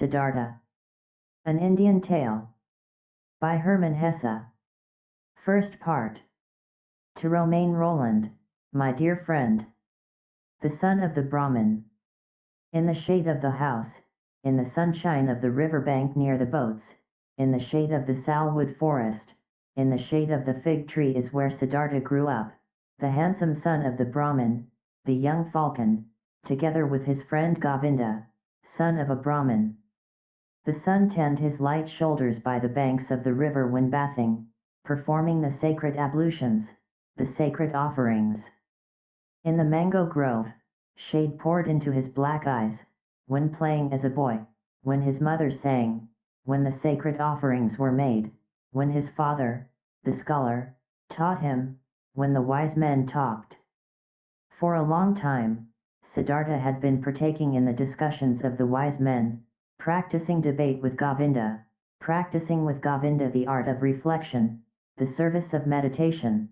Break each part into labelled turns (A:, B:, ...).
A: Siddhartha. An Indian Tale. By Hermann Hesse. First part. To Romain Roland, my dear friend. The son of the Brahmin. In the shade of the house, in the sunshine of the river bank near the boats, in the shade of the salwood forest, in the shade of the fig tree is where Siddhartha grew up, the handsome son of the Brahmin, the young falcon, together with his friend Govinda, son of a Brahmin. The sun tanned his light shoulders by the banks of the river when bathing, performing the sacred ablutions, the sacred offerings. In the mango grove, shade poured into his black eyes, when playing as a boy, when his mother sang, when the sacred offerings were made, when his father, the scholar, taught him, when the wise men talked. For a long time, Siddhartha had been partaking in the discussions of the wise men, practicing debate with Govinda, practicing with Govinda the art of reflection, the service of meditation.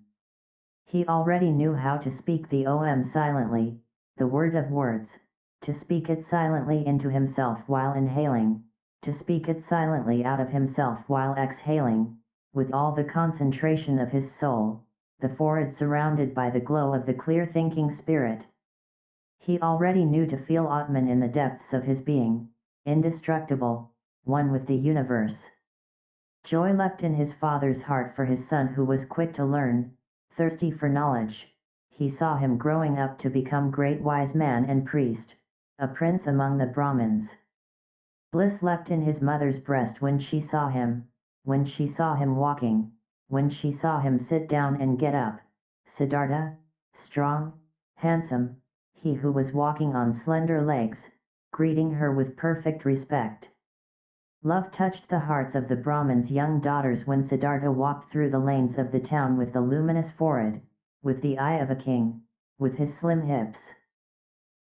A: He already knew how to speak the Om silently, the word of words, to speak it silently into himself while inhaling, to speak it silently out of himself while exhaling, with all the concentration of his soul, the forehead surrounded by the glow of the clear thinking spirit. He already knew to feel Atman in the depths of his being, indestructible, one with the universe. Joy leapt in his father's heart for his son who was quick to learn, thirsty for knowledge. He saw him growing up to become great wise man and priest, a prince among the Brahmins. Bliss leapt in his mother's breast when she saw him walking, when she saw him sit down and get up. Siddhartha, strong, handsome, he who was walking on slender legs, greeting her with perfect respect. Love touched the hearts of the Brahmins' young daughters when Siddhartha walked through the lanes of the town with the luminous forehead, with the eye of a king, with his slim hips.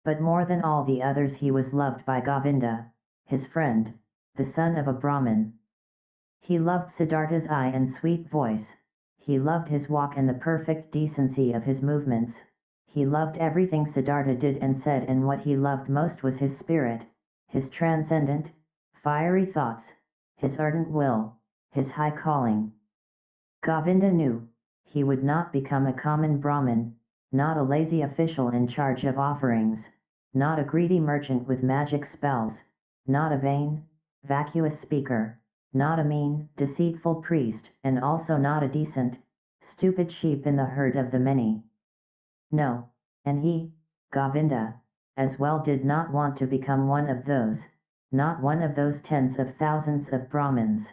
A: But more than all the others he was loved by Govinda, his friend, the son of a Brahmin. He loved Siddhartha's eye and sweet voice, he loved his walk and the perfect decency of his movements. He loved everything Siddhartha did and said, and what he loved most was his spirit, his transcendent, fiery thoughts, his ardent will, his high calling. Govinda knew, he would not become a common Brahmin, not a lazy official in charge of offerings, not a greedy merchant with magic spells, not a vain, vacuous speaker, not a mean, deceitful priest, and also not a decent, stupid sheep in the herd of the many. No, and he, Govinda, as well did not want to become one of those, not one of those tens of thousands of Brahmins.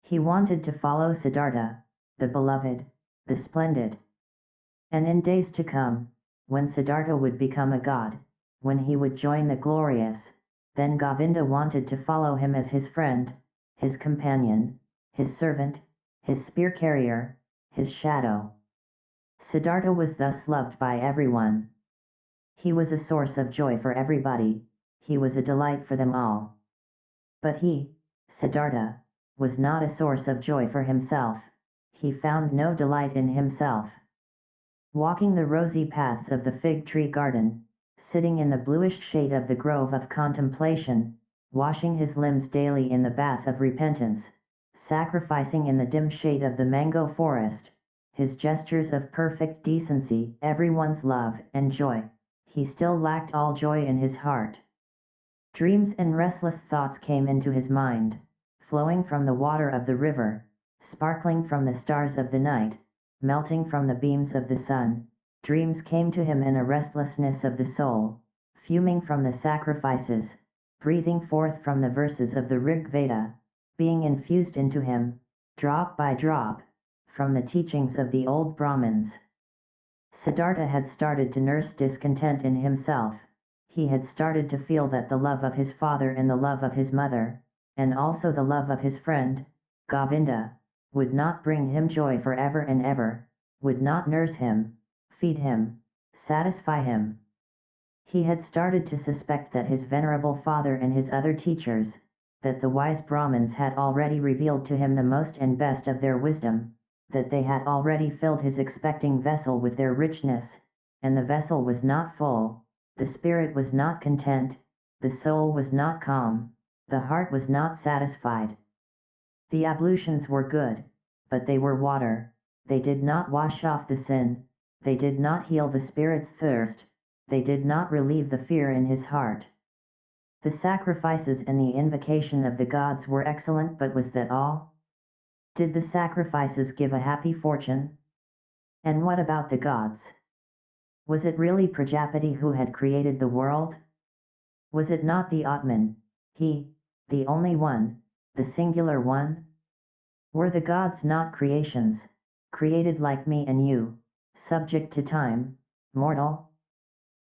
A: He wanted to follow Siddhartha, the beloved, the splendid. And in days to come, when Siddhartha would become a god, when he would join the glorious, then Govinda wanted to follow him as his friend, his companion, his servant, his spear carrier, his shadow. Siddhartha was thus loved by everyone. He was a source of joy for everybody, he was a delight for them all. But he, Siddhartha, was not a source of joy for himself, he found no delight in himself. Walking the rosy paths of the fig tree garden, sitting in the bluish shade of the grove of contemplation, washing his limbs daily in the bath of repentance, sacrificing in the dim shade of the mango forest, his gestures of perfect decency, everyone's love and joy, he still lacked all joy in his heart. Dreams and restless thoughts came into his mind, flowing from the water of the river, sparkling from the stars of the night, melting from the beams of the sun. Dreams came to him in a restlessness of the soul, fuming from the sacrifices, breathing forth from the verses of the Rig Veda, being infused into him, drop by drop, from the teachings of the old Brahmins. Siddhartha had started to nurse discontent in himself. He had started to feel that the love of his father and the love of his mother, and also the love of his friend, Govinda, would not bring him joy forever and ever, would not nurse him, feed him, satisfy him. He had started to suspect that his venerable father and his other teachers, that the wise Brahmins had already revealed to him the most and best of their wisdom, that they had already filled his expecting vessel with their richness, and the vessel was not full, the spirit was not content, the soul was not calm, the heart was not satisfied. The ablutions were good, but they were water, they did not wash off the sin, they did not heal the spirit's thirst, they did not relieve the fear in his heart. The sacrifices and the invocation of the gods were excellent, but was that all? Did the sacrifices give a happy fortune? And what about the gods? Was it really Prajapati who had created the world? Was it not the Atman, he, the only one, the singular one? Were the gods not creations, created like me and you, subject to time, mortal?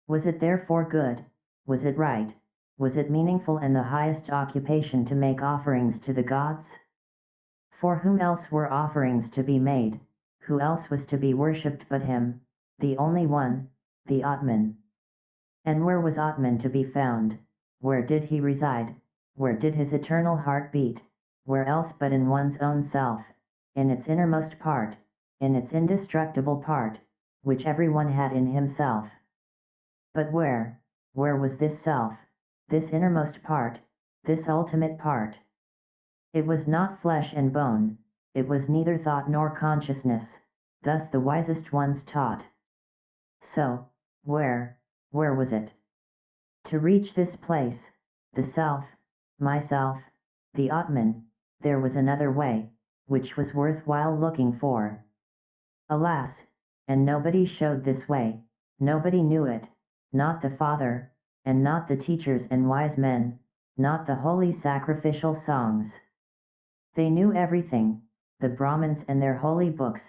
A: Was it therefore good, was it right, was it meaningful and the highest occupation to make offerings to the gods? For whom else were offerings to be made, who else was to be worshipped but him, the only one, the Atman? And where was Atman to be found? Where did he reside? Where did his eternal heart beat? Where else but in one's own self, in its innermost part, in its indestructible part, which everyone had in himself? But where was this self, this innermost part, this ultimate part? It was not flesh and bone, it was neither thought nor consciousness, thus the wisest ones taught. So, where was it? To reach this place, the self, myself, the Atman, there was another way, which was worthwhile looking for. Alas, and nobody showed this way, nobody knew it, not the Father, and not the teachers and wise men, not the holy sacrificial songs. They knew everything, the Brahmins and their holy books,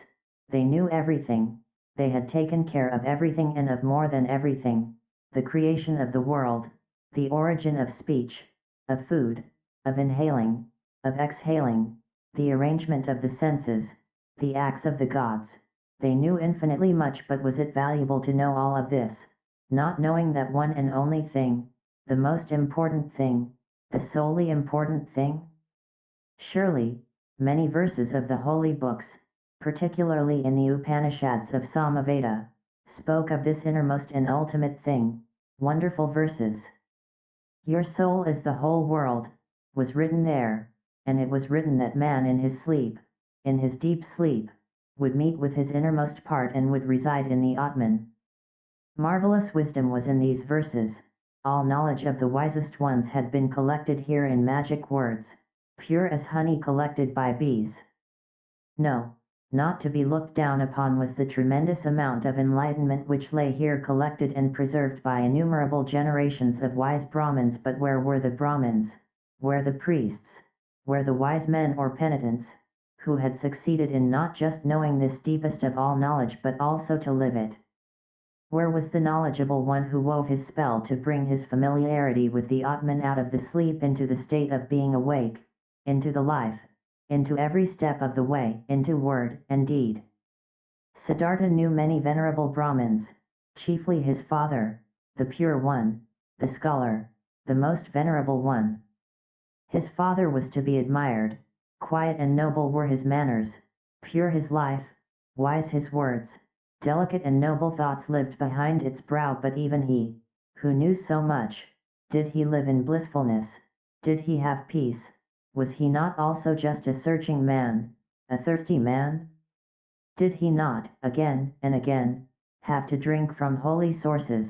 A: they knew everything, they had taken care of everything and of more than everything, the creation of the world, the origin of speech, of food, of inhaling, of exhaling, the arrangement of the senses, the acts of the gods. They knew infinitely much, but was it valuable to know all of this, not knowing that one and only thing, the most important thing, the solely important thing? Surely, many verses of the holy books, particularly in the Upanishads of Samaveda, spoke of this innermost and ultimate thing, wonderful verses. Your soul is the whole world, was written there, and it was written that man in his sleep, in his deep sleep, would meet with his innermost part and would reside in the Atman. Marvelous wisdom was in these verses, all knowledge of the wisest ones had been collected here in magic words, pure as honey collected by bees. No, not to be looked down upon was the tremendous amount of enlightenment which lay here collected and preserved by innumerable generations of wise Brahmins, but where were the Brahmins, where the priests, where the wise men or penitents, who had succeeded in not just knowing this deepest of all knowledge but also to live it? Where was the knowledgeable one who wove his spell to bring his familiarity with the Atman out of the sleep into the state of being awake, into the life, into every step of the way, into word and deed? Siddhartha knew many venerable Brahmins, chiefly his father, the pure one, the scholar, the most venerable one. His father was to be admired, quiet and noble were his manners, pure his life, wise his words, delicate and noble thoughts lived behind its brow. But even he, who knew so much, did he live in blissfulness, did he have peace? Was he not also just a searching man, a thirsty man? Did he not, again and again, have to drink from holy sources,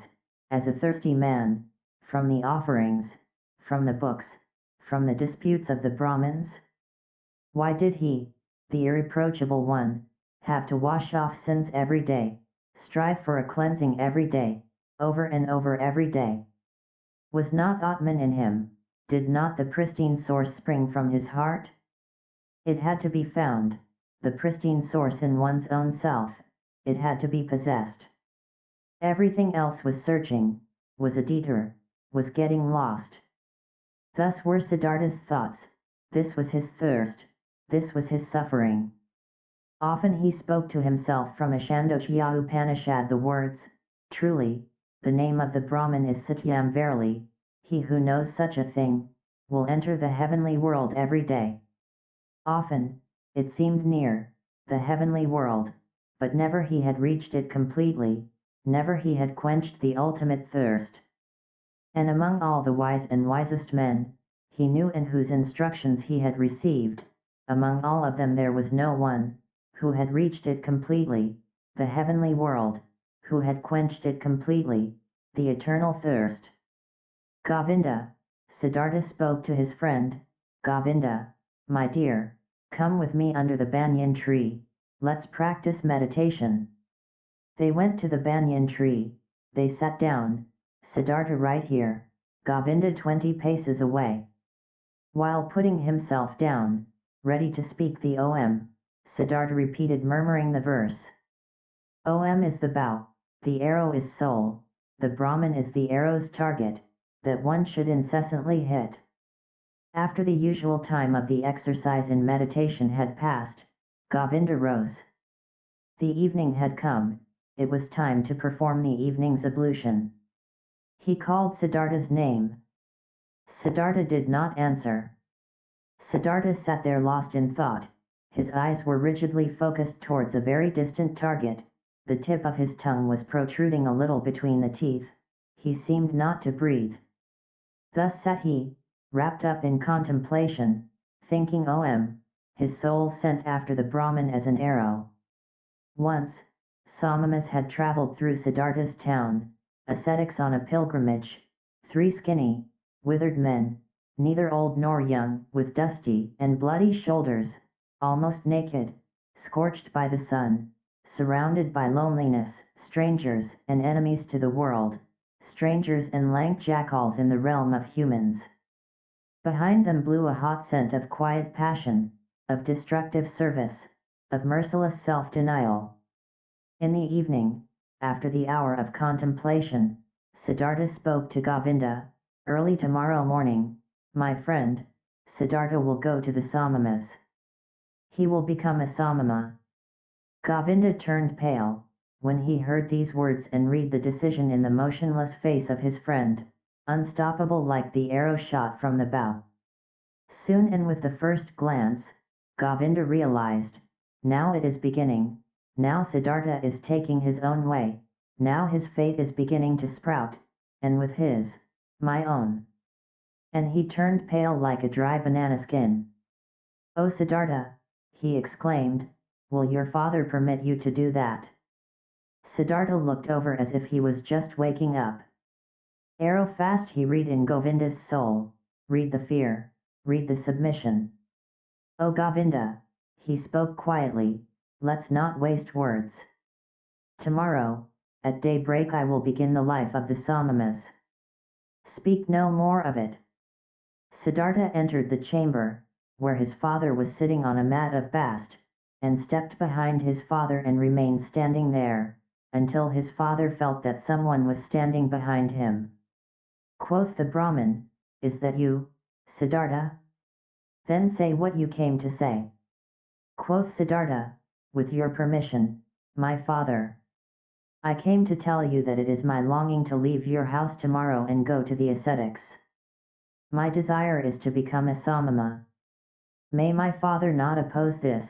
A: as a thirsty man, from the offerings, from the books, from the disputes of the Brahmins? Why did he, the irreproachable one, have to wash off sins every day, strive for a cleansing every day, over and over every day? Was not Atman in him? Did not the pristine source spring from his heart? It had to be found, the pristine source in one's own self, it had to be possessed. Everything else was searching, was a detour, was getting lost. Thus were Siddhartha's thoughts, this was his thirst, this was his suffering. Often he spoke to himself from a Chandogya Upanishad the words, truly, the name of the Brahman is Satyam, verily, he who knows such a thing, will enter the heavenly world every day. Often, it seemed near, the heavenly world, but never he had reached it completely, never he had quenched the ultimate thirst. And among all the wise and wisest men, he knew and whose instructions he had received. Among all of them there was no one who had reached it completely, the heavenly world, who had quenched it completely, the eternal thirst. Govinda, Siddhartha spoke to his friend, Govinda, my dear, come with me under the banyan tree, let's practice meditation. They went to the banyan tree, they sat down, Siddhartha right here, Govinda 20 paces away. While putting himself down, ready to speak the Om, Siddhartha repeated murmuring the verse. Om is the bow, the arrow is soul, the Brahman is the arrow's target, that one should incessantly hit. After the usual time of the exercise in meditation had passed, Govinda rose. The evening had come, it was time to perform the evening's ablution. He called Siddhartha's name. Siddhartha did not answer. Siddhartha sat there lost in thought, his eyes were rigidly focused towards a very distant target, the tip of his tongue was protruding a little between the teeth, he seemed not to breathe. Thus sat he, wrapped up in contemplation, thinking Om, his soul sent after the Brahman as an arrow. Once, Samamas had traveled through Siddhartha's town, ascetics on a pilgrimage, 3 skinny, withered men, neither old nor young, with dusty and bloody shoulders, almost naked, scorched by the sun, surrounded by loneliness, strangers and enemies to the world, strangers and lank jackals in the realm of humans. Behind them blew a hot scent of quiet passion, of destructive service, of merciless self-denial. In the evening, after the hour of contemplation, Siddhartha spoke to Govinda, early tomorrow morning, my friend, Siddhartha will go to the Samamas. He will become a Samama. Govinda turned pale, when he heard these words and read the decision in the motionless face of his friend, unstoppable like the arrow shot from the bow. Soon and with the first glance, Govinda realized, now it is beginning, now Siddhartha is taking his own way, now his fate is beginning to sprout, and with his, my own. And he turned pale like a dry banana skin. "O Siddhartha," he exclaimed, "will your father permit you to do that?" Siddhartha looked over as if he was just waking up. Arrow fast he read in Govinda's soul, read the fear, read the submission. "O Govinda," he spoke quietly, "let's not waste words. Tomorrow, at daybreak I will begin the life of the Samamas. Speak no more of it." Siddhartha entered the chamber, where his father was sitting on a mat of bast, and stepped behind his father and remained standing there, until his father felt that someone was standing behind him. Quoth the Brahmin, "Is that you, Siddhartha? Then say what you came to say." Quoth Siddhartha, "With your permission, my father. I came to tell you that it is my longing to leave your house tomorrow and go to the ascetics. My desire is to become a Samama. May my father not oppose this."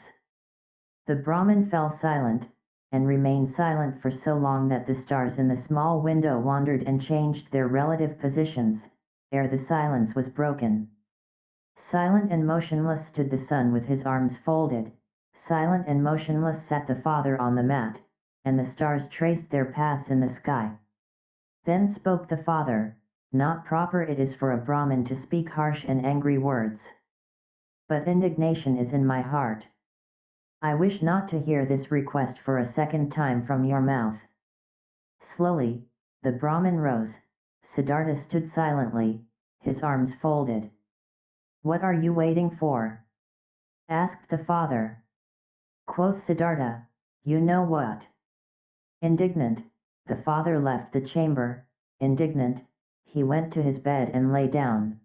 A: The Brahmin fell silent, and remained silent for so long that the stars in the small window wandered and changed their relative positions, ere the silence was broken. Silent and motionless stood the son with his arms folded, silent and motionless sat the father on the mat, and the stars traced their paths in the sky. Then spoke the father, "Not proper it is for a Brahmin to speak harsh and angry words. But indignation is in my heart. I wish not to hear this request for a second time from your mouth." Slowly, the Brahmin rose. Siddhartha stood silently, his arms folded. "What are you waiting for?" asked the father. Quoth Siddhartha, "You know what." Indignant, the father left the chamber. Indignant, he went to his bed and lay down.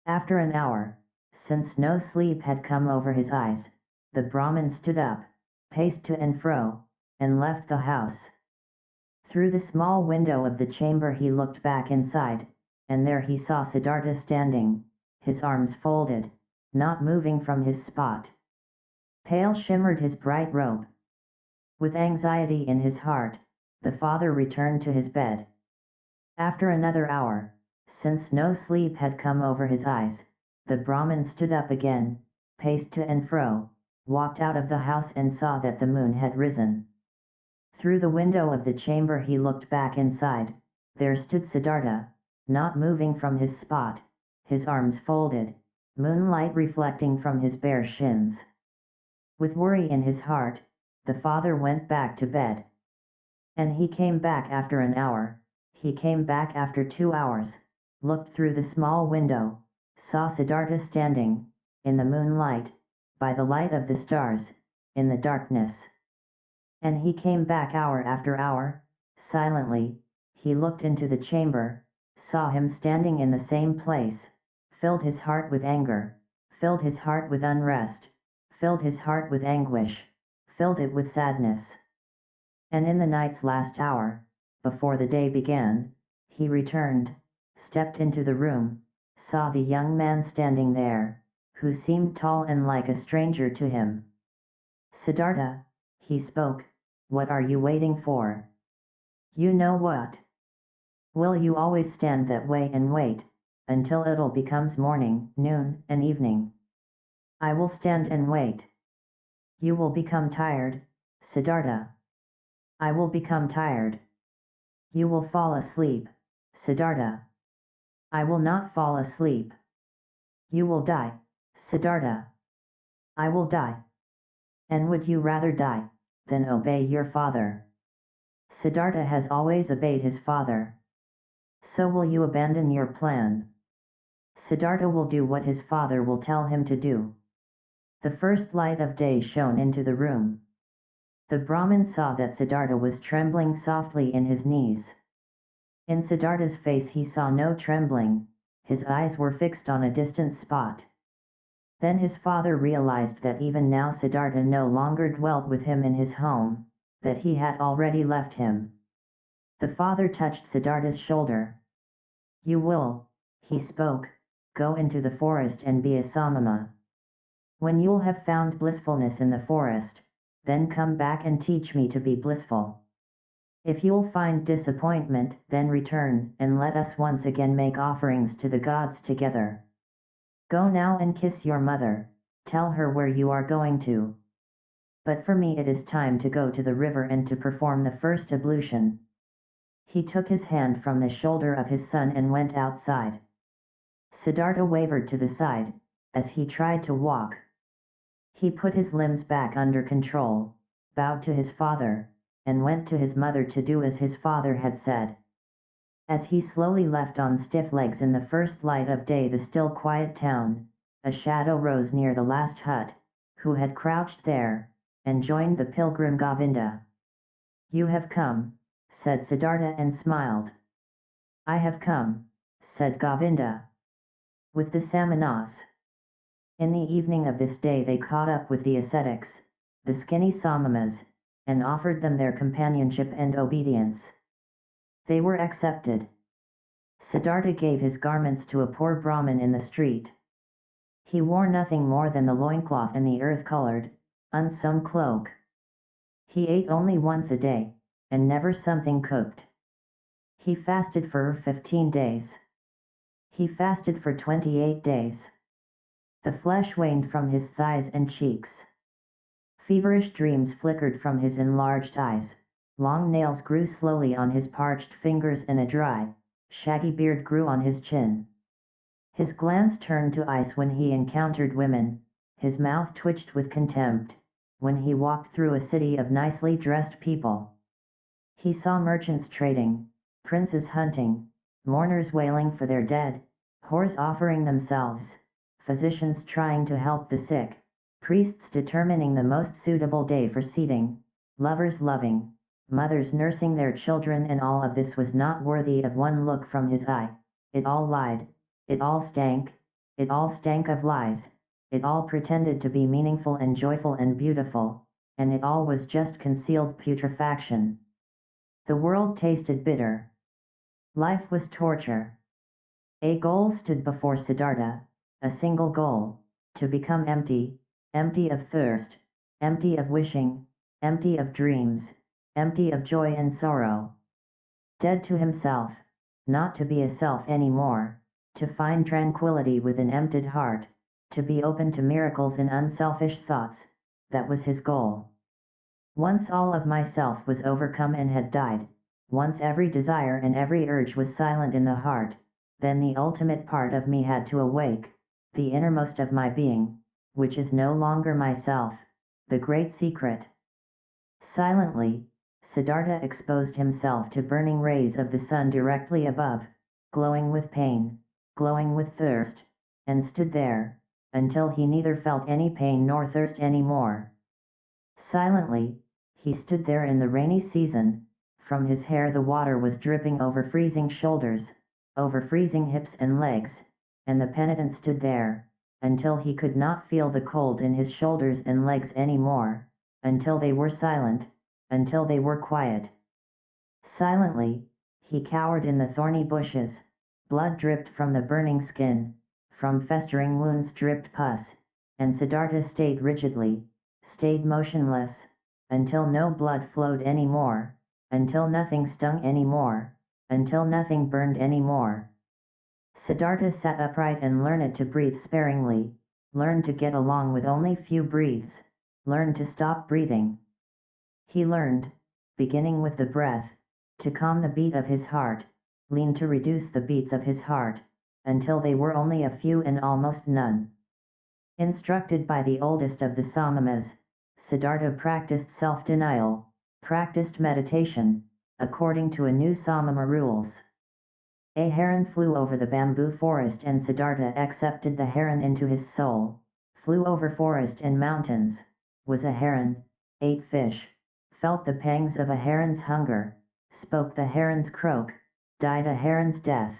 A: After an hour, since no sleep had come over his eyes, the Brahmin stood up, paced to and fro, and left the house. Through the small window of the chamber he looked back inside, and there he saw Siddhartha standing, his arms folded, not moving from his spot. Pale shimmered his bright robe. With anxiety in his heart, the father returned to his bed. After another hour, since no sleep had come over his eyes, the Brahmin stood up again, paced to and fro, walked out of the house and saw that the moon had risen. Through the window of the chamber he looked back inside. There stood Siddhartha, not moving from his spot, his arms folded, moonlight reflecting from his bare shins. With worry in his heart, the father went back to bed. And he came back after an hour, he came back after 2 hours, looked through the small window, saw Siddhartha standing, in the moonlight, by the light of the stars, in the darkness. And he came back hour after hour, silently. He looked into the chamber, saw him standing in the same place, filled his heart with anger, filled his heart with unrest, filled his heart with anguish, filled it with sadness. And in the night's last hour, before the day began, he returned, stepped into the room, saw the young man standing there, who seemed tall and like a stranger to him. Siddhartha, he spoke, what are you waiting for? You know what? Will you always stand that way and wait, until it'll becomes morning, noon, and evening? I will stand and wait. You will become tired, Siddhartha. I will become tired. You will fall asleep, Siddhartha. I will not fall asleep. You will die, Siddhartha. I will die. And would you rather die, than obey your father? Siddhartha has always obeyed his father. So will you abandon your plan? Siddhartha will do what his father will tell him to do. The first light of day shone into the room. The Brahmin saw that Siddhartha was trembling softly in his knees. In Siddhartha's face he saw no trembling, his eyes were fixed on a distant spot. Then his father realized that even now Siddhartha no longer dwelt with him in his home, that he had already left him. The father touched Siddhartha's shoulder. You will, he spoke, go into the forest and be a samama. When you'll have found blissfulness in the forest, then come back and teach me to be blissful. If you'll find disappointment, then return, and let us once again make offerings to the gods together. Go now and kiss your mother, tell her where you are going to. But for me it is time to go to the river and to perform the first ablution. He took his hand from the shoulder of his son and went outside. Siddhartha wavered to the side, as he tried to walk. He put his limbs back under control, bowed to his father, and went to his mother to do as his father had said. As he slowly left on stiff legs in the first light of day the still quiet town, a shadow rose near the last hut, who had crouched there, and joined the pilgrim Govinda. You have come, said Siddhartha and smiled. I have come, said Govinda. With the samanas. In the evening of this day they caught up with the ascetics, the skinny samamas, and offered them their companionship and obedience. They were accepted. Siddhartha gave his garments to a poor Brahmin in the street. He wore nothing more than the loincloth and the earth-colored, unsewn cloak. He ate only once a day, and never something cooked. He fasted for 15 days. He fasted for 28 days. The flesh waned from his thighs and cheeks. Feverish dreams flickered from his enlarged eyes, long nails grew slowly on his parched fingers and a dry, shaggy beard grew on his chin. His glance turned to ice when he encountered women, his mouth twitched with contempt, when he walked through a city of nicely dressed people. He saw merchants trading, princes hunting, mourners wailing for their dead, whores offering themselves, physicians trying to help the sick, priests determining the most suitable day for seating, lovers loving, mothers nursing their children, and all of this was not worthy of one look from his eye. It all lied, it all stank of lies, it all pretended to be meaningful and joyful and beautiful, and it all was just concealed putrefaction. The world tasted bitter. Life was torture. A goal stood before Siddhartha, a single goal, to become empty, empty of thirst, empty of wishing, empty of dreams, empty of joy and sorrow. Dead to himself, not to be a self anymore, to find tranquility with an emptied heart, to be open to miracles and unselfish thoughts, that was his goal. Once all of myself was overcome and had died, once every desire and every urge was silent in the heart, then the ultimate part of me had to awake, the innermost of my being, which is no longer myself, the great secret. Silently, Siddhartha exposed himself to burning rays of the sun directly above, glowing with pain, glowing with thirst, and stood there, until he neither felt any pain nor thirst any more. Silently, he stood there in the rainy season, from his hair the water was dripping over freezing shoulders, over freezing hips and legs, and the penitent stood there, until he could not feel the cold in his shoulders and legs any more, until they were silent, until they were quiet. Silently, he cowered in the thorny bushes, blood dripped from the burning skin, from festering wounds dripped pus, and Siddhartha stayed rigidly, stayed motionless, until no blood flowed any more, until nothing stung any more, until nothing burned any more. Siddhartha sat upright and learned to breathe sparingly, learned to get along with only few breaths, learned to stop breathing. He learned, beginning with the breath, to calm the beat of his heart, lean to reduce the beats of his heart, until they were only a few and almost none. Instructed by the oldest of the Samamas, Siddhartha practiced self-denial, practiced meditation, according to a new Samama rules. A heron flew over the bamboo forest and Siddhartha accepted the heron into his soul, flew over forest and mountains, was a heron, ate fish, felt the pangs of a heron's hunger, spoke the heron's croak, died a heron's death.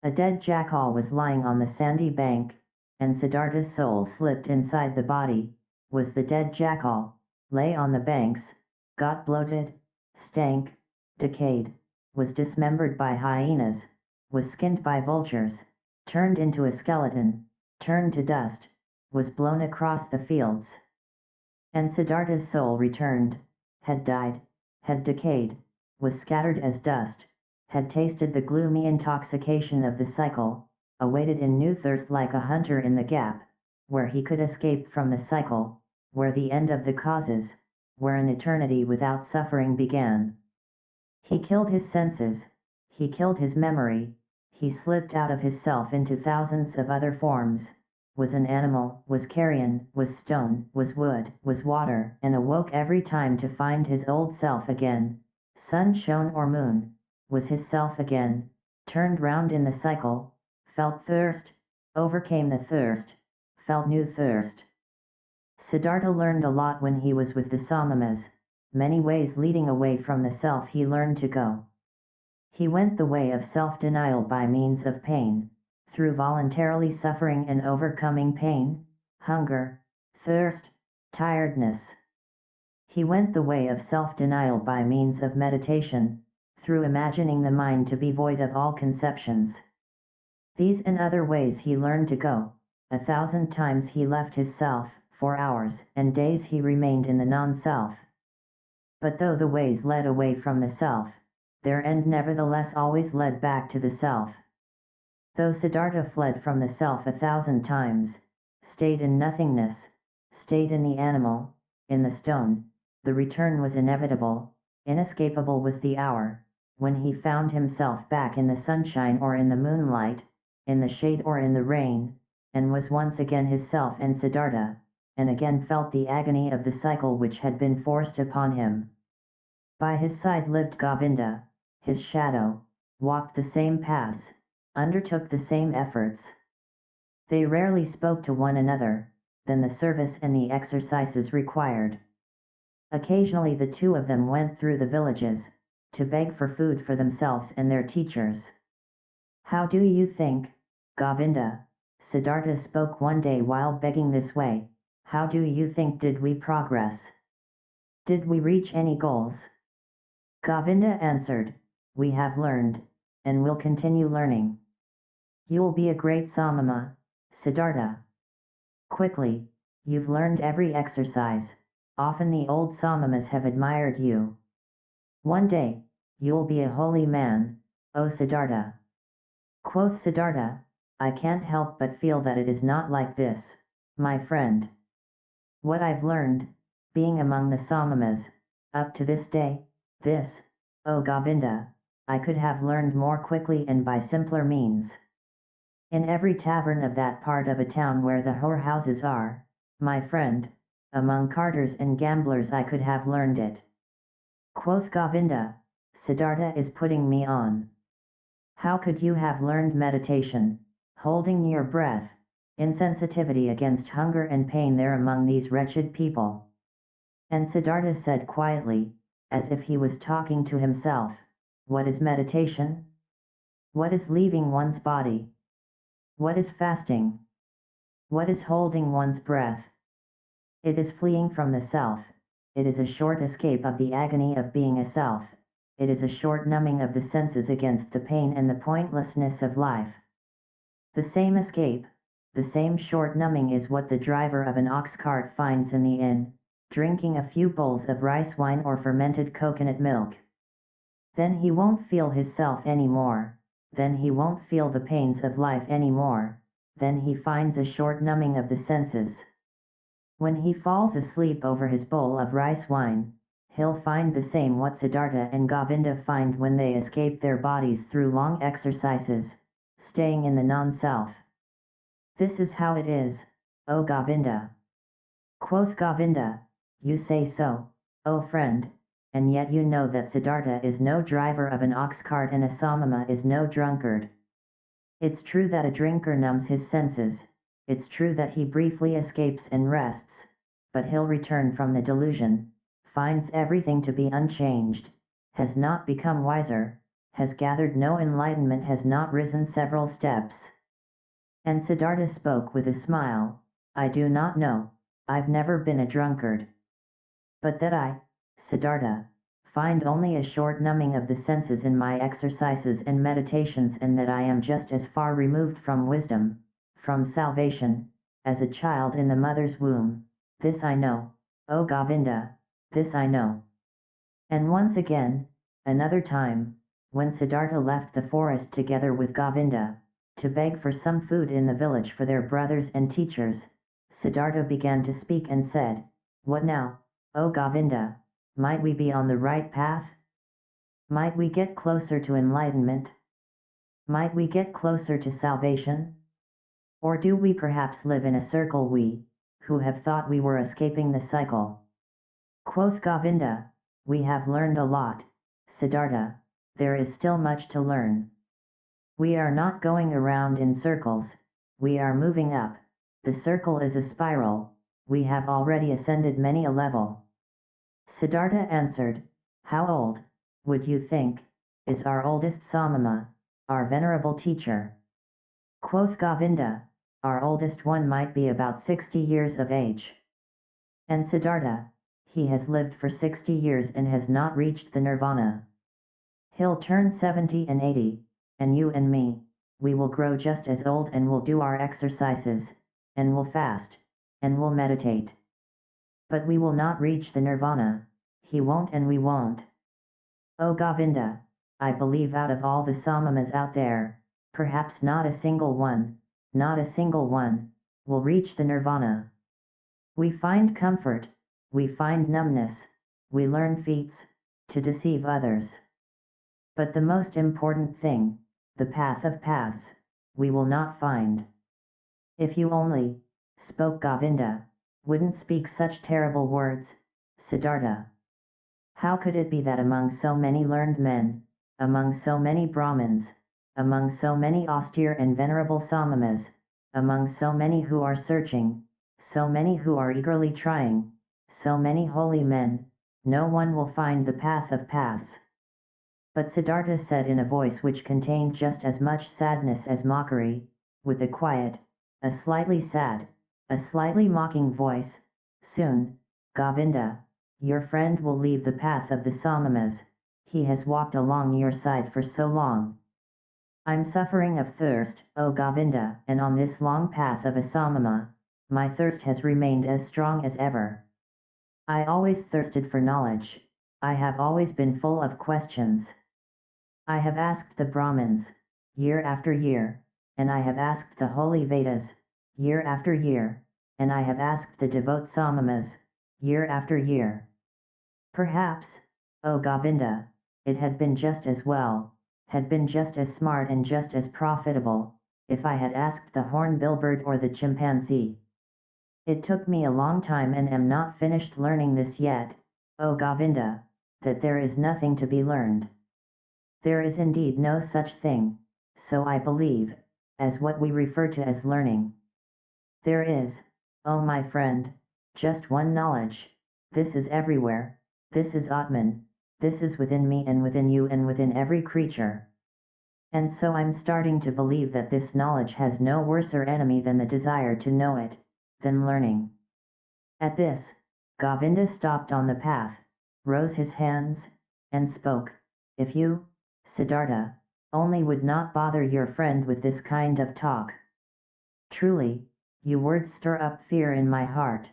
A: A dead jackal was lying on the sandy bank, and Siddhartha's soul slipped inside the body, was the dead jackal, lay on the banks, got bloated, stank, decayed, was dismembered by hyenas, was skinned by vultures, turned into a skeleton, turned to dust, was blown across the fields. And Siddhartha's soul returned, had died, had decayed, was scattered as dust, had tasted the gloomy intoxication of the cycle, awaited in new thirst like a hunter in the gap, where he could escape from the cycle, where the end of the causes, where an eternity without suffering began. He killed his senses, he killed his memory, he slipped out of his self into thousands of other forms, was an animal, was carrion, was stone, was wood, was water, and awoke every time to find his old self again, sun shone or moon, was his self again, turned round in the cycle, felt thirst, overcame the thirst, felt new thirst. Siddhartha learned a lot when he was with the Samamas, many ways leading away from the self he learned to go. He went the way of self-denial by means of pain, through voluntarily suffering and overcoming pain, hunger, thirst, tiredness. He went the way of self-denial by means of meditation, through imagining the mind to be void of all conceptions. These and other ways he learned to go. 1,000 times he left his self, for hours and days he remained in the non-self. But though the ways led away from the self, their end nevertheless always led back to the self. Though Siddhartha fled from the self 1,000 times, stayed in nothingness, stayed in the animal, in the stone, the return was inevitable, inescapable was the hour, when he found himself back in the sunshine or in the moonlight, in the shade or in the rain, and was once again his self and Siddhartha, and again felt the agony of the cycle which had been forced upon him. By his side lived Govinda, his shadow, walked the same paths, undertook the same efforts. They rarely spoke to one another, than the service and the exercises required. Occasionally the two of them went through the villages, to beg for food for themselves and their teachers. How do you think, Govinda, Siddhartha spoke one day while begging this way, how do you think did we progress? Did we reach any goals? Govinda answered, we have learned, and will continue learning. You'll be a great Samama, Siddhartha. Quickly, you've learned every exercise, often the old Samamas have admired you. One day, you'll be a holy man, O Siddhartha. Quoth Siddhartha, I can't help but feel that it is not like this, my friend. What I've learned, being among the Samamas, up to this day, this, O Govinda, I could have learned more quickly and by simpler means. In every tavern of that part of a town where the whorehouses are, my friend, among carters and gamblers I could have learned it. Quoth Govinda, Siddhartha is putting me on. How could you have learned meditation, holding your breath, insensitivity against hunger and pain there among these wretched people? And Siddhartha said quietly, as if he was talking to himself, what is meditation? What is leaving one's body? What is fasting? What is holding one's breath? It is fleeing from the self. It is a short escape of the agony of being a self. It is a short numbing of the senses against the pain and the pointlessness of life. The same escape, the same short numbing is what the driver of an ox cart finds in the inn, drinking a few bowls of rice wine or fermented coconut milk. Then he won't feel his self anymore, then he won't feel the pains of life anymore, then he finds a short numbing of the senses. When he falls asleep over his bowl of rice wine, he'll find the same what Siddhartha and Govinda find when they escape their bodies through long exercises, staying in the non-self. This is how it is, O Govinda. Quoth Govinda, you say so, O friend, and yet you know that Siddhartha is no driver of an ox cart and a Samama is no drunkard. It's true that a drinker numbs his senses, it's true that he briefly escapes and rests, but he'll return from the delusion, finds everything to be unchanged, has not become wiser, has gathered no enlightenment, has not risen several steps. And Siddhartha spoke with a smile, I do not know, I've never been a drunkard. But that I, Siddhartha, find only a short numbing of the senses in my exercises and meditations, and that I am just as far removed from wisdom, from salvation, as a child in the mother's womb, this I know, O Govinda, this I know. And once again, another time, when Siddhartha left the forest together with Govinda, to beg for some food in the village for their brothers and teachers, Siddhartha began to speak and said, what now, O Govinda, might we be on the right path? Might we get closer to enlightenment? Might we get closer to salvation? Or do we perhaps live in a circle, we, who have thought we were escaping the cycle? Quoth Govinda, we have learned a lot, Siddhartha, there is still much to learn. We are not going around in circles, we are moving up, the circle is a spiral, we have already ascended many a level. Siddhartha answered, how old, would you think, is our oldest Samama, our venerable teacher? Quoth Govinda, our oldest one might be about 60 years of age. And Siddhartha, he has lived for 60 years and has not reached the nirvana. He'll turn 70 and 80, and you and me, we will grow just as old and will do our exercises, and will fast, and will meditate. But we will not reach the nirvana, he won't and we won't. O Govinda, I believe out of all the Samamas out there, perhaps not a single one, will reach the nirvana. We find comfort, we find numbness, we learn feats, to deceive others. But the most important thing, the path of paths, we will not find. If you only, spoke Govinda, wouldn't speak such terrible words, Siddhartha. How could it be that among so many learned men, among so many Brahmins, among so many austere and venerable Samamas, among so many who are searching, so many who are eagerly trying, so many holy men, no one will find the path of paths? But Siddhartha said in a voice which contained just as much sadness as mockery, with a quiet, a slightly sad, a slightly mocking voice, soon, Govinda, your friend will leave the path of the Samamas, he has walked along your side for so long. I'm suffering of thirst, O Govinda, and on this long path of a Samama, my thirst has remained as strong as ever. I always thirsted for knowledge, I have always been full of questions. I have asked the Brahmins, year after year, and I have asked the holy Vedas, year after year, and I have asked the devout Samamas, year after year. Perhaps, O Govinda, it had been just as well, had been just as smart and just as profitable, if I had asked the hornbill bird or the chimpanzee. It took me a long time and am not finished learning this yet, O Govinda, that there is nothing to be learned. There is indeed no such thing, so I believe, as what we refer to as learning. There is, O my friend, just one knowledge. This is everywhere, this is Atman, this is within me and within you and within every creature. And so I'm starting to believe that this knowledge has no worser enemy than the desire to know it, than learning. At this, Govinda stopped on the path, rose his hands, and spoke, "If you, Siddhartha, only would not bother your friend with this kind of talk. Truly, you words stir up fear in my heart.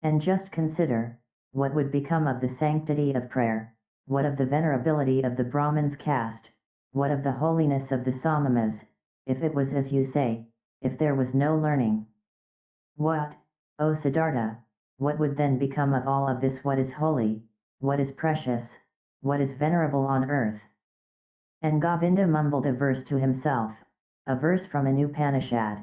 A: And just consider, what would become of the sanctity of prayer, what of the venerability of the Brahmin's caste, what of the holiness of the Samamas, if it was as you say, if there was no learning? What, O Siddhartha, what would then become of all of this what is holy, what is precious, what is venerable on earth?" And Govinda mumbled a verse to himself, a verse from an Upanishad.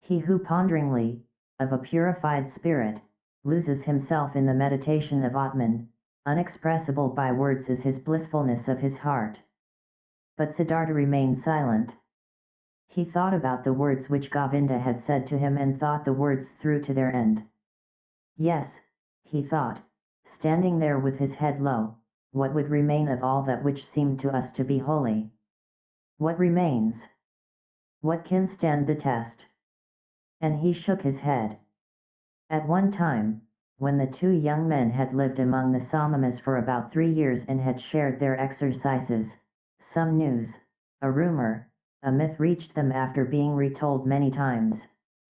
A: He who ponderingly, of a purified spirit, loses himself in the meditation of Atman, unexpressible by words is his blissfulness of his heart. But Siddhartha remained silent. He thought about the words which Govinda had said to him and thought the words through to their end. Yes, he thought, standing there with his head low, what would remain of all that which seemed to us to be holy? What remains? What can stand the test? And he shook his head. At one time, when the two young men had lived among the Samamas for about 3 years and had shared their exercises, some news, a rumor, a myth reached them after being retold many times.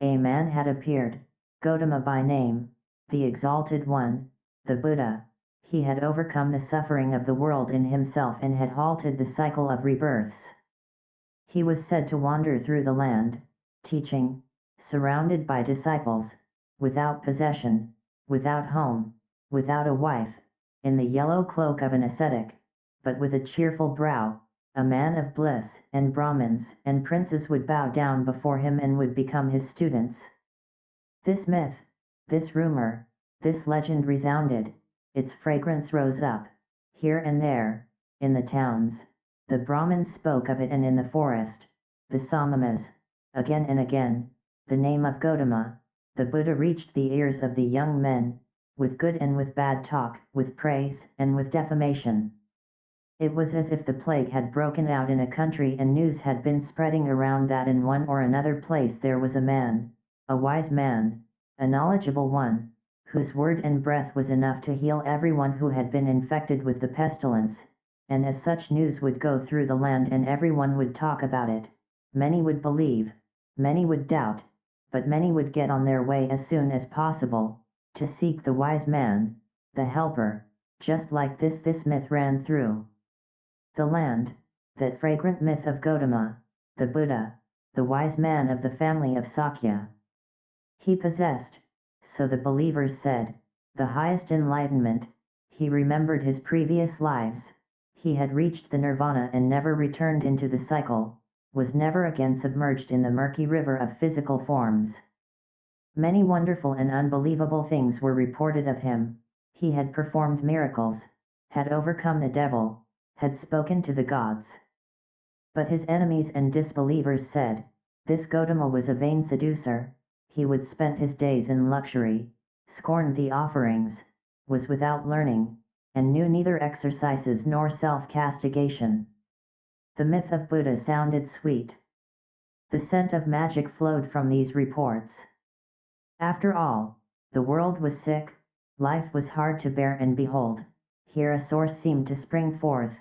A: A man had appeared, Gautama by name, the Exalted One, the Buddha. He had overcome the suffering of the world in himself and had halted the cycle of rebirths. He was said to wander through the land, teaching, surrounded by disciples, without possession, without home, without a wife, in the yellow cloak of an ascetic, but with a cheerful brow, a man of bliss, and Brahmins and princes would bow down before him and would become his students. This myth, this rumor, this legend resounded, its fragrance rose up, here and there, in the towns. The Brahmins spoke of it, and in the forest, the Samamas, again and again, the name of Gautama, the Buddha reached the ears of the young men, with good and with bad talk, with praise and with defamation. It was as if the plague had broken out in a country and news had been spreading around that in one or another place there was a man, a wise man, a knowledgeable one, whose word and breath was enough to heal everyone who had been infected with the pestilence, and as such news would go through the land and everyone would talk about it. Many would believe, many would doubt, but many would get on their way as soon as possible, to seek the wise man, the helper, just like this myth ran through the land, that fragrant myth of Gautama, the Buddha, the wise man of the family of Sakya. He possessed, so the believers said, the highest enlightenment. He remembered his previous lives. He had reached the nirvana and never returned into the cycle, was never again submerged in the murky river of physical forms. Many wonderful and unbelievable things were reported of him. He had performed miracles, had overcome the devil, had spoken to the gods. But his enemies and disbelievers said, this Gautama was a vain seducer, he would spend his days in luxury, scorned the offerings, was without learning, and knew neither exercises nor self-castigation. The myth of Buddha sounded sweet. The scent of magic flowed from these reports. After all, the world was sick, life was hard to bear, and behold, here a source seemed to spring forth,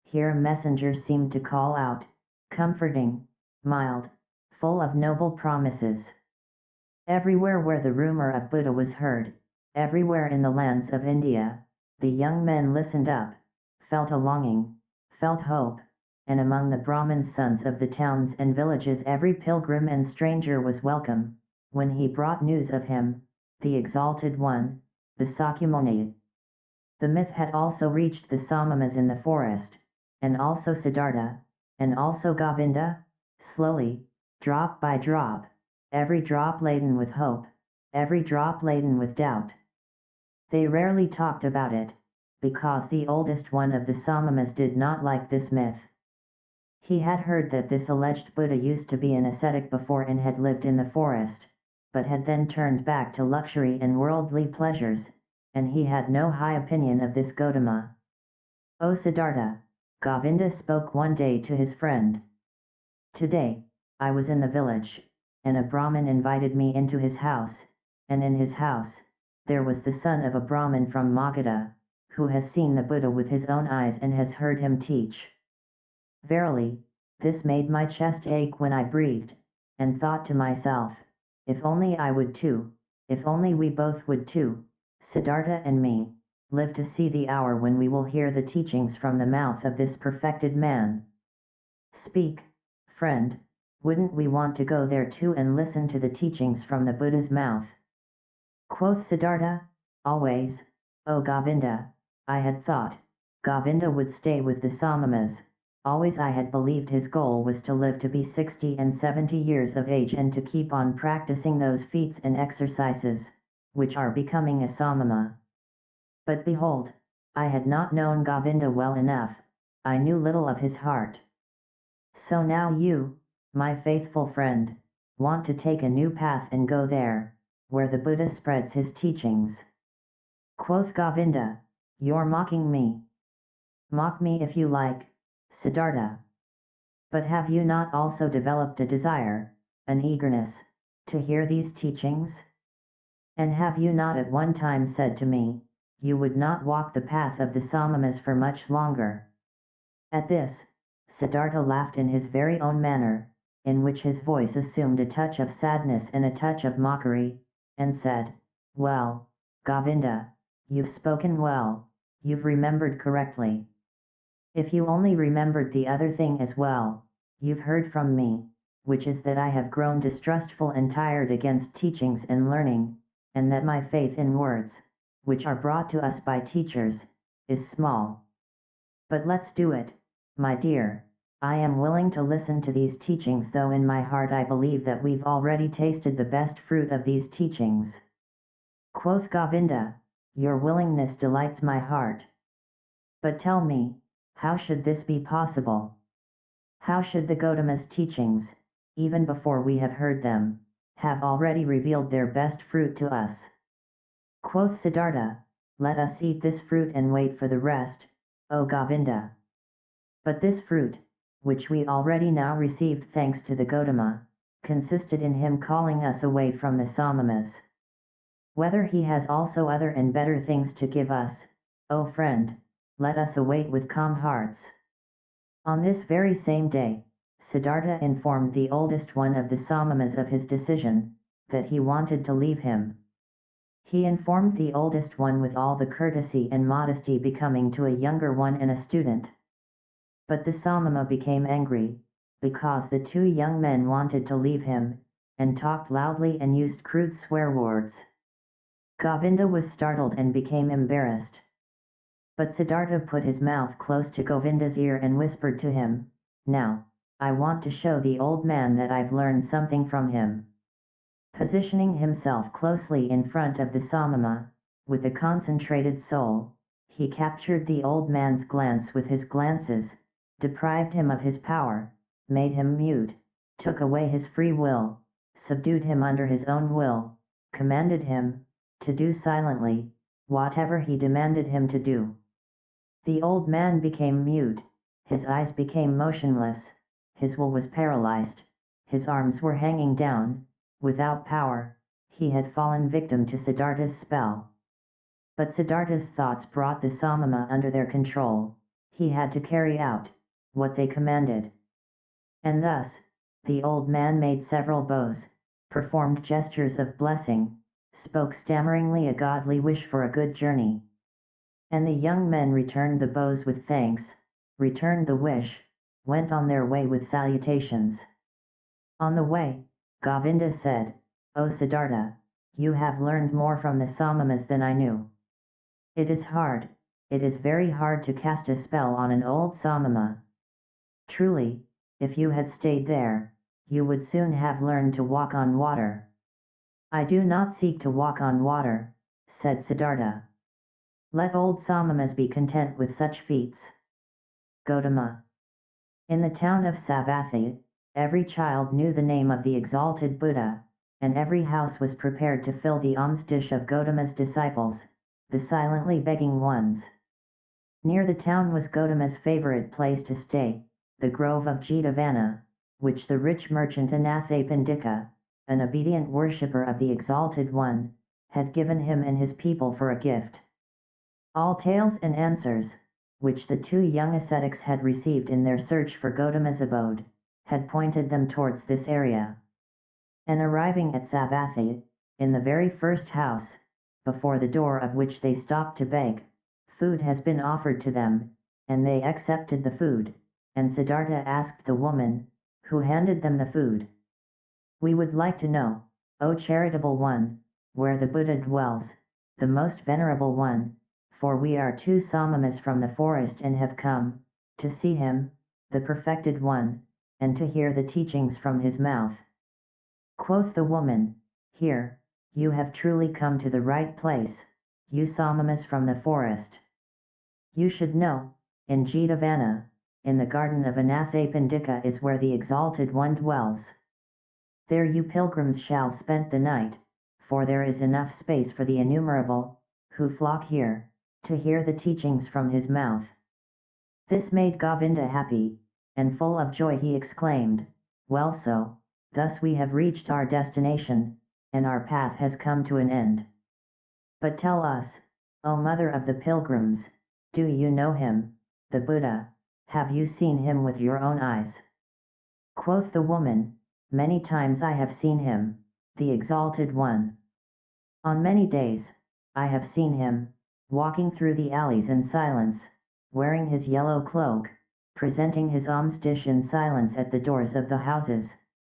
A: here a messenger seemed to call out, comforting, mild, full of noble promises. Everywhere where the rumor of Buddha was heard, everywhere in the lands of India, the young men listened up, felt a longing, felt hope, and among the Brahmin sons of the towns and villages every pilgrim and stranger was welcome, when he brought news of him, the Exalted One, the Sakyamuni. The myth had also reached the Samamas in the forest, and also Siddhartha, and also Govinda, slowly, drop by drop, every drop laden with hope, every drop laden with doubt. They rarely talked about it, because the oldest one of the Samamas did not like this myth. He had heard that this alleged Buddha used to be an ascetic before and had lived in the forest, but had then turned back to luxury and worldly pleasures, and he had no high opinion of this Gautama. O Siddhartha, Govinda spoke one day to his friend. Today, I was in the village, and a Brahmin invited me into his house, and in his house, there was the son of a Brahmin from Magadha, who has seen the Buddha with his own eyes and has heard him teach. Verily, this made my chest ache when I breathed, and thought to myself, if only I would too, if only we both would too, Siddhartha and me, live to see the hour when we will hear the teachings from the mouth of this perfected man. Speak, friend, wouldn't we want to go there too and listen to the teachings from the Buddha's mouth? Quoth Siddhartha, always, O Govinda, I had thought, Govinda would stay with the Samamas. Always I had believed his goal was to live to be 60 and 70 years of age and to keep on practicing those feats and exercises, which are becoming a Samama. But behold, I had not known Govinda well enough, I knew little of his heart. So now you, my faithful friend, want to take a new path and go there, where the Buddha spreads his teachings. Quoth Govinda, you're mocking me. Mock me if you like, Siddhartha. But have you not also developed a desire, an eagerness, to hear these teachings? And have you not at one time said to me, you would not walk the path of the Samamas for much longer? At this, Siddhartha laughed in his very own manner, in which his voice assumed a touch of sadness and a touch of mockery, and said, well, Govinda, you've spoken well, you've remembered correctly. If you only remembered the other thing as well, you've heard from me, which is that I have grown distrustful and tired against teachings and learning, and that my faith in words, which are brought to us by teachers, is small. But let's do it, my dear. I am willing to listen to these teachings, though in my heart I believe that we've already tasted the best fruit of these teachings. Quoth Govinda, your willingness delights my heart. But tell me, how should this be possible? How should the Gautama's teachings, even before we have heard them, have already revealed their best fruit to us? Quoth Siddhartha, let us eat this fruit and wait for the rest, O Govinda. But this fruit, which we already now received thanks to the Gautama, consisted in him calling us away from the Samamas. Whether he has also other and better things to give us, O friend, let us await with calm hearts. On this very same day, Siddhartha informed the oldest one of the Samamas of his decision, that he wanted to leave him. He informed the oldest one with all the courtesy and modesty becoming to a younger one and a student. But the Samama became angry, because the two young men wanted to leave him, and talked loudly and used crude swear words. Govinda was startled and became embarrassed. But Siddhartha put his mouth close to Govinda's ear and whispered to him, now, I want to show the old man that I've learned something from him. Positioning himself closely in front of the Samama, with a concentrated soul, he captured the old man's glance with his glances, deprived him of his power, made him mute, took away his free will, subdued him under his own will, commanded him to do silently whatever he demanded him to do. The old man became mute, his eyes became motionless, his will was paralyzed, his arms were hanging down, without power, he had fallen victim to Siddhartha's spell. But Siddhartha's thoughts brought the Samama under their control, he had to carry out what they commanded. And thus, the old man made several bows, performed gestures of blessing, spoke stammeringly a godly wish for a good journey. And the young men returned the bows with thanks, returned the wish, went on their way with salutations. On the way, Govinda said, "O Siddhartha, you have learned more from the Samamas than I knew. It is very hard to cast a spell on an old Samama. Truly, if you had stayed there, you would soon have learned to walk on water." "I do not seek to walk on water," said Siddhartha. "Let old Samamas be content with such feats." Gautama. In the town of Savatthi, every child knew the name of the exalted Buddha, and every house was prepared to fill the alms dish of Gautama's disciples, the silently begging ones. Near the town was Gautama's favorite place to stay, the grove of Jetavana, which the rich merchant Anathapindika, an obedient worshipper of the Exalted One, had given him and his people for a gift. All tales and answers, which the two young ascetics had received in their search for Gautama's abode, had pointed them towards this area. And arriving at Savatthi, in the very first house, before the door of which they stopped to beg, food has been offered to them, and they accepted the food, and Siddhartha asked the woman, who handed them the food, "We would like to know, O charitable one, where the Buddha dwells, the most venerable one, for we are two Samamas from the forest and have come, to see him, the perfected one, and to hear the teachings from his mouth." Quoth the woman, "Here, you have truly come to the right place, you Samamas from the forest. You should know, in Jetavana, in the garden of Anathapindika is where the Exalted One dwells. There you pilgrims shall spend the night, for there is enough space for the innumerable, who flock here, to hear the teachings from his mouth." This made Govinda happy, and full of joy he exclaimed, "Well so, thus we have reached our destination, and our path has come to an end. But tell us, O mother of the pilgrims, do you know him, the Buddha, have you seen him with your own eyes?" Quoth the woman, "Many times I have seen him, the Exalted One. On many days, I have seen him, walking through the alleys in silence, wearing his yellow cloak, presenting his alms dish in silence at the doors of the houses,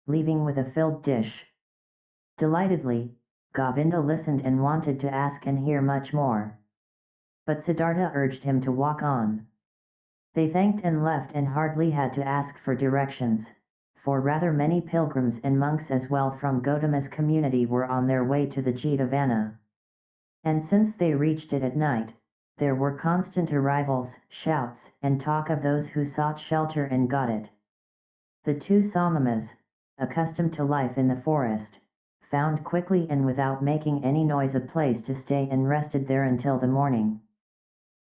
A: leaving with a filled dish." Delightedly, Govinda listened and wanted to ask and hear much more. But Siddhartha urged him to walk on. They thanked and left and hardly had to ask for directions, for rather many pilgrims and monks as well from Gautama's community were on their way to the Jetavana. And since they reached it at night, there were constant arrivals, shouts, and talk of those who sought shelter and got it. The two Samamas, accustomed to life in the forest, found quickly and without making any noise a place to stay and rested there until the morning.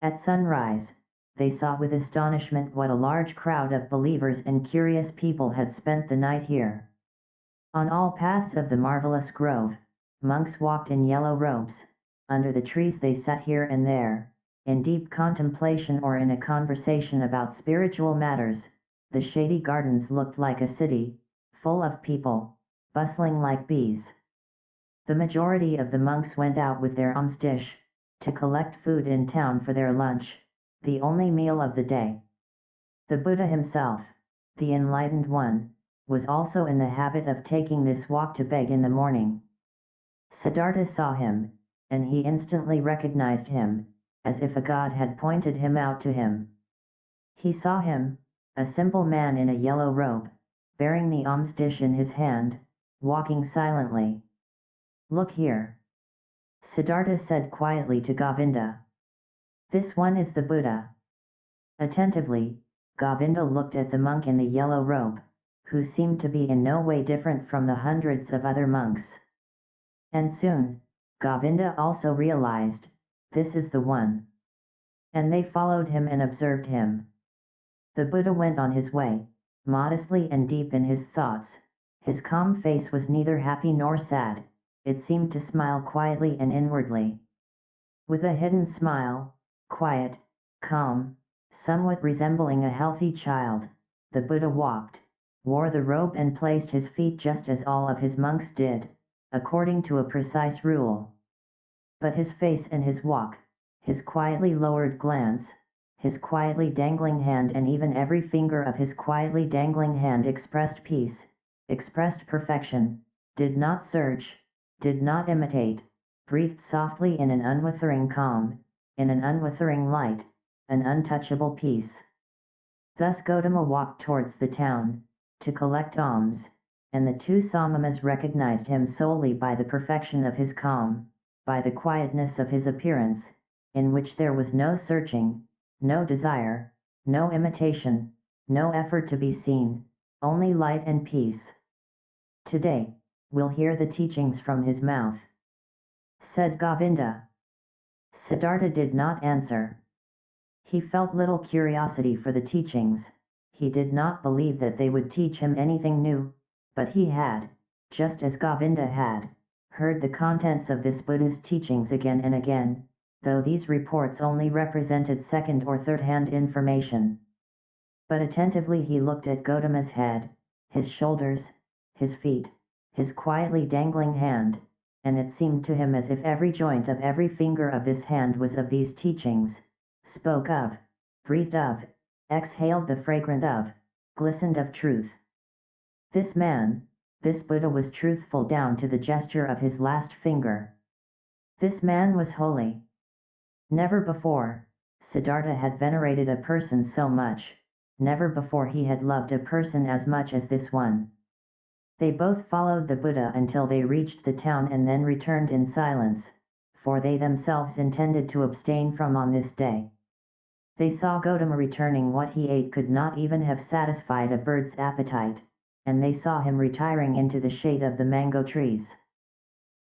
A: At sunrise, they saw with astonishment what a large crowd of believers and curious people had spent the night here. On all paths of the marvelous grove, monks walked in yellow robes. Under the trees they sat here and there, in deep contemplation or in a conversation about spiritual matters. The shady gardens looked like a city, full of people, bustling like bees. The majority of the monks went out with their alms dish, to collect food in town for their lunch, the only meal of the day. The Buddha himself, the enlightened one, was also in the habit of taking this walk to beg in the morning. Siddhartha saw him, and he instantly recognized him, as if a god had pointed him out to him. He saw him, a simple man in a yellow robe, bearing the alms dish in his hand, walking silently. "Look here," Siddhartha said quietly to Govinda. "This one is the Buddha." Attentively, Govinda looked at the monk in the yellow robe, who seemed to be in no way different from the hundreds of other monks. And soon, Govinda also realized, this is the one. And they followed him and observed him. The Buddha went on his way, modestly and deep in his thoughts. His calm face was neither happy nor sad, it seemed to smile quietly and inwardly. With a hidden smile, quiet, calm, somewhat resembling a healthy child, the Buddha walked, wore the robe and placed his feet just as all of his monks did, according to a precise rule. But his face and his walk, his quietly lowered glance, his quietly dangling hand and even every finger of his quietly dangling hand expressed peace, expressed perfection, did not search, did not imitate, breathed softly in an unwithering calm, in an unwithering light, an untouchable peace. Thus Gautama walked towards the town, to collect alms, and the two Samamas recognized him solely by the perfection of his calm, by the quietness of his appearance, in which there was no searching, no desire, no imitation, no effort to be seen, only light and peace. Today, we'll hear the teachings from his mouth, said Govinda. Siddhartha did not answer. He felt little curiosity for the teachings. He did not believe that they would teach him anything new, but he had, just as Govinda had, heard the contents of this Buddha's teachings again and again, though these reports only represented second or third-hand information. But attentively he looked at Gautama's head, his shoulders, his feet, his quietly dangling hand, and it seemed to him as if every joint of every finger of this hand was of these teachings, spoke of, breathed of, exhaled the fragrant of, glistened of truth. This man, this Buddha was truthful down to the gesture of his last finger. This man was holy. Never before, Siddhartha had venerated a person so much, never before he had loved a person as much as this one. They both followed the Buddha until they reached the town and then returned in silence, for they themselves intended to abstain from on this day. They saw Gautama returning. What he ate could not even have satisfied a bird's appetite, and they saw him retiring into the shade of the mango trees.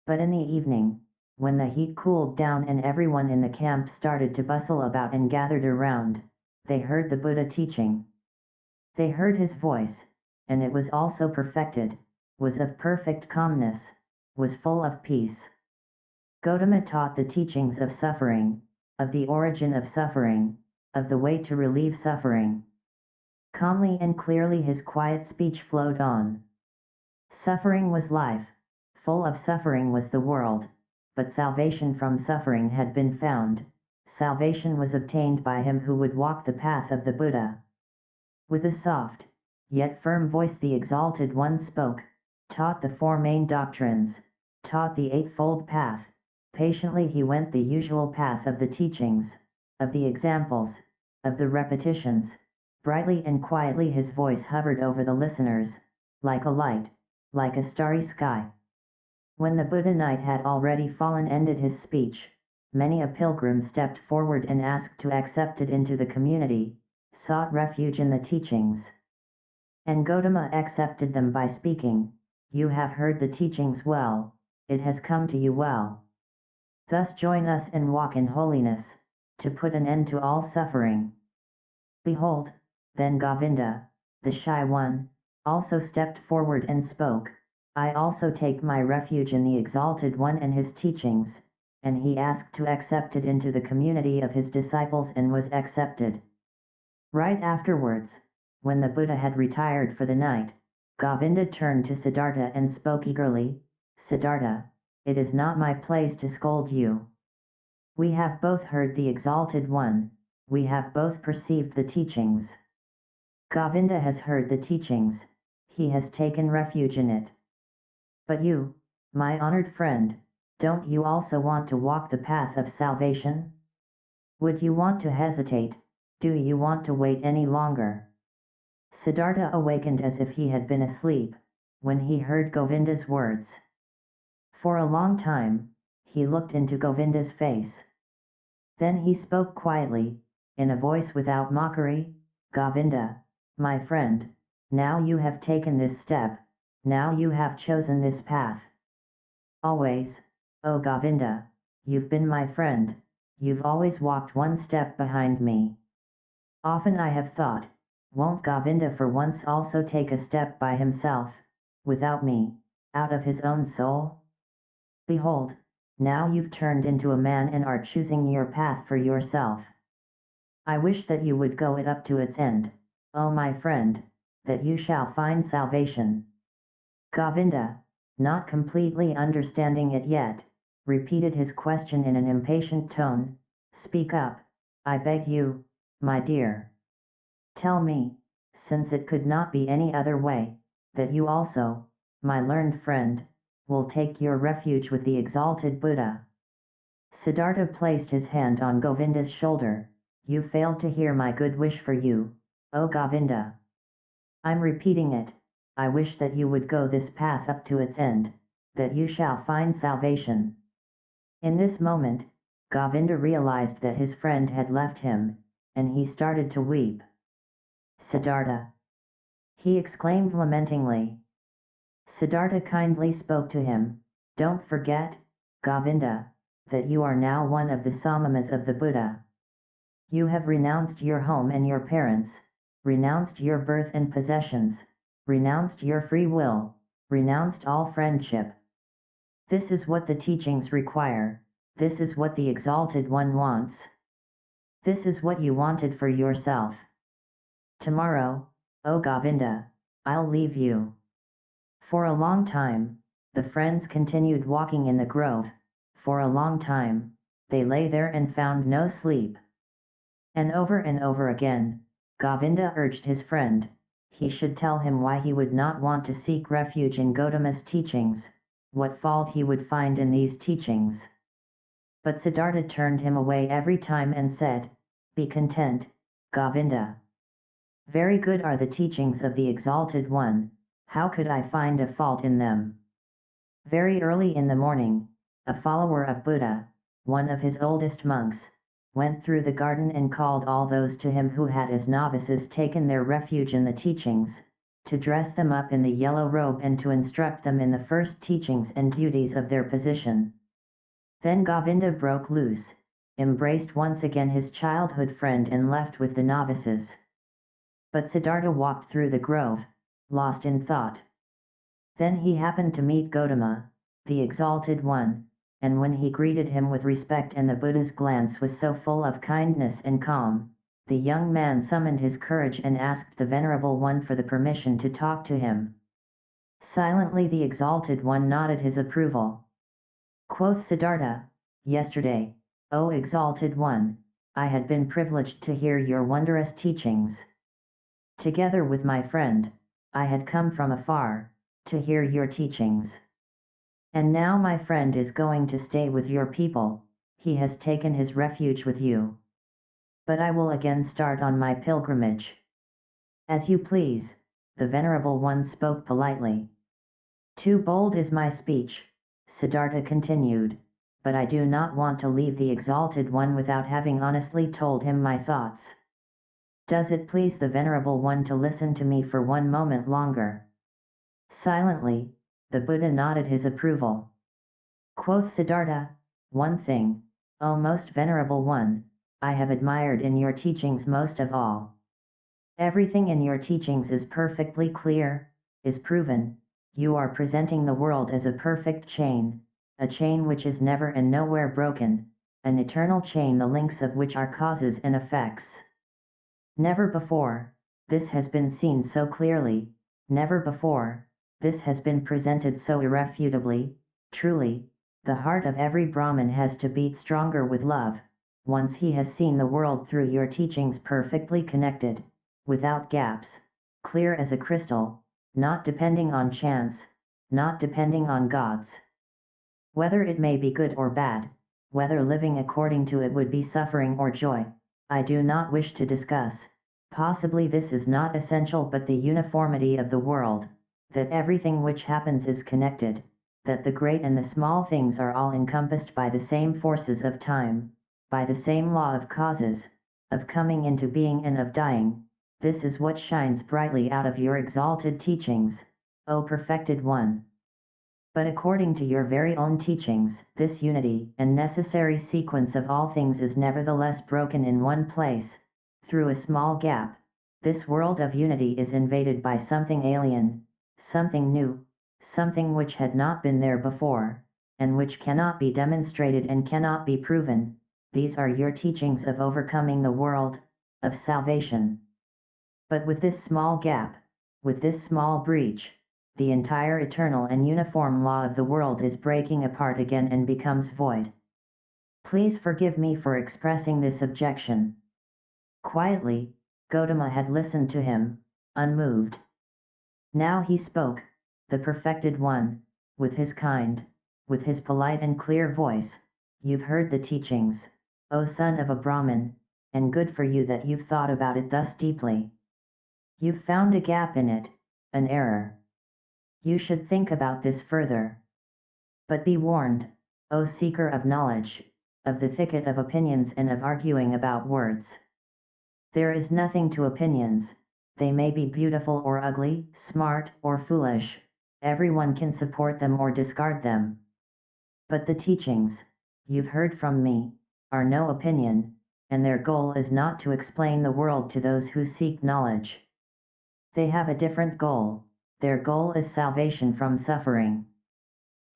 A: But in the evening, when the heat cooled down and everyone in the camp started to bustle about and gathered around, they heard the Buddha teaching. They heard his voice, and it was also perfected, was of perfect calmness, was full of peace. Gautama taught the teachings of suffering, of the origin of suffering, of the way to relieve suffering. Calmly and clearly his quiet speech flowed on. Suffering was life, full of suffering was the world, but salvation from suffering had been found, salvation was obtained by him who would walk the path of the Buddha. With a soft, yet firm voice the Exalted One spoke, taught the four main doctrines, taught the Eightfold Path. Patiently he went the usual path of the teachings, of the examples, of the repetitions. Brightly and quietly his voice hovered over the listeners, like a light, like a starry sky. When the Buddha night had already fallen ended his speech, many a pilgrim stepped forward and asked to accept it into the community, sought refuge in the teachings. And Gautama accepted them by speaking, "You have heard the teachings well, it has come to you well. Thus join us and walk in holiness, to put an end to all suffering." Behold, then Govinda, the shy one, also stepped forward and spoke, "I also take my refuge in the Exalted One and his teachings," and he asked to accept it into the community of his disciples and was accepted. Right afterwards, when the Buddha had retired for the night, Govinda turned to Siddhartha and spoke eagerly, "Siddhartha, it is not my place to scold you. We have both heard the Exalted One, we have both perceived the teachings. Govinda has heard the teachings, he has taken refuge in it. But you, my honored friend, don't you also want to walk the path of salvation? Would you want to hesitate? Do you want to wait any longer?" Siddhartha awakened as if he had been asleep, when he heard Govinda's words. For a long time, he looked into Govinda's face. Then he spoke quietly, in a voice without mockery, "Govinda, my friend, now you have taken this step, now you have chosen this path. Always, oh Govinda, you've been my friend, you've always walked one step behind me. Often I have thought, won't Govinda for once also take a step by himself, without me, out of his own soul? Behold, now you've turned into a man and are choosing your path for yourself. I wish that you would go it up to its end, oh my friend, that you shall find salvation." Govinda, not completely understanding it yet, repeated his question in an impatient tone, "Speak up, I beg you, my dear. Tell me, since it could not be any other way, that you also, my learned friend, will take your refuge with the exalted Buddha. Siddhartha placed his hand on Govinda's shoulder. You failed to hear my good wish for you, O Govinda. I'm repeating it. I wish that you would go this path up to its end, that you shall find salvation. In this moment, Govinda realized that his friend had left him, and he started to weep. Siddhartha! He exclaimed lamentingly. Siddhartha kindly spoke to him. Don't forget, Govinda, that you are now one of the Samamas of the Buddha. You have renounced your home and your parents, renounced your birth and possessions, renounced your free will, renounced all friendship. This is what the teachings require, this is what the Exalted One wants. This is what you wanted for yourself. Tomorrow, O Govinda, I'll leave you. For a long time, the friends continued walking in the grove. For a long time, they lay there and found no sleep. And over again, Govinda urged his friend, he should tell him why he would not want to seek refuge in Gautama's teachings, what fault he would find in these teachings. But Siddhartha turned him away every time and said, be content, Govinda. Very good are the teachings of the Exalted One, how could I find a fault in them? Very early in the morning, a follower of Buddha, one of his oldest monks, went through the garden and called all those to him who had as novices taken their refuge in the teachings, to dress them up in the yellow robe and to instruct them in the first teachings and duties of their position. Then Govinda broke loose, embraced once again his childhood friend and left with the novices. But Siddhartha walked through the grove, lost in thought. Then he happened to meet Gautama, the Exalted One, and when he greeted him with respect and the Buddha's glance was so full of kindness and calm, the young man summoned his courage and asked the Venerable One for the permission to talk to him. Silently the Exalted One nodded his approval. Quoth Siddhartha, yesterday, O Exalted One, I had been privileged to hear your wondrous teachings. Together with my friend, I had come from afar, to hear your teachings. And now my friend is going to stay with your people, he has taken his refuge with you. But I will again start on my pilgrimage. As you please, the Venerable One spoke politely. Too bold is my speech, Siddhartha continued, but I do not want to leave the Exalted One without having honestly told him my thoughts. Does it please the Venerable One to listen to me for one moment longer? Silently, the Buddha nodded his approval. Quoth Siddhartha, one thing, O most Venerable One, I have admired in your teachings most of all. Everything in your teachings is perfectly clear, is proven, you are presenting the world as a perfect chain, a chain which is never and nowhere broken, an eternal chain the links of which are causes and effects. Never before, this has been seen so clearly, never before, this has been presented so irrefutably, truly, the heart of every Brahmin has to beat stronger with love, once he has seen the world through your teachings perfectly connected, without gaps, clear as a crystal, not depending on chance, not depending on gods. Whether it may be good or bad, whether living according to it would be suffering or joy, I do not wish to discuss. Possibly this is not essential, but the uniformity of the world, that everything which happens is connected, that the great and the small things are all encompassed by the same forces of time, by the same law of causes, of coming into being and of dying. This is what shines brightly out of your exalted teachings, O perfected one. But according to your very own teachings, this unity and necessary sequence of all things is nevertheless broken in one place, through a small gap. This world of unity is invaded by something alien, something new, something which had not been there before, and which cannot be demonstrated and cannot be proven. These are your teachings of overcoming the world, of salvation. But with this small gap, with this small breach, the entire eternal and uniform law of the world is breaking apart again and becomes void. Please forgive me for expressing this objection. Quietly, Gautama had listened to him, unmoved. Now he spoke, the perfected one, with his polite and clear voice. You've heard the teachings, O son of a Brahmin, and good for you that you've thought about it thus deeply. You've found a gap in it, an error. You should think about this further. But be warned, O seeker of knowledge, of the thicket of opinions and of arguing about words. There is nothing to opinions, they may be beautiful or ugly, smart or foolish, everyone can support them or discard them. But the teachings, you've heard from me, are no opinion, and their goal is not to explain the world to those who seek knowledge. They have a different goal, their goal is salvation from suffering.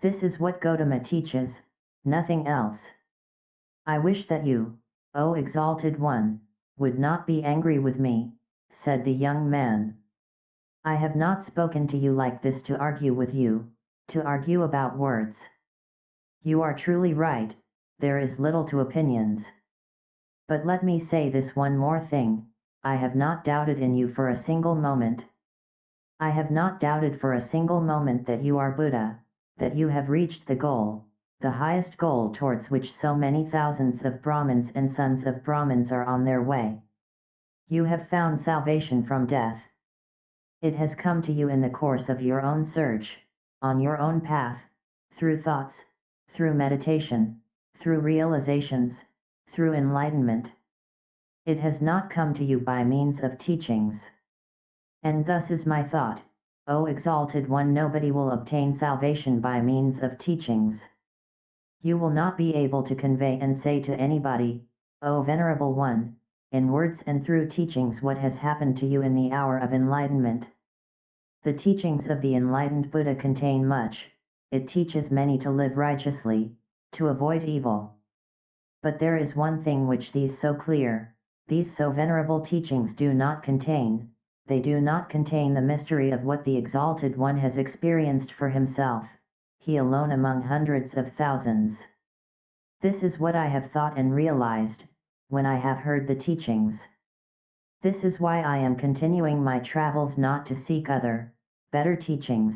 A: This is what Gautama teaches, nothing else. I wish that you, O exalted one, would not be angry with me, said the young man. I have not spoken to you like this to argue with you, to argue about words. You are truly right, there is little to opinions. But let me say this one more thing, I have not doubted in you for a single moment. I have not doubted for a single moment that you are Buddha, that you have reached the goal, the highest goal towards which so many thousands of Brahmins and sons of Brahmins are on their way. You have found salvation from death. It has come to you in the course of your own search, on your own path, through thoughts, through meditation, through realizations, through enlightenment. It has not come to you by means of teachings. And thus is my thought, O exalted one, nobody will obtain salvation by means of teachings. You will not be able to convey and say to anybody, O venerable one, in words and through teachings what has happened to you in the hour of enlightenment. The teachings of the enlightened Buddha contain much, it teaches many to live righteously, to avoid evil. But there is one thing which these so venerable teachings do not contain, they do not contain the mystery of what the exalted one has experienced for himself, he alone among hundreds of thousands. This is what I have thought and realized, when I have heard the teachings. This is why I am continuing my travels, not to seek other, better teachings,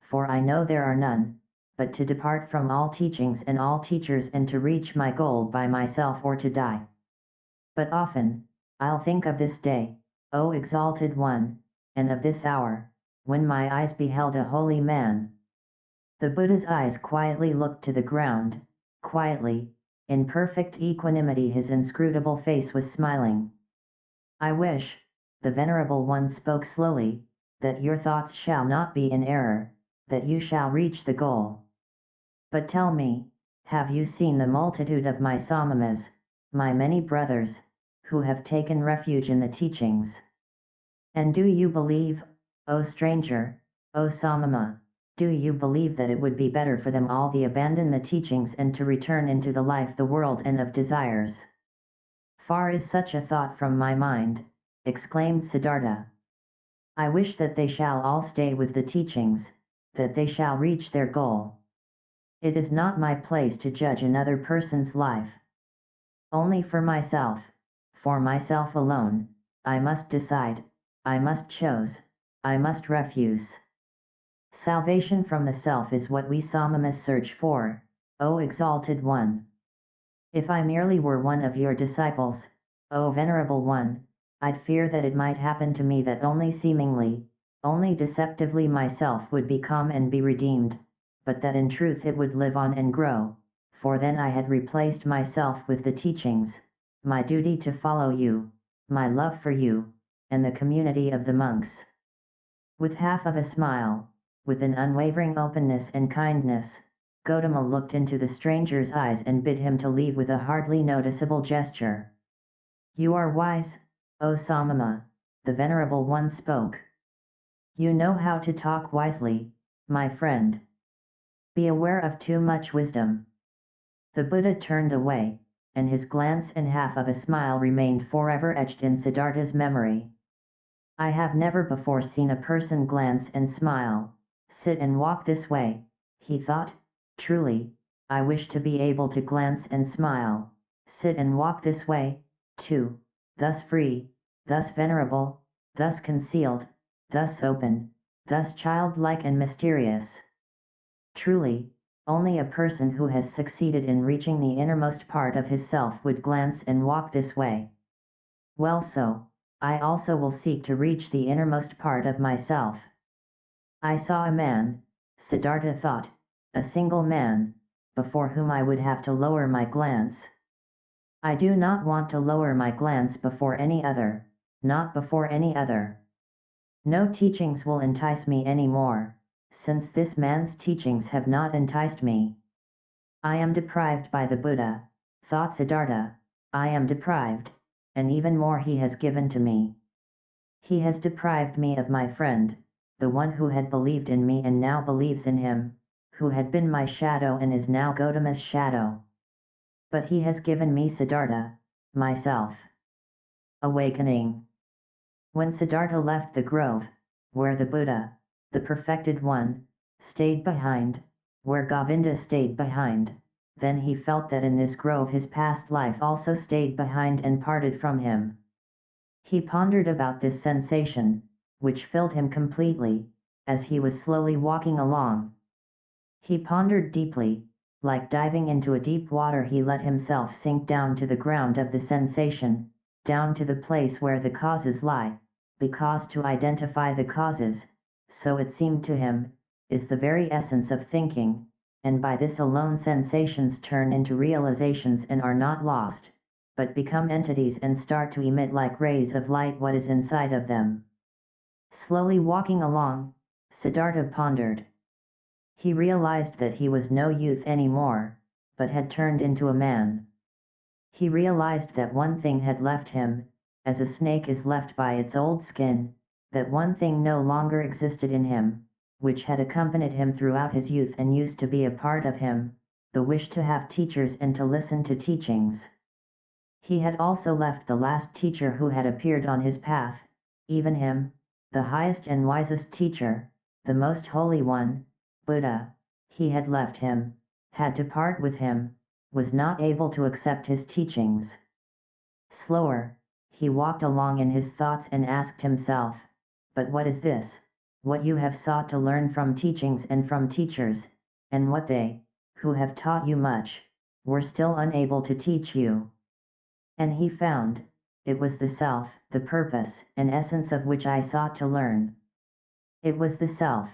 A: for I know there are none, but to depart from all teachings and all teachers and to reach my goal by myself or to die. But often, I'll think of this day, O exalted one, and of this hour, when my eyes beheld a holy man. The Buddha's eyes quietly looked to the ground, quietly, in perfect equanimity his inscrutable face was smiling. I wish, the Venerable One spoke slowly, that your thoughts shall not be in error, that you shall reach the goal. But tell me, have you seen the multitude of my Samamas, my many brothers, who have taken refuge in the teachings? And do you believe, O stranger, O Samama, do you believe that it would be better for them all to abandon the teachings and to return into the life, the world and of desires? Far is such a thought from my mind, exclaimed Siddhartha. I wish that they shall all stay with the teachings, that they shall reach their goal. It is not my place to judge another person's life. Only for myself alone, I must decide, I must choose, I must refuse. Salvation from the self is what we Samamas search for, O exalted one. If I merely were one of your disciples, O venerable one, I'd fear that it might happen to me that only seemingly, only deceptively myself would become and be redeemed, but that in truth it would live on and grow, for then I had replaced myself with the teachings, my duty to follow you, my love for you, and the community of the monks. With half of a smile, with an unwavering openness and kindness, Gautama looked into the stranger's eyes and bid him to leave with a hardly noticeable gesture. You are wise, O Samama, the Venerable One spoke. You know how to talk wisely, my friend. Be aware of too much wisdom. The Buddha turned away, and his glance and half of a smile remained forever etched in Siddhartha's memory. I have never before seen a person glance and smile, sit and walk this way, he thought. Truly, I wish to be able to glance and smile, sit and walk this way, too. thus free, thus venerable, thus concealed, thus open, thus childlike and mysterious. Truly, only a person who has succeeded in reaching the innermost part of his self would glance and walk this way. Well, so, I also will seek to reach the innermost part of myself. I saw a man, Siddhartha thought, a single man, before whom I would have to lower my glance. I do not want to lower my glance before any other, not before any other. No teachings will entice me any more, since this man's teachings have not enticed me. I am deprived by the Buddha, thought Siddhartha, I am deprived, and even more he has given to me. He has deprived me of my friend, the one who had believed in me and now believes in him, who had been my shadow and is now Gautama's shadow. But he has given me Siddhartha, myself. Awakening. When Siddhartha left the grove, where the Buddha, the perfected one, stayed behind, where Govinda stayed behind, then he felt that in this grove his past life also stayed behind and parted from him. He pondered about this sensation, which filled him completely, as he was slowly walking along. He pondered deeply, like diving into a deep water he let himself sink down to the ground of the sensation, down to the place where the causes lie, because to identify the causes, so it seemed to him, is the very essence of thinking, and by this alone sensations turn into realizations and are not lost, but become entities and start to emit like rays of light what is inside of them. Slowly walking along, Siddhartha pondered. He realized that he was no youth anymore, but had turned into a man. He realized that one thing had left him, as a snake is left by its old skin, that one thing no longer existed in him, which had accompanied him throughout his youth and used to be a part of him, the wish to have teachers and to listen to teachings. He had also left the last teacher who had appeared on his path, even him, the highest and wisest teacher, the most holy one, Buddha. He had left him, had to part with him, was not able to accept his teachings. Slower, he walked along in his thoughts and asked himself, but what is this, what you have sought to learn from teachings and from teachers, and what they, who have taught you much, were still unable to teach you? And he found, it was the self, the purpose and essence of which I sought to learn. It was the self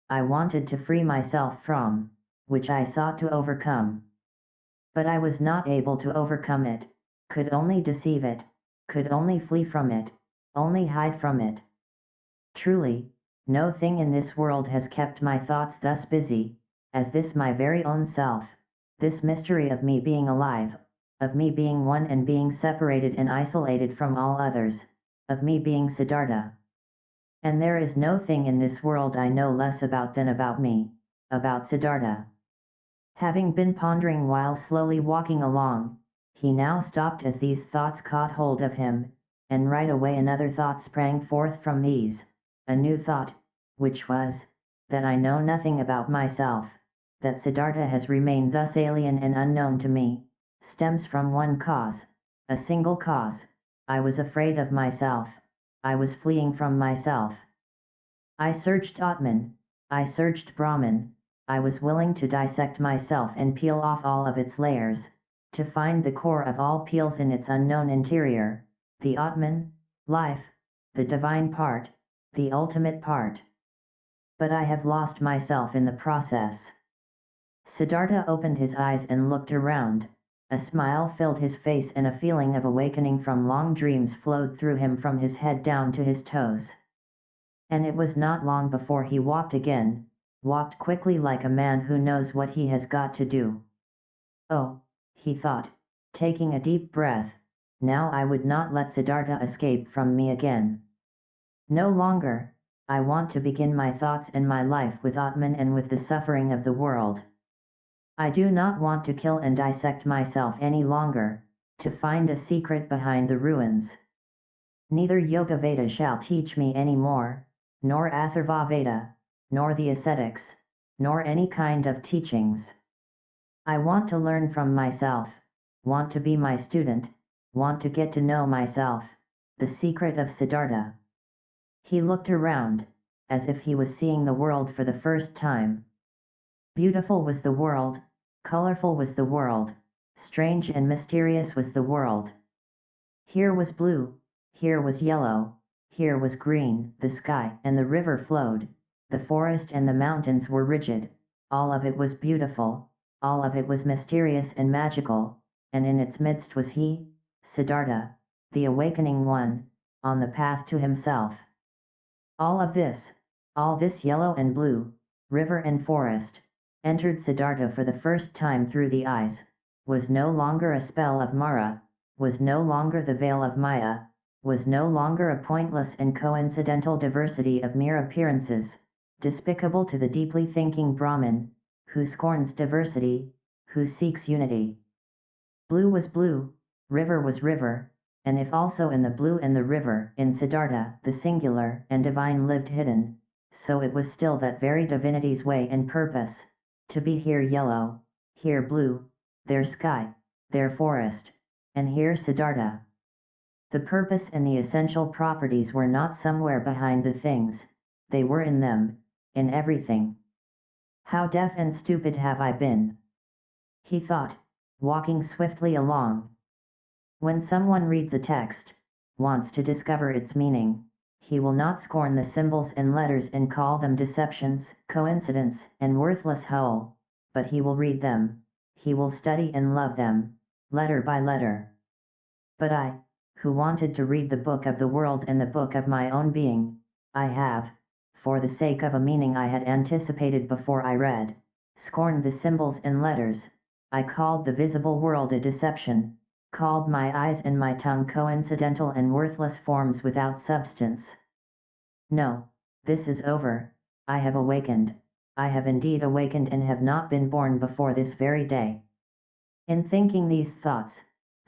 A: I wanted to free myself from, which I sought to overcome. But I was not able to overcome it, could only deceive it, could only flee from it, only hide from it. Truly, no thing in this world has kept my thoughts thus busy, as this my very own self, this mystery of me being alive, of me being one and being separated and isolated from all others, of me being Siddhartha. And there is no thing in this world I know less about than about me, about Siddhartha. Having been pondering while slowly walking along, he now stopped as these thoughts caught hold of him, and right away another thought sprang forth from these, a new thought, which was, that I know nothing about myself, that Siddhartha has remained thus alien and unknown to me, stems from one cause, a single cause. I was afraid of myself, I was fleeing from myself. I searched Atman, I searched Brahman, I was willing to dissect myself and peel off all of its layers, to find the core of all peels in its unknown interior, the Atman, life, the divine part, the ultimate part. But I have lost myself in the process. Siddhartha opened his eyes and looked around. A smile filled his face and a feeling of awakening from long dreams flowed through him from his head down to his toes. And it was not long before he walked again, walked quickly like a man who knows what he has got to do. Oh, he thought, taking a deep breath, now I would not let Siddhartha escape from me again. No longer, I want to begin my thoughts and my life with Atman and with the suffering of the world. I do not want to kill and dissect myself any longer, to find a secret behind the ruins. Neither Yoga Veda shall teach me any more, nor Atharva Veda, nor the ascetics, nor any kind of teachings. I want to learn from myself, want to be my student, want to get to know myself. The secret of Siddhartha. He looked around, as if he was seeing the world for the first time. Beautiful was the world, colorful was the world, strange and mysterious was the world. Here was blue, here was yellow, here was green, the sky and the river flowed, the forest and the mountains were rigid, all of it was beautiful, all of it was mysterious and magical, and in its midst was he, Siddhartha, the awakening one, on the path to himself. All this yellow and blue, river and forest, entered Siddhartha for the first time through the eyes, was no longer a spell of Mara, was no longer the veil of Maya, was no longer a pointless and coincidental diversity of mere appearances, despicable to the deeply thinking Brahmin, who scorns diversity, who seeks unity. Blue was blue, river was river, and if also in the blue and the river, in Siddhartha, the singular and divine lived hidden, so it was still that very divinity's way and purpose, to be here yellow, here blue, there sky, there forest, and here Siddhartha. The purpose and the essential properties were not somewhere behind the things, they were in them, in everything. How deaf and stupid have I been? He thought, walking swiftly along. When someone reads a text, wants to discover its meaning, he will not scorn the symbols and letters and call them deceptions, coincidence, and worthless whole, but he will read them, he will study and love them, letter by letter. But I, who wanted to read the book of the world and the book of my own being, I have, for the sake of a meaning I had anticipated before I read, scorned the symbols and letters, I called the visible world a deception, called my eyes and my tongue coincidental and worthless forms without substance. No, this is over, I have awakened, I have indeed awakened and have not been born before this very day. In thinking these thoughts,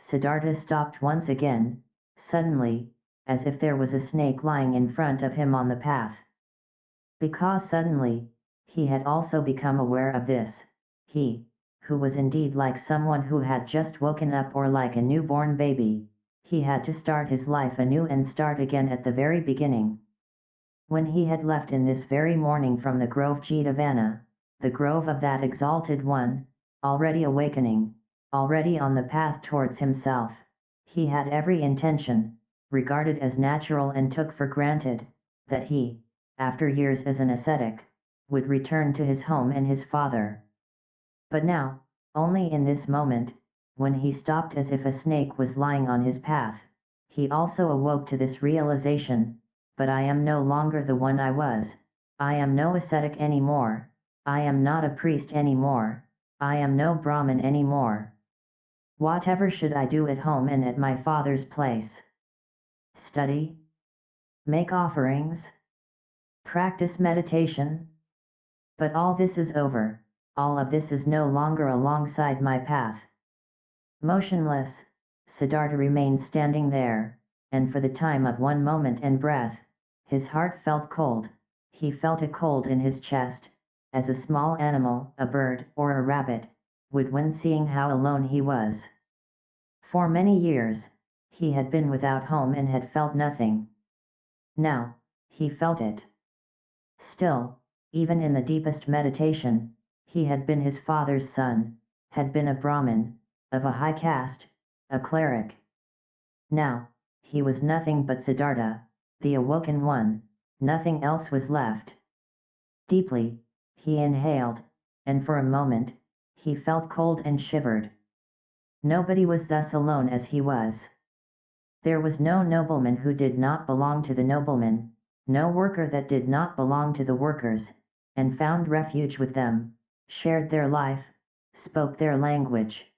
A: Siddhartha stopped once again, suddenly, as if there was a snake lying in front of him on the path. Because suddenly, he had also become aware of this, he, who was indeed like someone who had just woken up or like a newborn baby, he had to start his life anew and start again at the very beginning. When he had left in this very morning from the grove Jitavana, the grove of that exalted one, already awakening, already on the path towards himself, he had every intention, regarded as natural and took for granted, that he, after years as an ascetic, would return to his home and his father. But now, only in this moment, when he stopped as if a snake was lying on his path, he also awoke to this realization, but I am no longer the one I was, I am no ascetic anymore, I am not a priest anymore, I am no Brahmin anymore. Whatever should I do at home and at my father's place? Study? Make offerings? Practice meditation? But all this is over, all of this is no longer alongside my path. Motionless, Siddhartha remained standing there, and for the time of one moment and breath, his heart felt cold, he felt a cold in his chest, as a small animal, a bird or a rabbit, would when seeing how alone he was. For many years, he had been without home and had felt nothing. Now, he felt it. Still, even in the deepest meditation, he had been his father's son, had been a Brahmin, of a high caste, a cleric. Now, he was nothing but Siddhartha, the awoken one, nothing else was left. Deeply, he inhaled, and for a moment, he felt cold and shivered. Nobody was thus alone as he was. There was no nobleman who did not belong to the noblemen, no worker that did not belong to the workers, and found refuge with them, shared their life, spoke their language.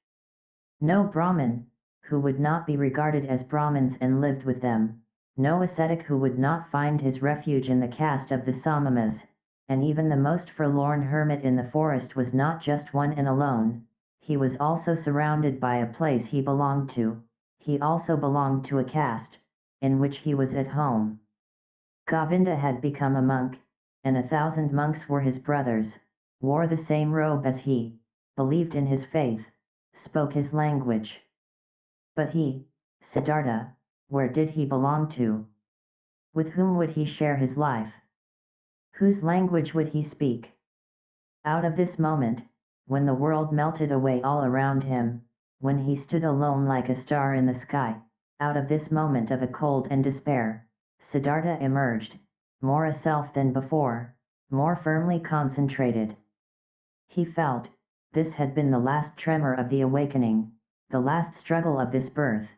A: No Brahmin, who would not be regarded as Brahmins and lived with them, no ascetic who would not find his refuge in the caste of the Samamas, and even the most forlorn hermit in the forest was not just one and alone, he was also surrounded by a place he belonged to, he also belonged to a caste, in which he was at home. Govinda had become a monk, and 1,000 monks were his brothers, wore the same robe as he, believed in his faith, spoke his language. But he, Siddhartha, where did he belong to? With whom would he share his life? Whose language would he speak? Out of this moment, when the world melted away all around him, when he stood alone like a star in the sky, out of this moment of a cold and despair, Siddhartha emerged, more a self than before, more firmly concentrated. He felt, this had been the last tremor of the awakening, the last struggle of this birth.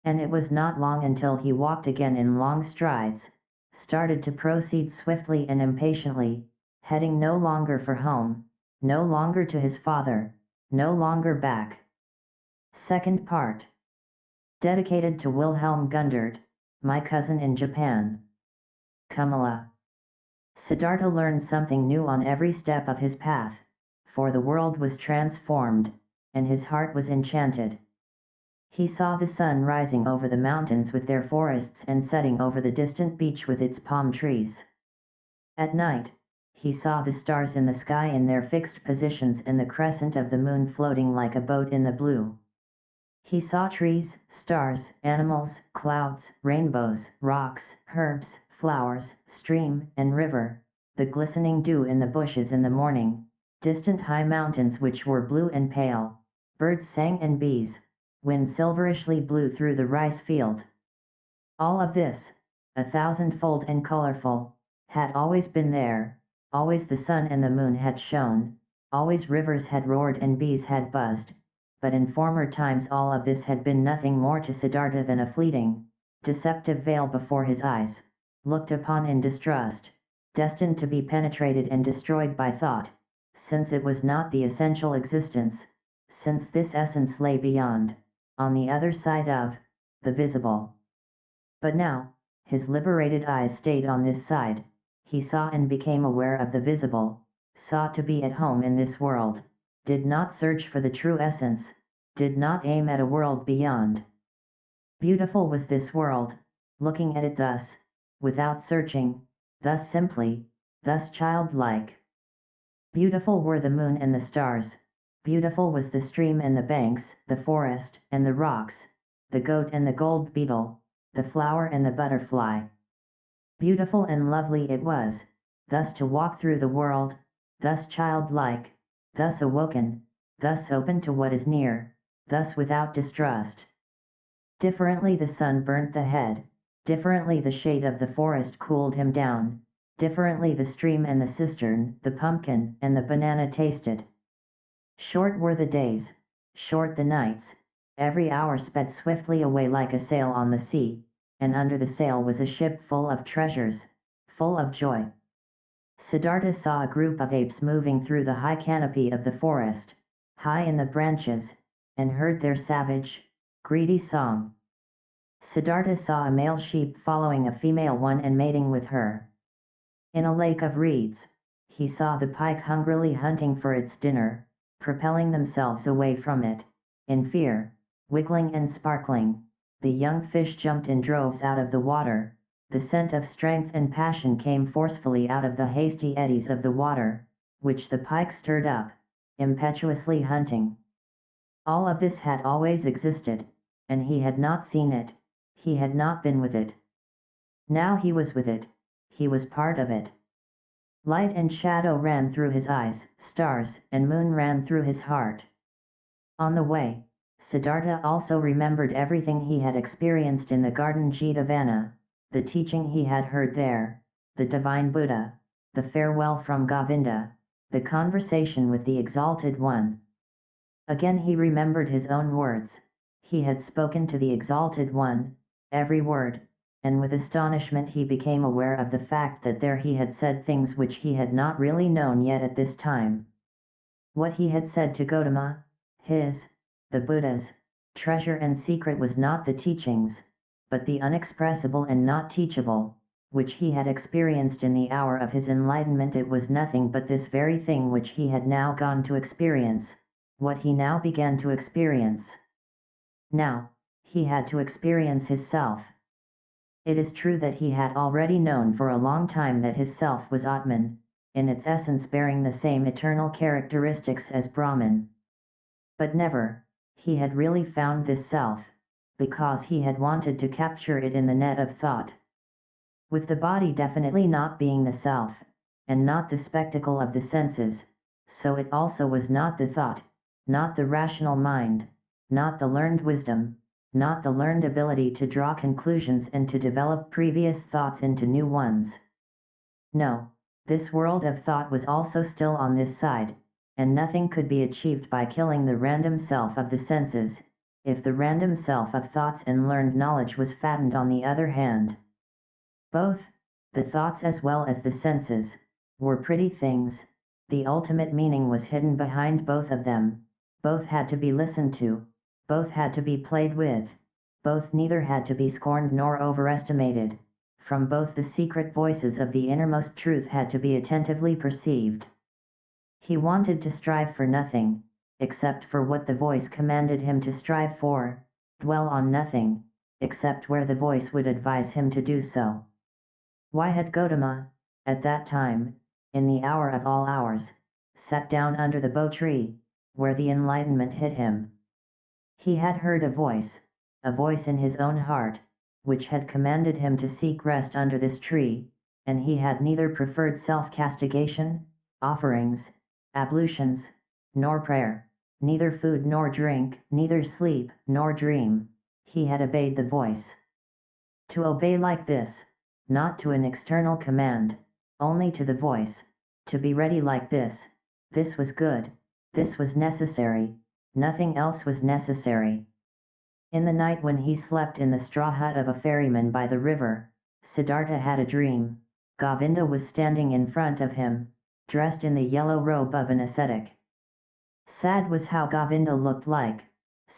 A: And it was not long until he walked again in long strides, started to proceed swiftly and impatiently, heading no longer for home, no longer to his father, no longer back. Second part. Dedicated to Wilhelm Gundert, my cousin in Japan. Kamala. Siddhartha learned something new on every step of his path, for the world was transformed, and his heart was enchanted. He saw the sun rising over the mountains with their forests and setting over the distant beach with its palm trees. At night, he saw the stars in the sky in their fixed positions and the crescent of the moon floating like a boat in the blue. He saw trees, stars, animals, clouds, rainbows, rocks, herbs, flowers, stream and river, the glistening dew in the bushes in the morning, distant high mountains which were blue and pale, birds sang and bees, wind silverishly blew through the rice field. All of this, 1,000-fold and colorful, had always been there, always the sun and the moon had shone, always rivers had roared and bees had buzzed, but in former times all of this had been nothing more to Siddhartha than a fleeting, deceptive veil before his eyes, looked upon in distrust, destined to be penetrated and destroyed by thought, since it was not the essential existence, since this essence lay beyond, on the other side of, the visible. But now, his liberated eyes stayed on this side, he saw and became aware of the visible, sought to be at home in this world, did not search for the true essence, did not aim at a world beyond. Beautiful was this world, looking at it thus, without searching, thus simply, thus childlike. Beautiful were the moon and the stars, beautiful was the stream and the banks, the forest and the rocks, the goat and the gold beetle, the flower and the butterfly. Beautiful and lovely it was, thus to walk through the world, thus childlike, thus awoken, thus open to what is near, thus without distrust. Differently the sun burnt the head, differently the shade of the forest cooled him down, differently the stream and the cistern, the pumpkin and the banana tasted. Short were the days, short the nights, every hour sped swiftly away like a sail on the sea, and under the sail was a ship full of treasures, full of joy. Siddhartha saw a group of apes moving through the high canopy of the forest, high in the branches, and heard their savage, greedy song. Siddhartha saw a male sheep following a female one and mating with her. In a lake of reeds, he saw the pike hungrily hunting for its dinner, propelling themselves away from it, in fear, wiggling and sparkling. The young fish jumped in droves out of the water, the scent of strength and passion came forcefully out of the hasty eddies of the water, which the pike stirred up, impetuously hunting. All of this had always existed, and he had not seen it, he had not been with it. Now he was with it, he was part of it. Light and shadow ran through his eyes, stars and moon ran through his heart. On the way, Siddhartha also remembered everything he had experienced in the garden Jetavana, the teaching he had heard there, the divine Buddha, the farewell from Govinda, the conversation with the Exalted One. Again he remembered his own words, he had spoken to the Exalted One, every word, and with astonishment he became aware of the fact that there he had said things which he had not really known yet at this time. What he had said to Gautama, the Buddha's, treasure and secret was not the teachings, but the unexpressible and not teachable, which he had experienced in the hour of his enlightenment. It was nothing but this very thing which he had now gone to experience, what he now began to experience. Now, he had to experience his self. It is true that he had already known for a long time that his self was Atman, in its essence bearing the same eternal characteristics as Brahman. But never, he had really found this self, because he had wanted to capture it in the net of thought. With the body definitely not being the self, and not the spectacle of the senses, so it also was not the thought, not the rational mind, not the learned wisdom, not the learned ability to draw conclusions and to develop previous thoughts into new ones. No, this world of thought was also still on this side, and nothing could be achieved by killing the random self of the senses, if the random self of thoughts and learned knowledge was fattened on the other hand. Both, the thoughts as well as the senses, were pretty things, the ultimate meaning was hidden behind both of them, both had to be listened to, both had to be played with, both neither had to be scorned nor overestimated, from both the secret voices of the innermost truth had to be attentively perceived. He wanted to strive for nothing, except for what the voice commanded him to strive for, dwell on nothing, except where the voice would advise him to do so. Why had Gautama, at that time, in the hour of all hours, sat down under the bo tree, where the enlightenment hid him? He had heard a voice in his own heart, which had commanded him to seek rest under this tree, and he had neither preferred self-castigation, offerings, ablutions, nor prayer, neither food nor drink, neither sleep nor dream. He had obeyed the voice. To obey like this, not to an external command, only to the voice, to be ready like this was good, this was necessary, nothing else was necessary. In the night when he slept in the straw hut of a ferryman by the river, Siddhartha had a dream. Govinda was standing in front of him, dressed in the yellow robe of an ascetic. Sad was how Govinda looked like.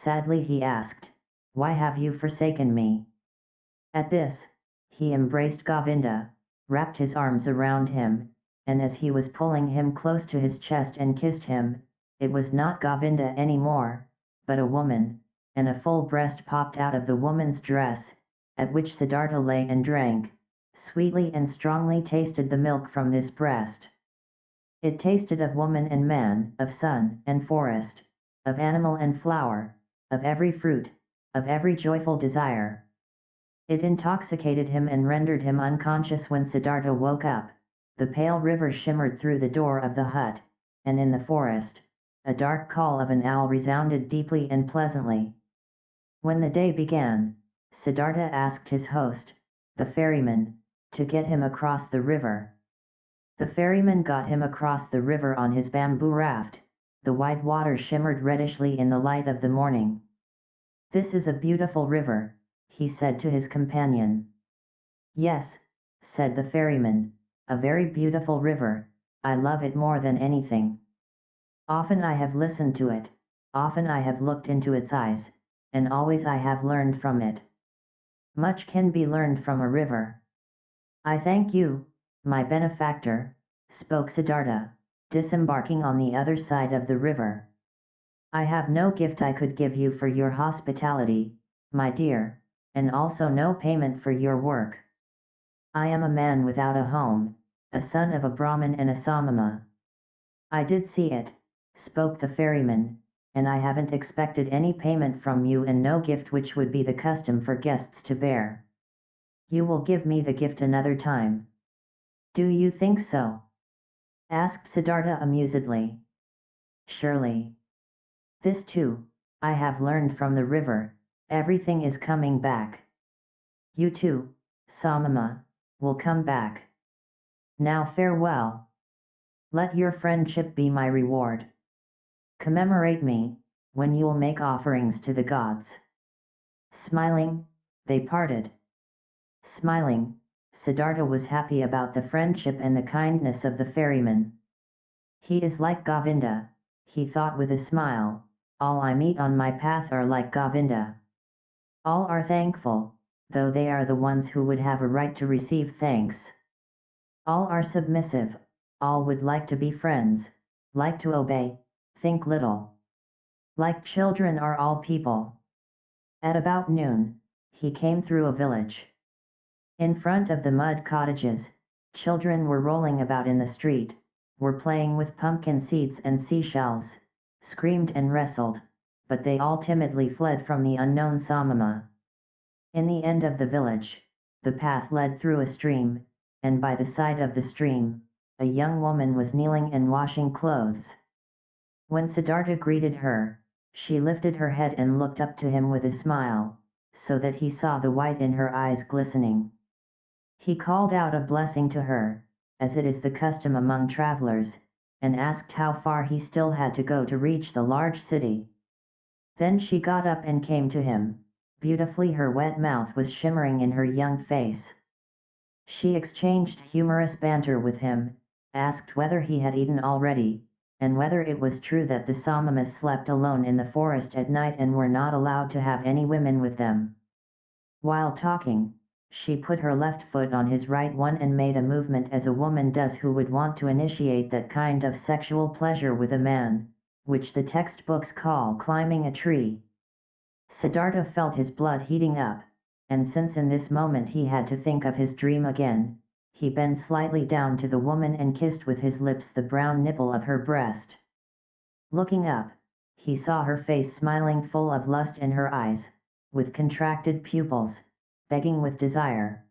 A: Sadly he asked, "Why have you forsaken me?" At this, he embraced Govinda, wrapped his arms around him, and as he was pulling him close to his chest and kissed him, it was not Govinda anymore, but a woman, and a full breast popped out of the woman's dress, at which Siddhartha lay and drank, sweetly and strongly tasted the milk from this breast. It tasted of woman and man, of sun and forest, of animal and flower, of every fruit, of every joyful desire. It intoxicated him and rendered him unconscious when Siddhartha woke up. The pale river shimmered through the door of the hut, and in the forest, a dark call of an owl resounded deeply and pleasantly. When the day began, Siddhartha asked his host, the ferryman, to get him across the river. The ferryman got him across the river on his bamboo raft. The wide water shimmered reddishly in the light of the morning. "This is a beautiful river," he said to his companion. "Yes," said the ferryman, "a very beautiful river, I love it more than anything. Often I have listened to it, often I have looked into its eyes, and always I have learned from it. Much can be learned from a river." "I thank you, my benefactor," spoke Siddhartha, disembarking on the other side of the river. "I have no gift I could give you for your hospitality, my dear, and also no payment for your work. I am a man without a home, a son of a Brahmin and a Samama." "I did see it," spoke the ferryman, "and I haven't expected any payment from you and no gift which would be the custom for guests to bear. You will give me the gift another time." "Do you think so?" asked Siddhartha amusedly. "Surely. This too, I have learned from the river, everything is coming back. You too, Samama, will come back. Now farewell. Let your friendship be my reward. Commemorate me, when you'll make offerings to the gods." Smiling, they parted. Smiling, Siddhartha was happy about the friendship and the kindness of the ferryman. "He is like Govinda," he thought with a smile, "all I meet on my path are like Govinda. All are thankful, though they are the ones who would have a right to receive thanks. All are submissive, all would like to be friends, like to obey, think little. Like children are all people." At about noon, he came through a village. In front of the mud cottages, children were rolling about in the street, were playing with pumpkin seeds and seashells, screamed and wrestled, but they all timidly fled from the unknown Samama. In the end of the village, the path led through a stream, and by the side of the stream, a young woman was kneeling and washing clothes. When Siddhartha greeted her, she lifted her head and looked up to him with a smile, so that he saw the white in her eyes glistening. He called out a blessing to her, as it is the custom among travelers, and asked how far he still had to go to reach the large city. Then she got up and came to him. Beautifully, her wet mouth was shimmering in her young face. She exchanged humorous banter with him, asked whether he had eaten already, and whether it was true that the Samamas slept alone in the forest at night and were not allowed to have any women with them. While talking, she put her left foot on his right one and made a movement as a woman does who would want to initiate that kind of sexual pleasure with a man, which the textbooks call climbing a tree. Siddhartha felt his blood heating up, and since in this moment he had to think of his dream again, he bent slightly down to the woman and kissed with his lips the brown nipple of her breast. Looking up, he saw her face smiling full of lust in her eyes, with contracted pupils, begging with desire.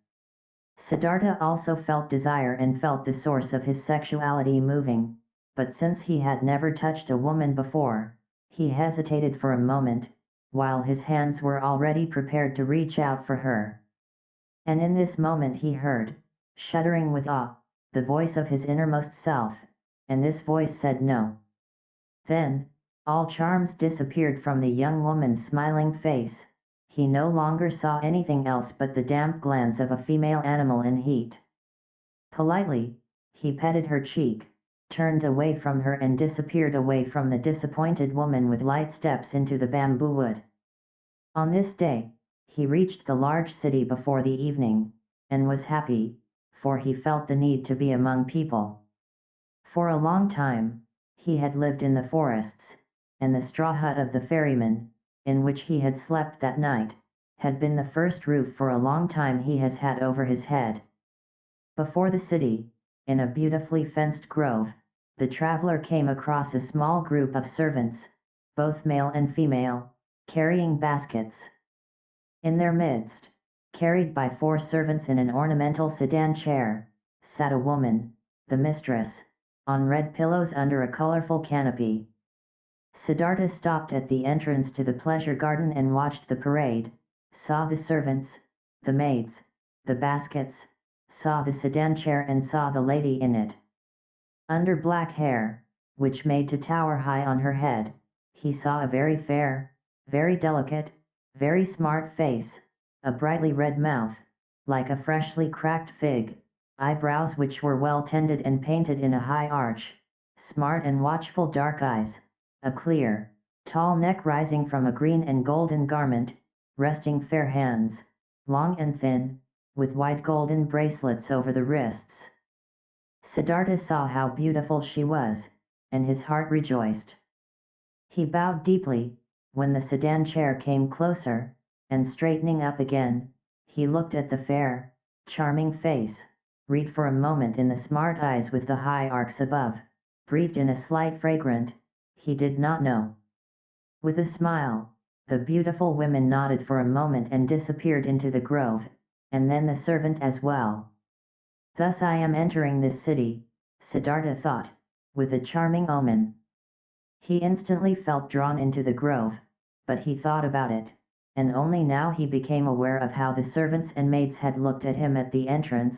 A: Siddhartha also felt desire and felt the source of his sexuality moving, but since he had never touched a woman before, he hesitated for a moment, while his hands were already prepared to reach out for her. And in this moment he heard, shuddering with awe, the voice of his innermost self, and this voice said no. Then, all charms disappeared from the young woman's smiling face. He no longer saw anything else but the damp glands of a female animal in heat. Politely, he petted her cheek, turned away from her and disappeared away from the disappointed woman with light steps into the bamboo wood. On this day, he reached the large city before the evening, and was happy, for he felt the need to be among people. For a long time, he had lived in the forests, and the straw hut of the ferryman, in which he had slept that night, had been the first roof for a long time he has had over his head. Before the city, in a beautifully fenced grove, the traveler came across a small group of servants, both male and female, carrying baskets. In their midst, carried by 4 servants in an ornamental sedan chair, sat a woman, the mistress, on red pillows under a colorful canopy. Siddhartha stopped at the entrance to the pleasure garden and watched the parade, saw the servants, the maids, the baskets, saw the sedan chair and saw the lady in it. Under black hair, which made to tower high on her head, he saw a very fair, very delicate, very smart face, a brightly red mouth, like a freshly cracked fig, eyebrows which were well tended and painted in a high arch, smart and watchful dark eyes, a clear, tall neck rising from a green and golden garment, resting fair hands, long and thin, with white golden bracelets over the wrists. Siddhartha saw how beautiful she was, and his heart rejoiced. He bowed deeply, when the sedan chair came closer, and straightening up again, he looked at the fair, charming face, read for a moment in the smart eyes with the high arcs above, breathed in a slight fragrant, he did not know. With a smile, the beautiful women nodded for a moment and disappeared into the grove, and then the servant as well. Thus I am entering this city, Siddhartha thought, with a charming omen. He instantly felt drawn into the grove, but he thought about it, and only now he became aware of how the servants and maids had looked at him at the entrance,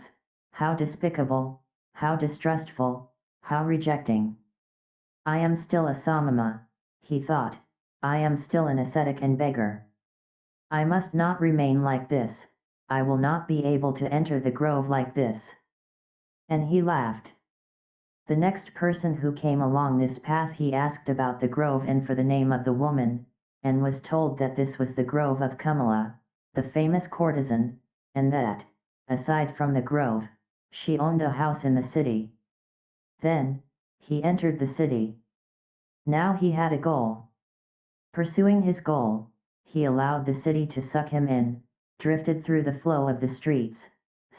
A: how despicable, how distrustful, how rejecting. I am still a samama, he thought, I am still an ascetic and beggar. I must not remain like this, I will not be able to enter the grove like this. And he laughed. The next person who came along this path he asked about the grove and for the name of the woman, and was told that this was the grove of Kamala, the famous courtesan, and that, aside from the grove, she owned a house in the city. Then, he entered the city. Now he had a goal. Pursuing his goal, he allowed the city to suck him in, drifted through the flow of the streets,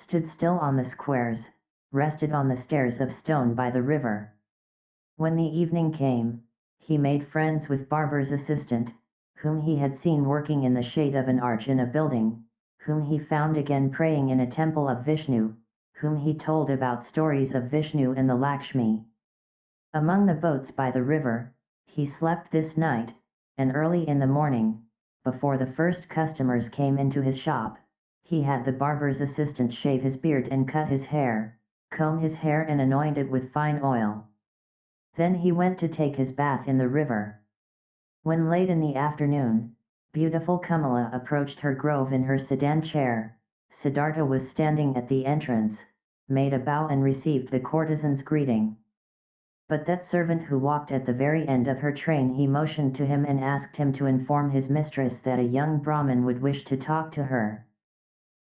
A: stood still on the squares, rested on the stairs of stone by the river. When the evening came, he made friends with Barber's assistant, whom he had seen working in the shade of an arch in a building, whom he found again praying in a temple of Vishnu, whom he told about stories of Vishnu and the Lakshmi. Among the boats by the river, he slept this night, and early in the morning, before the first customers came into his shop, he had the barber's assistant shave his beard and cut his hair, comb his hair and anoint it with fine oil. Then he went to take his bath in the river. When late in the afternoon, beautiful Kamala approached her grove in her sedan chair, Siddhartha was standing at the entrance, made a bow and received the courtesan's greeting. But that servant who walked at the very end of her train, he motioned to him and asked him to inform his mistress that a young Brahmin would wish to talk to her.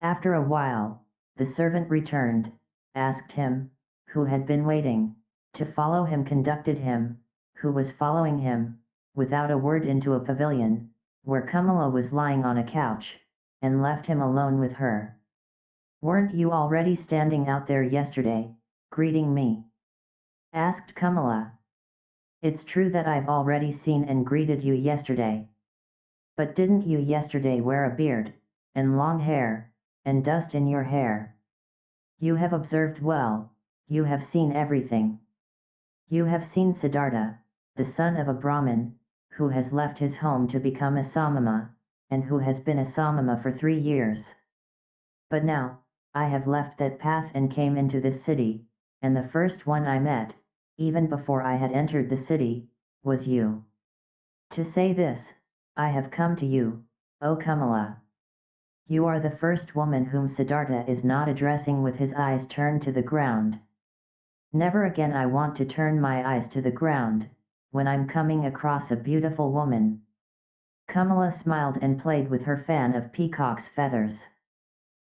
A: After a while, the servant returned, asked him, who had been waiting, to follow him, conducted him, who was following him, without a word into a pavilion, where Kamala was lying on a couch, and left him alone with her. "Weren't you already standing out there yesterday, greeting me?" asked Kamala. "It's true that I've already seen and greeted you yesterday. But didn't you yesterday wear a beard, and long hair, and dust in your hair? You have observed well, you have seen everything. You have seen Siddhartha, the son of a Brahmin, who has left his home to become a Samama, and who has been a Samama for 3 years. But now, I have left that path and came into this city, and the first one I met, even before I had entered the city, was you. To say this, I have come to you, O Kamala. You are the first woman whom Siddhartha is not addressing with his eyes turned to the ground. Never again I want to turn my eyes to the ground, when I'm coming across a beautiful woman." Kamala smiled and played with her fan of peacock's feathers,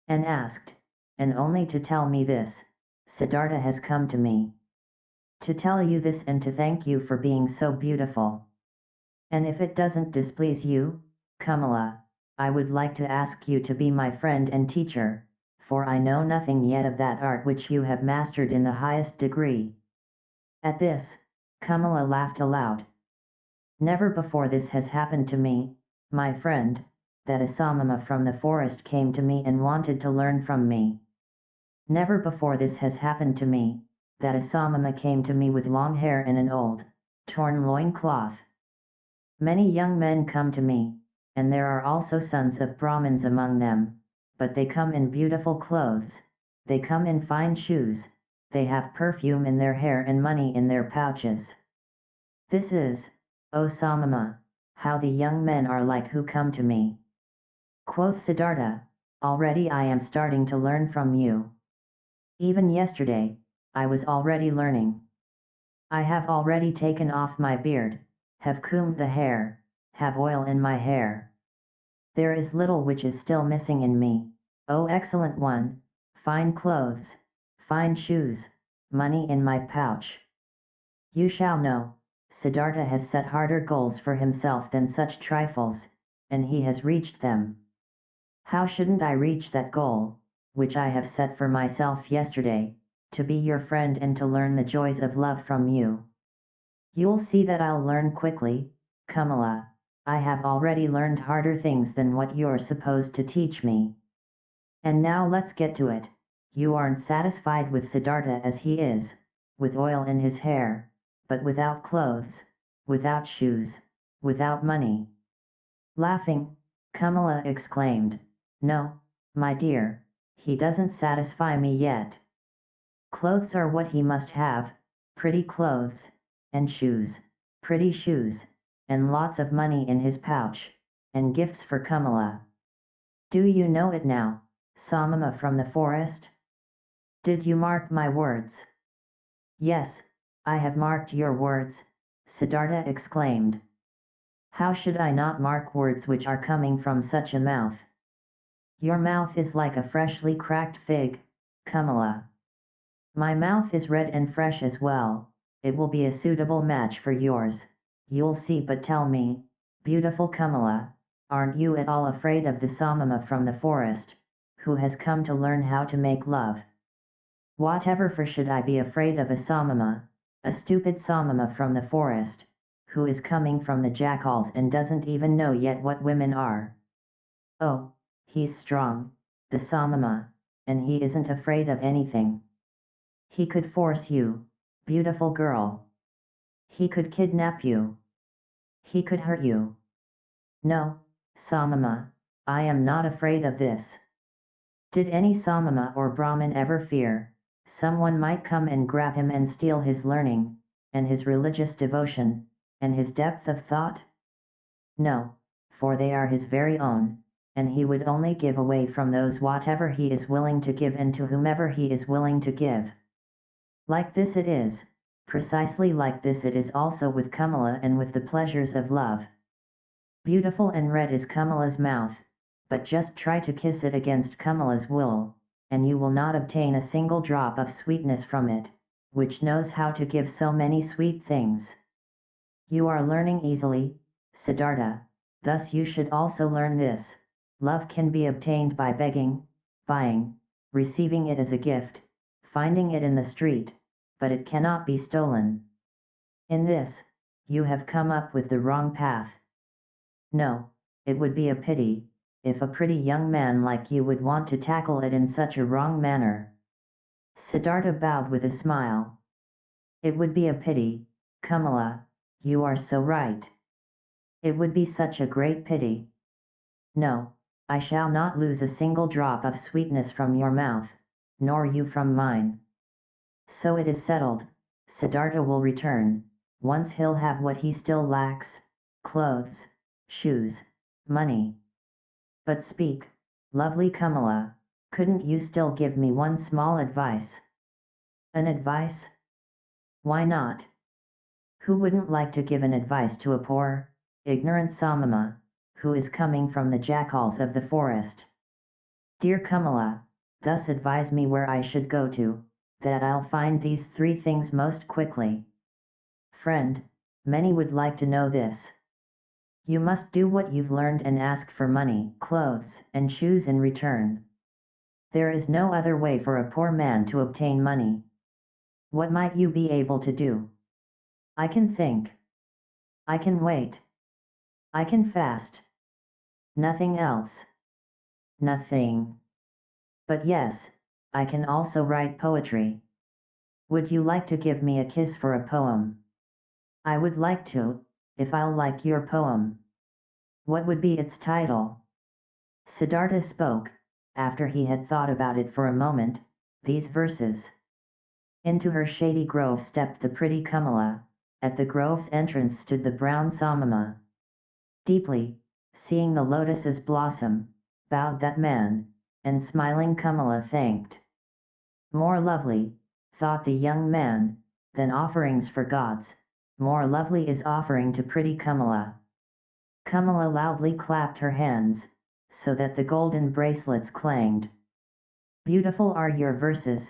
A: and asked, "And only to tell me this, Siddhartha has come to me. To tell you this and to thank you for being so beautiful. And if it doesn't displease you, Kamala, I would like to ask you to be my friend and teacher, for I know nothing yet of that art which you have mastered in the highest degree." At this, Kamala laughed aloud. "Never before this has happened to me, my friend, that a Samama from the forest came to me and wanted to learn from me. Never before this has happened to me, that a Samama came to me with long hair and an old, torn loin cloth. Many young men come to me, and there are also sons of Brahmins among them, but they come in beautiful clothes, they come in fine shoes, they have perfume in their hair and money in their pouches. This is, O Samama, how the young men are like who come to me." Quoth Siddhartha, "Already I am starting to learn from you. Even yesterday, I was already learning. I have already taken off my beard, have combed the hair, have oil in my hair. There is little which is still missing in me, O excellent one, fine clothes, fine shoes, money in my pouch. You shall know, Siddhartha has set harder goals for himself than such trifles, and he has reached them. How shouldn't I reach that goal, which I have set for myself yesterday, to be your friend and to learn the joys of love from you? You'll see that I'll learn quickly, Kamala. I have already learned harder things than what you're supposed to teach me. And now let's get to it. You aren't satisfied with Siddhartha as he is, with oil in his hair, but without clothes, without shoes, without money." Laughing, Kamala exclaimed, "No, my dear, he doesn't satisfy me yet. Clothes are what he must have, pretty clothes, and shoes, pretty shoes, and lots of money in his pouch, and gifts for Kamala. Do you know it now, Samama from the forest? Did you mark my words?" "Yes, I have marked your words," Siddhartha exclaimed. "How should I not mark words which are coming from such a mouth? Your mouth is like a freshly cracked fig, Kamala. My mouth is red and fresh as well, it will be a suitable match for yours, you'll see. But tell me, beautiful Kamala, aren't you at all afraid of the Samama from the forest, who has come to learn how to make love?" "Whatever for should I be afraid of a Samama, a stupid Samama from the forest, who is coming from the jackals and doesn't even know yet what women are? Oh, He's strong, the Samama, and he isn't afraid of anything. He could force you, beautiful girl. He could kidnap you. He could hurt you. No, Samama, I am not afraid of this. Did any Samama or Brahmin ever fear someone might come and grab him and steal his learning, and his religious devotion, and his depth of thought? No, for they are his very own, and he would only give away from those whatever he is willing to give and to whomever he is willing to give. Like this it is, precisely like this it is also with Kamala and with the pleasures of love. Beautiful and red is Kamala's mouth, but just try to kiss it against Kamala's will, and you will not obtain a single drop of sweetness from it, which knows how to give so many sweet things. You are learning easily, Siddhartha, thus you should also learn this. Love can be obtained by begging, buying, receiving it as a gift, finding it in the street, but it cannot be stolen. In this, you have come up with the wrong path. No, it would be a pity, if a pretty young man like you would want to tackle it in such a wrong manner. Siddhartha bowed with a smile. It would be a pity, Kamala, you are so right. It would be such a great pity. No, I shall not lose a single drop of sweetness from your mouth, nor you from mine. So it is settled, Siddhartha will return, once he'll have what he still lacks, clothes, shoes, money. But speak, lovely Kamala, couldn't you still give me one small advice? An advice? Why not? Who wouldn't like to give an advice to a poor, ignorant Samama, who is coming from the jackals of the forest? Dear Kamala, thus advise me where I should go to, that I'll find these three things most quickly. Friend, many would like to know this. You must do what you've learned and ask for money, clothes, and shoes in return. There is no other way for a poor man to obtain money. What might you be able to do? I can think. I can wait. I can fast. Nothing else. Nothing. But yes, I can also write poetry. Would you like to give me a kiss for a poem? I would like to, if I'll like your poem. What would be its title? Siddhartha spoke, after he had thought about it for a moment, these verses. Into her shady grove stepped the pretty Kamala, at the grove's entrance stood the brown Samama. Deeply, seeing the lotuses blossom, bowed that man, and smiling Kamala thanked. More lovely, thought the young man, than offerings for gods, more lovely is offering to pretty Kamala. Kamala loudly clapped her hands, so that the golden bracelets clanged. Beautiful are your verses,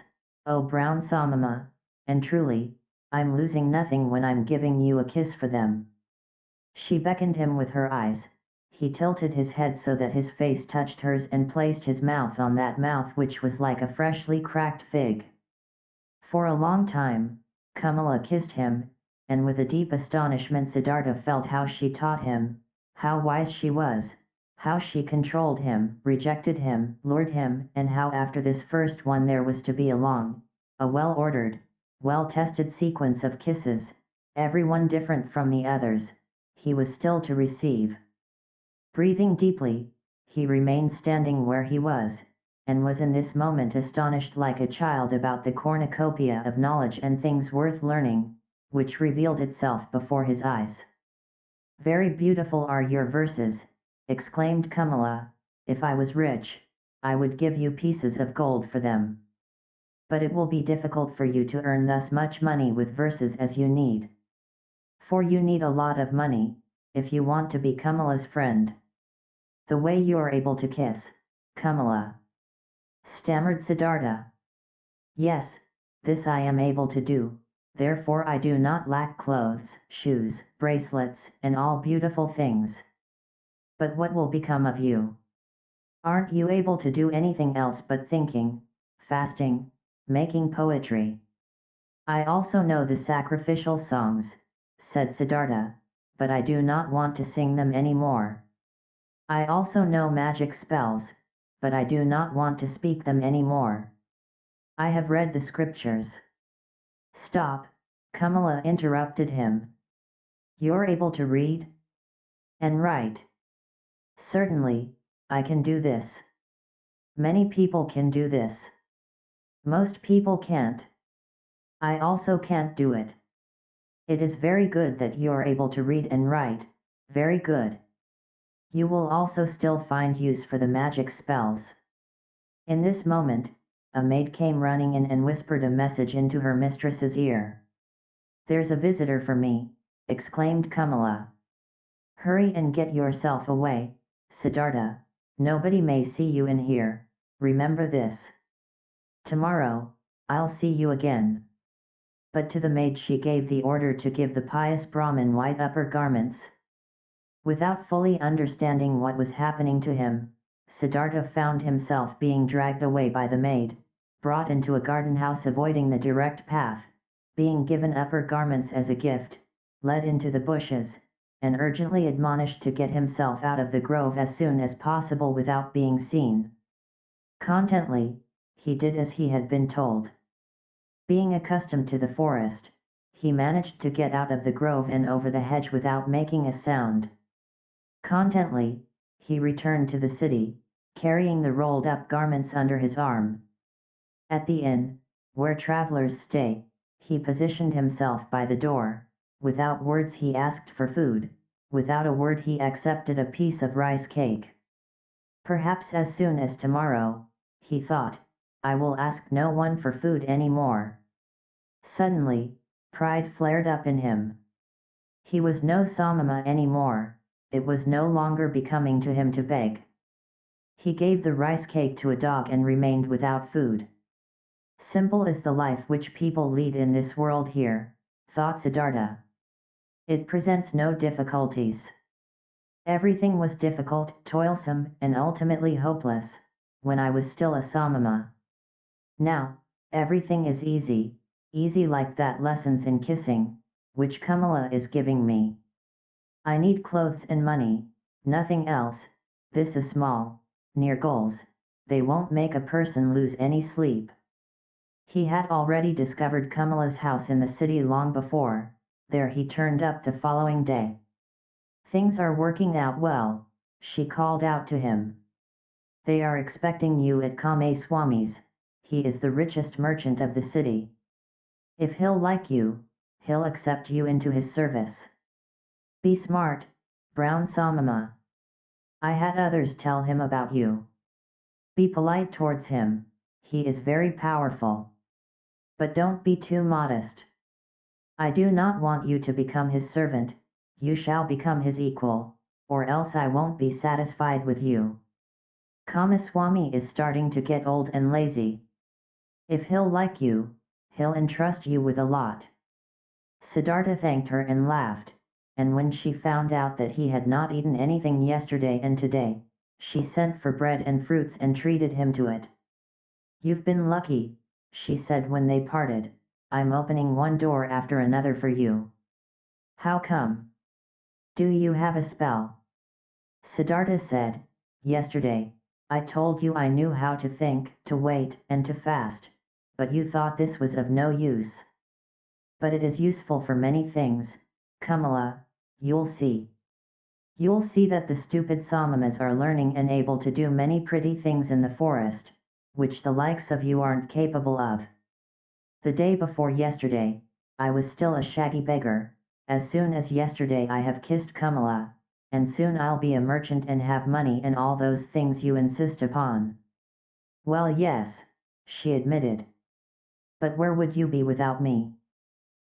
A: O brown Samama, and truly, I'm losing nothing when I'm giving you a kiss for them. She beckoned him with her eyes. He tilted his head so that his face touched hers and placed his mouth on that mouth which was like a freshly cracked fig. For a long time, Kamala kissed him, and with a deep astonishment Siddhartha felt how she taught him, how wise she was, how she controlled him, rejected him, lured him, and how after this first one there was to be a long, a well-ordered, well-tested sequence of kisses, every one different from the others, he was still to receive. Breathing deeply, he remained standing where he was, and was in this moment astonished like a child about the cornucopia of knowledge and things worth learning, which revealed itself before his eyes. Very beautiful are your verses, exclaimed Kamala. If I was rich, I would give you pieces of gold for them. But it will be difficult for you to earn thus much money with verses as you need. For you need a lot of money, if you want to be Kamala's friend. The way you are able to kiss, Kamala, stammered Siddhartha. Yes, this I am able to do, therefore I do not lack clothes, shoes, bracelets, and all beautiful things. But what will become of you? Aren't you able to do anything else but thinking, fasting, making poetry? I also know the sacrificial songs, said Siddhartha, but I do not want to sing them any more. I also know magic spells, but I do not want to speak them anymore. I have read the scriptures. Stop, Kamala interrupted him. You're able to read? And write? Certainly, I can do this. Many people can do this. Most people can't. I also can't do it. It is very good that you're able to read and write, very good. You will also still find use for the magic spells. In this moment, a maid came running in and whispered a message into her mistress's ear. There's a visitor for me, exclaimed Kamala. Hurry and get yourself away, Siddhartha, nobody may see you in here, remember this. Tomorrow, I'll see you again. But to the maid she gave the order to give the pious Brahmin white upper garments. Without fully understanding what was happening to him, Siddhartha found himself being dragged away by the maid, brought into a garden house avoiding the direct path, being given upper garments as a gift, led into the bushes, and urgently admonished to get himself out of the grove as soon as possible without being seen. Contently, he did as he had been told. Being accustomed to the forest, he managed to get out of the grove and over the hedge without making a sound. Contently, he returned to the city, carrying the rolled up garments under his arm. At the inn, where travelers stay, he positioned himself by the door. Without words he asked for food, without a word he accepted a piece of rice cake. Perhaps as soon as tomorrow, he thought, I will ask no one for food any more. Suddenly, pride flared up in him. He was no Samama anymore, it was no longer becoming to him to beg. He gave the rice cake to a dog and remained without food. Simple is the life which people lead in this world here, thought Siddhartha. It presents no difficulties. Everything was difficult, toilsome, and ultimately hopeless, when I was still a Samama. Now, everything is easy, easy like that lessons in kissing, which Kamala is giving me. I need clothes and money, nothing else. This is small, near goals, they won't make a person lose any sleep. He had already discovered Kamala's house in the city long before, there he turned up the following day. Things are working out well, she called out to him. They are expecting you at Kame Swami's, he is the richest merchant of the city. If he'll like you, he'll accept you into his service. Be smart, Brown Samama. I had others tell him about you. Be polite towards him, he is very powerful. But don't be too modest. I do not want you to become his servant, you shall become his equal, or else I won't be satisfied with you. Kamaswami is starting to get old and lazy. If he'll like you, he'll entrust you with a lot. Siddhartha thanked her and laughed, and when she found out that he had not eaten anything yesterday and today, she sent for bread and fruits and treated him to it. You've been lucky, she said when they parted, I'm opening one door after another for you. How come? Do you have a spell? Siddhartha said, yesterday, I told you I knew how to think, to wait, and to fast, but you thought this was of no use. But it is useful for many things, Kamala, you'll see. You'll see that the stupid Samamas are learning and able to do many pretty things in the forest, which the likes of you aren't capable of. The day before yesterday, I was still a shaggy beggar, as soon as yesterday I have kissed Kamala, and soon I'll be a merchant and have money and all those things you insist upon. Well yes, she admitted. But where would you be without me?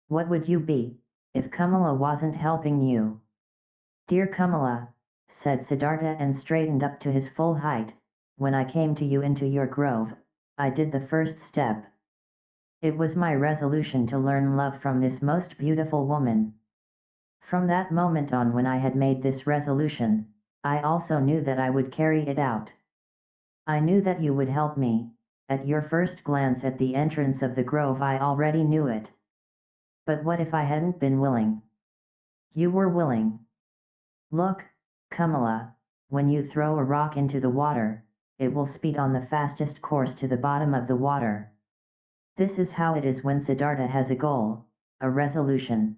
A: What would you be, if Kamala wasn't helping you? Dear Kamala, said Siddhartha and straightened up to his full height, when I came to you into your grove, I did the first step. It was my resolution to learn love from this most beautiful woman. From that moment on when I had made this resolution, I also knew that I would carry it out. I knew that you would help me, at your first glance at the entrance of the grove I already knew it. But what if I hadn't been willing? You were willing. Look, Kamala, when you throw a rock into the water, it will speed on the fastest course to the bottom of the water. This is how it is when Siddhartha has a goal, a resolution.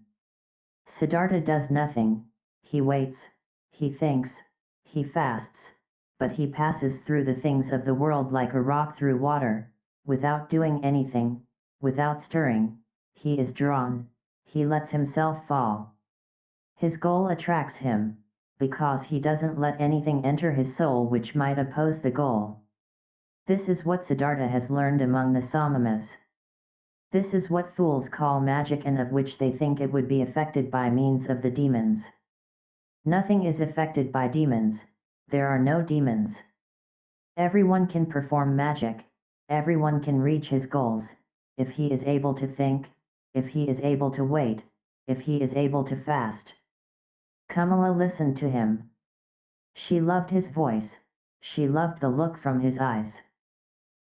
A: Siddhartha does nothing, he waits, he thinks, he fasts, but he passes through the things of the world like a rock through water, without doing anything, without stirring, he is drawn, he lets himself fall. His goal attracts him, because he doesn't let anything enter his soul which might oppose the goal. This is what Siddhartha has learned among the Samamas. This is what fools call magic and of which they think it would be affected by means of the demons. Nothing is affected by demons, there are no demons. Everyone can perform magic, everyone can reach his goals, if he is able to think, if he is able to wait, if he is able to fast. Kamala listened to him. She loved his voice, she loved the look from his eyes.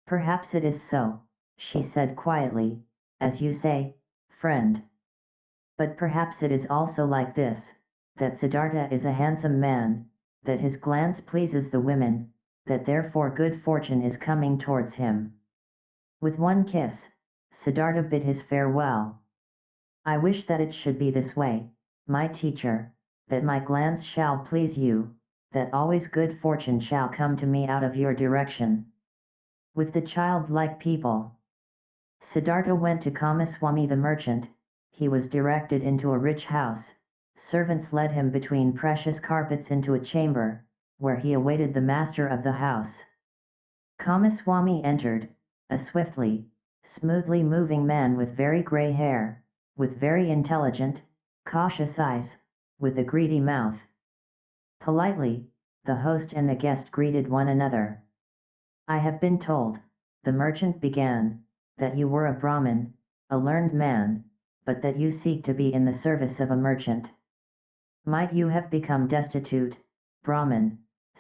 A: Perhaps it is so, she said quietly, as you say, friend. But perhaps it is also like this, that Siddhartha is a handsome man, that his glance pleases the women, that therefore good fortune is coming towards him. With one kiss, Siddhartha bid his farewell. I wish that it should be this way, my teacher, that my glance shall please you, that always good fortune shall come to me out of your direction. With the childlike people, Siddhartha went to Kamaswami the merchant, he was directed into a rich house, servants led him between precious carpets into a chamber, where he awaited the master of the house. Kamaswami entered, a swiftly, smoothly moving man with very grey hair, with very intelligent, cautious eyes, with a greedy mouth. Politely, the host and the guest greeted one another. I have been told, the merchant began, that you were a Brahmin, a learned man, but that you seek to be in the service of a merchant. Might you have become destitute, Brahmin,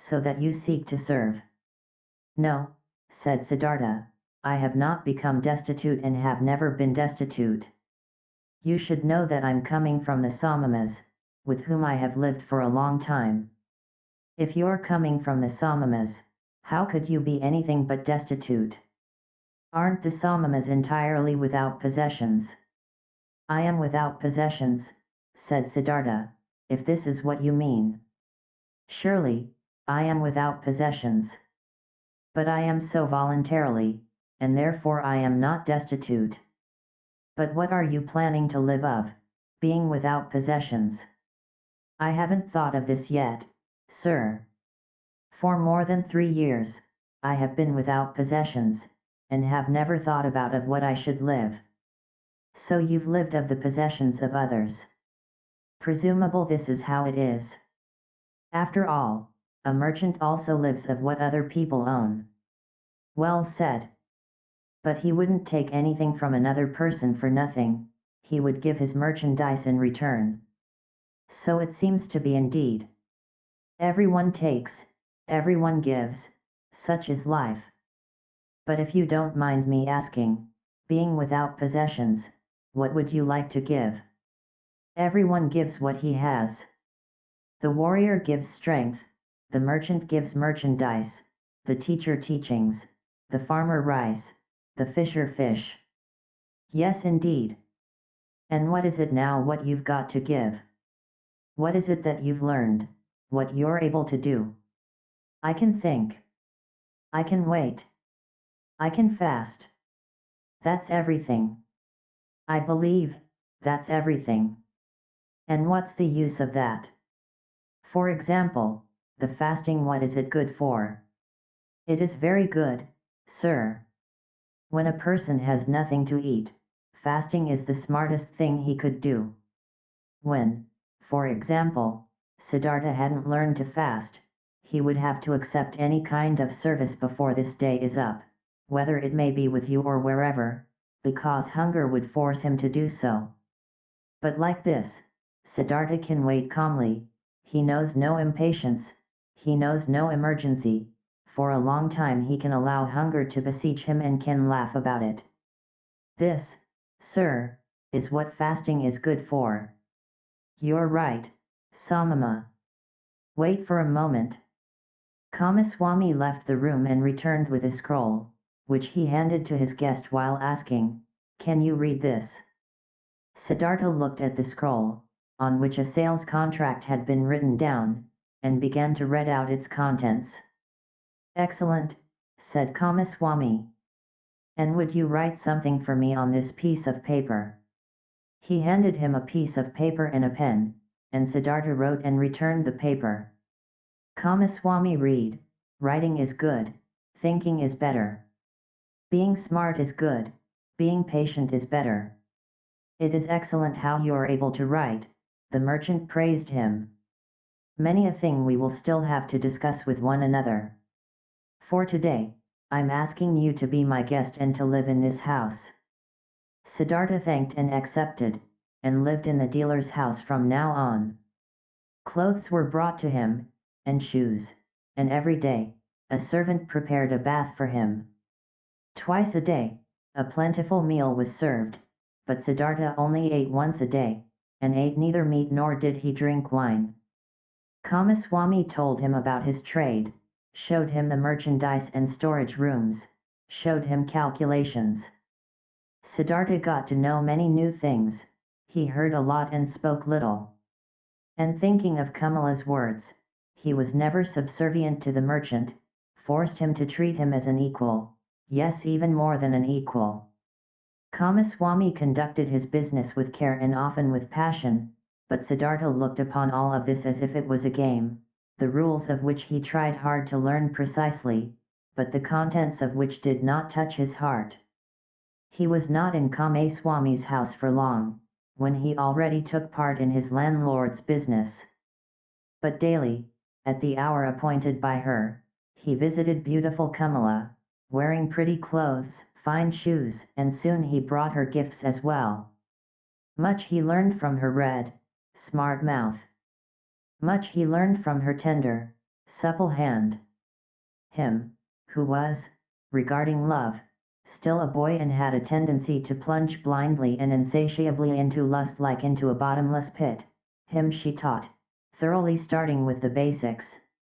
A: so that you seek to serve? No, said Siddhartha, I have not become destitute and have never been destitute. You should know that I'm coming from the Samamas, with whom I have lived for a long time. If you're coming from the Samamas, how could you be anything but destitute? Aren't the Samamas entirely without possessions? I am without possessions, said Siddhartha, if this is what you mean. Surely, I am without possessions. But I am so voluntarily, and therefore I am not destitute. But what are you planning to live of, being without possessions? I haven't thought of this yet, sir. For more than 3 years, I have been without possessions, and have never thought about of what I should live. So you've lived of the possessions of others. Presumable this is how it is. After all, a merchant also lives of what other people own. Well said. But he wouldn't take anything from another person for nothing, he would give his merchandise in return. So it seems to be indeed. Everyone takes, everyone gives, such is life. But if you don't mind me asking, being without possessions, what would you like to give? Everyone gives what he has. The warrior gives strength, the merchant gives merchandise, the teacher teachings, the farmer rice, the fisher fish. Yes indeed. And what is it now what you've got to give? What is it that you've learned, what you're able to do? I can think. I can wait. I can fast. That's everything. I believe, that's everything. And what's the use of that? For example, the fasting, what is it good for? It is very good, sir. When a person has nothing to eat, fasting is the smartest thing he could do. When, for example, Siddhartha hadn't learned to fast, he would have to accept any kind of service before this day is up, whether it may be with you or wherever, because hunger would force him to do so. But like this, Siddhartha can wait calmly, he knows no impatience, he knows no emergency, for a long time he can allow hunger to besiege him and can laugh about it. This, sir, is what fasting is good for. You're right, Samama. Wait for a moment. Kamaswami left the room and returned with a scroll, which he handed to his guest while asking, "Can you read this?" Siddhartha looked at the scroll, on which a sales contract had been written down, and began to read out its contents. "Excellent," said Kamaswami. "And would you write something for me on this piece of paper?" He handed him a piece of paper and a pen, and Siddhartha wrote and returned the paper. Kamaswami read, "Writing is good, thinking is better. Being smart is good, being patient is better. It is excellent how you are able to write." The merchant praised him. "Many a thing we will still have to discuss with one another. For today, I'm asking you to be my guest and to live in this house." Siddhartha thanked and accepted, and lived in the dealer's house from now on. Clothes were brought to him, and shoes, and every day, a servant prepared a bath for him. Twice a day, a plentiful meal was served, but Siddhartha only ate once a day, and ate neither meat nor did he drink wine. Kamaswami told him about his trade, showed him the merchandise and storage rooms, showed him calculations. Siddhartha got to know many new things. He heard a lot and spoke little. And thinking of Kamala's words, he was never subservient to the merchant, forced him to treat him as an equal, yes, even more than an equal. Kamaswami conducted his business with care and often with passion, but Siddhartha looked upon all of this as if it was a game, the rules of which he tried hard to learn precisely, but the contents of which did not touch his heart. He was not in Kamaswami's house for long, when he already took part in his landlord's business. But daily, at the hour appointed by her, he visited beautiful Kamala, wearing pretty clothes, fine shoes, and soon he brought her gifts as well. Much he learned from her red, smart mouth. Much he learned from her tender, supple hand. Him, who was, regarding love, still a boy and had a tendency to plunge blindly and insatiably into lust like into a bottomless pit, him she taught, thoroughly starting with the basics,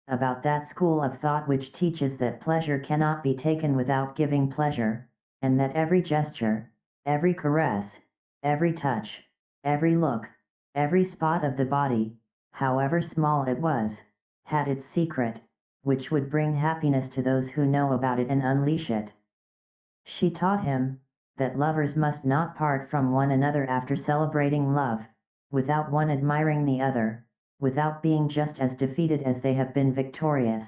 A: about that school of thought which teaches that pleasure cannot be taken without giving pleasure, and that every gesture, every caress, every touch, every look, every spot of the body, however small it was, had its secret, which would bring happiness to those who know about it and unleash it. She taught him, that lovers must not part from one another after celebrating love, without one admiring the other, without being just as defeated as they have been victorious,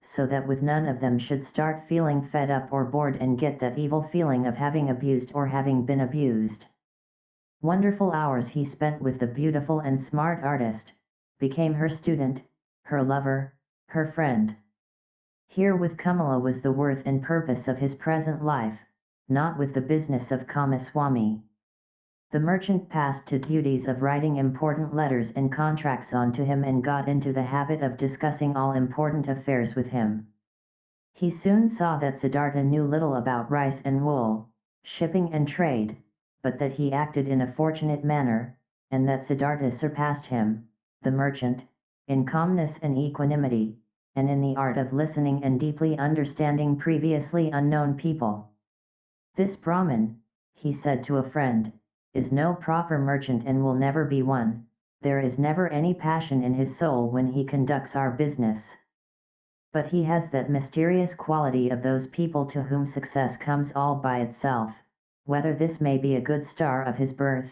A: so that with none of them should start feeling fed up or bored and get that evil feeling of having abused or having been abused. Wonderful hours he spent with the beautiful and smart artist, became her student, her lover, her friend. Here with Kamala was the worth and purpose of his present life, not with the business of Kamaswami. The merchant passed to duties of writing important letters and contracts on to him and got into the habit of discussing all important affairs with him. He soon saw that Siddhartha knew little about rice and wool, shipping and trade, but that he acted in a fortunate manner, and that Siddhartha surpassed him, the merchant, in calmness and equanimity, and in the art of listening and deeply understanding previously unknown people. "This Brahmin," he said to a friend, "is no proper merchant and will never be one. There is never any passion in his soul when he conducts our business. But he has that mysterious quality of those people to whom success comes all by itself, whether this may be a good star of his birth,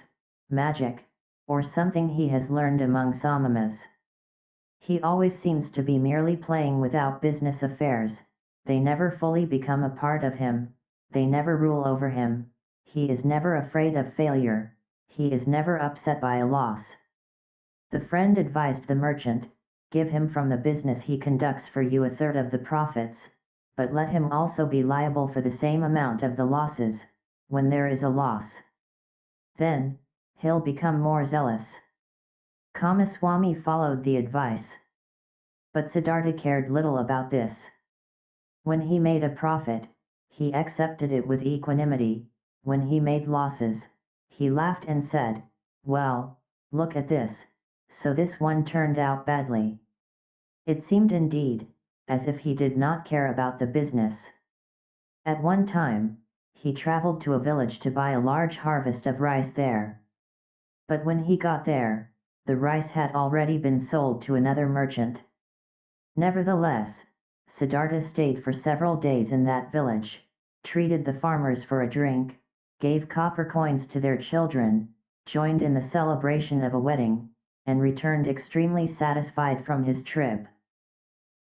A: magic, or something he has learned among samamas. He always seems to be merely playing without business affairs, they never fully become a part of him, they never rule over him, he is never afraid of failure, he is never upset by a loss." The friend advised the merchant, "Give him from the business he conducts for you a third of the profits, but let him also be liable for the same amount of the losses, when there is a loss. Then, he'll become more zealous." Kamaswami followed the advice. But Siddhartha cared little about this. When he made a profit, he accepted it with equanimity. When he made losses, he laughed and said, "Well, look at this, so this one turned out badly." It seemed indeed, as if he did not care about the business. At one time, he traveled to a village to buy a large harvest of rice there. But when he got there, the rice had already been sold to another merchant. Nevertheless, Siddhartha stayed for several days in that village, treated the farmers for a drink, gave copper coins to their children, joined in the celebration of a wedding, and returned extremely satisfied from his trip.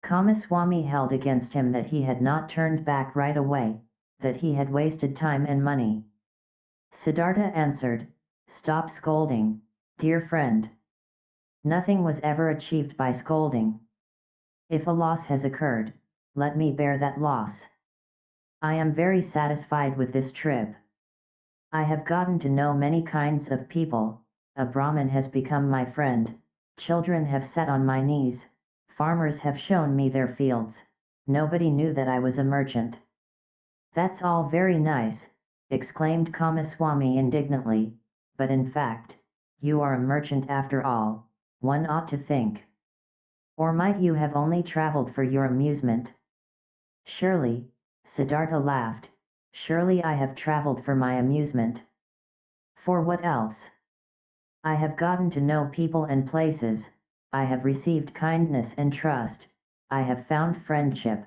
A: Kamaswami held against him that he had not turned back right away, that he had wasted time and money. Siddhartha answered, "Stop scolding, dear friend. Nothing was ever achieved by scolding. If a loss has occurred, let me bear that loss. I am very satisfied with this trip. I have gotten to know many kinds of people, a Brahmin has become my friend, children have sat on my knees, farmers have shown me their fields, nobody knew that I was a merchant." "That's all very nice," exclaimed Kamaswami indignantly, "but in fact, you are a merchant after all, one ought to think. Or might you have only traveled for your amusement?" "Surely," Siddhartha laughed, "surely I have traveled for my amusement. For what else? I have gotten to know people and places, I have received kindness and trust, I have found friendship.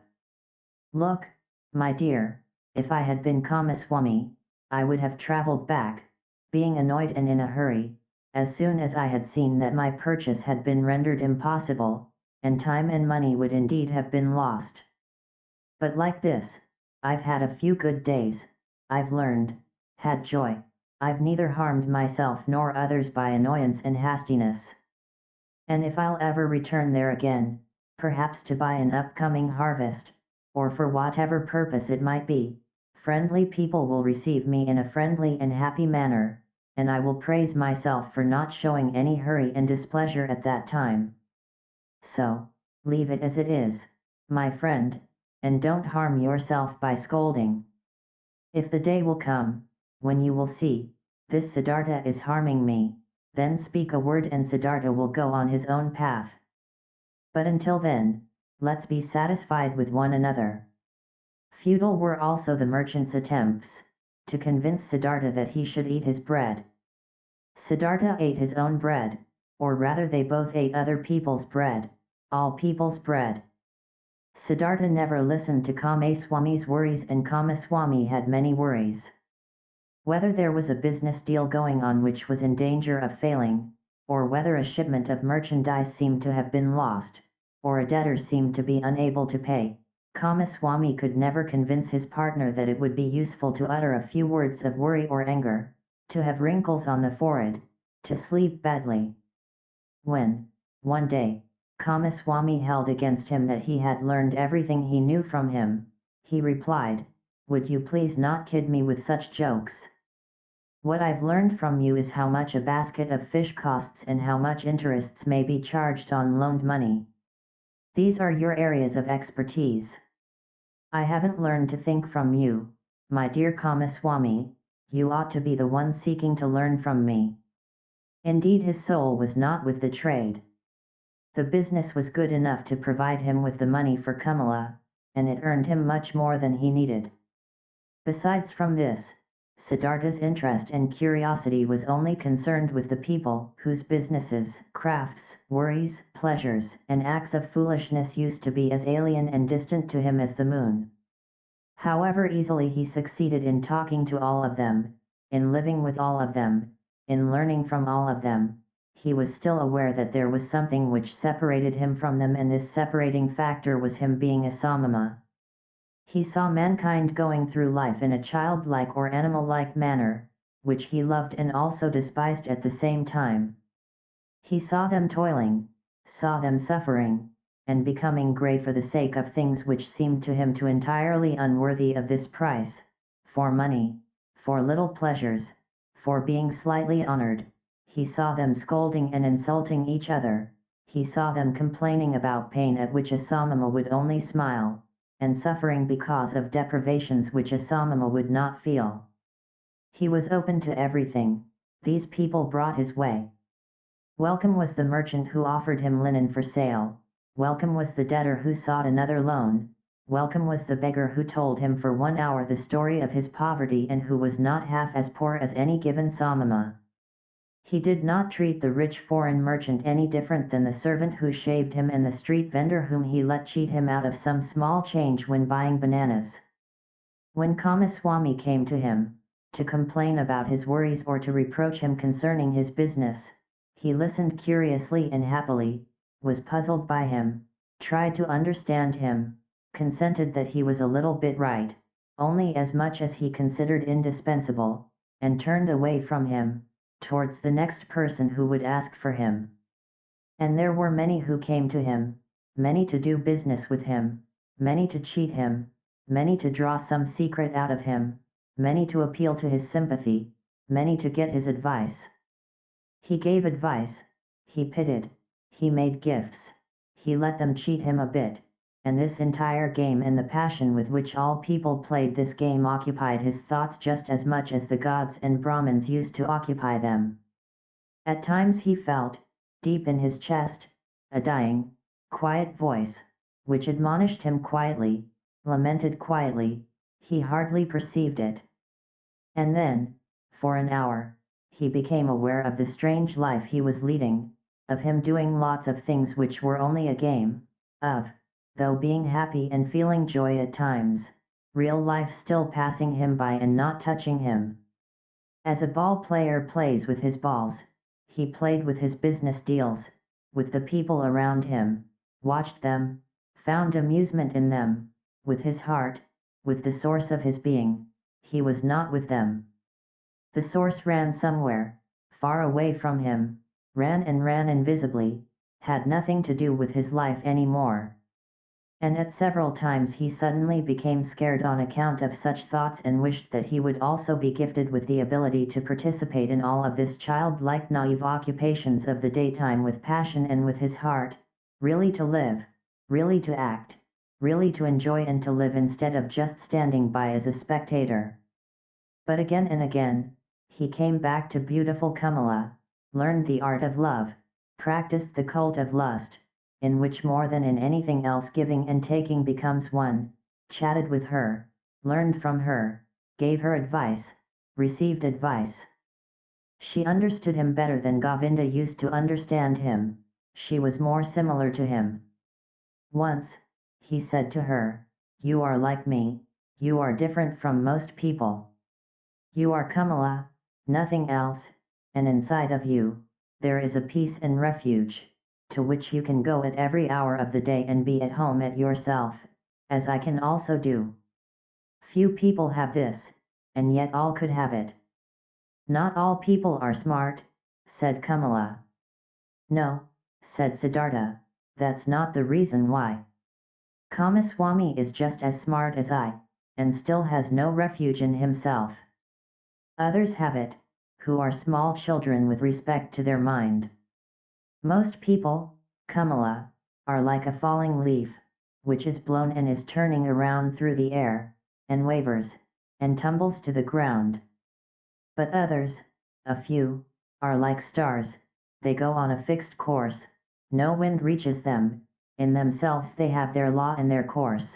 A: Look, my dear, if I had been Kamaswami, I would have traveled back, being annoyed and in a hurry, as soon as I had seen that my purchase had been rendered impossible, and time and money would indeed have been lost. But like this, I've had a few good days, I've learned, had joy, I've neither harmed myself nor others by annoyance and hastiness. And if I'll ever return there again, perhaps to buy an upcoming harvest, or for whatever purpose it might be, friendly people will receive me in a friendly and happy manner, and I will praise myself for not showing any hurry and displeasure at that time. So, leave it as it is, my friend, and don't harm yourself by scolding. If the day will come, when you will see, this Siddhartha is harming me, then speak a word and Siddhartha will go on his own path. But until then, let's be satisfied with one another." Futile were also the merchant's attempts to convince Siddhartha that he should eat his bread. Siddhartha ate his own bread, or rather they both ate other people's bread, all people's bread. Siddhartha never listened to Kamaswami's worries, and Kamaswami had many worries. Whether there was a business deal going on which was in danger of failing, or whether a shipment of merchandise seemed to have been lost, or a debtor seemed to be unable to pay, Kamaswami could never convince his partner that it would be useful to utter a few words of worry or anger, to have wrinkles on the forehead, to sleep badly. When, one day, Kamaswami held against him that he had learned everything he knew from him, he replied, "Would you please not kid me with such jokes? What I've learned from you is how much a basket of fish costs and how much interests may be charged on loaned money. These are your areas of expertise. I haven't learned to think from you, my dear Kamaswami, you ought to be the one seeking to learn from me." Indeed, his soul was not with the trade. The business was good enough to provide him with the money for Kamala, and it earned him much more than he needed. Besides from this, Siddhartha's interest and curiosity was only concerned with the people whose businesses, crafts, worries, pleasures, and acts of foolishness used to be as alien and distant to him as the moon. However easily he succeeded in talking to all of them, in living with all of them, in learning from all of them, he was still aware that there was something which separated him from them, and this separating factor was him being a samama. He saw mankind going through life in a childlike or animal-like manner, which he loved and also despised at the same time. He saw them toiling, saw them suffering, and becoming great for the sake of things which seemed to him to entirely unworthy of this price, for money, for little pleasures, for being slightly honored. He saw them scolding and insulting each other, he saw them complaining about pain at which a samama would only smile, and suffering because of deprivations which a samama would not feel. He was open to everything, these people brought his way. Welcome was the merchant who offered him linen for sale, welcome was the debtor who sought another loan, welcome was the beggar who told him for 1 hour the story of his poverty and who was not half as poor as any given samama. He did not treat the rich foreign merchant any different than the servant who shaved him and the street vendor whom he let cheat him out of some small change when buying bananas. When Kamaswami came to him, to complain about his worries or to reproach him concerning his business, he listened curiously and happily, was puzzled by him, tried to understand him, consented that he was a little bit right, only as much as he considered indispensable, and turned away from him, towards the next person who would ask for him. And there were many who came to him, many to do business with him, many to cheat him, many to draw some secret out of him, many to appeal to his sympathy, many to get his advice. He gave advice, he pitied, he made gifts, he let them cheat him a bit, and this entire game and the passion with which all people played this game occupied his thoughts just as much as the gods and Brahmins used to occupy them. At times he felt, deep in his chest, a dying, quiet voice, which admonished him quietly, lamented quietly, he hardly perceived it. And then, for an hour, he became aware of the strange life he was leading, of him doing lots of things which were only a game, of, though being happy and feeling joy at times, real life still passing him by and not touching him. As a ball player plays with his balls, he played with his business deals, with the people around him, watched them, found amusement in them, with his heart, with the source of his being, he was not with them. The source ran somewhere, far away from him, ran invisibly, had nothing to do with his life any more. And at several times he suddenly became scared on account of such thoughts and wished that he would also be gifted with the ability to participate in all of this childlike naive occupations of the daytime with passion and with his heart, really to live, really to act, really to enjoy and to live instead of just standing by as a spectator. But again and again, he came back to beautiful Kamala, learned the art of love, practiced the cult of lust, in which more than in anything else giving and taking becomes one, chatted with her, learned from her, gave her advice, received advice. She understood him better than Govinda used to understand him, she was more similar to him. Once, he said to her, "You are like me, you are different from most people. You are Kamala, nothing else, and inside of you, there is a peace and refuge, to which you can go at every hour of the day and be at home at yourself, as I can also do. Few people have this, and yet all could have it." "Not all people are smart," said Kamala. "No," said Siddhartha, "that's not the reason why. Kamaswami is just as smart as I, and still has no refuge in himself. Others have it, who are small children with respect to their mind. Most people, Kamala, are like a falling leaf, which is blown and is turning around through the air, and wavers, and tumbles to the ground. But others, a few, are like stars, they go on a fixed course, no wind reaches them, in themselves they have their law and their course."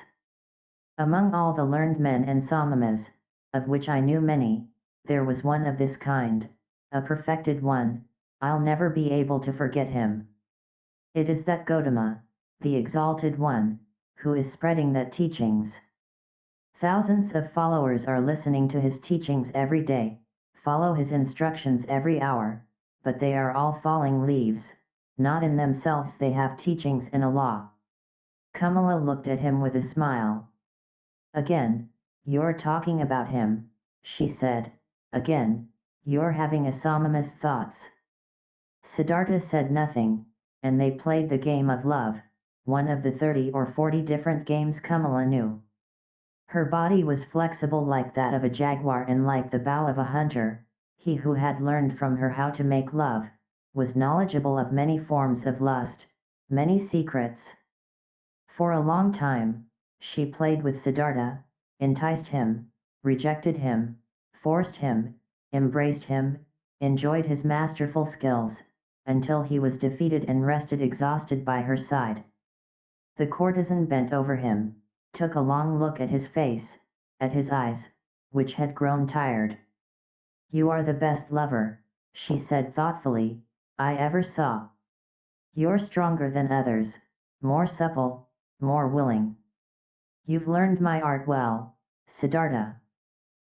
A: Among all the learned men and samamas, of which I knew many, there was one of this kind, a perfected one, I'll never be able to forget him. It is that Gautama, the exalted one, who is spreading that teachings. Thousands of followers are listening to his teachings every day, follow his instructions every hour, but they are all falling leaves, not in themselves they have teachings and a law. Kamala looked at him with a smile. "Again, you're talking about him," she said, "again, you're having a samama's thoughts." Siddhartha said nothing, and they played the game of love, one of the 30 or 40 different games Kamala knew. Her body was flexible like that of a jaguar and like the bow of a hunter. He who had learned from her how to make love, was knowledgeable of many forms of lust, many secrets. For a long time, she played with Siddhartha, enticed him, rejected him, forced him, embraced him, enjoyed his masterful skills, until he was defeated and rested exhausted by her side. The courtesan bent over him, took a long look at his face, at his eyes, which had grown tired. "You are the best lover," she said thoughtfully, "I ever saw. You're stronger than others, more supple, more willing. You've learned my art well, Siddhartha.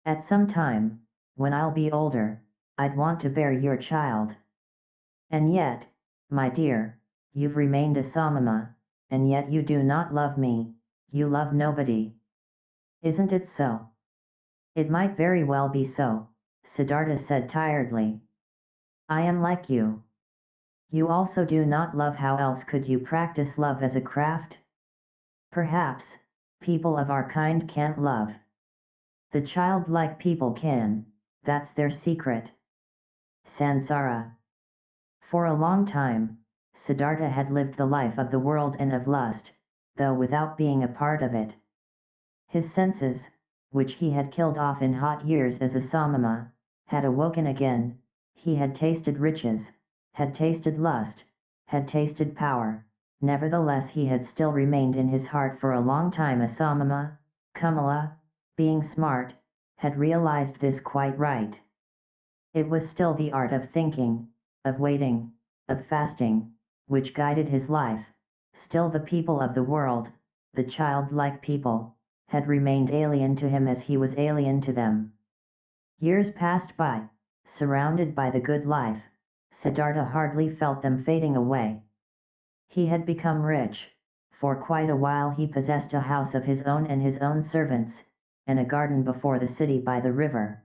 A: At some time, when I'll be older, I'd want to bear your child. And yet, my dear, you've remained a samama, and yet you do not love me, you love nobody. Isn't it so?" "It might very well be so," Siddhartha said tiredly. "I am like you. You also do not love. How else could you practice love as a craft? Perhaps, people of our kind can't love. The childlike people can, that's their secret. Sansara." For a long time, Siddhartha had lived the life of the world and of lust, though without being a part of it. His senses, which he had killed off in hot years as a samama, had awoken again. He had tasted riches, had tasted lust, had tasted power. Nevertheless he had still remained in his heart for a long time a samama. Kamala, being smart, had realized this quite right. It was still the art of thinking, of waiting, of fasting, which guided his life. Still the people of the world, the childlike people, had remained alien to him as he was alien to them. Years passed by, surrounded by the good life. Siddhartha hardly felt them fading away. He had become rich. For quite a while he possessed a house of his own and his own servants, and a garden before the city by the river.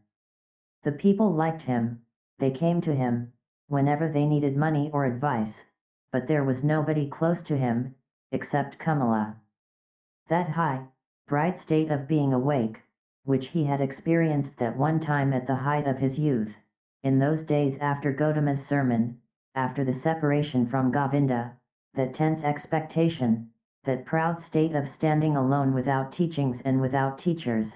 A: The people liked him, they came to him, whenever they needed money or advice, but there was nobody close to him, except Kamala. That high, bright state of being awake, which he had experienced that one time at the height of his youth, in those days after Gautama's sermon, after the separation from Govinda, that tense expectation, that proud state of standing alone without teachings and without teachers,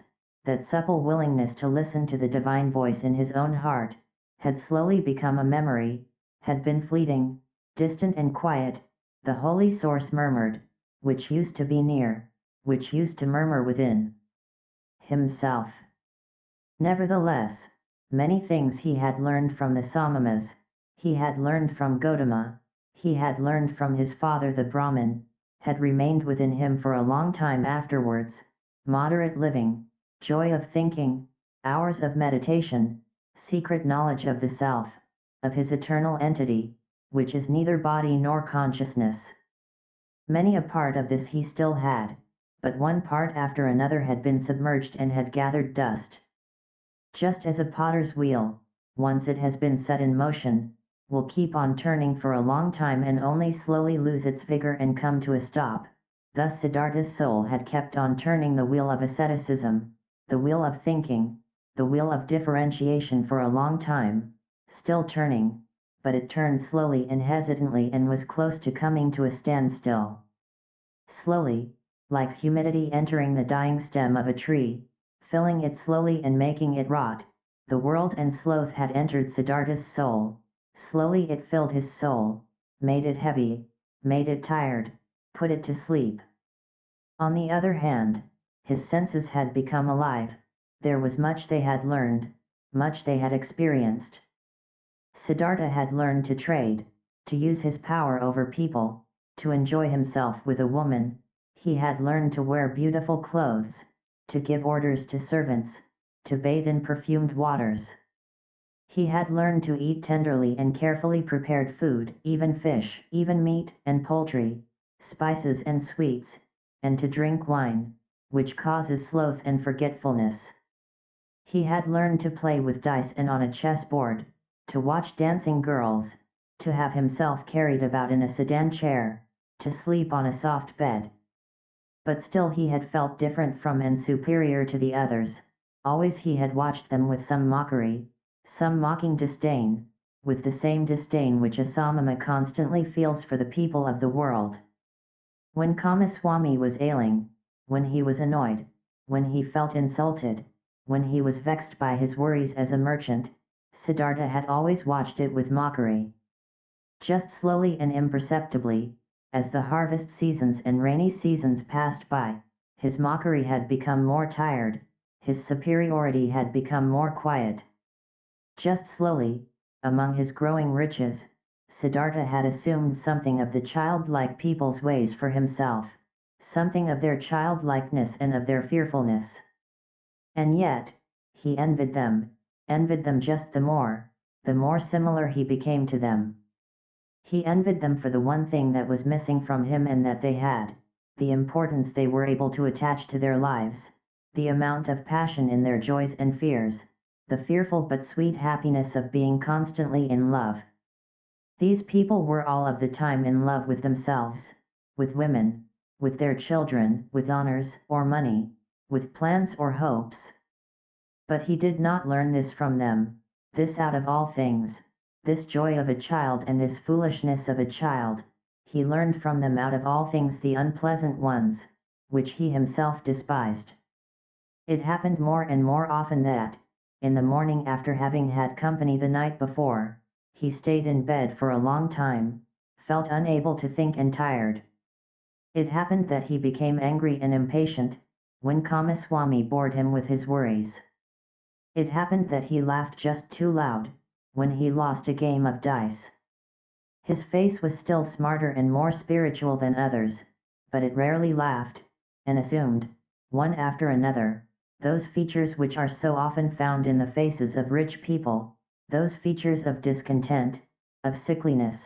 A: that supple willingness to listen to the divine voice in his own heart, had slowly become a memory, had been fleeting, distant and quiet. The holy source murmured, which used to be near, which used to murmur within himself. Nevertheless, many things he had learned from the Samamas, he had learned from Gautama, he had learned from his father the Brahmin, had remained within him for a long time afterwards. Moderate living, joy of thinking, hours of meditation, secret knowledge of the self, of his eternal entity, which is neither body nor consciousness. Many a part of this he still had, but one part after another had been submerged and had gathered dust. Just as a potter's wheel, once it has been set in motion, will keep on turning for a long time and only slowly lose its vigor and come to a stop, thus Siddhartha's soul had kept on turning the wheel of asceticism, the wheel of thinking, the wheel of differentiation for a long time, still turning, but it turned slowly and hesitantly and was close to coming to a standstill. Slowly, like humidity entering the dying stem of a tree, filling it slowly and making it rot, the world and sloth had entered Siddhartha's soul. Slowly it filled his soul, made it heavy, made it tired, put it to sleep. On the other hand, his senses had become alive. There was much they had learned, much they had experienced. Siddhartha had learned to trade, to use his power over people, to enjoy himself with a woman. He had learned to wear beautiful clothes, to give orders to servants, to bathe in perfumed waters. He had learned to eat tenderly and carefully prepared food, even fish, even meat and poultry, spices and sweets, and to drink wine, which causes sloth and forgetfulness. He had learned to play with dice and on a chessboard, to watch dancing girls, to have himself carried about in a sedan chair, to sleep on a soft bed. But still he had felt different from and superior to the others. Always he had watched them with some mockery, some mocking disdain, with the same disdain which a Samama constantly feels for the people of the world. When Kamaswami was ailing, when he was annoyed, when he felt insulted, when he was vexed by his worries as a merchant, Siddhartha had always watched it with mockery. Just slowly and imperceptibly, as the harvest seasons and rainy seasons passed by, his mockery had become more tired, his superiority had become more quiet. Just slowly, among his growing riches, Siddhartha had assumed something of the childlike people's ways for himself, something of their childlikeness and of their fearfulness. And yet, he envied them just the more similar he became to them. He envied them for the one thing that was missing from him and that they had, the importance they were able to attach to their lives, the amount of passion in their joys and fears, the fearful but sweet happiness of being constantly in love. These people were all of the time in love with themselves, with women, with their children, with honors or money, with plans or hopes. But he did not learn this from them, this out of all things, this joy of a child and this foolishness of a child, he learned from them out of all things the unpleasant ones, which he himself despised. It happened more and more often that, in the morning after having had company the night before, he stayed in bed for a long time, felt unable to think and tired. It happened that he became angry and impatient, when Kamaswami bored him with his worries. It happened that he laughed just too loud, when he lost a game of dice. His face was still smarter and more spiritual than others, but it rarely laughed, and assumed, one after another, those features which are so often found in the faces of rich people, those features of discontent, of sickliness,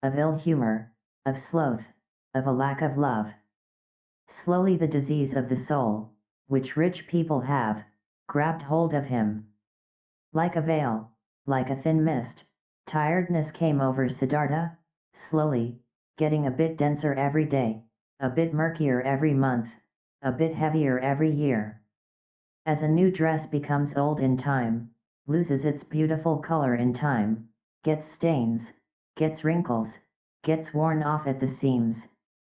A: of ill humor, of sloth, of a lack of love. Slowly the disease of the soul, which rich people have, grabbed hold of him. Like a veil, like a thin mist, tiredness came over Siddhartha, slowly, getting a bit denser every day, a bit murkier every month, a bit heavier every year. As a new dress becomes old in time, loses its beautiful color in time, gets stains, gets wrinkles, gets worn off at the seams,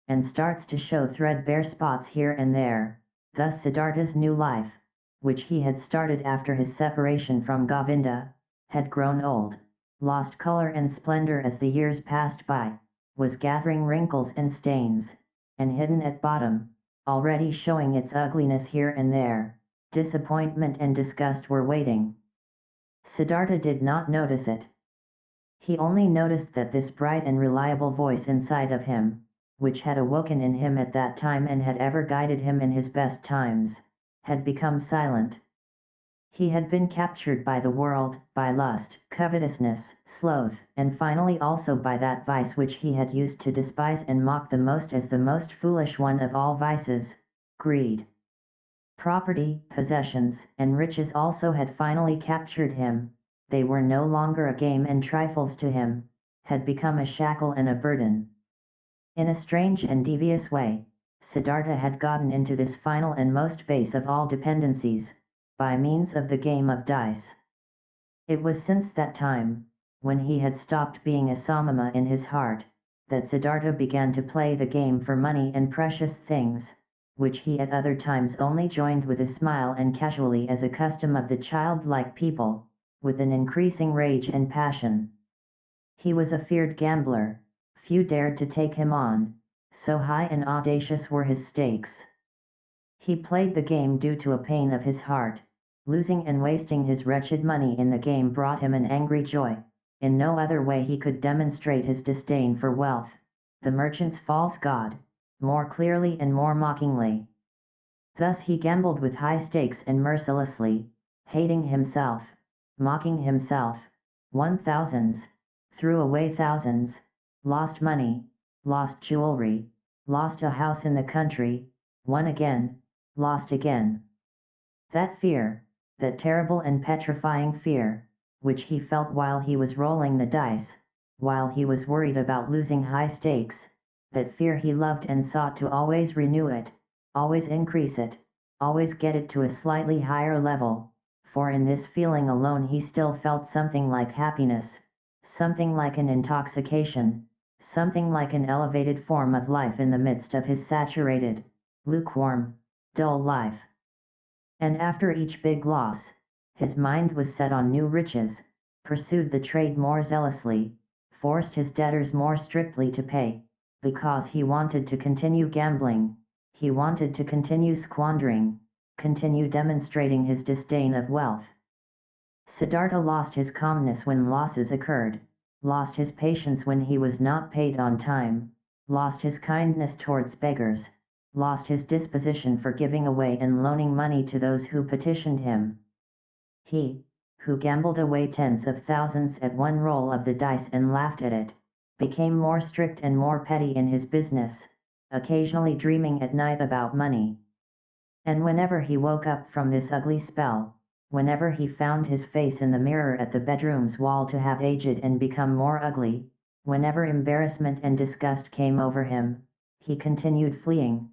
A: and starts to show threadbare spots here and there, thus Siddhartha's new life, which he had started after his separation from Govinda, had grown old, lost color and splendor as the years passed by, was gathering wrinkles and stains, and hidden at bottom, already showing its ugliness here and there, disappointment and disgust were waiting. Siddhartha did not notice it. He only noticed that this bright and reliable voice inside of him, which had awoken in him at that time and had ever guided him in his best times, had become silent. He had been captured by the world, by lust, covetousness, sloth, and finally also by that vice which he had used to despise and mock the most as the most foolish one of all vices, greed. Property, possessions, and riches also had finally captured him. They were no longer a game and trifles to him, had become a shackle and a burden. In a strange and devious way, Siddhartha had gotten into this final and most base of all dependencies, by means of the game of dice. It was since that time, when he had stopped being a samama in his heart, that Siddhartha began to play the game for money and precious things, which he at other times only joined with a smile and casually as a custom of the childlike people, with an increasing rage and passion. He was a feared gambler, few dared to take him on, so high and audacious were his stakes. He played the game due to a pain of his heart. Losing and wasting his wretched money in the game brought him an angry joy. In no other way he could demonstrate his disdain for wealth, the merchant's false god, more clearly and more mockingly. Thus he gambled with high stakes and mercilessly, hating himself, mocking himself, won thousands, threw away thousands, lost money, lost jewelry, lost a house in the country, won again, lost again. That fear, that terrible and petrifying fear, which he felt while he was rolling the dice, while he was worried about losing high stakes, that fear he loved and sought to always renew it, always increase it, always get it to a slightly higher level, for in this feeling alone he still felt something like happiness, something like an intoxication, something like an elevated form of life in the midst of his saturated, lukewarm, dull life. And after each big loss, his mind was set on new riches, pursued the trade more zealously, forced his debtors more strictly to pay, because he wanted to continue gambling, he wanted to continue squandering, continue demonstrating his disdain of wealth. Siddhartha lost his calmness when losses occurred, lost his patience when he was not paid on time, lost his kindness towards beggars, lost his disposition for giving away and loaning money to those who petitioned him. He, who gambled away tens of thousands at one roll of the dice and laughed at it, became more strict and more petty in his business, occasionally dreaming at night about money. And whenever he woke up from this ugly spell, whenever he found his face in the mirror at the bedroom's wall to have aged and become more ugly, whenever embarrassment and disgust came over him, he continued fleeing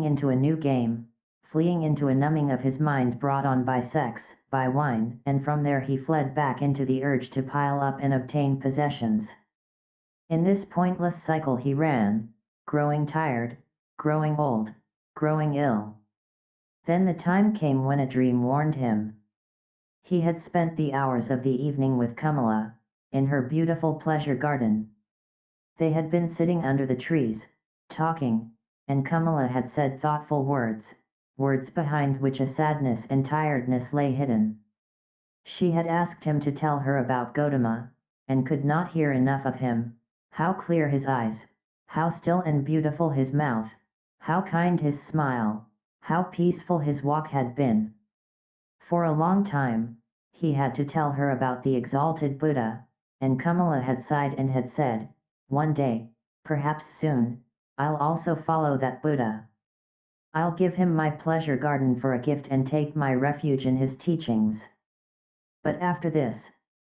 A: into a new game, fleeing into a numbing of his mind brought on by sex, by wine, and from there he fled back into the urge to pile up and obtain possessions. In this pointless cycle he ran, growing tired, growing old, growing ill. Then the time came when a dream warned him. He had spent the hours of the evening with Kamala, in her beautiful pleasure garden. They had been sitting under the trees, talking, and Kamala had said thoughtful words, words behind which a sadness and tiredness lay hidden. She had asked him to tell her about Gautama, and could not hear enough of him, how clear his eyes, how still and beautiful his mouth, how kind his smile, how peaceful his walk had been. For a long time, he had to tell her about the exalted Buddha, and Kamala had sighed and had said, one day, perhaps soon, I'll also follow that Buddha. I'll give him my pleasure garden for a gift and take my refuge in his teachings. But after this,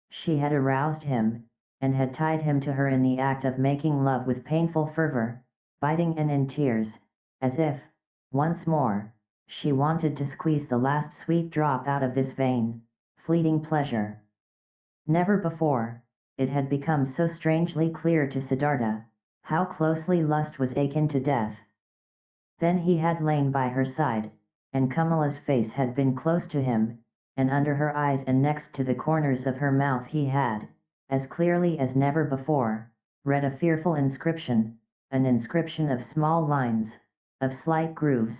A: she had aroused him, and had tied him to her in the act of making love with painful fervor, biting and in tears, as if, once more, she wanted to squeeze the last sweet drop out of this vain, fleeting pleasure. Never before, it had become so strangely clear to Siddhartha, how closely lust was akin to death. Then he had lain by her side, and Kamala's face had been close to him, and under her eyes and next to the corners of her mouth he had, as clearly as never before, read a fearful inscription, an inscription of small lines, of slight grooves,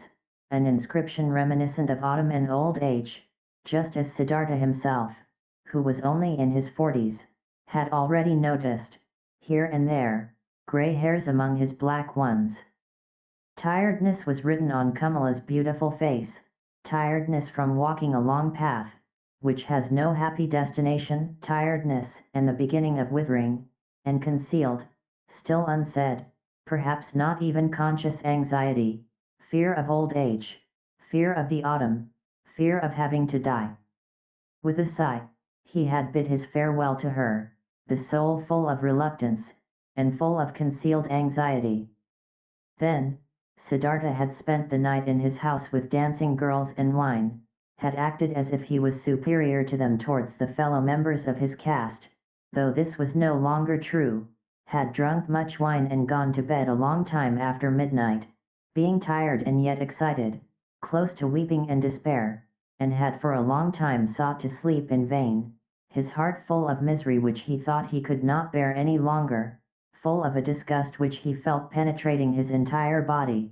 A: an inscription reminiscent of autumn and old age, just as Siddhartha himself, who was only in his 40s, had already noticed, here and there, gray hairs among his black ones. Tiredness was written on Kamala's beautiful face, tiredness from walking a long path, which has no happy destination, tiredness, and the beginning of withering, and concealed, still unsaid, perhaps not even conscious anxiety, fear of old age, fear of the autumn, fear of having to die. With a sigh, he had bid his farewell to her, the soul full of reluctance, and full of concealed anxiety. Then, Siddhartha had spent the night in his house with dancing girls and wine, had acted as if he was superior to them towards the fellow members of his caste, though this was no longer true, had drunk much wine and gone to bed a long time after midnight, being tired and yet excited, close to weeping and despair, and had for a long time sought to sleep in vain, his heart full of misery which he thought he could not bear any longer, full of a disgust which he felt penetrating his entire body.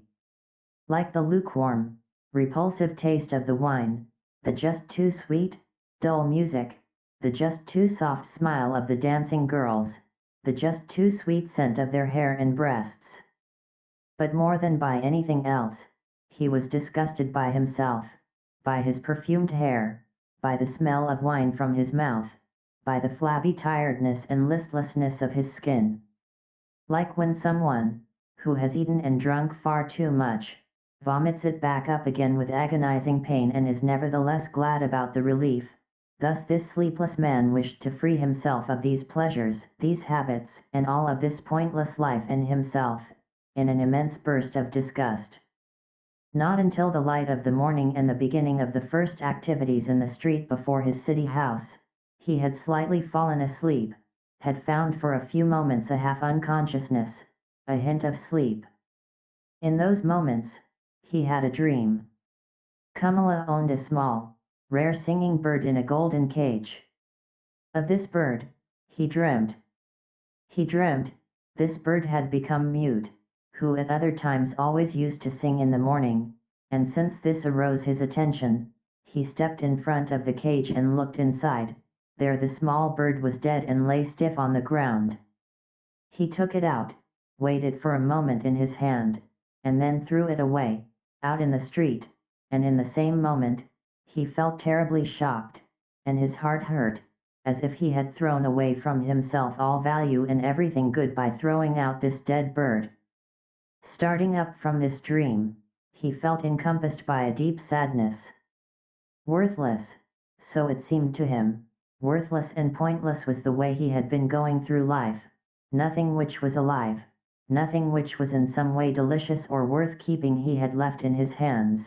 A: Like the lukewarm, repulsive taste of the wine, the just too sweet, dull music, the just too soft smile of the dancing girls, the just too sweet scent of their hair and breasts. But more than by anything else, he was disgusted by himself, by his perfumed hair, by the smell of wine from his mouth, by the flabby tiredness and listlessness of his skin. Like when someone, who has eaten and drunk far too much, vomits it back up again with agonizing pain and is nevertheless glad about the relief, thus this sleepless man wished to free himself of these pleasures, these habits, and all of this pointless life and himself, in an immense burst of disgust. Not until the light of the morning and the beginning of the first activities in the street before his city house, he had slightly fallen asleep, had found for a few moments a half unconsciousness, a hint of sleep. In those moments, he had a dream. Kamala owned a small, rare singing bird in a golden cage. Of this bird, he dreamt. He dreamt, this bird had become mute, who at other times always used to sing in the morning, and since this arose his attention, he stepped in front of the cage and looked inside. There the small bird was dead and lay stiff on the ground. He took it out, waited for a moment in his hand, and then threw it away, out in the street, and in the same moment, he felt terribly shocked, and his heart hurt, as if he had thrown away from himself all value and everything good by throwing out this dead bird. Starting up from this dream, he felt encompassed by a deep sadness. Worthless, so it seemed to him, worthless and pointless was the way he had been going through life. Nothing which was alive, nothing which was in some way delicious or worth keeping he had left in his hands.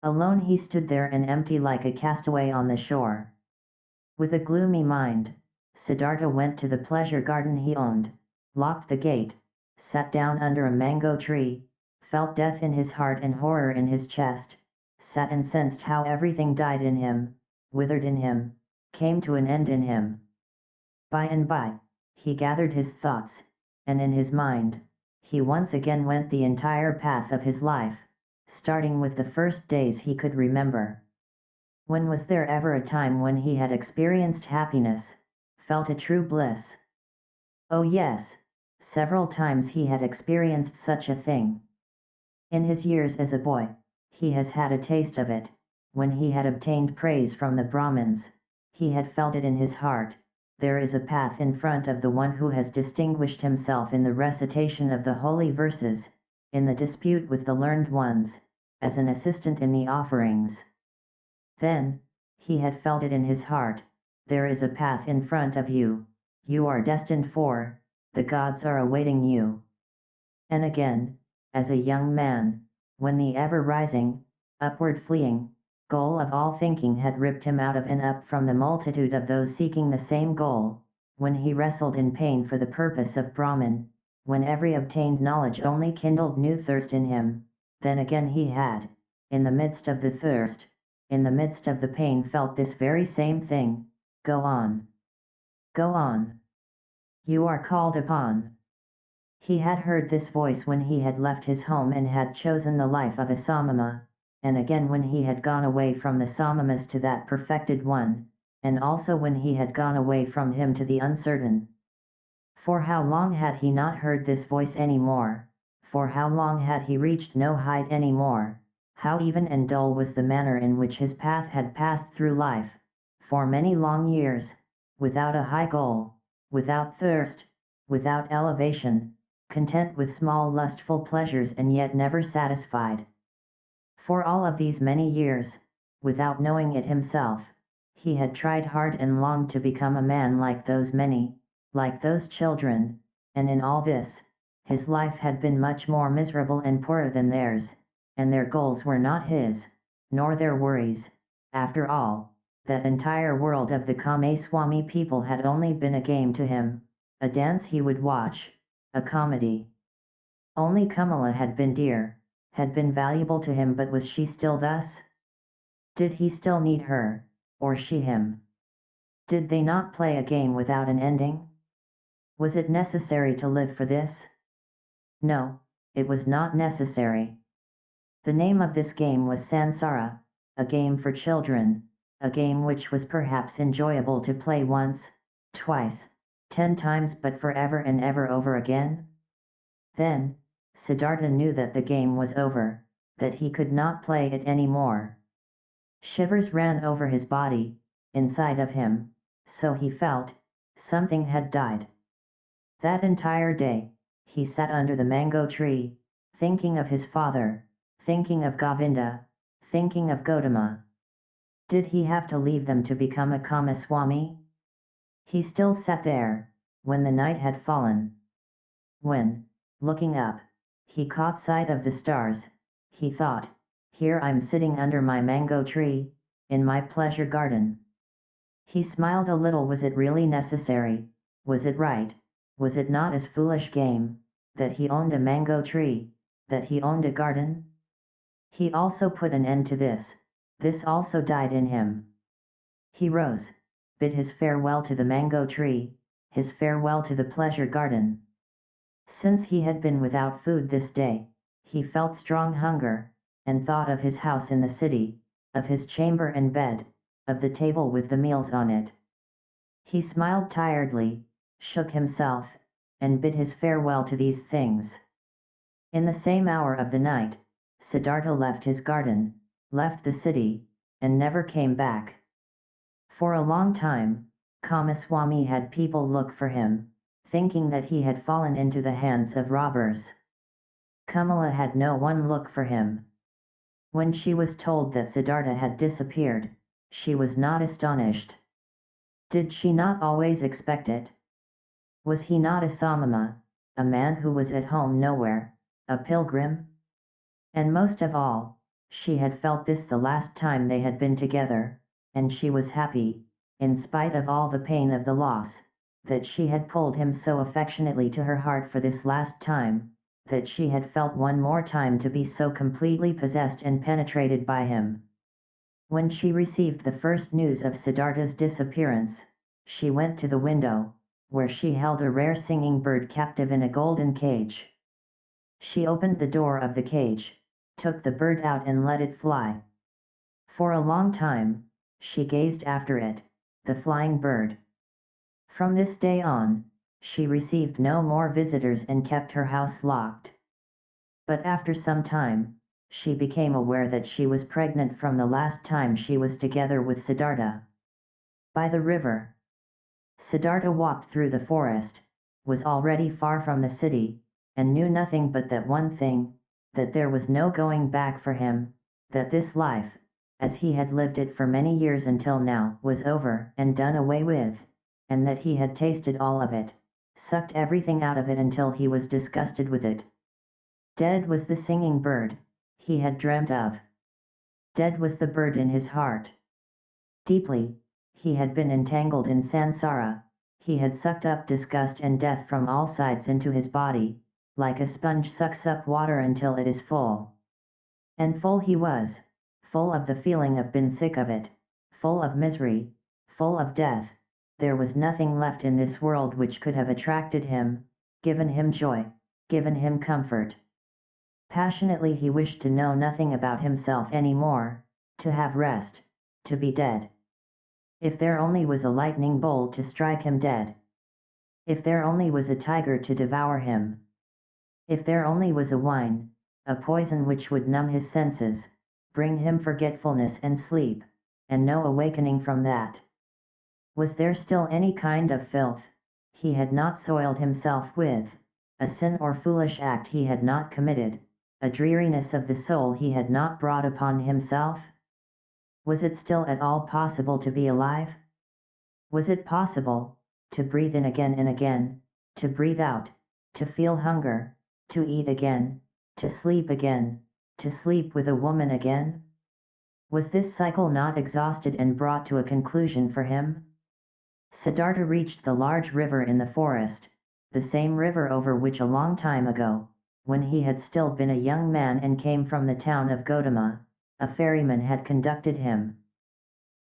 A: Alone he stood there and empty like a castaway on the shore. With a gloomy mind, Siddhartha went to the pleasure garden he owned, locked the gate, sat down under a mango tree, felt death in his heart and horror in his chest, sat and sensed how everything died in him, withered in him, came to an end in him. By and by, he gathered his thoughts, and in his mind, he once again went the entire path of his life, starting with the first days he could remember. When was there ever a time when he had experienced happiness, felt a true bliss? Oh yes, several times he had experienced such a thing. In his years as a boy, he has had a taste of it. When he had obtained praise from the Brahmins, he had felt it in his heart. There is a path in front of the one who has distinguished himself in the recitation of the holy verses, in the dispute with the learned ones, as an assistant in the offerings. Then, he had felt it in his heart, there is a path in front of you, you are destined for, the gods are awaiting you. And again, as a young man, when the ever-rising, upward-fleeing, goal of all thinking had ripped him out of and up from the multitude of those seeking the same goal, when he wrestled in pain for the purpose of Brahman, when every obtained knowledge only kindled new thirst in him, then again he had, in the midst of the thirst, in the midst of the pain felt this very same thing, go on. Go on. You are called upon. He had heard this voice when he had left his home and had chosen the life of a samama, and again when he had gone away from the samamas to that perfected one, and also when he had gone away from him to the uncertain. For how long had he not heard this voice any more? For how long had he reached no height any more? How even and dull was the manner in which his path had passed through life, for many long years, without a high goal, without thirst, without elevation, content with small lustful pleasures and yet never satisfied. For all of these many years, without knowing it himself, he had tried hard and longed to become a man like those many, like those children, and in all this, his life had been much more miserable and poorer than theirs, and their goals were not his, nor their worries. After all, that entire world of the Kamaswami people had only been a game to him, a dance he would watch, a comedy. Only Kamala had been dear, had been valuable to him, but was she still thus? Did he still need her, or she him? Did they not play a game without an ending? Was it necessary to live for this? No, it was not necessary. The name of this game was Sansara, a game for children, a game which was perhaps enjoyable to play once, twice, 10 times, but forever and ever over again? Then, Siddhartha knew that the game was over, that he could not play it any more. Shivers ran over his body, inside of him, so he felt, something had died. That entire day, he sat under the mango tree, thinking of his father, thinking of Govinda, thinking of Gautama. Did he have to leave them to become a Kamaswami? He still sat there, when the night had fallen. When, looking up, he caught sight of the stars, he thought, here I'm sitting under my mango tree, in my pleasure garden. He smiled a little. Was it really necessary? Was it right? Was it not as foolish game, that he owned a mango tree, that he owned a garden? He also put an end to this. This also died in him. He rose, bid his farewell to the mango tree, his farewell to the pleasure garden. Since he had been without food this day, he felt strong hunger, and thought of his house in the city, of his chamber and bed, of the table with the meals on it. He smiled tiredly, shook himself, and bid his farewell to these things. In the same hour of the night, Siddhartha left his garden, left the city, and never came back. For a long time, Kamaswami had people look for him, thinking that he had fallen into the hands of robbers. Kamala had no one look for him. When she was told that Siddhartha had disappeared, she was not astonished. Did she not always expect it? Was he not a samama, a man who was at home nowhere, a pilgrim? And most of all, she had felt this the last time they had been together, and she was happy, in spite of all the pain of the loss, that she had pulled him so affectionately to her heart for this last time, that she had felt one more time to be so completely possessed and penetrated by him. When she received the first news of Siddhartha's disappearance, she went to the window, where she held a rare singing bird captive in a golden cage. She opened the door of the cage, took the bird out and let it fly. For a long time, she gazed after it, the flying bird. From this day on, she received no more visitors and kept her house locked. But after some time, she became aware that she was pregnant from the last time she was together with Siddhartha. By the river. Siddhartha walked through the forest, was already far from the city, and knew nothing but that one thing, that there was no going back for him, that this life, as he had lived it for many years until now, was over and done away with, and that he had tasted all of it, sucked everything out of it until he was disgusted with it. Dead was the singing bird he had dreamt of. Dead was the bird in his heart. Deeply, he had been entangled in samsara, he had sucked up disgust and death from all sides into his body, like a sponge sucks up water until it is full. And full he was, full of the feeling of being sick of it, full of misery, full of death. There was nothing left in this world which could have attracted him, given him joy, given him comfort. Passionately he wished to know nothing about himself any more, to have rest, to be dead. If there only was a lightning bolt to strike him dead. If there only was a tiger to devour him. If there only was a wine, a poison which would numb his senses, bring him forgetfulness and sleep, and no awakening from that. Was there still any kind of filth he had not soiled himself with, a sin or foolish act he had not committed, a dreariness of the soul he had not brought upon himself? Was it still at all possible to be alive? Was it possible to breathe in again and again, to breathe out, to feel hunger, to eat again, to sleep again, to sleep with a woman again? Was this cycle not exhausted and brought to a conclusion for him? Siddhartha reached the large river in the forest, the same river over which a long time ago, when he had still been a young man and came from the town of Gautama, a ferryman had conducted him.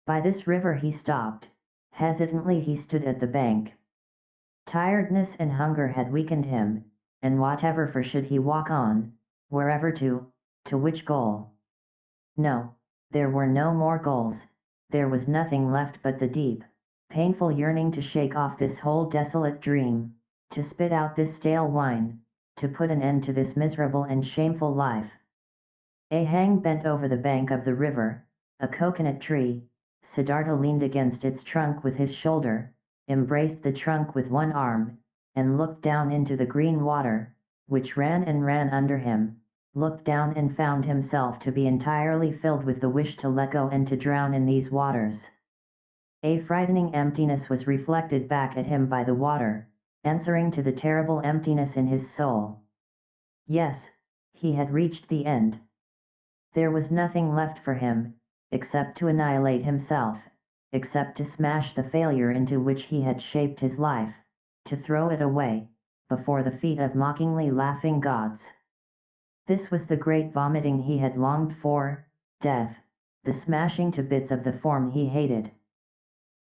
A: By this river he stopped. Hesitantly he stood at the bank. Tiredness and hunger had weakened him, and whatever for should he walk on, wherever to which goal? No, there were no more goals, there was nothing left but the deep, painful yearning to shake off this whole desolate dream, to spit out this stale wine, to put an end to this miserable and shameful life. A hang bent over the bank of the river, a coconut tree. Siddhartha leaned against its trunk with his shoulder, embraced the trunk with one arm, and looked down into the green water, which ran and ran under him, looked down and found himself to be entirely filled with the wish to let go and to drown in these waters. A frightening emptiness was reflected back at him by the water, answering to the terrible emptiness in his soul. Yes, he had reached the end. There was nothing left for him, except to annihilate himself, except to smash the failure into which he had shaped his life, to throw it away, before the feet of mockingly laughing gods. This was the great vomiting he had longed for, death, the smashing to bits of the form he hated.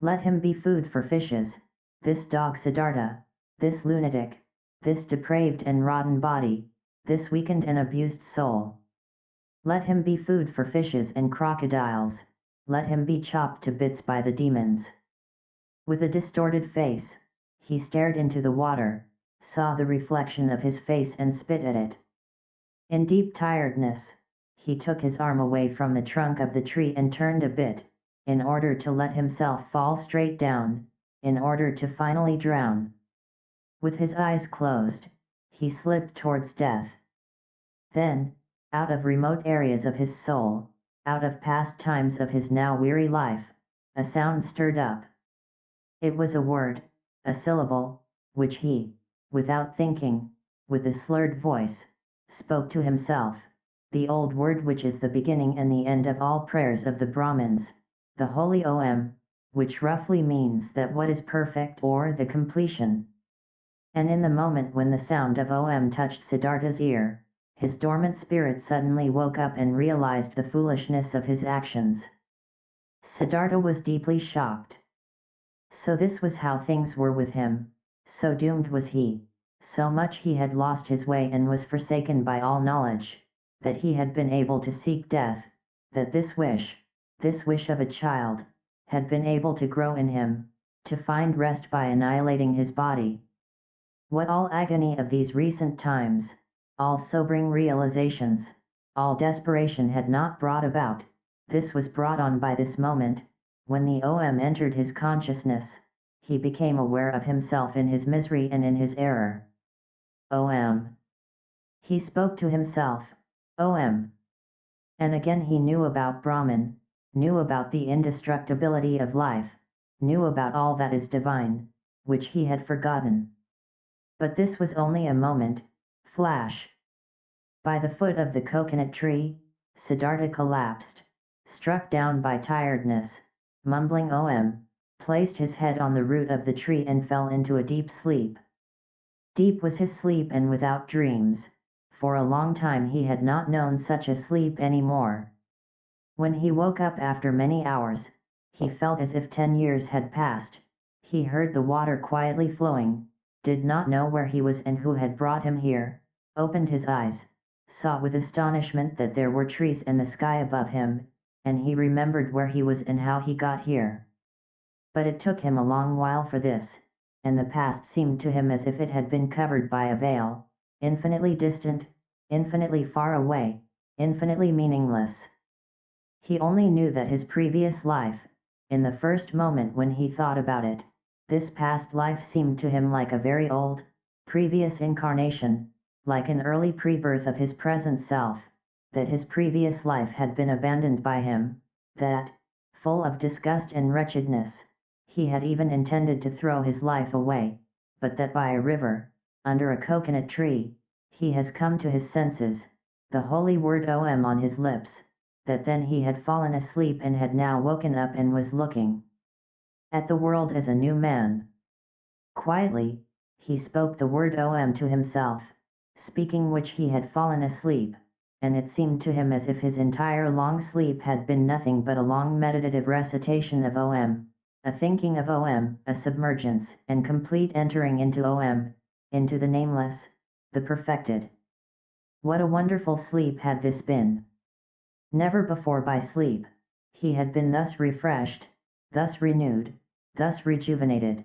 A: Let him be food for fishes, this dog Siddhartha, this lunatic, this depraved and rotten body, this weakened and abused soul. Let him be food for fishes and crocodiles, let him be chopped to bits by the demons. With a distorted face, he stared into the water, saw the reflection of his face and spit at it. In deep tiredness, he took his arm away from the trunk of the tree and turned a bit, in order to let himself fall straight down, in order to finally drown. With his eyes closed, he slipped towards death. Then, out of remote areas of his soul, out of past times of his now weary life, a sound stirred up. It was a word, a syllable, which he, without thinking, with a slurred voice, spoke to himself, the old word which is the beginning and the end of all prayers of the Brahmins, the holy Om, which roughly means that what is perfect or the completion. And in the moment when the sound of Om touched Siddhartha's ear, his dormant spirit suddenly woke up and realized the foolishness of his actions. Siddhartha was deeply shocked. So this was how things were with him, so doomed was he, so much he had lost his way and was forsaken by all knowledge, that he had been able to seek death, that this wish of a child, had been able to grow in him, to find rest by annihilating his body. What all agony of these recent times, all sobering realizations, all desperation had not brought about, this was brought on by this moment, when the Om entered his consciousness, he became aware of himself in his misery and in his error. Om. He spoke to himself, Om. And again he knew about Brahman, knew about the indestructibility of life, knew about all that is divine, which he had forgotten. But this was only a moment, flash. By the foot of the coconut tree, Siddhartha collapsed, struck down by tiredness, mumbling Om, placed his head on the root of the tree and fell into a deep sleep. Deep was his sleep and without dreams, for a long time he had not known such a sleep any more. When he woke up after many hours, he felt as if 10 years had passed. He heard the water quietly flowing, did not know where he was and who had brought him here, opened his eyes, saw with astonishment that there were trees in the sky above him, and he remembered where he was and how he got here. But it took him a long while for this, and the past seemed to him as if it had been covered by a veil, infinitely distant, infinitely far away, infinitely meaningless. He only knew that his previous life, in the first moment when he thought about it, this past life seemed to him like a very old, previous incarnation, like an early pre-birth of his present self, that his previous life had been abandoned by him, that, full of disgust and wretchedness, he had even intended to throw his life away, but that by a river, under a coconut tree, he has come to his senses, the holy word Om on his lips, that then he had fallen asleep and had now woken up and was looking at the world as a new man. Quietly, he spoke the word Om to himself, speaking which he had fallen asleep, and it seemed to him as if his entire long sleep had been nothing but a long meditative recitation of Om, a thinking of Om, a submergence and complete entering into Om, into the nameless, the perfected. What a wonderful sleep had this been! Never before by sleep, he had been thus refreshed, thus renewed, thus rejuvenated.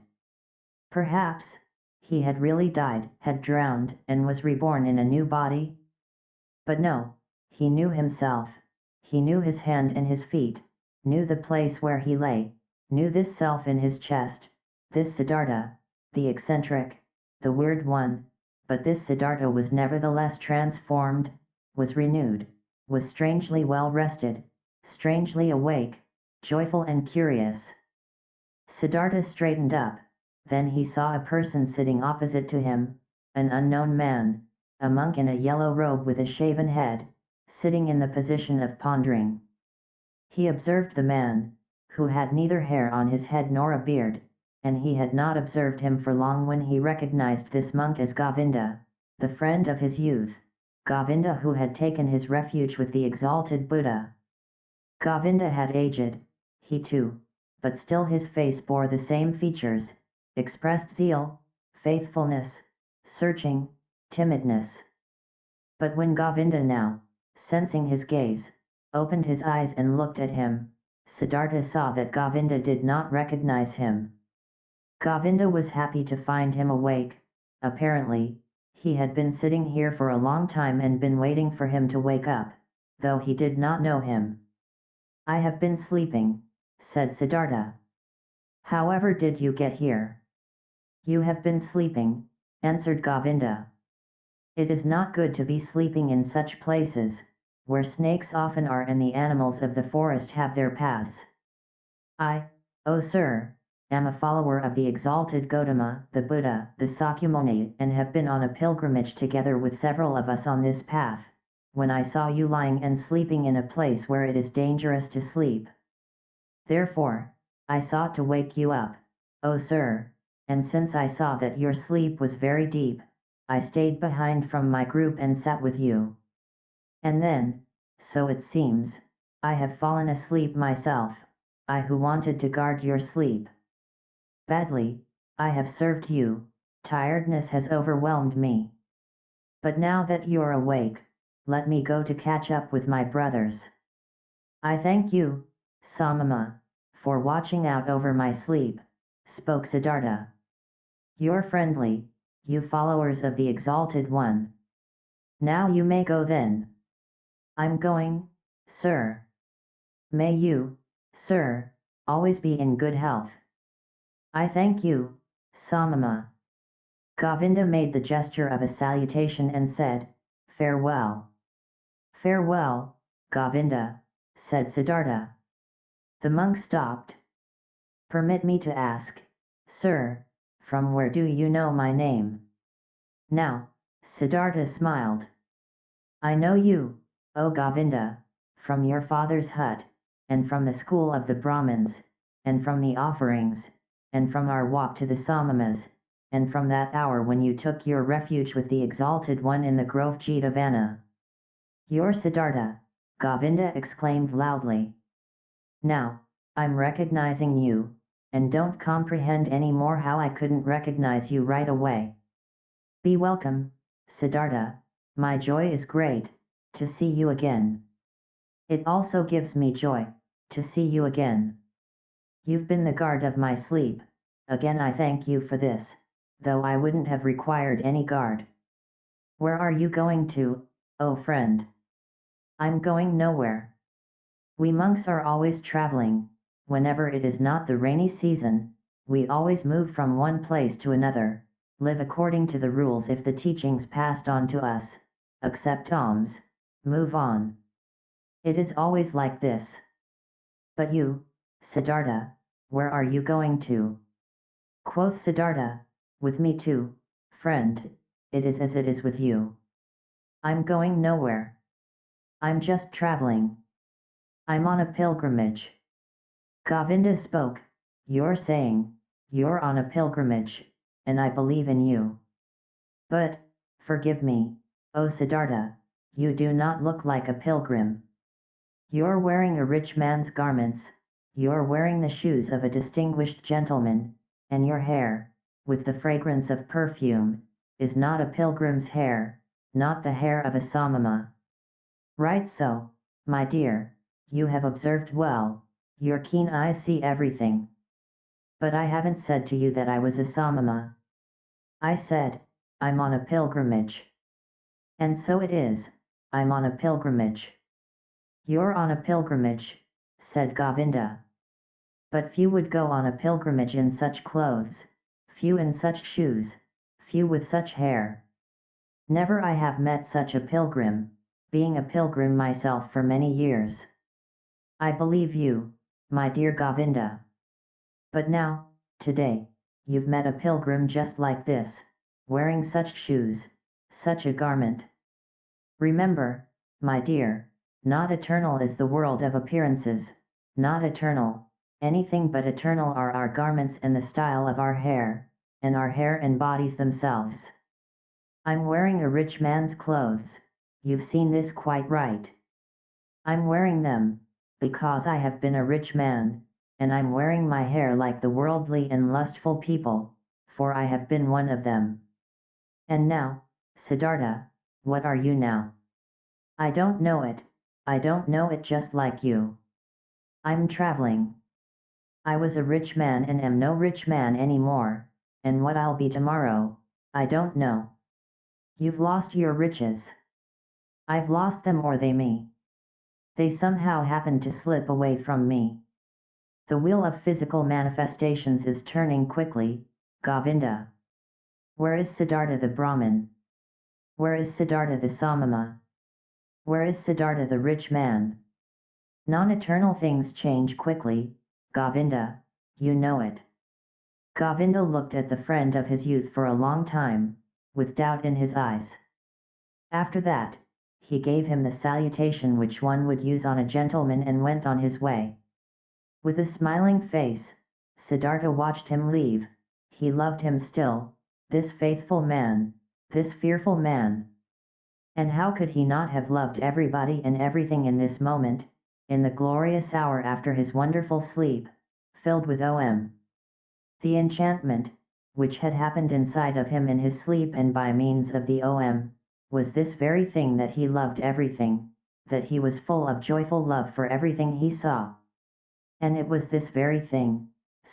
A: Perhaps, he had really died, had drowned, and was reborn in a new body? But no, he knew himself, he knew his hand and his feet, knew the place where he lay, knew this self in his chest, this Siddhartha, the eccentric, the weird one, but this Siddhartha was nevertheless transformed, was renewed, was strangely well rested, strangely awake, joyful and curious. Siddhartha straightened up, then he saw a person sitting opposite to him, an unknown man, a monk in a yellow robe with a shaven head, sitting in the position of pondering. He observed the man, who had neither hair on his head nor a beard, and he had not observed him for long when he recognized this monk as Govinda, the friend of his youth, Govinda who had taken his refuge with the exalted Buddha. Govinda had aged, he too, but still his face bore the same features, expressed zeal, faithfulness, searching, timidness. But when Govinda now, sensing his gaze, opened his eyes and looked at him, Siddhartha saw that Govinda did not recognize him. Govinda was happy to find him awake. Apparently, he had been sitting here for a long time and been waiting for him to wake up, though he did not know him. I have been sleeping, said Siddhartha. However did you get here? You have been sleeping, answered Govinda. It is not good to be sleeping in such places, where snakes often are and the animals of the forest have their paths. I, O sir, am a follower of the exalted Gautama, the Buddha, the Sakyamuni, and have been on a pilgrimage together with several of us on this path, when I saw you lying and sleeping in a place where it is dangerous to sleep. Therefore, I sought to wake you up, O sir, and since I saw that your sleep was very deep, I stayed behind from my group and sat with you. And then, so it seems, I have fallen asleep myself, I who wanted to guard your sleep. Badly, I have served you, tiredness has overwhelmed me. But now that you're awake, let me go to catch up with my brothers. I thank you, Samama, for watching out over my sleep, spoke Siddhartha. You're friendly, you followers of the Exalted One. Now you may go then. I'm going, sir. May you, sir, always be in good health. I thank you, Samama. Govinda made the gesture of a salutation and said, farewell. Farewell, Govinda, said Siddhartha. The monk stopped. Permit me to ask, sir, from where do you know my name? Now, Siddhartha smiled. I know you, O Govinda, from your father's hut, and from the school of the Brahmins, and from the offerings, and from our walk to the Samamas, and from that hour when you took your refuge with the Exalted One in the grove Jetavana. You're Siddhartha, Govinda exclaimed loudly. Now, I'm recognizing you, and don't comprehend any more how I couldn't recognize you right away. Be welcome, Siddhartha, my joy is great, to see you again. It also gives me joy, to see you again. You've been the guard of my sleep, again I thank you for this, though I wouldn't have required any guard. Where are you going to, oh friend? I'm going nowhere. We monks are always traveling, whenever it is not the rainy season, we always move from one place to another, live according to the rules if the teachings passed on to us, accept alms, move on. It is always like this. But you, Siddhartha, where are you going to? Quoth Siddhartha, with me too, friend, it is as it is with you. I'm going nowhere. I'm just traveling. I'm on a pilgrimage. Govinda spoke, you're saying, you're on a pilgrimage, and I believe in you. But, forgive me, O Siddhartha, you do not look like a pilgrim. You're wearing a rich man's garments, you're wearing the shoes of a distinguished gentleman, and your hair, with the fragrance of perfume, is not a pilgrim's hair, not the hair of a samama. Right so, my dear, you have observed well, your keen eyes see everything. But I haven't said to you that I was a samama. I said, I'm on a pilgrimage. And so it is, I'm on a pilgrimage. You're on a pilgrimage, said Govinda. But few would go on a pilgrimage in such clothes, few in such shoes, few with such hair. Never I have met such a pilgrim, being a pilgrim myself for many years. I believe you, my dear Govinda. But now, today, you've met a pilgrim just like this, wearing such shoes, such a garment. Remember, my dear, not eternal is the world of appearances, not eternal, anything but eternal are our garments and the style of our hair, and our hair embodies themselves. I'm wearing a rich man's clothes, you've seen this quite right. I'm wearing them, because I have been a rich man, and I'm wearing my hair like the worldly and lustful people, for I have been one of them. And now, Siddhartha, what are you now? I don't know it, I don't know it just like you. I'm traveling. I was a rich man and am no rich man anymore, and what I'll be tomorrow, I don't know. You've lost your riches. I've lost them or they me. They somehow happened to slip away from me. The wheel of physical manifestations is turning quickly, Govinda. Where is Siddhartha the Brahmin? Where is Siddhartha the Samama? Where is Siddhartha the rich man? Non-eternal things change quickly, Govinda, you know it. Govinda looked at the friend of his youth for a long time, with doubt in his eyes. After that, he gave him the salutation which one would use on a gentleman and went on his way. With a smiling face, Siddhartha watched him leave. He loved him still, this faithful man, this fearful man. And how could he not have loved everybody and everything in this moment, in the glorious hour after his wonderful sleep, filled with the enchantment, which had happened inside of him in his sleep and by means of the was this very thing that he loved everything, that he was full of joyful love for everything he saw. And it was this very thing,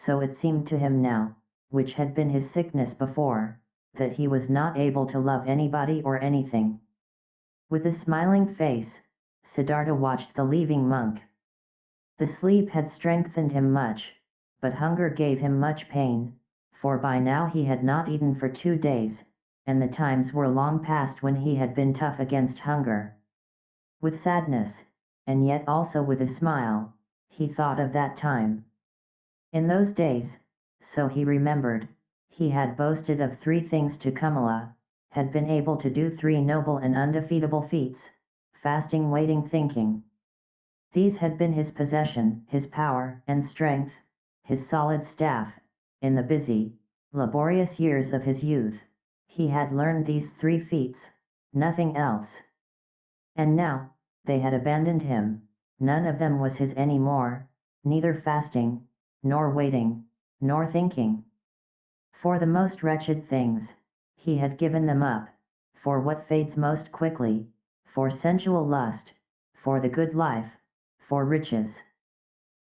A: so it seemed to him now, which had been his sickness before, that he was not able to love anybody or anything. With a smiling face, Siddhartha watched the leaving monk. The sleep had strengthened him much, but hunger gave him much pain, for by now he had not eaten for 2 days, and the times were long past when he had been tough against hunger. With sadness, and yet also with a smile, he thought of that time. In those days, so he remembered, he had boasted of 3 things to Kamala, had been able to do 3 noble and undefeatable feats, fasting, waiting, thinking. These had been his possession, his power and strength, his solid staff. In the busy, laborious years of his youth, he had learned these 3 feats, nothing else. And now, they had abandoned him, none of them was his any more, neither fasting, nor waiting, nor thinking. For the most wretched things, he had given them up, for what fades most quickly, for sensual lust, for the good life, for riches.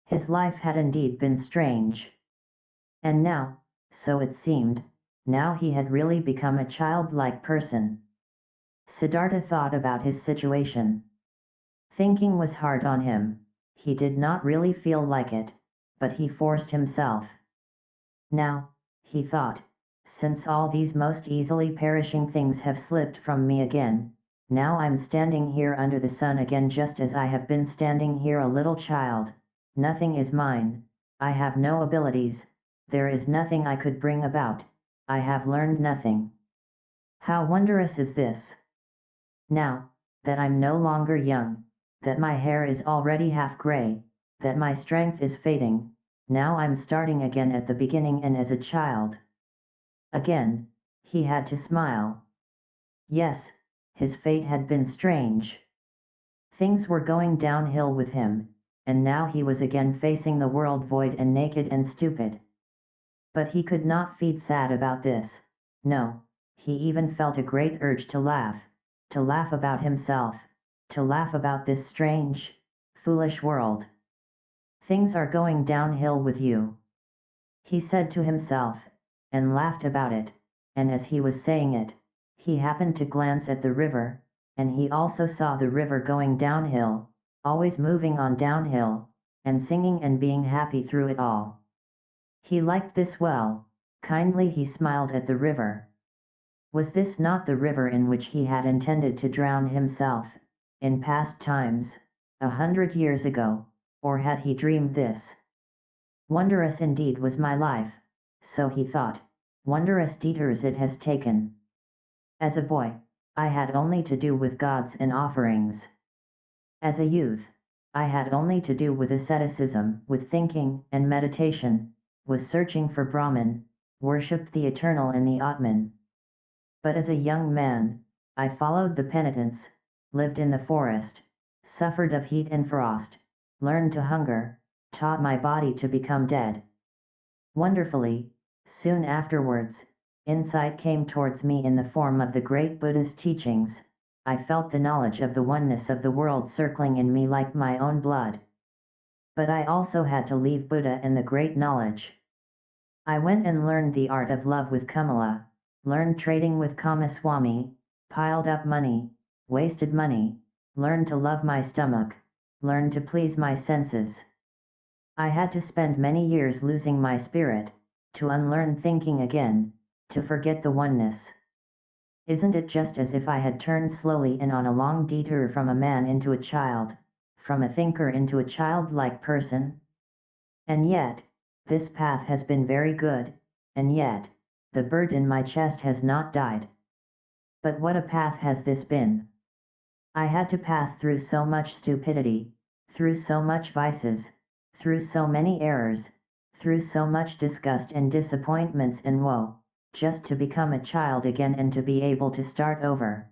A: His life had indeed been strange. And now, so it seemed, now he had really become a childlike person. Siddhartha thought about his situation. Thinking was hard on him, he did not really feel like it, but he forced himself. Now, he thought, since all these most easily perishing things have slipped from me again, now I'm standing here under the sun again just as I have been standing here a little child, nothing is mine, I have no abilities, there is nothing I could bring about, I have learned nothing. How wondrous is this! Now, that I'm no longer young, that my hair is already half gray, that my strength is fading, now I'm starting again at the beginning and as a child. Again, he had to smile. Yes, his fate had been strange. Things were going downhill with him, and now he was again facing the world void and naked and stupid. But he could not feel sad about this, no, he even felt a great urge to laugh about himself, to laugh about this strange, foolish world. Things are going downhill with you, he said to himself, and laughed about it, and as he was saying it, he happened to glance at the river, and he also saw the river going downhill, always moving on downhill, and singing and being happy through it all. He liked this well, kindly he smiled at the river. Was this not the river in which he had intended to drown himself, in past times, 100 years ago, or had he dreamed this? Wondrous indeed was my life, so he thought, wondrous detours it has taken. As a boy, I had only to do with gods and offerings. As a youth, I had only to do with asceticism, with thinking and meditation, was searching for Brahman, worshipped the eternal and the Atman. But as a young man, I followed the penitents, lived in the forest, suffered of heat and frost, learned to hunger, taught my body to become dead. Wonderfully, soon afterwards, insight came towards me in the form of the great Buddha's teachings. I felt the knowledge of the oneness of the world circling in me like my own blood. But I also had to leave Buddha and the great knowledge. I went and learned the art of love with Kamala, learned trading with Kamaswami, piled up money, wasted money, learned to love my stomach, learned to please my senses. I had to spend many years losing my spirit, to unlearn thinking again, to forget the oneness. Isn't it just as if I had turned slowly and on a long detour from a man into a child, from a thinker into a childlike person? And yet, this path has been very good, and yet, the bird in my chest has not died. But what a path has this been! I had to pass through so much stupidity, through so much vices, through so many errors, through so much disgust and disappointments and woe, just to become a child again and to be able to start over.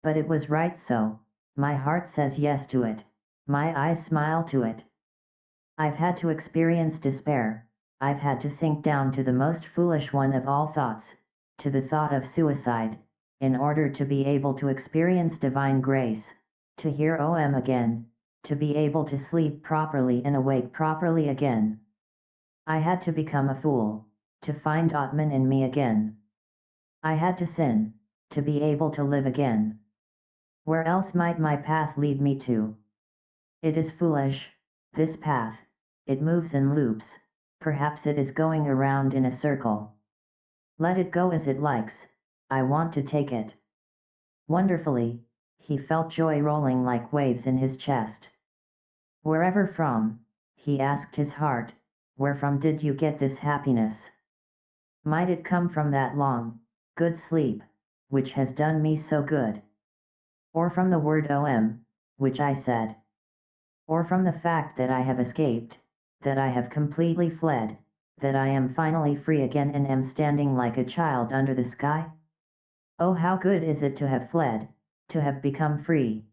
A: But it was right so, my heart says yes to it, my eyes smile to it. I've had to experience despair, I've had to sink down to the most foolish one of all thoughts, to the thought of suicide, in order to be able to experience divine grace, to hear Om again, to be able to sleep properly and awake properly again. I had to become a fool, to find Atman in me again. I had to sin, to be able to live again. Where else might my path lead me to? It is foolish, this path. It moves in loops, perhaps it is going around in a circle. Let it go as it likes, I want to take it. Wonderfully, he felt joy rolling like waves in his chest. Wherever from, he asked his heart, where from did you get this happiness? Might it come from that long, good sleep, which has done me so good? Or from the word Om, which I said? Or from the fact that I have escaped, that I have completely fled, that I am finally free again and am standing like a child under the sky? Oh, how good is it to have fled, to have become free!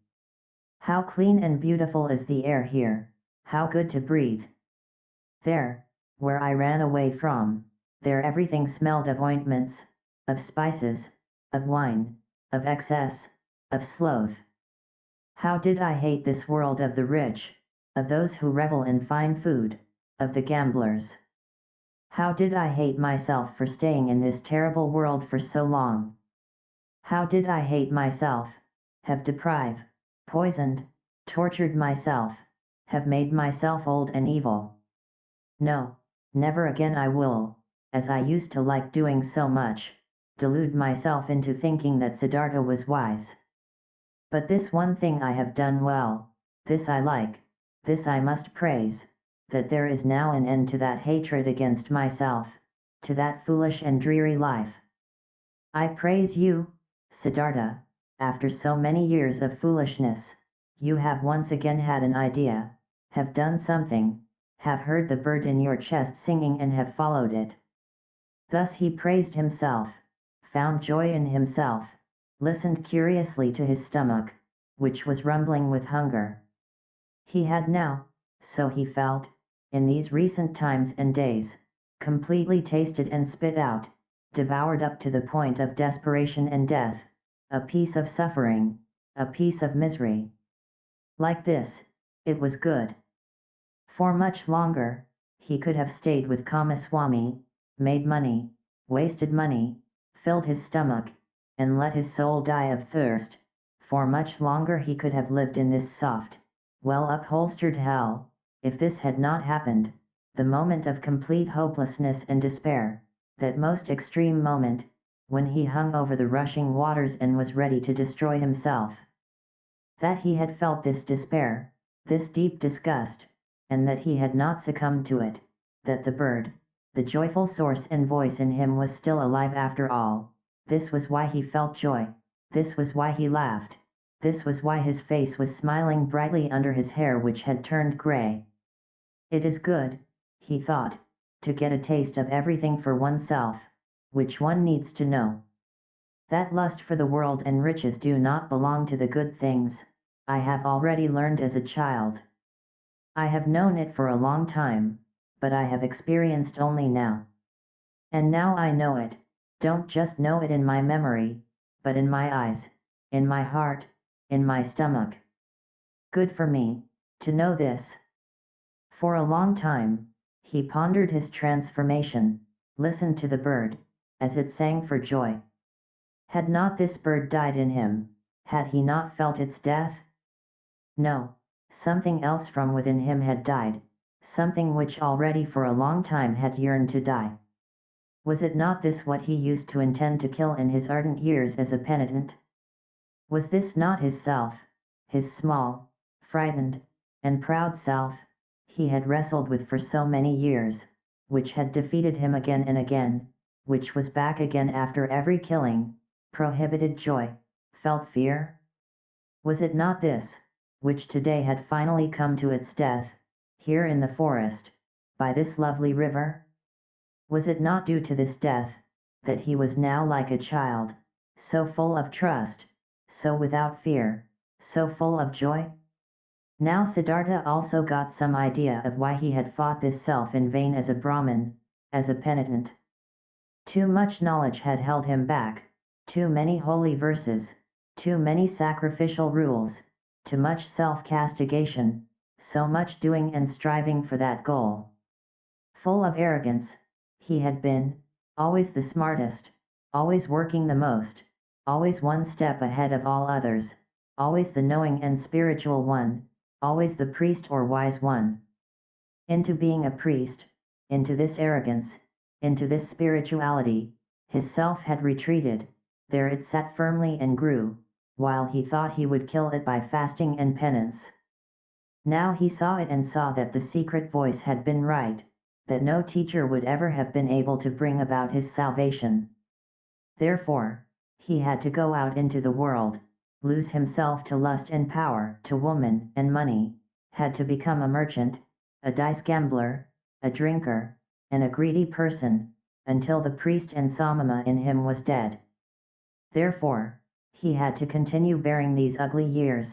A: How clean and beautiful is the air here, how good to breathe! There, where I ran away from, there everything smelled of ointments, of spices, of wine, of excess, of sloth. How did I hate this world of the rich, of those who revel in fine food, of the gamblers? How did I hate myself for staying in this terrible world for so long? How did I hate myself, have deprived, poisoned, tortured myself, have made myself old and evil? No, never again I will, as I used to like doing so much, delude myself into thinking that Siddhartha was wise. But this one thing I have done well, this I like, this I must praise, that there is now an end to that hatred against myself, to that foolish and dreary life. I praise you, Siddhartha, after so many years of foolishness, you have once again had an idea, have done something, have heard the bird in your chest singing and have followed it. Thus he praised himself, found joy in himself, listened curiously to his stomach, which was rumbling with hunger. He had now, so he felt, in these recent times and days, completely tasted and spit out, devoured up to the point of desperation and death, a piece of suffering, a piece of misery. Like this, it was good. For much longer, he could have stayed with Kamaswami, made money, wasted money, filled his stomach, and let his soul die of thirst. For much longer he could have lived in this soft, well-upholstered hell, if this had not happened, the moment of complete hopelessness and despair, that most extreme moment, when he hung over the rushing waters and was ready to destroy himself. That he had felt this despair, this deep disgust, and that he had not succumbed to it, that the bird, the joyful source and voice in him was still alive after all, this was why he felt joy, this was why he laughed, this was why his face was smiling brightly under his hair which had turned gray. It is good, he thought, to get a taste of everything for oneself, which one needs to know. That lust for the world and riches do not belong to the good things, I have already learned as a child. I have known it for a long time, but I have experienced only now. And now I know it, don't just know it in my memory, but in my eyes, in my heart, in my stomach. Good for me, to know this. For a long time, he pondered his transformation, listened to the bird, as it sang for joy. Had not this bird died in him? Had he not felt its death? No, something else from within him had died, something which already for a long time had yearned to die. Was it not this what he used to intend to kill in his ardent years as a penitent? Was this not his self, his small, frightened, and proud self, he had wrestled with for so many years, which had defeated him again and again, which was back again after every killing, prohibited joy, felt fear? Was it not this, which today had finally come to its death, here in the forest, by this lovely river? Was it not due to this death, that he was now like a child, so full of trust, so without fear, so full of joy? Now Siddhartha also got some idea of why he had fought this self in vain as a Brahmin, as a penitent. Too much knowledge had held him back, too many holy verses, too many sacrificial rules, too much self-castigation, so much doing and striving for that goal. Full of arrogance, he had been, always the smartest, always working the most, always one step ahead of all others, always the knowing and spiritual one, always the priest or wise one. Into being a priest, into this arrogance, into this spirituality, his self had retreated, there it sat firmly and grew, while he thought he would kill it by fasting and penance. Now he saw it and saw that the secret voice had been right, that no teacher would ever have been able to bring about his salvation. Therefore, he had to go out into the world, lose himself to lust and power, to woman and money, had to become a merchant, a dice gambler, a drinker, and a greedy person, until the priest and Samama in him was dead. Therefore, he had to continue bearing these ugly years,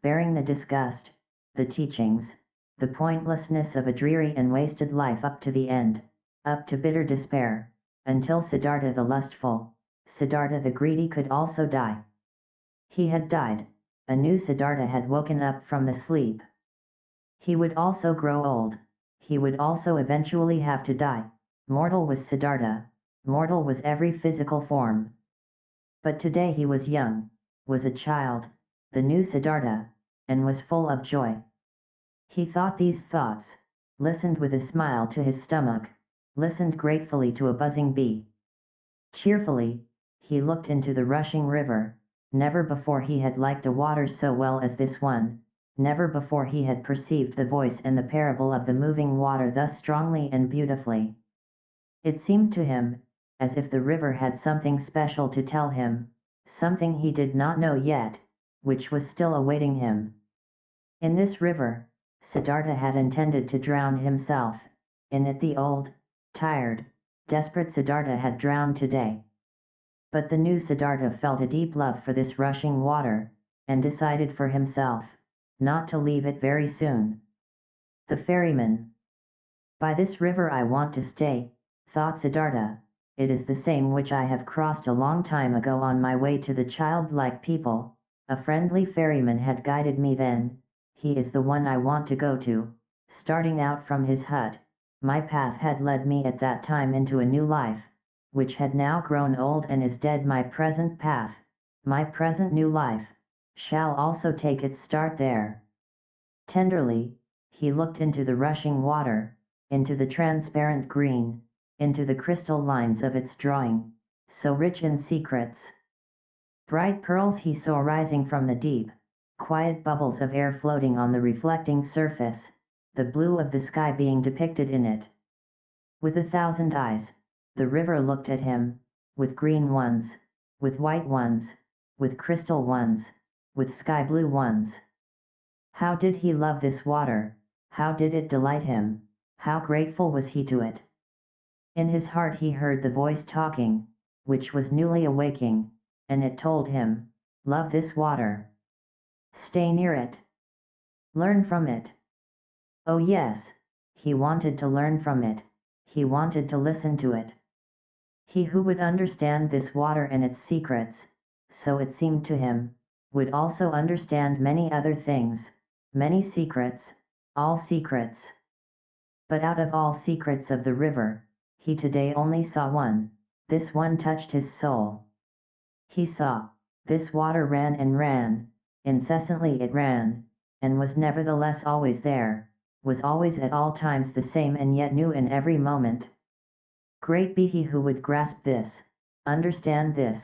A: bearing the disgust, the teachings, the pointlessness of a dreary and wasted life up to the end, up to bitter despair, until Siddhartha the lustful, Siddhartha the greedy could also die. He had died, a new Siddhartha had woken up from the sleep. He would also grow old, he would also eventually have to die. Mortal was Siddhartha, mortal was every physical form. But today he was young, was a child, the new Siddhartha, and was full of joy. He thought these thoughts, listened with a smile to his stomach, listened gratefully to a buzzing bee. Cheerfully, he looked into the rushing river. Never before he had liked a water so well as this one, never before he had perceived the voice and the parable of the moving water thus strongly and beautifully. It seemed to him, as if the river had something special to tell him, something he did not know yet, which was still awaiting him. In this river, Siddhartha had intended to drown himself. In it the old, tired, desperate Siddhartha had drowned today. But the new Siddhartha felt a deep love for this rushing water, and decided for himself, not to leave it very soon. The ferryman. By this river I want to stay, thought Siddhartha. It is the same which I have crossed a long time ago on my way to the childlike people. A friendly ferryman had guided me then. He is the one I want to go to. Starting out from his hut, my path had led me at that time into a new life, which had now grown old and is dead. My present path, my present new life, shall also take its start there. Tenderly, he looked into the rushing water, into the transparent green, into the crystal lines of its drawing, so rich in secrets. Bright pearls he saw rising from the deep, quiet bubbles of air floating on the reflecting surface, the blue of the sky being depicted in it. With 1,000 eyes, the river looked at him, with green ones, with white ones, with crystal ones, with sky blue ones. How did he love this water, how did it delight him, how grateful was he to it. In his heart he heard the voice talking, which was newly awaking, and it told him, love this water. Stay near it. Learn from it. Oh yes, he wanted to learn from it, he wanted to listen to it. He who would understand this water and its secrets, so it seemed to him, would also understand many other things, many secrets, all secrets. But out of all secrets of the river, he today only saw one. This one touched his soul. He saw, this water ran and ran, incessantly it ran, and was nevertheless always there, was always at all times the same and yet new in every moment. Great be he who would grasp this, understand this.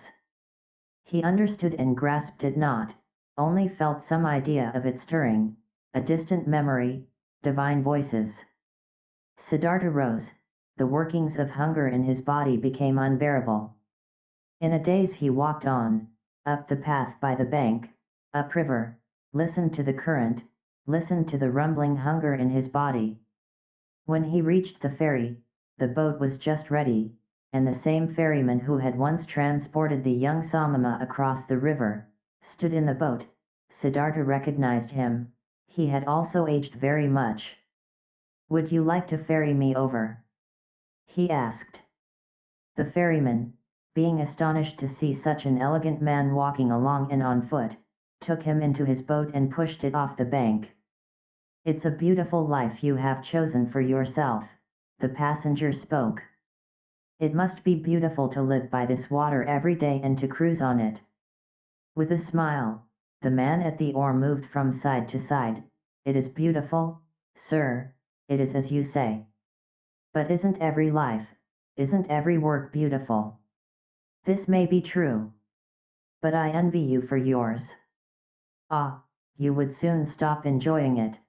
A: He understood and grasped it not, only felt some idea of it stirring, a distant memory, divine voices. Siddhartha rose, the workings of hunger in his body became unbearable. In a daze he walked on, up the path by the bank, upriver, listened to the current, listened to the rumbling hunger in his body. When he reached the ferry, the boat was just ready, and the same ferryman who had once transported the young Samama across the river, stood in the boat. Siddhartha recognized him. He had also aged very much. "Would you like to ferry me over?" he asked. The ferryman, being astonished to see such an elegant man walking along and on foot, took him into his boat and pushed it off the bank. "It's a beautiful life you have chosen for yourself," the passenger spoke. "It must be beautiful to live by this water every day and to cruise on it." With a smile, the man at the oar moved from side to side. "It is beautiful, sir, it is as you say. But isn't every life, isn't every work beautiful? This may be true. But I envy you for yours. Ah, you would soon stop enjoying it.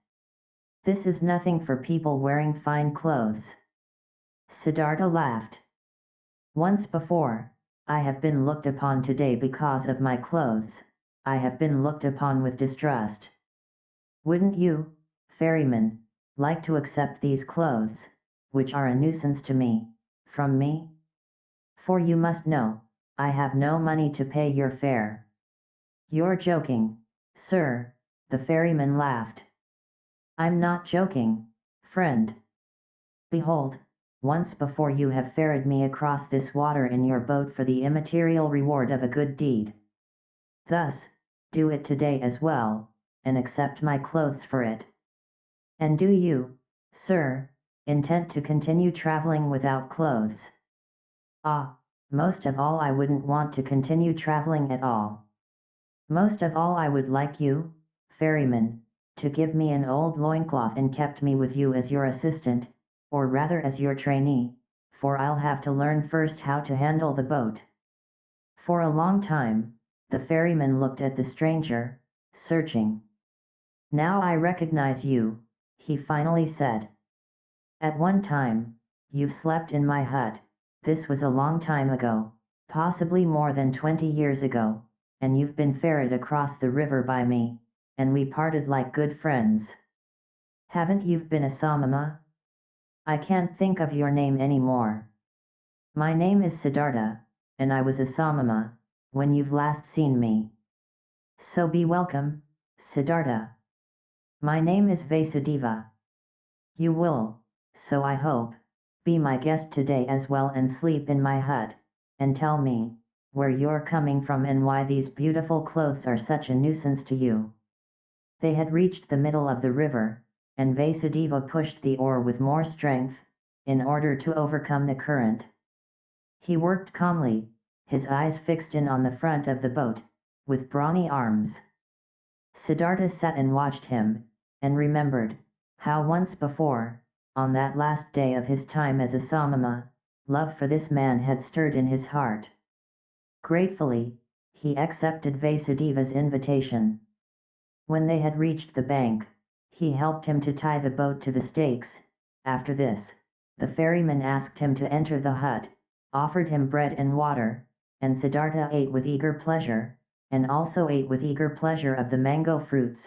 A: This is nothing for people wearing fine clothes." Siddhartha laughed. "Once before, I have been looked upon today because of my clothes, I have been looked upon with distrust. Wouldn't you, ferryman, like to accept these clothes, which are a nuisance to me, from me? For you must know, I have no money to pay your fare." "You're joking, sir," the ferryman laughed. "I'm not joking, friend. Behold, once before you have ferried me across this water in your boat for the immaterial reward of a good deed. Thus, do it today as well, and accept my clothes for it. And do you, sir, intend to continue traveling without clothes?" "Ah, most of all I wouldn't want to continue traveling at all. Most of all I would like you, ferryman, to give me an old loincloth and kept me with you as your assistant, or rather as your trainee, for I'll have to learn first how to handle the boat." For a long time, the ferryman looked at the stranger, searching. "Now I recognize you," he finally said. "At one time, you've slept in my hut. This was a long time ago, possibly more than 20 years ago, and you've been ferried across the river by me, and we parted like good friends. Haven't you been a Samama? I can't think of your name anymore." "My name is Siddhartha, and I was a Samama, when you've last seen me. So be welcome, Siddhartha. My name is Vasudeva. You will, so I hope, be my guest today as well and sleep in my hut, and tell me, where you're coming from and why these beautiful clothes are such a nuisance to you." They had reached the middle of the river, and Vasudeva pushed the oar with more strength, in order to overcome the current. He worked calmly, his eyes fixed in on the front of the boat, with brawny arms. Siddhartha sat and watched him, and remembered, how once before, on that last day of his time as a Samama, love for this man had stirred in his heart. Gratefully, he accepted Vasudeva's invitation. When they had reached the bank, he helped him to tie the boat to the stakes. After this, the ferryman asked him to enter the hut, offered him bread and water, and Siddhartha ate with eager pleasure, and also ate with eager pleasure of the mango fruits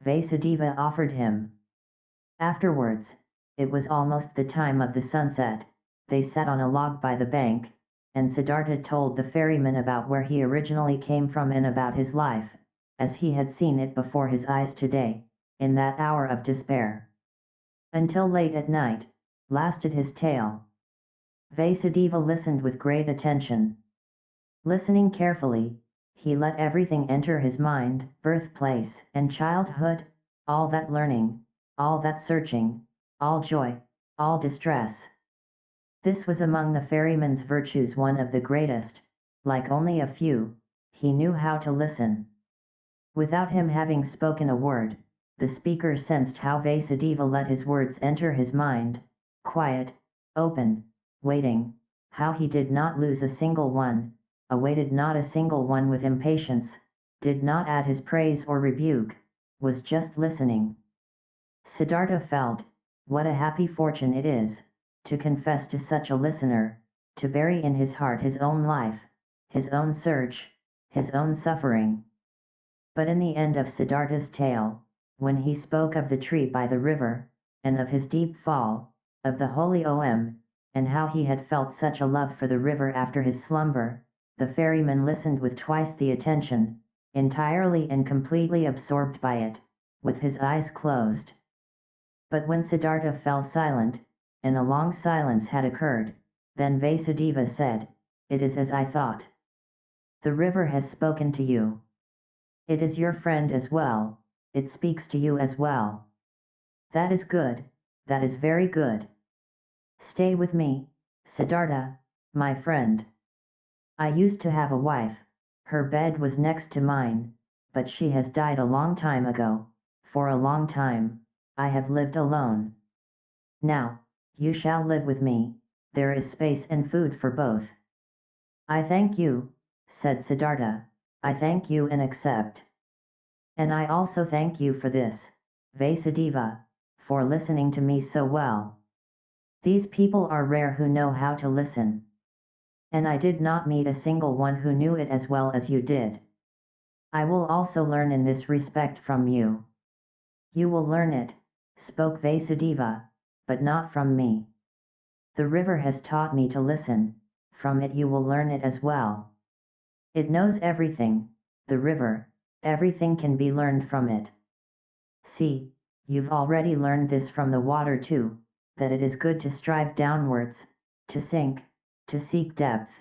A: Vasudeva offered him. Afterwards, it was almost the time of the sunset. They sat on a log by the bank, and Siddhartha told the ferryman about where he originally came from and about his life, as he had seen it before his eyes today, in that hour of despair. Until late at night, lasted his tale. Vasudeva listened with great attention. Listening carefully, he let everything enter his mind, birthplace and childhood, all that learning, all that searching, all joy, all distress. This was among the ferryman's virtues one of the greatest. Like only a few, he knew how to listen. Without him having spoken a word, the speaker sensed how Vasudeva let his words enter his mind, quiet, open, waiting, how he did not lose a single one, awaited not a single one with impatience, did not add his praise or rebuke, was just listening. Siddhartha felt, what a happy fortune it is, to confess to such a listener, to bury in his heart his own life, his own search, his own suffering. But in the end of Siddhartha's tale, when he spoke of the tree by the river, and of his deep fall, of the holy Om, and how he had felt such a love for the river after his slumber, the ferryman listened with twice the attention, entirely and completely absorbed by it, with his eyes closed. But when Siddhartha fell silent, and a long silence had occurred, then Vasudeva said, "It is as I thought. The river has spoken to you. It is your friend as well, it speaks to you as well. That is good, that is very good. Stay with me, Siddhartha, my friend. I used to have a wife, her bed was next to mine, but she has died a long time ago, for a long time, I have lived alone. Now, you shall live with me, there is space and food for both." "I thank you," said Siddhartha, "I thank you and accept. And I also thank you for this, Vasudeva, for listening to me so well. These people are rare who know how to listen. And I did not meet a single one who knew it as well as you did. I will also learn in this respect from you." "You will learn it," spoke Vasudeva, "but not from me. The river has taught me to listen, from it you will learn it as well. It knows everything, the river, everything can be learned from it. See, you've already learned this from the water too, that it is good to strive downwards, to sink, to seek depth.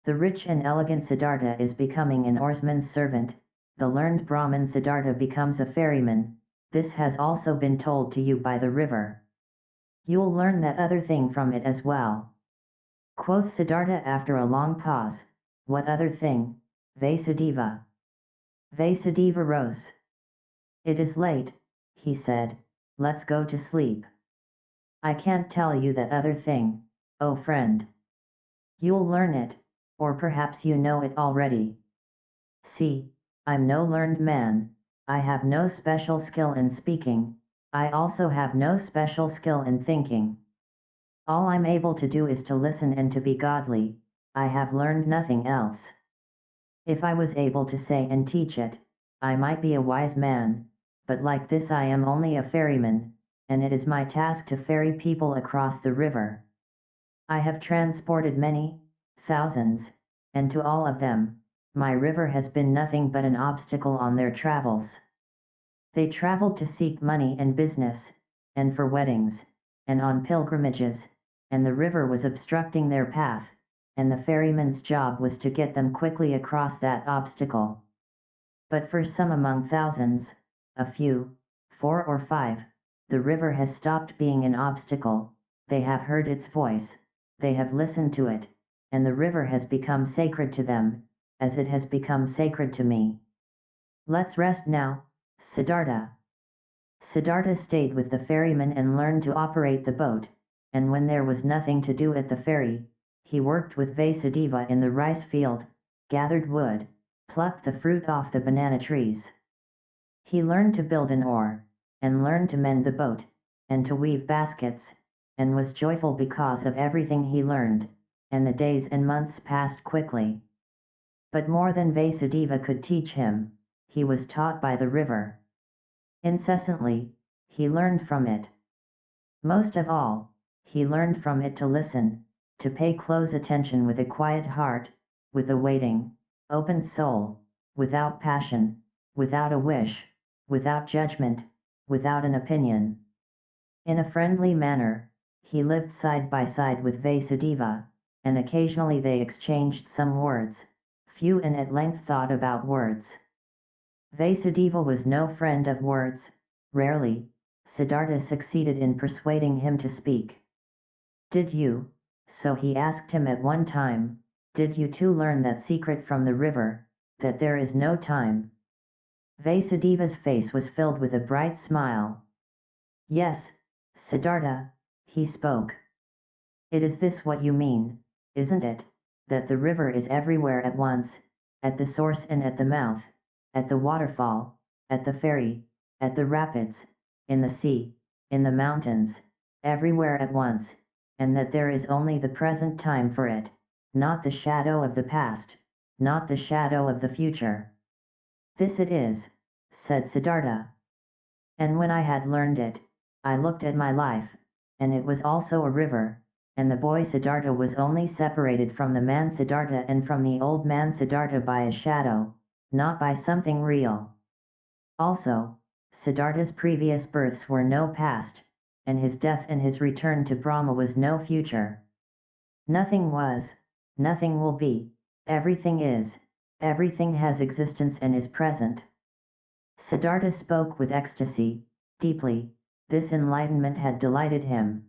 A: The rich and elegant Siddhartha is becoming an oarsman's servant, the learned Brahmin Siddhartha becomes a ferryman, this has also been told to you by the river. You'll learn that other thing from it as well." Quoth Siddhartha after a long pause, "What other thing, Vasudeva?" Vasudeva rose. "It is late," he said, "let's go to sleep. I can't tell you that other thing, oh friend. You'll learn it, or perhaps you know it already. See, I'm no learned man, I have no special skill in speaking, I also have no special skill in thinking. All I'm able to do is to listen and to be godly, I have learned nothing else. If I was able to say and teach it, I might be a wise man, but like this I am only a ferryman, and it is my task to ferry people across the river. I have transported many, thousands, and to all of them, my river has been nothing but an obstacle on their travels. They traveled to seek money and business, and for weddings, and on pilgrimages, and the river was obstructing their path, and the ferryman's job was to get them quickly across that obstacle. But for some among thousands, a few, 4 or 5, the river has stopped being an obstacle, they have heard its voice, they have listened to it, and the river has become sacred to them, as it has become sacred to me. Let's rest now, Siddhartha." Siddhartha stayed with the ferryman and learned to operate the boat, and when there was nothing to do at the ferry, he worked with Vasudeva in the rice field, gathered wood, plucked the fruit off the banana trees. He learned to build an oar, and learned to mend the boat, and to weave baskets, and was joyful because of everything he learned, and the days and months passed quickly. But more than Vasudeva could teach him, he was taught by the river. Incessantly, he learned from it. Most of all, he learned from it to listen, to pay close attention with a quiet heart, with a waiting, open soul, without passion, without a wish, without judgment, without an opinion. In a friendly manner, he lived side by side with Vasudeva, and occasionally they exchanged some words. Few and at length thought about words. Vasudeva was no friend of words. Rarely, Siddhartha succeeded in persuading him to speak. Did you, so he asked him at one time, did you too learn that secret from the river, that there is no time? Vasudeva's face was filled with a bright smile. Yes, Siddhartha, he spoke. It is this what you mean, isn't it, that the river is everywhere at once, at the source and at the mouth, at the waterfall, at the ferry, at the rapids, in the sea, in the mountains, everywhere at once, and that there is only the present time for it, not the shadow of the past, not the shadow of the future. This it is, said Siddhartha. And when I had learned it, I looked at my life, and it was also a river, and the boy Siddhartha was only separated from the man Siddhartha and from the old man Siddhartha by a shadow, not by something real. Also, Siddhartha's previous births were no past, and his death and his return to Brahma was no future. Nothing was, nothing will be, everything is, everything has existence and is present. Siddhartha spoke with ecstasy, deeply. This enlightenment had delighted him.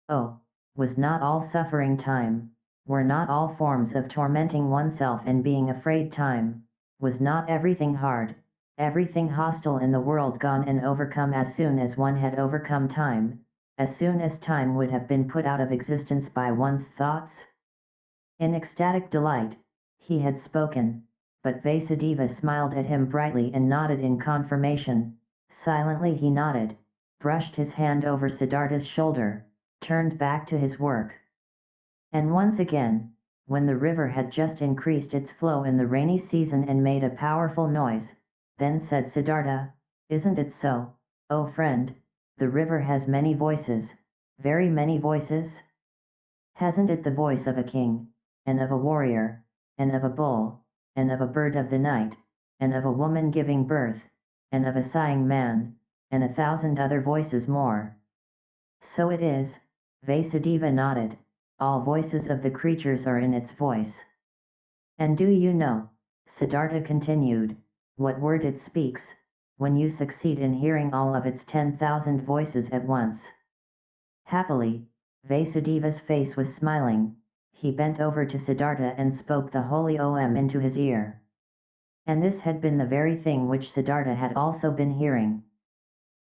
A: Oh, was not all suffering time, were not all forms of tormenting oneself and being afraid time, was not everything hard, everything hostile in the world gone and overcome as soon as one had overcome time, as soon as time would have been put out of existence by one's thoughts? In ecstatic delight, he had spoken, but Vasudeva smiled at him brightly and nodded in confirmation. Silently he nodded, brushed his hand over Siddhartha's shoulder, turned back to his work. And once again, when the river had just increased its flow in the rainy season and made a powerful noise, then said Siddhartha, isn't it so, O friend, the river has many voices, very many voices? Hasn't it the voice of a king, and of a warrior, and of a bull, and of a bird of the night, and of a woman giving birth, and of a sighing man, and 1,000 other voices more? So it is, Vasudeva nodded, all voices of the creatures are in its voice. And do you know, Siddhartha continued, what word it speaks, when you succeed in hearing all of its 10,000 voices at once? Happily, Vasudeva's face was smiling. He bent over to Siddhartha and spoke the holy Om into his ear. And this had been the very thing which Siddhartha had also been hearing.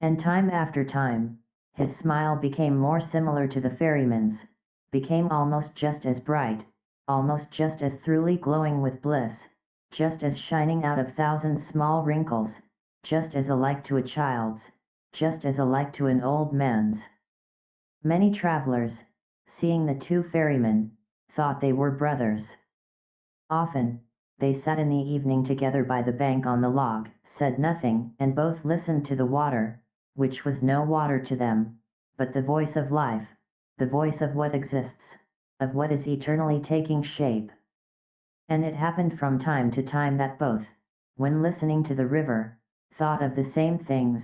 A: And time after time, his smile became more similar to the ferryman's, became almost just as bright, almost just as thoroughly glowing with bliss, just as shining out of 1,000 small wrinkles, just as alike to a child's, just as alike to an old man's. Many travelers, seeing the two ferrymen, thought they were brothers. Often, they sat in the evening together by the bank on the log, said nothing, and both listened to the water, which was no water to them, but the voice of life, the voice of what exists, of what is eternally taking shape. And it happened from time to time that both, when listening to the river, thought of the same things,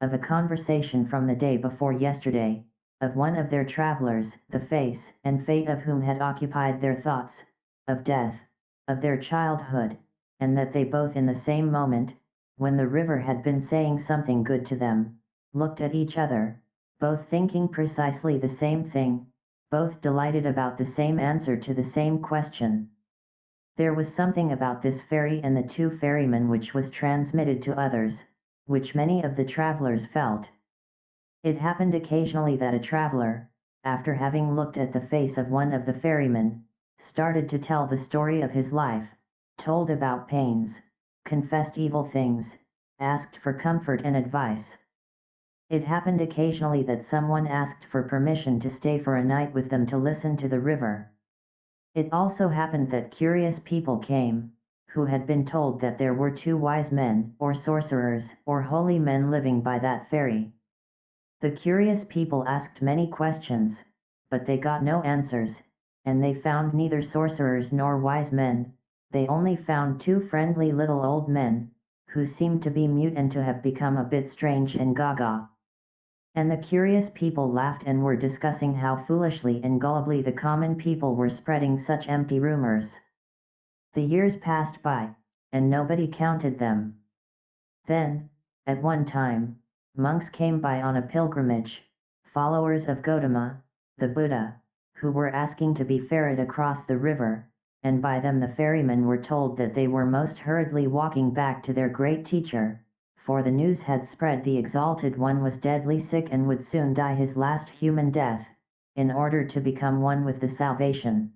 A: of a conversation from the day before yesterday, of one of their travelers, the face and fate of whom had occupied their thoughts, of death, of their childhood, and that they both in the same moment, when the river had been saying something good to them, looked at each other, both thinking precisely the same thing, both delighted about the same answer to the same question. There was something about this ferry and the two ferrymen which was transmitted to others, which many of the travelers felt. It happened occasionally that a traveler, after having looked at the face of one of the ferrymen, started to tell the story of his life, told about pains, confessed evil things, asked for comfort and advice. It happened occasionally that someone asked for permission to stay for a night with them to listen to the river. It also happened that curious people came, who had been told that there were two wise men, or sorcerers, or holy men living by that ferry. The curious people asked many questions, but they got no answers, and they found neither sorcerers nor wise men, they only found two friendly little old men, who seemed to be mute and to have become a bit strange and gaga. And the curious people laughed and were discussing how foolishly and gullibly the common people were spreading such empty rumors. The years passed by, and nobody counted them. Then, at one time, monks came by on a pilgrimage, followers of Gautama, the Buddha, who were asking to be ferried across the river, and by them the ferrymen were told that they were most hurriedly walking back to their great teacher, for the news had spread the Exalted One was deadly sick and would soon die his last human death, in order to become one with the salvation.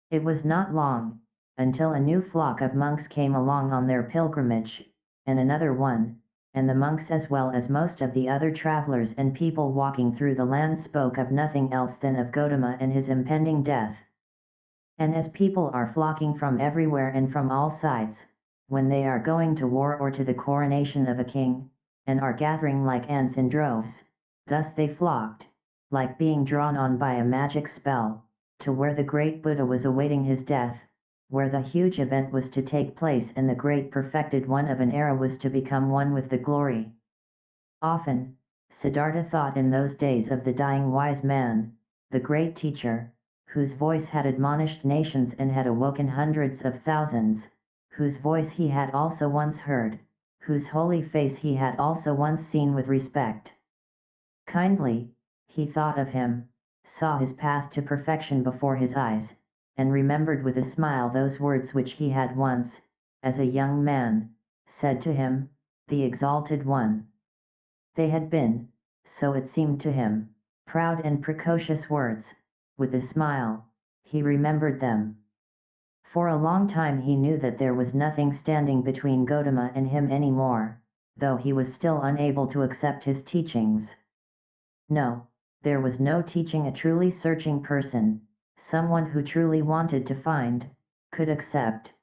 A: It was not long, until a new flock of monks came along on their pilgrimage, and another one, and the monks as well as most of the other travelers and people walking through the land spoke of nothing else than of Gautama and his impending death. And as people are flocking from everywhere and from all sides, when they are going to war or to the coronation of a king, and are gathering like ants in droves, thus they flocked, like being drawn on by a magic spell, to where the great Buddha was awaiting his death, where the huge event was to take place and the great perfected one of an era was to become one with the glory. Often, Siddhartha thought in those days of the dying wise man, the great teacher, whose voice had admonished nations and had awoken hundreds of thousands, whose voice he had also once heard, whose holy face he had also once seen with respect. Kindly, he thought of him, saw his path to perfection before his eyes, and remembered with a smile those words which he had once, as a young man, said to him, the Exalted One. They had been, so it seemed to him, proud and precocious words. With a smile, he remembered them. For a long time he knew that there was nothing standing between Gautama and him any more, though he was still unable to accept his teachings. No, there was no teaching a truly searching person, someone who truly wanted to find, could accept.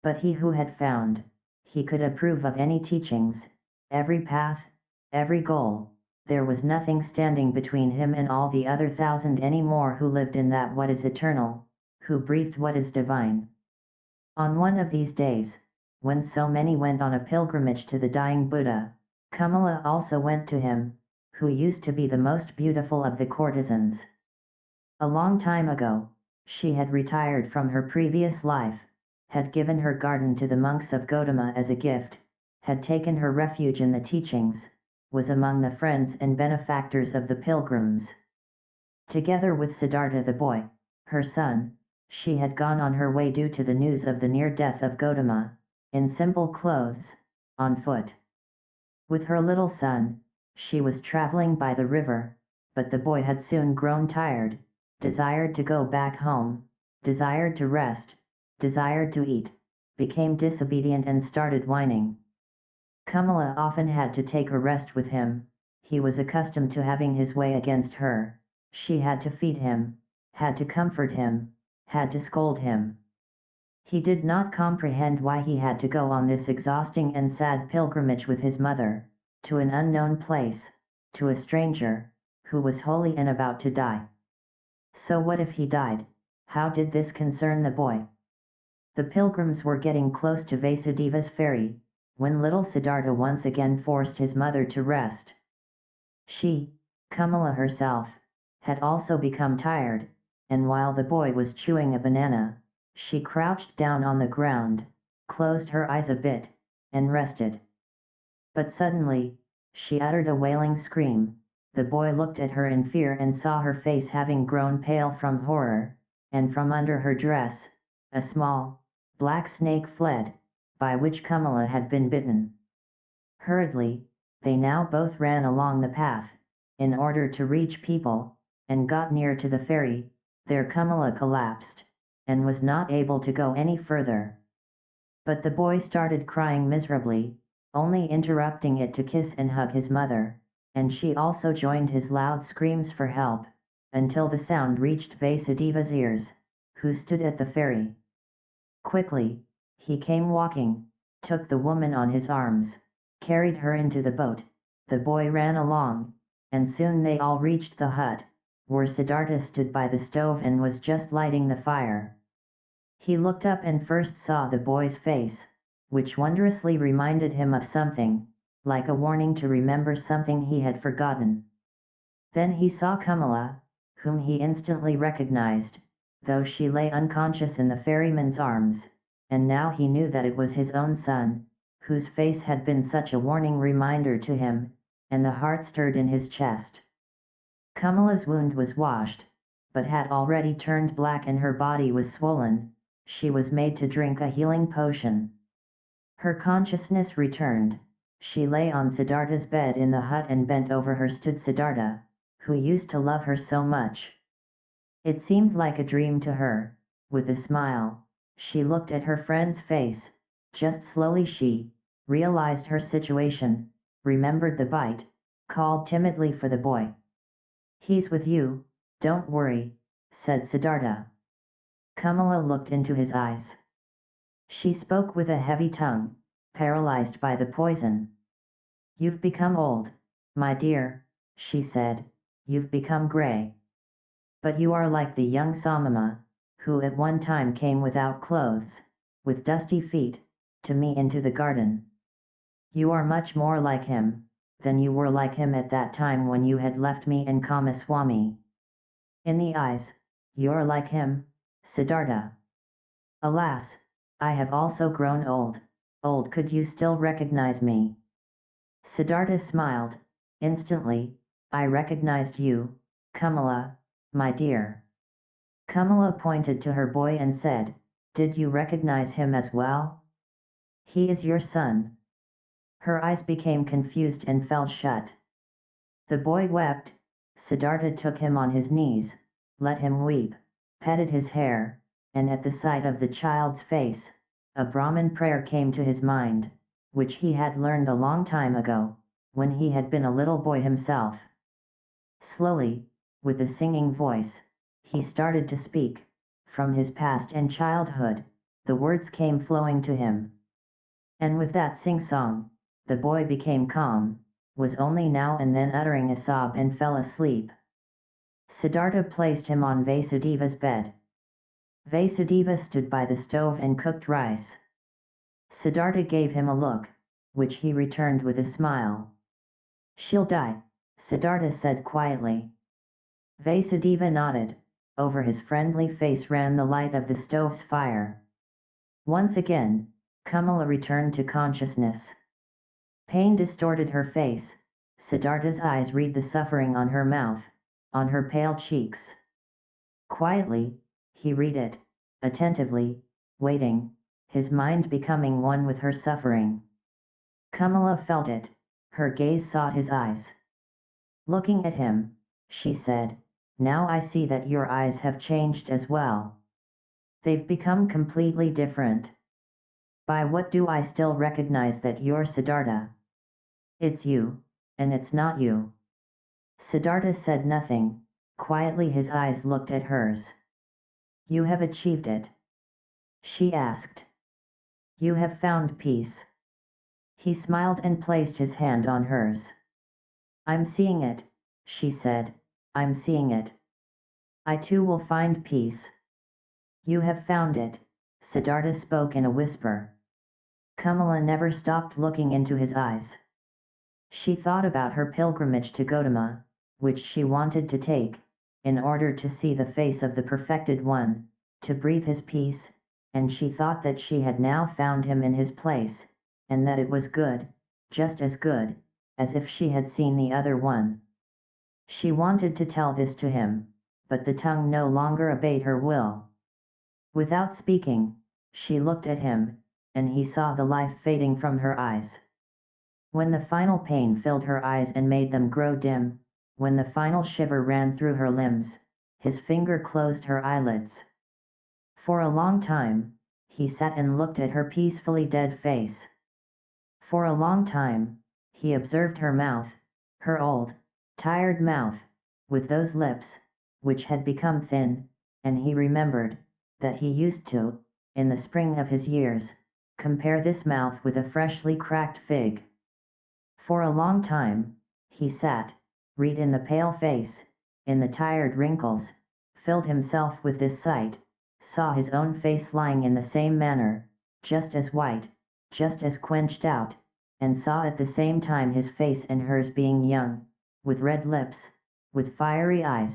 A: But he who had found, he could approve of any teachings, every path, every goal. There was nothing standing between him and all the other thousand any more who lived in that what is eternal, who breathed what is divine. On one of these days, when so many went on a pilgrimage to the dying Buddha, Kamala also went to him, who used to be the most beautiful of the courtesans. A long time ago, she had retired from her previous life, had given her garden to the monks of Gautama as a gift, had taken her refuge in the teachings, was among the friends and benefactors of the pilgrims. Together with Siddhartha the boy, her son, she had gone on her way due to the news of the near death of Gautama, in simple clothes, on foot. With her little son, she was traveling by the river, but the boy had soon grown tired, desired to go back home, desired to rest, desired to eat, became disobedient and started whining. Kamala often had to take a rest with him, he was accustomed to having his way against her, she had to feed him, had to comfort him, had to scold him. He did not comprehend why he had to go on this exhausting and sad pilgrimage with his mother, to an unknown place, to a stranger, who was holy and about to die. So what if he died? How did this concern the boy? The pilgrims were getting close to Vasudeva's ferry, when little Siddhartha once again forced his mother to rest. She, Kamala herself, had also become tired, and while the boy was chewing a banana, she crouched down on the ground, closed her eyes a bit, and rested. But suddenly, she uttered a wailing scream. The boy looked at her in fear and saw her face having grown pale from horror, and from under her dress, a small, black snake fled, by which Kamala had been bitten. Hurriedly, they now both ran along the path, in order to reach people, and got near to the ferry. There Kamala collapsed, and was not able to go any further. But the boy started crying miserably, only interrupting it to kiss and hug his mother, and she also joined his loud screams for help, until the sound reached Vasudeva's ears, who stood at the ferry. Quickly, he came walking, took the woman on his arms, carried her into the boat, the boy ran along, and soon they all reached the hut, where Siddhartha stood by the stove and was just lighting the fire. He looked up and first saw the boy's face, which wondrously reminded him of something, like a warning to remember something he had forgotten. Then he saw Kamala, whom he instantly recognized, though she lay unconscious in the ferryman's arms, and now he knew that it was his own son, whose face had been such a warning reminder to him, and the heart stirred in his chest. Kamala's wound was washed, but had already turned black and her body was swollen. She was made to drink a healing potion. Her consciousness returned. She lay on Siddhartha's bed in the hut, and bent over her stood Siddhartha, who used to love her so much. It seemed like a dream to her. With a smile, she looked at her friend's face. Just slowly she realized her situation, remembered the bite, called timidly for the boy. "He's with you, don't worry," said Siddhartha. Kamala looked into his eyes. She spoke with a heavy tongue, paralyzed by the poison. "You've become old, my dear," she said. "You've become gray. But you are like the young Samama, who at one time came without clothes, with dusty feet, to me into the garden. You are much more like him than you were like him at that time when you had left me and Kamaswami. In the eyes, you're like him, Siddhartha. Alas, I have also grown old. Old, could you still recognize me?" Siddhartha smiled. "Instantly, I recognized you, Kamala, my dear." Kamala pointed to her boy and said, "Did you recognize him as well? He is your son." Her eyes became confused and fell shut. The boy wept. Siddhartha took him on his knees, let him weep, petted his hair, and at the sight of the child's face, a Brahmin prayer came to his mind, which he had learned a long time ago, when he had been a little boy himself. Slowly, with a singing voice, he started to speak. From his past and childhood, the words came flowing to him. And with that sing-song, the boy became calm, was only now and then uttering a sob, and fell asleep. Siddhartha placed him on Vasudeva's bed. Vasudeva stood by the stove and cooked rice. Siddhartha gave him a look, which he returned with a smile. "She'll die," Siddhartha said quietly. Vasudeva nodded. Over his friendly face ran the light of the stove's fire. Once again, Kamala returned to consciousness. Pain distorted her face. Siddhartha's eyes read the suffering on her mouth, on her pale cheeks. Quietly, he read it, attentively, waiting, his mind becoming one with her suffering. Kamala felt it, her gaze sought his eyes. Looking at him, she said, "Now I see that your eyes have changed as well. They've become completely different. By what do I still recognize that you're Siddhartha? It's you, and it's not you." Siddhartha said nothing. Quietly his eyes looked at hers. "You have achieved it?" she asked. "You have found peace?" He smiled and placed his hand on hers. "I'm seeing it," she said. "I'm seeing it. I too will find peace." "You have found it," Siddhartha spoke in a whisper. Kamala never stopped looking into his eyes. She thought about her pilgrimage to Gautama, which she wanted to take, in order to see the face of the perfected one, to breathe his peace, and she thought that she had now found him in his place, and that it was good, just as good, as if she had seen the other one. She wanted to tell this to him, but the tongue no longer obeyed her will. Without speaking, she looked at him, and he saw the life fading from her eyes. When the final pain filled her eyes and made them grow dim, when the final shiver ran through her limbs, his finger closed her eyelids. For a long time, he sat and looked at her peacefully dead face. For a long time, he observed her mouth, her old, tired mouth, with those lips, which had become thin, and he remembered that he used to, in the spring of his years, compare this mouth with a freshly cracked fig. For a long time, he sat, read in the pale face, in the tired wrinkles, filled himself with this sight, saw his own face lying in the same manner, just as white, just as quenched out, and saw at the same time his face and hers being young, with red lips, with fiery eyes,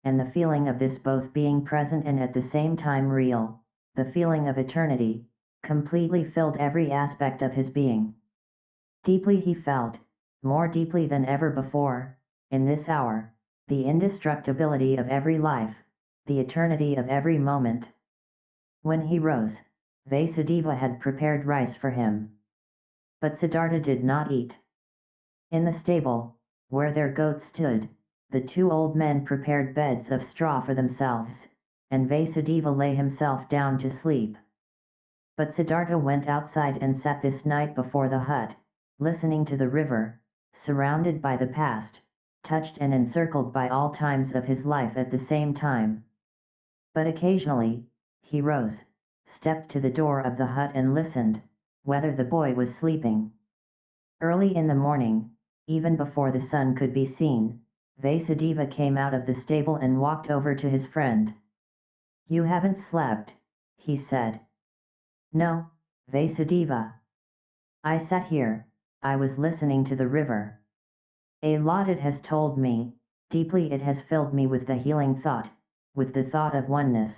A: and the feeling of this both being present and at the same time real, the feeling of eternity, completely filled every aspect of his being. Deeply he felt, more deeply than ever before, in this hour, the indestructibility of every life, the eternity of every moment. When he rose, Vasudeva had prepared rice for him. But Siddhartha did not eat. In the stable, where their goats stood, the two old men prepared beds of straw for themselves, and Vasudeva lay himself down to sleep. But Siddhartha went outside and sat this night before the hut, listening to the river, surrounded by the past, touched and encircled by all times of his life at the same time. But occasionally, he rose, stepped to the door of the hut and listened, whether the boy was sleeping. Early in the morning, even before the sun could be seen, Vasudeva came out of the stable and walked over to his friend. "You haven't slept," he said. "No, Vasudeva. I sat here, I was listening to the river. A lot it has told me, deeply it has filled me with the healing thought, with the thought of oneness.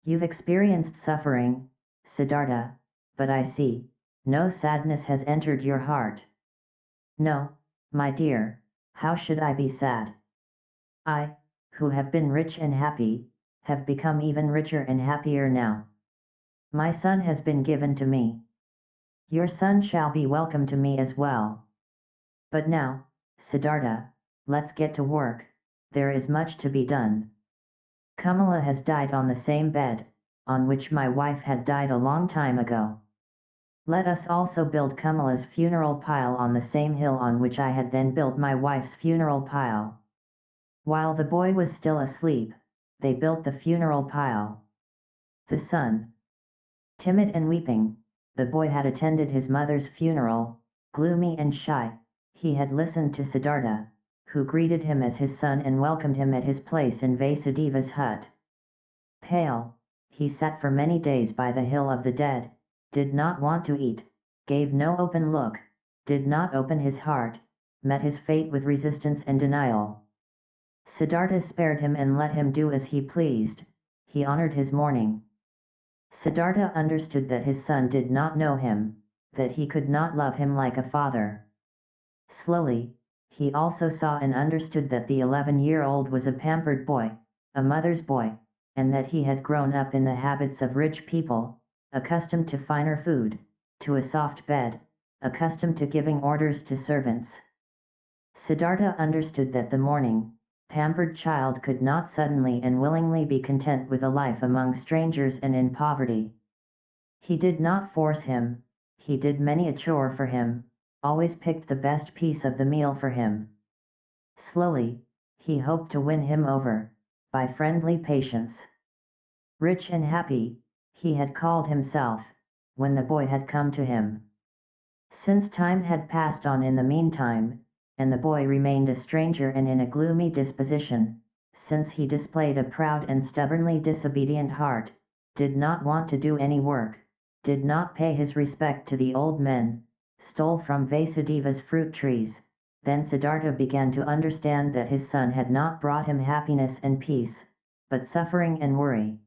A: You've experienced suffering, Siddhartha, but I see, no sadness has entered your heart." "No, my dear, how should I be sad? I, who have been rich and happy, have become even richer and happier now. My son has been given to me. Your son shall be welcome to me as well. But now, Siddhartha, let's get to work, there is much to be done. Kamala has died on the same bed, on which my wife had died a long time ago. Let us also build Kamala's funeral pile on the same hill on which I had then built my wife's funeral pile." While the boy was still asleep, they built the funeral pile. The son, timid and weeping, the boy had attended his mother's funeral, gloomy and shy. He had listened to Siddhartha, who greeted him as his son and welcomed him at his place in Vasudeva's hut. Pale, he sat for many days by the hill of the dead, did not want to eat, gave no open look, did not open his heart, met his fate with resistance and denial. Siddhartha spared him and let him do as he pleased. He honored his mourning. Siddhartha understood that his son did not know him, that he could not love him like a father. Slowly, he also saw and understood that the 11-year-old was a pampered boy, a mother's boy, and that he had grown up in the habits of rich people, accustomed to finer food, to a soft bed, accustomed to giving orders to servants. Siddhartha understood that the mourning, pampered child could not suddenly and willingly be content with a life among strangers and in poverty. He did not force him, he did many a chore for him, always picked the best piece of the meal for him. Slowly, he hoped to win him over, by friendly patience. Rich and happy, he had called himself, when the boy had come to him. Since time had passed on in the meantime, and the boy remained a stranger and in a gloomy disposition, since he displayed a proud and stubbornly disobedient heart, did not want to do any work, did not pay his respect to the old men, stole from Vasudeva's fruit trees, then Siddhartha began to understand that his son had not brought him happiness and peace, but suffering and worry.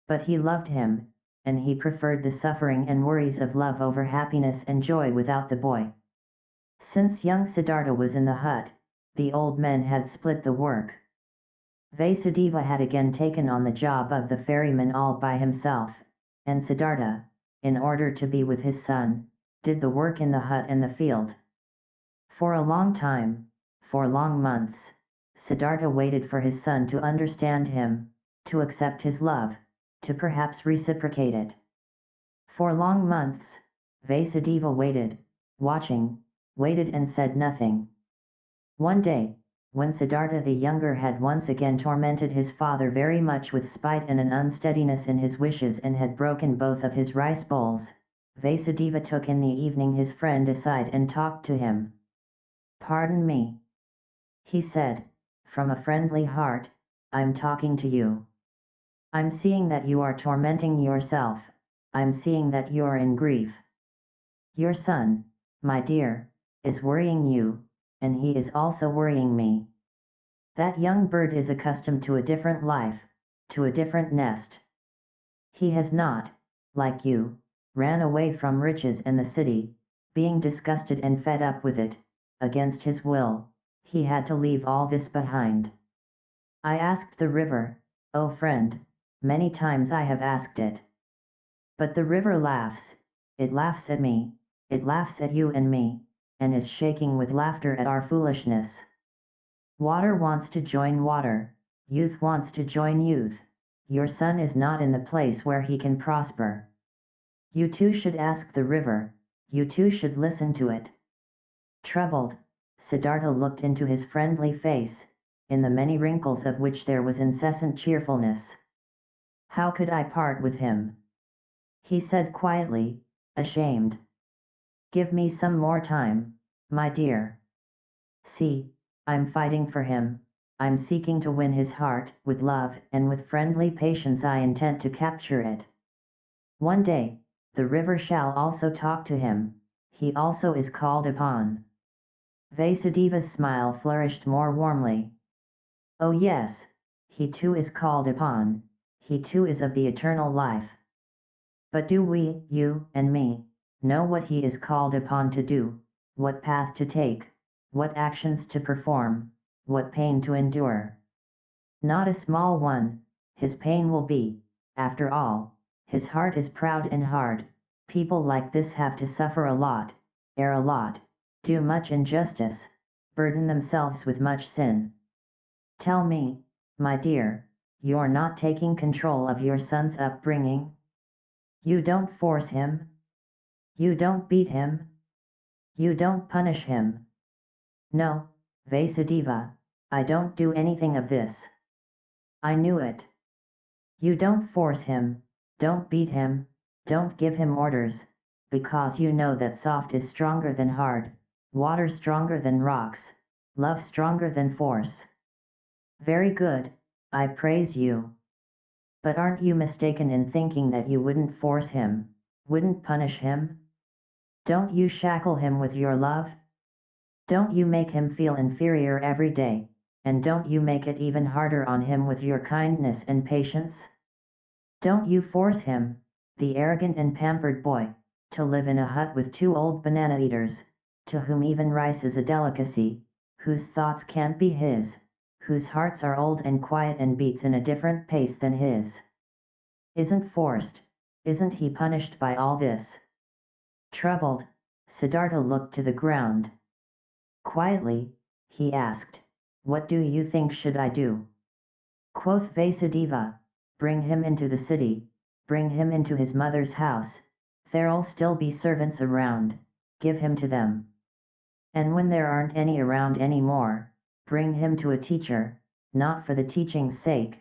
A: But he loved him, and he preferred the suffering and worries of love over happiness and joy without the boy. Since young Siddhartha was in the hut, the old men had split the work. Vasudeva had again taken on the job of the ferryman all by himself, and Siddhartha, in order to be with his son, did the work in the hut and the field. For a long time, for long months, Siddhartha waited for his son to understand him, to accept his love, to perhaps reciprocate it. For long months, Vasudeva waited, watching, waited and said nothing. One day, when Siddhartha the younger had once again tormented his father very much with spite and an unsteadiness in his wishes and had broken both of his rice bowls, Vasudeva took in the evening his friend aside and talked to him. "Pardon me," he said, "from a friendly heart, I'm talking to you. I'm seeing that you are tormenting yourself, I'm seeing that you're in grief. Your son, my dear, is worrying you, and he is also worrying me. That young bird is accustomed to a different life, to a different nest. He has not, like you, ran away from riches and the city, being disgusted and fed up with it, against his will, he had to leave all this behind. I asked the river, oh friend, many times I have asked it. But the river laughs, it laughs at me, it laughs at you and me, and is shaking with laughter at our foolishness. Water wants to join water, youth wants to join youth. Your son is not in the place where he can prosper. You too should ask the river, you too should listen to it. Troubled, Siddhartha looked into his friendly face, in the many wrinkles of which there was incessant cheerfulness. How could I part with him? He said quietly, ashamed. Give me some more time, my dear. See, I'm fighting for him, I'm seeking to win his heart, with love and with friendly patience I intend to capture it. One day, the river shall also talk to him, he also is called upon. Vasudeva's smile flourished more warmly. Oh yes, he too is called upon, he too is of the eternal life. But do we, you and me, know what he is called upon to do, what path to take, what actions to perform, what pain to endure? Not a small one, his pain will be, after all, his heart is proud and hard, people like this have to suffer a lot, err a lot, do much injustice, burden themselves with much sin. Tell me, my dear, you're not taking control of your son's upbringing? You don't force him? You don't beat him? You don't punish him? No, Vasudeva, I don't do anything of this. I knew it. You don't force him, don't beat him, don't give him orders, because you know that soft is stronger than hard, water stronger than rocks, love stronger than force. Very good, I praise you. But aren't you mistaken in thinking that you wouldn't force him, wouldn't punish him? Don't you shackle him with your love? Don't you make him feel inferior every day, and don't you make it even harder on him with your kindness and patience? Don't you force him, the arrogant and pampered boy, to live in a hut with two old banana eaters, to whom even rice is a delicacy, whose thoughts can't be his, whose hearts are old and quiet and beats in a different pace than his. Isn't forced, isn't he punished by all this? Troubled, Siddhartha looked to the ground. Quietly, he asked, what do you think should I do? Quoth Vasudeva, bring him into the city, bring him into his mother's house, there'll still be servants around, give him to them. And when there aren't any around any more, bring him to a teacher, not for the teaching's sake,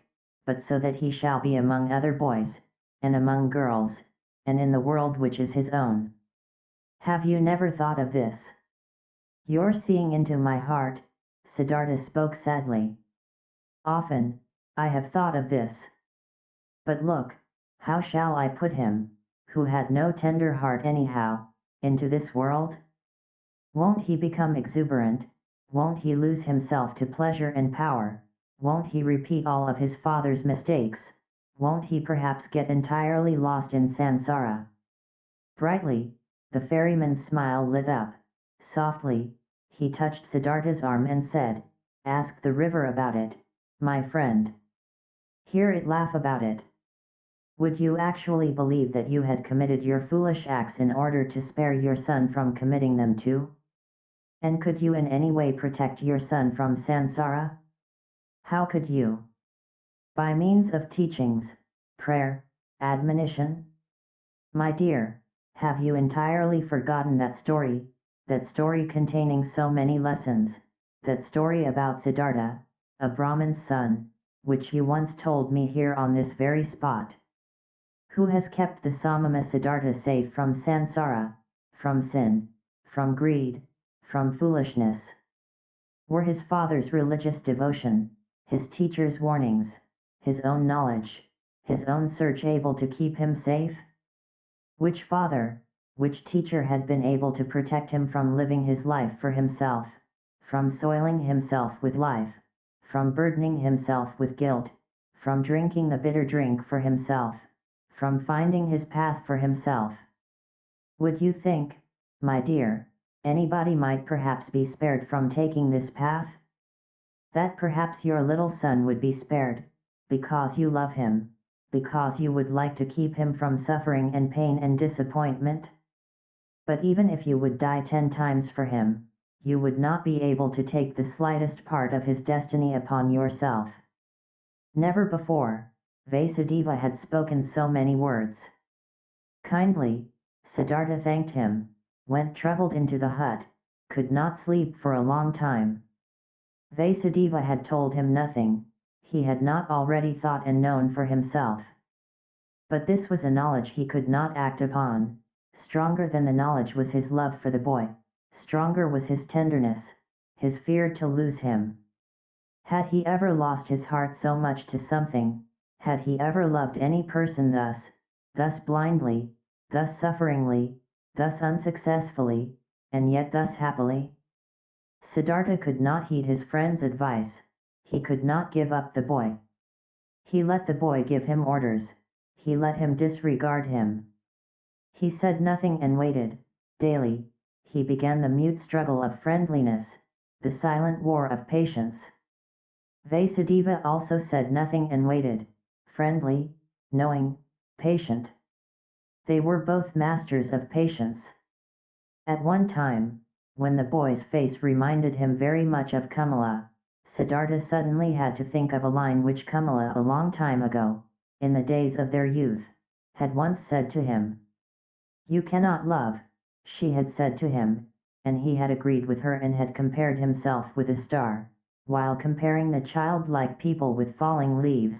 A: but so that he shall be among other boys, and among girls, and in the world which is his own. Have you never thought of this? You're seeing into my heart, Siddhartha spoke sadly. Often, I have thought of this. But look, how shall I put him, who had no tender heart anyhow, into this world? Won't he become exuberant, won't he lose himself to pleasure and power, won't he repeat all of his father's mistakes, won't he perhaps get entirely lost in samsara? Brightly, the ferryman's smile lit up. Softly, he touched Siddhartha's arm and said, ask the river about it, my friend. Hear it laugh about it. Would you actually believe that you had committed your foolish acts in order to spare your son from committing them too? And could you in any way protect your son from samsara? How could you? By means of teachings, prayer, admonition? My dear, have you entirely forgotten that story containing so many lessons, that story about Siddhartha, a Brahmin's son, which you once told me here on this very spot? Who has kept the Samama Siddhartha safe from samsara, from sin, from greed, from foolishness? Were his father's religious devotion, his teacher's warnings, his own knowledge, his own search able to keep him safe? Which father, which teacher had been able to protect him from living his life for himself, from soiling himself with life, from burdening himself with guilt, from drinking the bitter drink for himself, from finding his path for himself? Would you think, my dear, anybody might perhaps be spared from taking this path? That perhaps your little son would be spared, because you love him, because you would like to keep him from suffering and pain and disappointment? But even if you would die 10 times for him, you would not be able to take the slightest part of his destiny upon yourself. Never before, Vasudeva had spoken so many words. Kindly, Siddhartha thanked him, went troubled into the hut, could not sleep for a long time. Vasudeva had told him nothing, he had not already thought and known for himself. But this was a knowledge he could not act upon. Stronger than the knowledge was his love for the boy, stronger was his tenderness, his fear to lose him. Had he ever lost his heart so much to something, had he ever loved any person thus blindly, thus sufferingly, thus unsuccessfully, and yet thus happily? Siddhartha could not heed his friend's advice, he could not give up the boy. He let the boy give him orders, he let him disregard him. He said nothing and waited. Daily, he began the mute struggle of friendliness, the silent war of patience. Vasudeva also said nothing and waited, friendly, knowing, patient. They were both masters of patience. At one time, when the boy's face reminded him very much of Kamala, Siddhartha suddenly had to think of a line which Kamala a long time ago, in the days of their youth, had once said to him. You cannot love, she had said to him, and he had agreed with her and had compared himself with a star, while comparing the childlike people with falling leaves,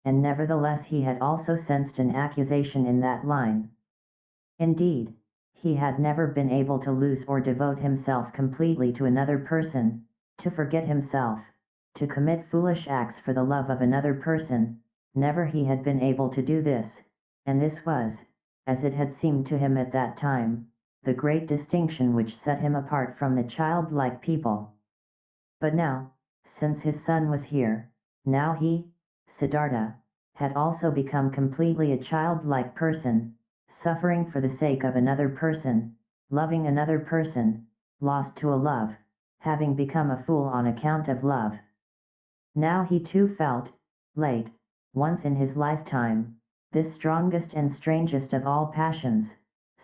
A: and nevertheless he had also sensed an accusation in that line. Indeed, he had never been able to lose or devote himself completely to another person, to forget himself, to commit foolish acts for the love of another person, never he had been able to do this, and this was, as it had seemed to him at that time, the great distinction which set him apart from the childlike people. But now, since his son was here, now he, Siddhartha, had also become completely a childlike person, suffering for the sake of another person, loving another person, lost to a love, having become a fool on account of love. Now he too felt, late, once in his lifetime, this strongest and strangest of all passions,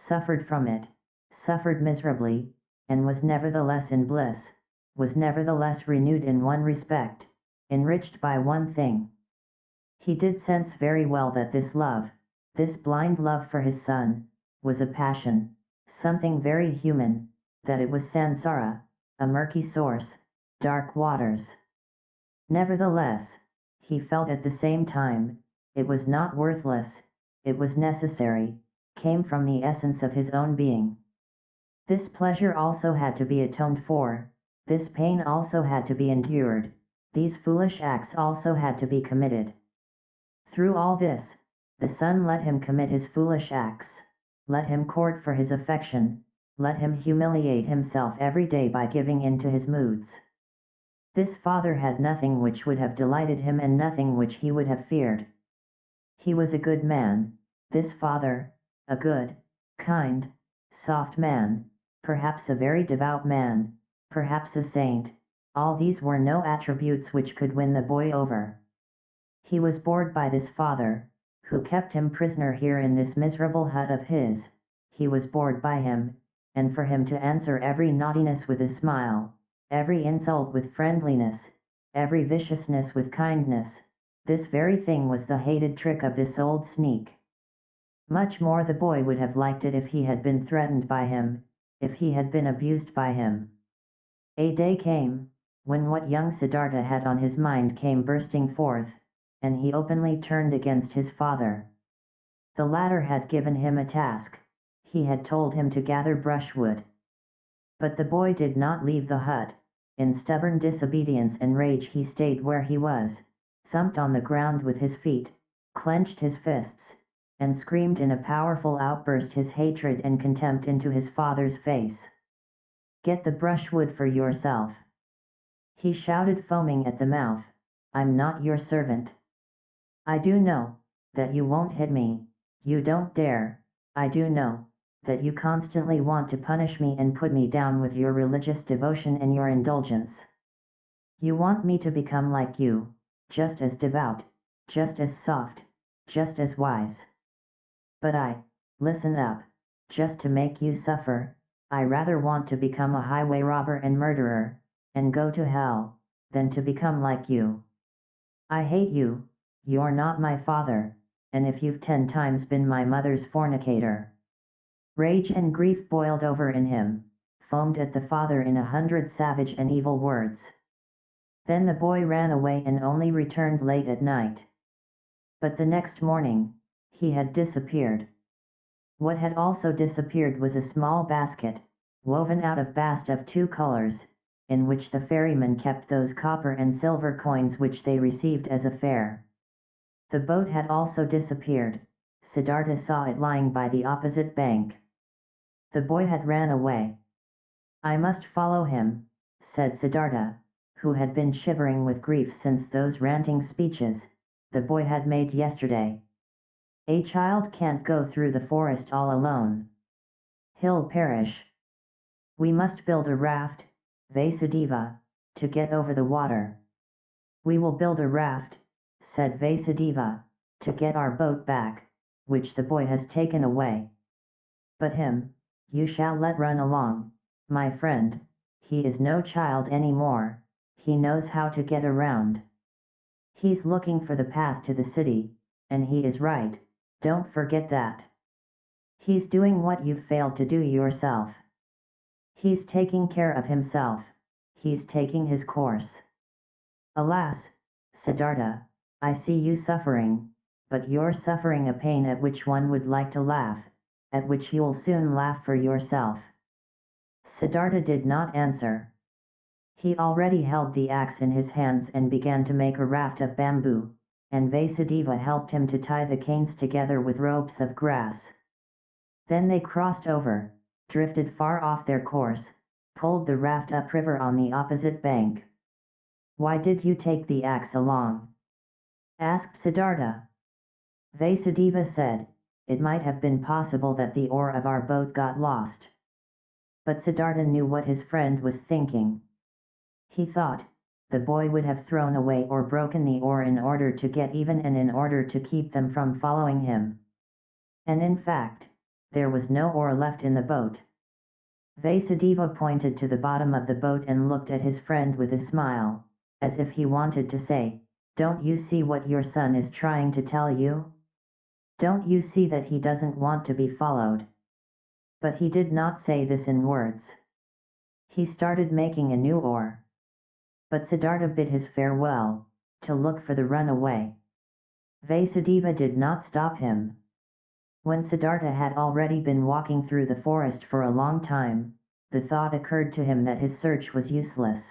A: suffered from it, suffered miserably, and was nevertheless in bliss, was nevertheless renewed in one respect, enriched by one thing. He did sense very well that this love, this blind love for his son, was a passion, something very human, that it was samsara, a murky source, dark waters. Nevertheless, he felt at the same time, it was not worthless, it was necessary, came from the essence of his own being. This pleasure also had to be atoned for, this pain also had to be endured, these foolish acts also had to be committed. Through all this, the son let him commit his foolish acts, let him court for his affection, let him humiliate himself every day by giving in to his moods. This father had nothing which would have delighted him and nothing which he would have feared. He was a good man, this father, a good, kind, soft man, perhaps a very devout man, perhaps a saint. All these were no attributes which could win the boy over. He was bored by this father, who kept him prisoner here in this miserable hut of his. He was bored by him, and for him to answer every naughtiness with a smile, every insult with friendliness, every viciousness with kindness, this very thing was the hated trick of this old sneak. Much more the boy would have liked it if he had been threatened by him, if he had been abused by him. A day came, when what young Siddhartha had on his mind came bursting forth, and he openly turned against his father. The latter had given him a task, he had told him to gather brushwood. But the boy did not leave the hut, in stubborn disobedience and rage he stayed where he was, thumped on the ground with his feet, clenched his fists, and screamed in a powerful outburst his hatred and contempt into his father's face. "Get the brushwood for yourself," he shouted, foaming at the mouth. "I'm not your servant. I do know that you won't hit me. You don't dare. I do know that you constantly want to punish me and put me down with your religious devotion and your indulgence. You want me to become like you, just as devout, just as soft, just as wise. But listen up, just to make you suffer, I rather want to become a highway robber and murderer, and go to hell, than to become like you. I hate you, you're not my father, and if you've 10 times been my mother's fornicator." Rage and grief boiled over in him, foamed at the father in 100 savage and evil words. Then the boy ran away and only returned late at night. But the next morning, he had disappeared. What had also disappeared was a small basket, woven out of bast of 2 colors, in which the ferrymen kept those copper and silver coins which they received as a fare. The boat had also disappeared. Siddhartha saw it lying by the opposite bank. The boy had ran away. "I must follow him," said Siddhartha, who had been shivering with grief since those ranting speeches the boy had made yesterday. "A child can't go through the forest all alone. He'll perish. We must build a raft, Vasudeva, to get over the water." "We will build a raft," said Vasudeva, "to get our boat back, which the boy has taken away. But him, you shall let run along, my friend. He is no child any more. He knows how to get around. He's looking for the path to the city, and he is right, don't forget that. He's doing what you've failed to do yourself. He's taking care of himself. He's taking his course." "Alas, Siddhartha, I see you suffering, but you're suffering a pain at which one would like to laugh, at which you'll soon laugh for yourself." Siddhartha did not answer. He already held the axe in his hands and began to make a raft of bamboo, and Vasudeva helped him to tie the canes together with ropes of grass. Then they crossed over, drifted far off their course, pulled the raft upriver on the opposite bank. "Why did you take the axe along?" asked Siddhartha. Vasudeva said, "It might have been possible that the oar of our boat got lost." But Siddhartha knew what his friend was thinking. He thought, the boy would have thrown away or broken the oar in order to get even and in order to keep them from following him. And in fact, there was no oar left in the boat. Vasudeva pointed to the bottom of the boat and looked at his friend with a smile, as if he wanted to say, "Don't you see what your son is trying to tell you? Don't you see that he doesn't want to be followed?" But he did not say this in words. He started making a new oar. But Siddhartha bid his farewell, to look for the runaway. Vasudeva did not stop him. When Siddhartha had already been walking through the forest for a long time, the thought occurred to him that his search was useless.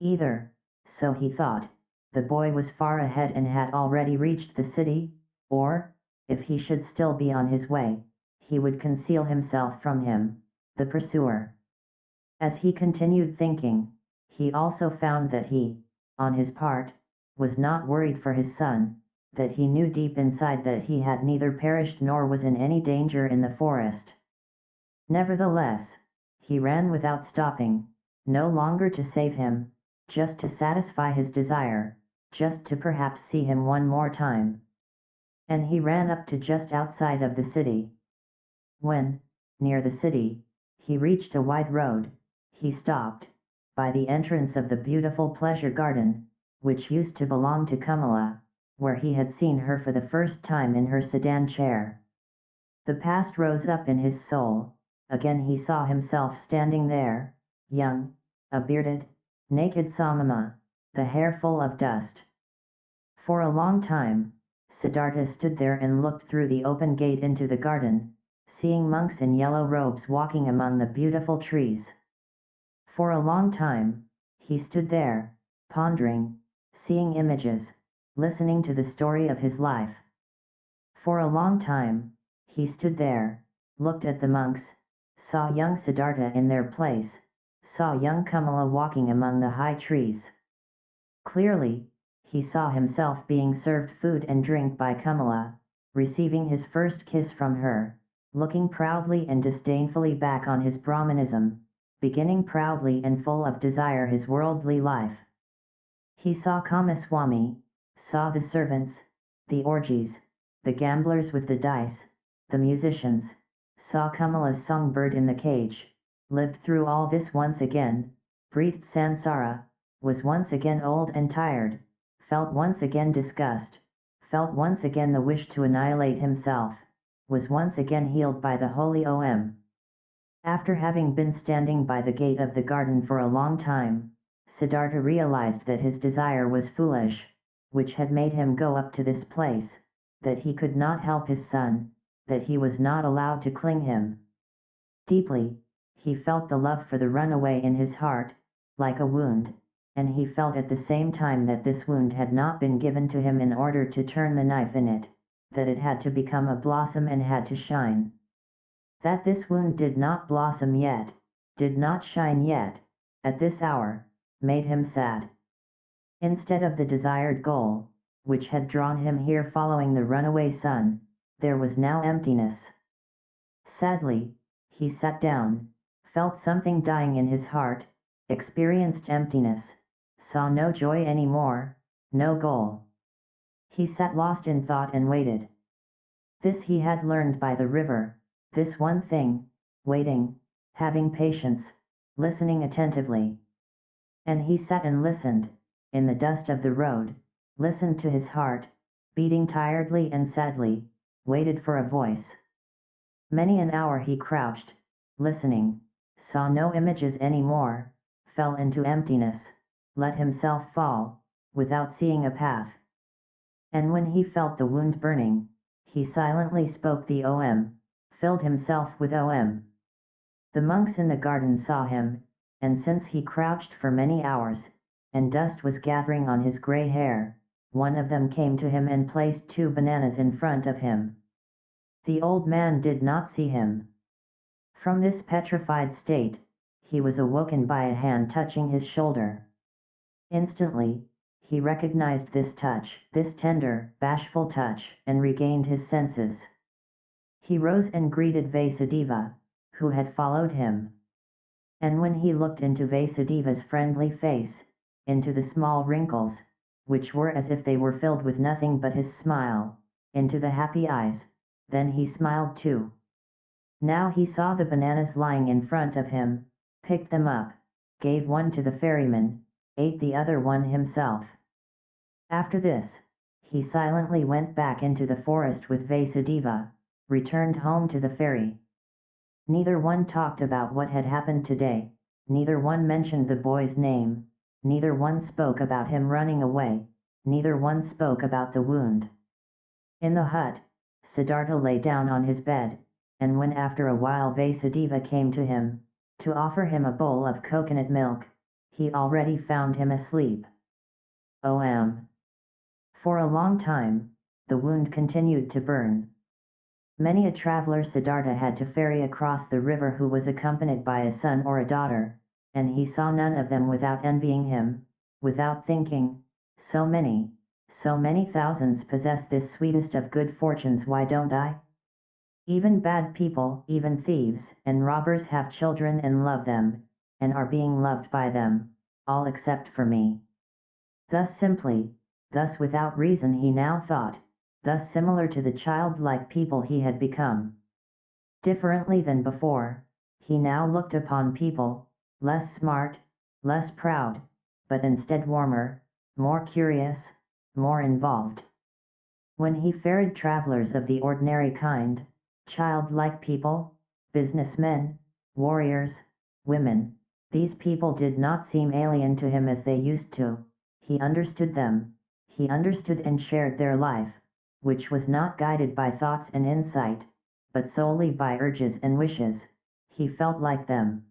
A: Either, so he thought, the boy was far ahead and had already reached the city, or, if he should still be on his way, he would conceal himself from him, the pursuer. As he continued thinking, he also found that he, on his part, was not worried for his son, that he knew deep inside that he had neither perished nor was in any danger in the forest. Nevertheless, he ran without stopping, no longer to save him, just to satisfy his desire, just to perhaps see him one more time. And he ran up to just outside of the city. When, near the city, he reached a wide road, he stopped, by the entrance of the beautiful pleasure garden, which used to belong to Kamala, where he had seen her for the first time in her sedan chair. The past rose up in his soul. Again he saw himself standing there, young, a bearded, naked Samama, the hair full of dust. For a long time, Siddhartha stood there and looked through the open gate into the garden, seeing monks in yellow robes walking among the beautiful trees. For a long time, he stood there, pondering, seeing images, listening to the story of his life. For a long time, he stood there, looked at the monks, saw young Siddhartha in their place, saw young Kamala walking among the high trees. Clearly, he saw himself being served food and drink by Kamala, receiving his first kiss from her, looking proudly and disdainfully back on his Brahmanism, beginning proudly and full of desire his worldly life. He saw Kamaswami, saw the servants, the orgies, the gamblers with the dice, the musicians, saw Kamala's songbird in the cage, lived through all this once again, breathed sansara, was once again old and tired, felt once again disgust, felt once again the wish to annihilate himself, was once again healed by the holy Om. After having been standing by the gate of the garden for a long time, Siddhartha realized that his desire was foolish, which had made him go up to this place, that he could not help his son, that he was not allowed to cling him. Deeply, he felt the love for the runaway in his heart, like a wound, and he felt at the same time that this wound had not been given to him in order to turn the knife in it, that it had to become a blossom and had to shine. That this wound did not blossom yet, did not shine yet, at this hour, made him sad. Instead of the desired goal, which had drawn him here following the runaway son, there was now emptiness. Sadly, he sat down, felt something dying in his heart, experienced emptiness, saw no joy anymore, no goal. He sat lost in thought and waited. This he had learned by the river, this one thing, waiting, having patience, listening attentively. And he sat and listened, in the dust of the road, listened to his heart, beating tiredly and sadly, waited for a voice. Many an hour he crouched, listening, saw no images any more, fell into emptiness, let himself fall, without seeing a path. And when he felt the wound burning, he silently spoke the Om, filled himself with Om. The monks in the garden saw him, and since he crouched for many hours, and dust was gathering on his gray hair, one of them came to him and placed 2 bananas in front of him. The old man did not see him. From this petrified state, he was awoken by a hand touching his shoulder. Instantly, he recognized this touch, this tender, bashful touch, and regained his senses. He rose and greeted Vasudeva, who had followed him. And when he looked into Vasudeva's friendly face, into the small wrinkles, which were as if they were filled with nothing but his smile, into the happy eyes, then he smiled too. Now he saw the bananas lying in front of him, picked them up, gave one to the ferryman, ate the other one himself. After this, he silently went back into the forest with Vasudeva, returned home to the ferry. Neither one talked about what had happened today, neither one mentioned the boy's name, neither one spoke about him running away, neither one spoke about the wound. In the hut, Siddhartha lay down on his bed, and when after a while Vasudeva came to him, to offer him a bowl of coconut milk, he already found him asleep. Om. For a long time, the wound continued to burn. Many a traveler Siddhartha had to ferry across the river who was accompanied by a son or a daughter, and he saw none of them without envying him, without thinking, so many thousands possess this sweetest of good fortunes, why don't I? Even bad people, even thieves and robbers have children and love them, and are being loved by them, all except for me. Thus simply, thus without reason he now thought, thus similar to the childlike people he had become. Differently than before, he now looked upon people, less smart, less proud, but instead warmer, more curious, more involved. When he ferried travelers of the ordinary kind, childlike people, businessmen, warriors, women, these people did not seem alien to him as they used to. He understood them, he understood and shared their life, which was not guided by thoughts and insight, but solely by urges and wishes. He felt like them.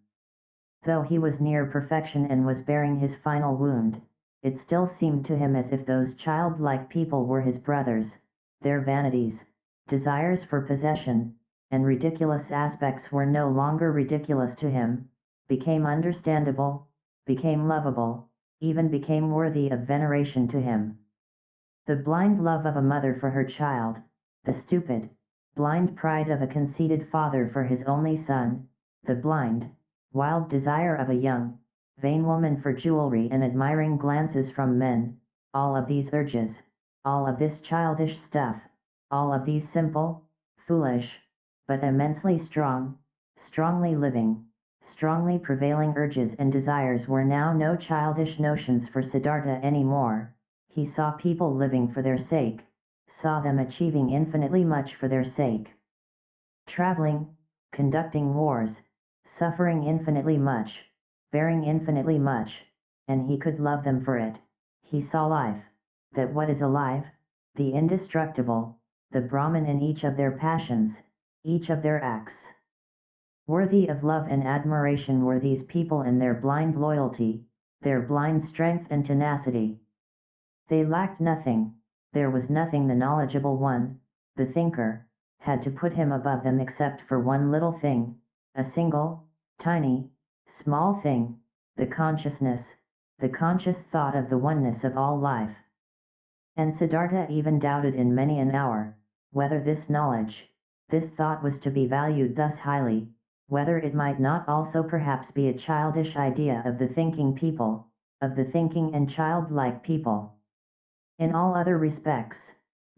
A: Though he was near perfection and was bearing his final wound, it still seemed to him as if those childlike people were his brothers, their vanities, desires for possession, and ridiculous aspects were no longer ridiculous to him, became understandable, became lovable, even became worthy of veneration to him. The blind love of a mother for her child, the stupid, blind pride of a conceited father for his only son, the blind, wild desire of a young, vain woman for jewelry and admiring glances from men, all of these urges, all of this childish stuff, all of these simple, foolish, but immensely strong, strongly living, strongly prevailing urges and desires were now no childish notions for Siddhartha any more. He saw people living for their sake, saw them achieving infinitely much for their sake. Traveling, conducting wars, suffering infinitely much, bearing infinitely much, and he could love them for it. He saw life, that what is alive, the indestructible, the Brahman in each of their passions, each of their acts. Worthy of love and admiration were these people in their blind loyalty, their blind strength and tenacity. They lacked nothing, there was nothing the knowledgeable one, the thinker, had to put him above them except for one little thing, a single, tiny, small thing, the consciousness, the conscious thought of the oneness of all life. And Siddhartha even doubted in many an hour, whether this knowledge, this thought was to be valued thus highly, whether it might not also perhaps be a childish idea of the thinking people, of the thinking and childlike people. In all other respects,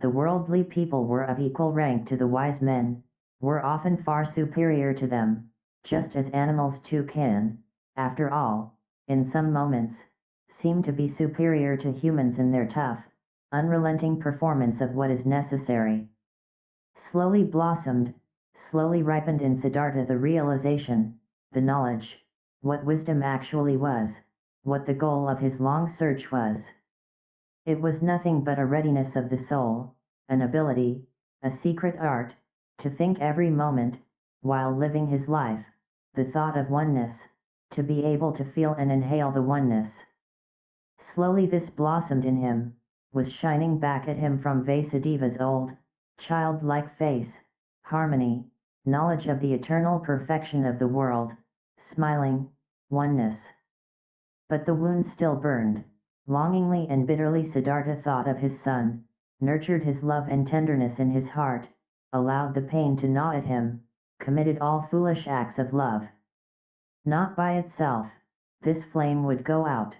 A: the worldly people were of equal rank to the wise men, were often far superior to them, just as animals too can, after all, in some moments, seem to be superior to humans in their tough, unrelenting performance of what is necessary. Slowly blossomed, slowly ripened in Siddhartha the realization, the knowledge, what wisdom actually was, what the goal of his long search was. It was nothing but a readiness of the soul, an ability, a secret art, to think every moment, while living his life, the thought of oneness, to be able to feel and inhale the oneness. Slowly this blossomed in him, was shining back at him from Vasudeva's old, childlike face, harmony, knowledge of the eternal perfection of the world, smiling, oneness. But the wound still burned. Longingly and bitterly Siddhartha thought of his son, nurtured his love and tenderness in his heart, allowed the pain to gnaw at him, committed all foolish acts of love. Not by itself, this flame would go out.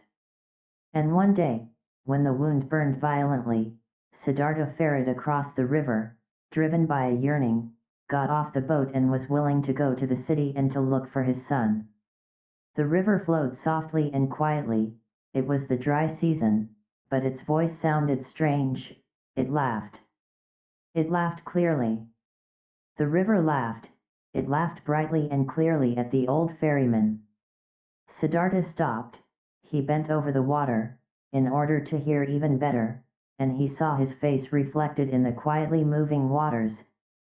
A: And one day, when the wound burned violently, Siddhartha ferried across the river, driven by a yearning, got off the boat and was willing to go to the city and to look for his son. The river flowed softly and quietly. It was the dry season, but its voice sounded strange. It laughed. It laughed clearly. The river laughed. It laughed brightly and clearly at the old ferryman. Siddhartha stopped. He bent over the water, in order to hear even better, and he saw his face reflected in the quietly moving waters,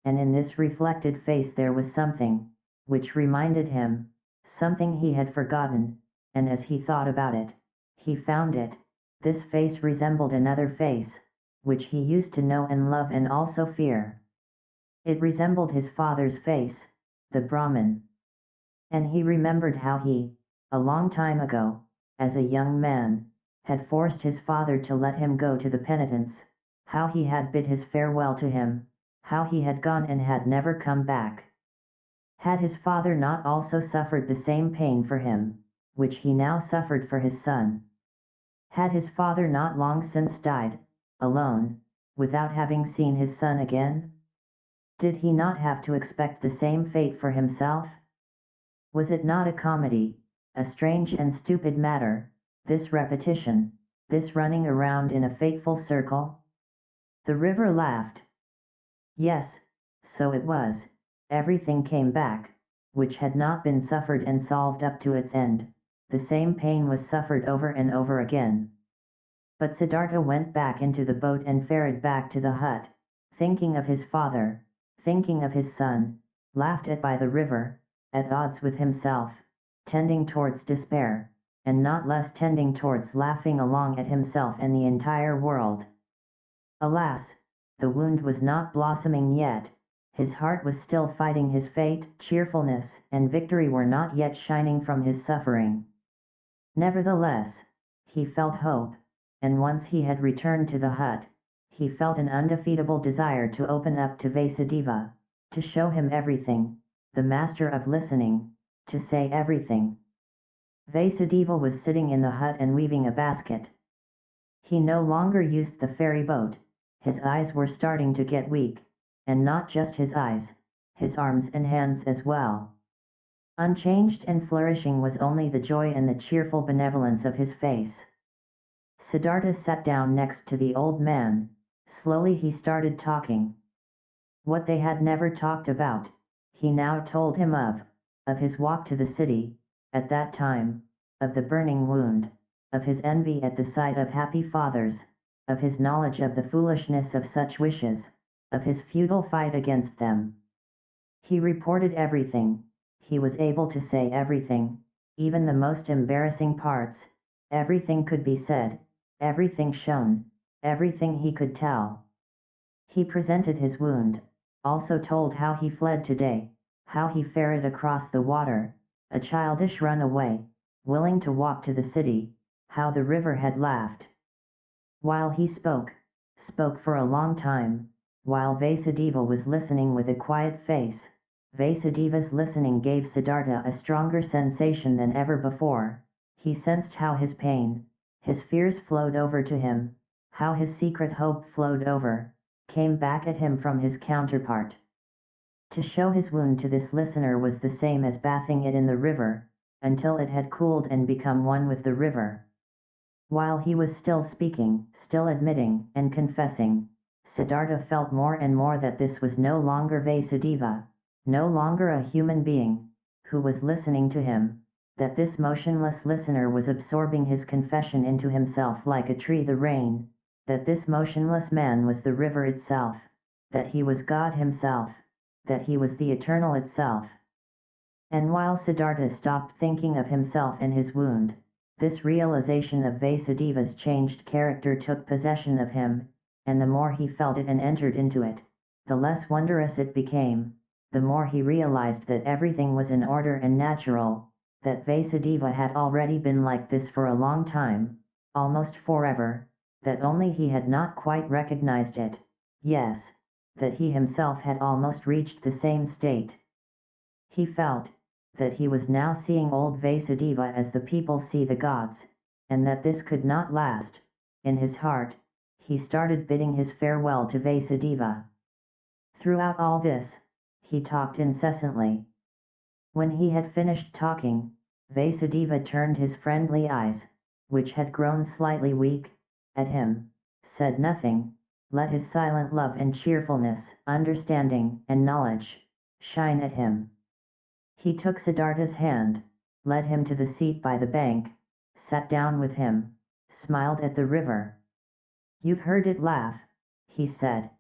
A: and in this reflected face there was something, which reminded him, something he had forgotten, and as he thought about it, he found it. This face resembled another face, which he used to know and love and also fear. It resembled his father's face, the Brahman. And he remembered how he, a long time ago, as a young man, had forced his father to let him go to the penitence, how he had bid his farewell to him, how he had gone and had never come back. Had his father not also suffered the same pain for him, which he now suffered for his son? Had his father not long since died, alone, without having seen his son again? Did he not have to expect the same fate for himself? Was it not a comedy, a strange and stupid matter, this repetition, this running around in a fateful circle? The river laughed. Yes, so it was, everything came back, which had not been suffered and solved up to its end, the same pain was suffered over and over again. But Siddhartha went back into the boat and ferried back to the hut, thinking of his father, thinking of his son, laughed at by the river, at odds with himself, tending towards despair, and not less tending towards laughing along at himself and the entire world. Alas, the wound was not blossoming yet, his heart was still fighting his fate, cheerfulness and victory were not yet shining from his suffering. Nevertheless, he felt hope, and once he had returned to the hut, he felt an undefeatable desire to open up to Vasudeva, to show him everything, the master of listening, to say everything. Vasudeva was sitting in the hut and weaving a basket. He no longer used the ferry boat, his eyes were starting to get weak, and not just his eyes, his arms and hands as well. Unchanged and flourishing was only the joy and the cheerful benevolence of his face. Siddhartha sat down next to the old man. Slowly he started talking. What they had never talked about, he now told him of his walk to the city, at that time, of the burning wound, of his envy at the sight of happy fathers, of his knowledge of the foolishness of such wishes, of his futile fight against them. He reported everything, he was able to say everything, even the most embarrassing parts, everything could be said, everything shown, everything he could tell. He presented his wound, also told how he fled today, how he ferried across the water, a childish runaway, willing to walk to the city, how the river had laughed. While he spoke for a long time, while Vasudeva was listening with a quiet face, Vasudeva's listening gave Siddhartha a stronger sensation than ever before. He sensed how his pain, his fears flowed over to him, how his secret hope flowed over, came back at him from his counterpart. To show his wound to this listener was the same as bathing it in the river, until it had cooled and become one with the river. While he was still speaking, still admitting and confessing, Siddhartha felt more and more that this was no longer Vasudeva, no longer a human being, who was listening to him, that this motionless listener was absorbing his confession into himself like a tree the rain, that this motionless man was the river itself, that he was God himself, that he was the eternal itself. And while Siddhartha stopped thinking of himself and his wound, this realization of Vasudeva's changed character took possession of him, and the more he felt it and entered into it, the less wondrous it became, the more he realized that everything was in order and natural, that Vasudeva had already been like this for a long time, almost forever, that only he had not quite recognized it, yes, that he himself had almost reached the same state. He felt that he was now seeing old Vasudeva as the people see the gods, and that this could not last. In his heart, he started bidding his farewell to Vasudeva. Throughout all this, he talked incessantly. When he had finished talking, Vasudeva turned his friendly eyes, which had grown slightly weak, at him, said nothing, let his silent love and cheerfulness, understanding and knowledge, shine at him. He took Siddhartha's hand, led him to the seat by the bank, sat down with him, smiled at the river. You've heard it laugh, he said.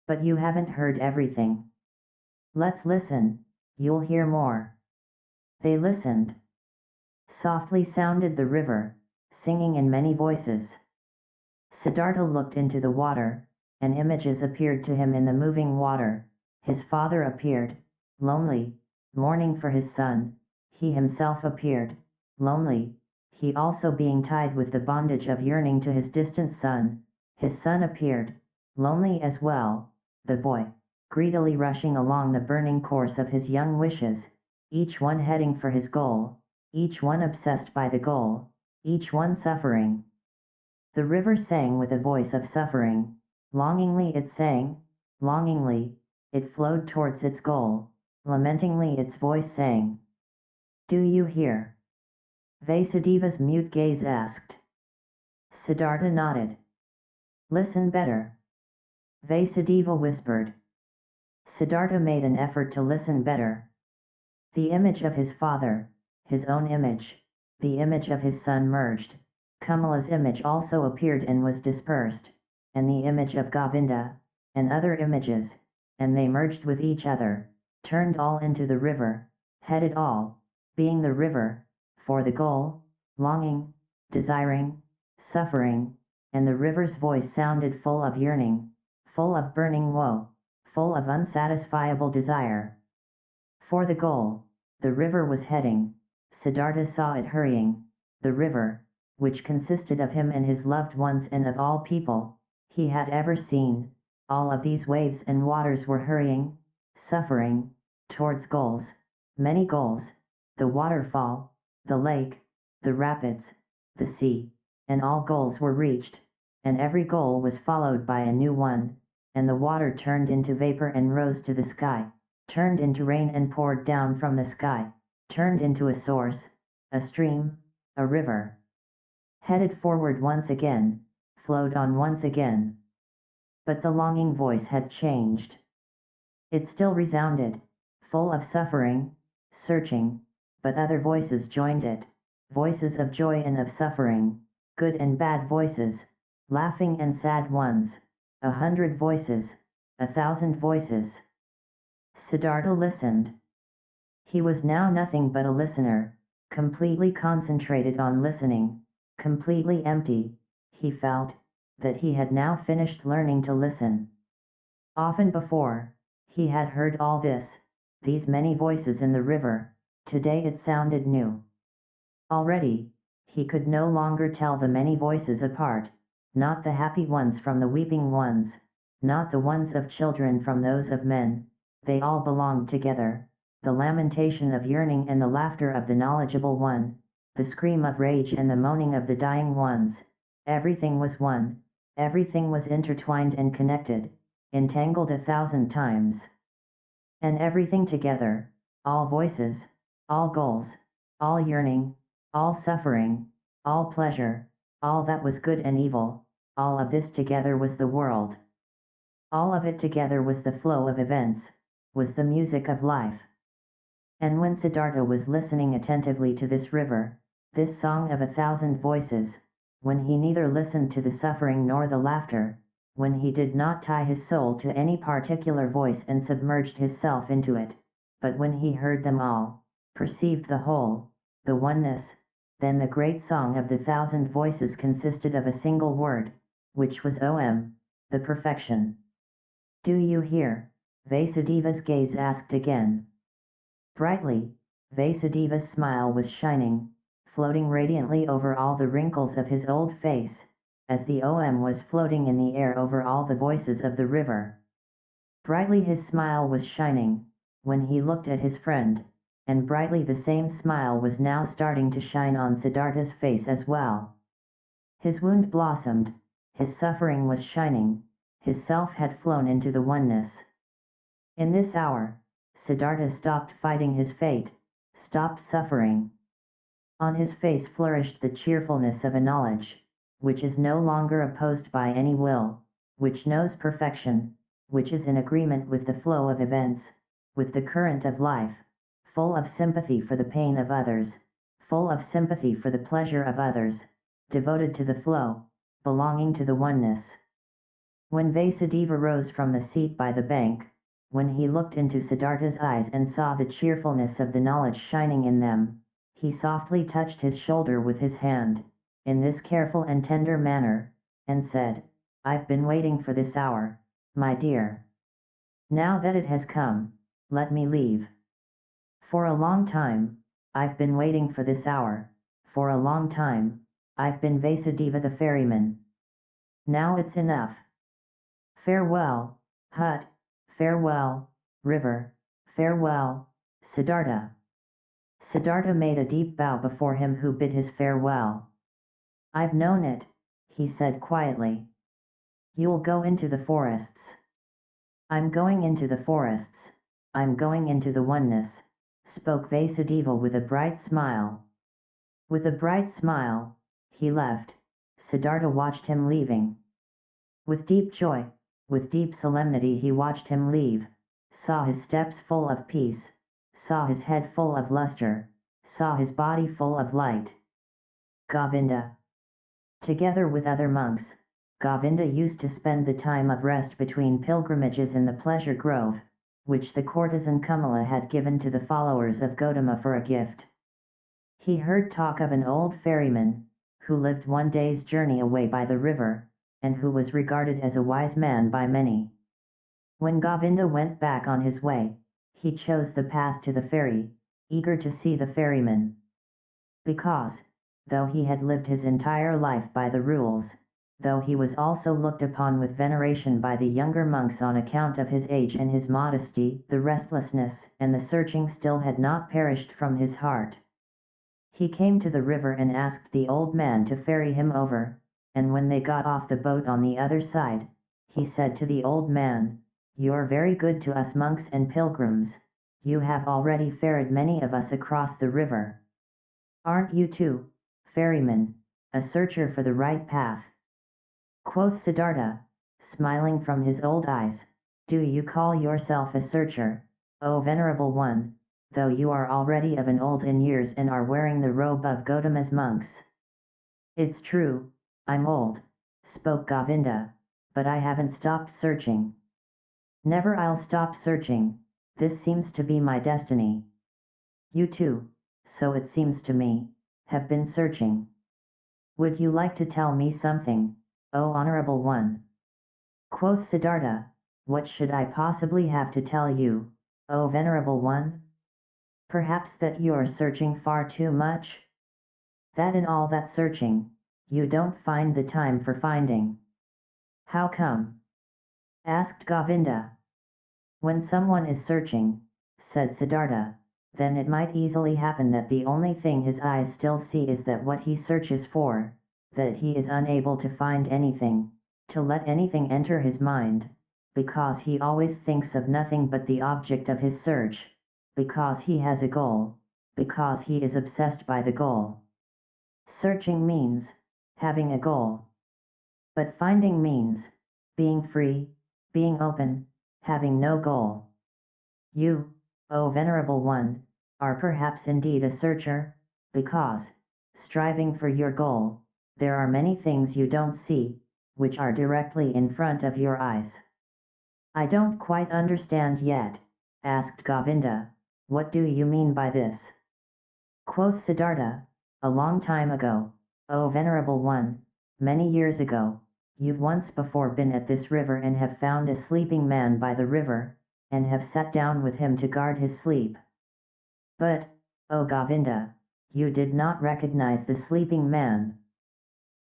A: But you haven't heard everything. Let's listen, you'll hear more. They listened. Softly sounded the river, singing in many voices. Siddhartha looked into the water, and images appeared to him in the moving water. His father appeared, lonely, mourning for his son. He himself appeared, lonely, he also being tied with the bondage of yearning to his distant son. His son appeared, lonely as well, the boy, greedily rushing along the burning course of his young wishes, each one heading for his goal, each one obsessed by the goal, each one suffering. The river sang with a voice of suffering, longingly it sang, longingly, it flowed towards its goal, lamentingly its voice sang. Do you hear? Vasudeva's mute gaze asked. Siddhartha nodded. Listen better. Vasudeva whispered. Siddhartha made an effort to listen better. The image of his father, his own image, the image of his son merged. Kamala's image also appeared and was dispersed, and the image of Govinda, and other images, and they merged with each other, turned all into the river, headed all, being the river, for the goal, longing, desiring, suffering, and the river's voice sounded full of yearning, full of burning woe, full of unsatisfiable desire. For the goal, the river was heading. Siddhartha saw it hurrying. The river, which consisted of him and his loved ones and of all people he had ever seen, all of these waves and waters were hurrying, suffering, towards goals, many goals, the waterfall, the lake, the rapids, the sea, and all goals were reached, and every goal was followed by a new one, and the water turned into vapor and rose to the sky, turned into rain and poured down from the sky, turned into a source, a stream, a river. Headed forward once again, flowed on once again. But the longing voice had changed. It still resounded, full of suffering, searching, but other voices joined it, voices of joy and of suffering, good and bad voices, laughing and sad ones, 100 voices, 1,000 voices. Siddhartha listened. He was now nothing but a listener, completely concentrated on listening, completely empty. He felt that he had now finished learning to listen. Often before, he had heard all this, these many voices in the river. Today it sounded new. Already, he could no longer tell the many voices apart, not the happy ones from the weeping ones, not the ones of children from those of men. They all belonged together, the lamentation of yearning and the laughter of the knowledgeable one, the scream of rage and the moaning of the dying ones. Everything was one, everything was intertwined and connected, entangled 1,000 times. And everything together, all voices, all goals, all yearning, all suffering, all pleasure, all that was good and evil, all of this together was the world. All of it together was the flow of events, was the music of life. And when Siddhartha was listening attentively to this river, this song of 1,000 voices, when he neither listened to the suffering nor the laughter, when he did not tie his soul to any particular voice and submerged his self into it, but when he heard them all, perceived the whole, the oneness, then the great song of the 1,000 voices consisted of a single word, which was Om, the perfection. Do you hear? Vasudeva's gaze asked again. Brightly, Vasudeva's smile was shining, floating radiantly over all the wrinkles of his old face, as the Om was floating in the air over all the voices of the river. Brightly his smile was shining, when he looked at his friend, and brightly the same smile was now starting to shine on Siddhartha's face as well. His wound blossomed, his suffering was shining, his self had flown into the oneness. In this hour, Siddhartha stopped fighting his fate, stopped suffering. On his face flourished the cheerfulness of a knowledge, which is no longer opposed by any will, which knows perfection, which is in agreement with the flow of events, with the current of life, full of sympathy for the pain of others, full of sympathy for the pleasure of others, devoted to the flow, belonging to the oneness. When Vasudeva rose from the seat by the bank, when he looked into Siddhartha's eyes and saw the cheerfulness of the knowledge shining in them, he softly touched his shoulder with his hand, in this careful and tender manner, and said, I've been waiting for this hour, my dear. Now that it has come, let me leave. For a long time, I've been waiting for this hour, for a long time, I've been Vasudeva the ferryman. Now it's enough. Farewell, hut, farewell, river, farewell, Siddhartha. Siddhartha made a deep bow before him who bid his farewell. I've known it, he said quietly. You'll go into the forests. I'm going into the forests, I'm going into the oneness, spoke Vasudeva with a bright smile. With a bright smile, he left. Siddhartha watched him leaving. With deep joy, with deep solemnity he watched him leave, saw his steps full of peace, saw his head full of luster, saw his body full of light. Govinda. Together with other monks, Govinda used to spend the time of rest between pilgrimages in the pleasure grove, which the courtesan Kamala had given to the followers of Gautama for a gift. He heard talk of an old ferryman, who lived one day's journey away by the river, and who was regarded as a wise man by many. When Govinda went back on his way, he chose the path to the ferry, eager to see the ferryman. Because, though he had lived his entire life by the rules, though he was also looked upon with veneration by the younger monks on account of his age and his modesty, the restlessness and the searching still had not perished from his heart. He came to the river and asked the old man to ferry him over, and when they got off the boat on the other side, he said to the old man, "You're very good to us monks and pilgrims, you have already ferried many of us across the river. Aren't you too, ferryman, a searcher for the right path?" Quoth Siddhartha, smiling from his old eyes, "Do you call yourself a searcher, O venerable one, though you are already of an old in years and are wearing the robe of Gautama's monks?" "It's true, I'm old," spoke Govinda, "but I haven't stopped searching. Never I'll stop searching, this seems to be my destiny. You too, so it seems to me, have been searching. Would you like to tell me something, O honorable one?" Quoth Siddhartha, "What should I possibly have to tell you, O venerable one? Perhaps that you're searching far too much? That in all that searching, you don't find the time for finding." "How come?" asked Govinda. "When someone is searching," said Siddhartha, "then it might easily happen that the only thing his eyes still see is that what he searches for, that he is unable to find anything, to let anything enter his mind, because he always thinks of nothing but the object of his search, because he has a goal, because he is obsessed by the goal. Searching means having a goal. But finding means being free, being open, having no goal. You, O venerable one, are perhaps indeed a searcher, because, striving for your goal, there are many things you don't see, which are directly in front of your eyes." "I don't quite understand yet," asked Govinda, "what do you mean by this?" Quoth Siddhartha, "A long time ago, O venerable one, many years ago, you've once before been at this river and have found a sleeping man by the river, and have sat down with him to guard his sleep. But, O Govinda, you did not recognize the sleeping man."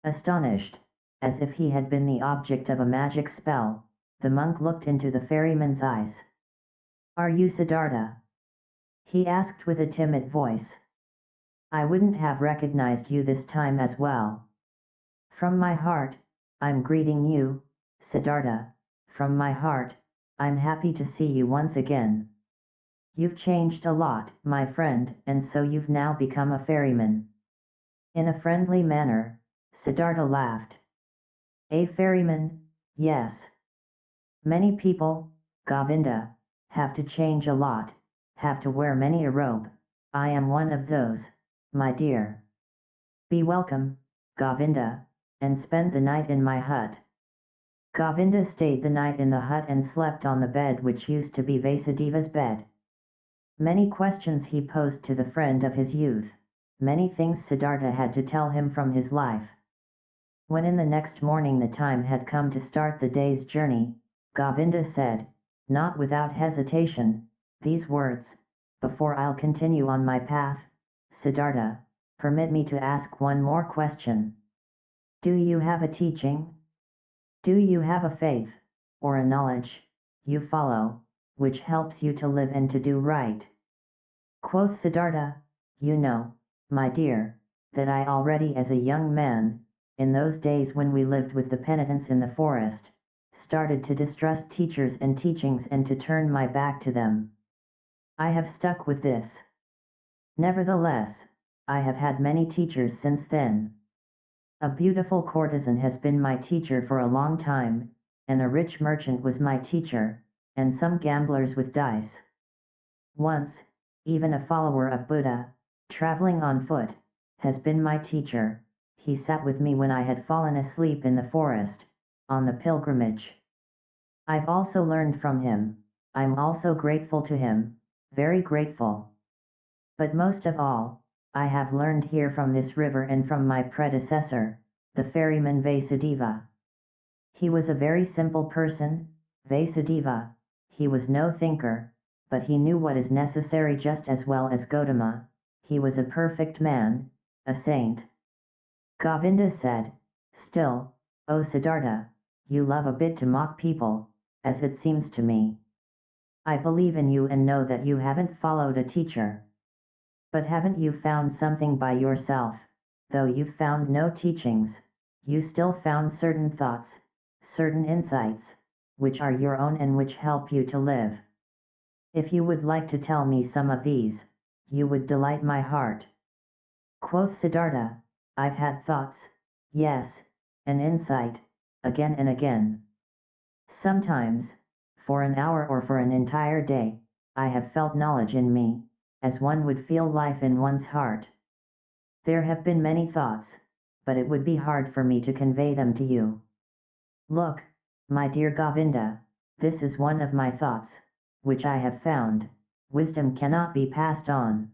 A: Astonished, as if he had been the object of a magic spell, the monk looked into the ferryman's eyes. "Are you Siddhartha?" he asked with a timid voice. "I wouldn't have recognized you this time as well. From my heart, I'm greeting you, Siddhartha, from my heart, I'm happy to see you once again. You've changed a lot, my friend, and so you've now become a ferryman." In a friendly manner, Siddhartha laughed. "A ferryman, yes. Many people, Govinda, have to change a lot, have to wear many a robe. I am one of those, my dear. Be welcome, Govinda, and spend the night in my hut." Govinda stayed the night in the hut and slept on the bed which used to be Vasudeva's bed. Many questions he posed to the friend of his youth, many things Siddhartha had to tell him from his life. When in the next morning the time had come to start the day's journey, Govinda said, not without hesitation, these words, "Before I'll continue on my path, Siddhartha, permit me to ask one more question. Do you have a teaching? Do you have a faith, or a knowledge, you follow, which helps you to live and to do right?" Quoth Siddhartha, "You know, my dear, that I already as a young man, in those days when we lived with the penitents in the forest, started to distrust teachers and teachings and to turn my back to them. I have stuck with this. Nevertheless, I have had many teachers since then. A beautiful courtesan has been my teacher for a long time, and a rich merchant was my teacher, and some gamblers with dice. Once, even a follower of Buddha, traveling on foot, has been my teacher. He sat with me when I had fallen asleep in the forest, on the pilgrimage. I've also learned from him. I'm also grateful to him, very grateful. But most of all, I have learned here from this river and from my predecessor, the ferryman Vasudeva. He was a very simple person, Vasudeva. He was no thinker, but he knew what is necessary just as well as Gautama. He was a perfect man, a saint. Govinda said, "Still, O Siddhartha, you love a bit to mock people, as it seems to me. I believe in you and know that you haven't followed a teacher. But haven't you found something by yourself? Though you found no teachings, you still found certain thoughts, certain insights, which are your own and which help you to live. If you would like to tell me some of these, you would delight my heart." Quoth Siddhartha, "I've had thoughts, yes, and insight, again and again. Sometimes, for an hour or for an entire day, I have felt knowledge in me, as one would feel life in one's heart. There have been many thoughts, but it would be hard for me to convey them to you. Look, my dear Govinda, this is one of my thoughts, which I have found. Wisdom cannot be passed on.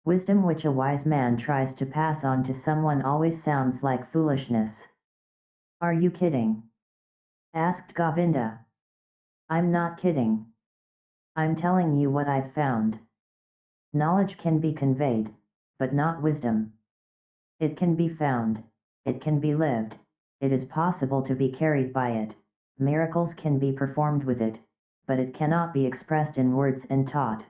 A: Wisdom which a wise man tries to pass on to someone always sounds like foolishness." "Are you kidding?" asked Govinda. "I'm not kidding. I'm telling you what I've found. Knowledge can be conveyed, but not wisdom. It can be found, it can be lived, it is possible to be carried by it, miracles can be performed with it, but it cannot be expressed in words and taught."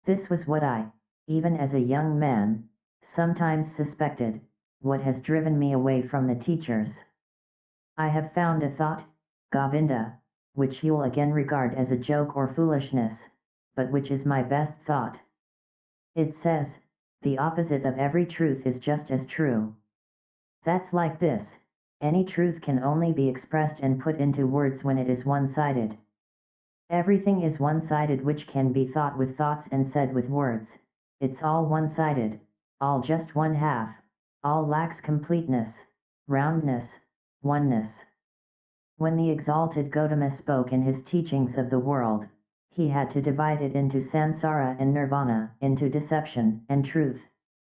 A: This was what I, even as a young man, sometimes suspected, what has driven me away from the teachers. I have found a thought, Govinda, which you'll again regard as a joke or foolishness, but which is my best thought. It says, the opposite of every truth is just as true. That's like this: any truth can only be expressed and put into words when it is one-sided. Everything is one-sided which can be thought with thoughts and said with words. It's all one-sided, all just one half, all lacks completeness, roundness, oneness. When the exalted Gautama spoke in his teachings of the world, he had to divide it into samsara and nirvana, into deception and truth,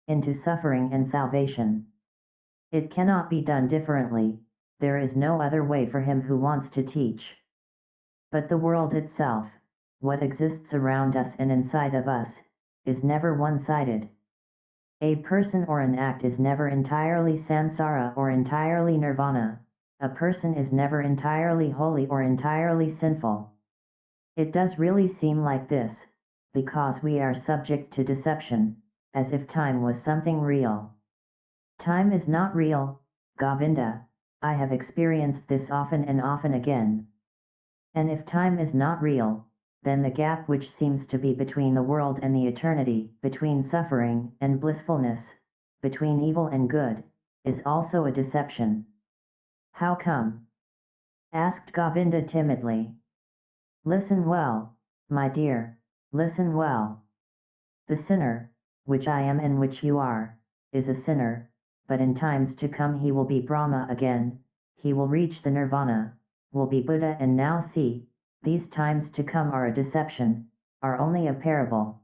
A: into suffering and salvation. It cannot be done differently, there is no other way for him who wants to teach. But the world itself, what exists around us and inside of us, is never one-sided. A person or an act is never entirely samsara or entirely nirvana. A person is never entirely holy or entirely sinful. It does really seem like this, because we are subject to deception, as if time was something real. Time is not real, Govinda, I have experienced this often and often again. And if time is not real, then the gap which seems to be between the world and the eternity, between suffering and blissfulness, between evil and good, is also a deception. How come? Asked Govinda timidly. Listen well, my dear, listen well. The sinner, which I am and which you are, is a sinner, but in times to come he will be Brahma again, he will reach the nirvana, will be Buddha, and now see, these times to come are a deception, are only a parable.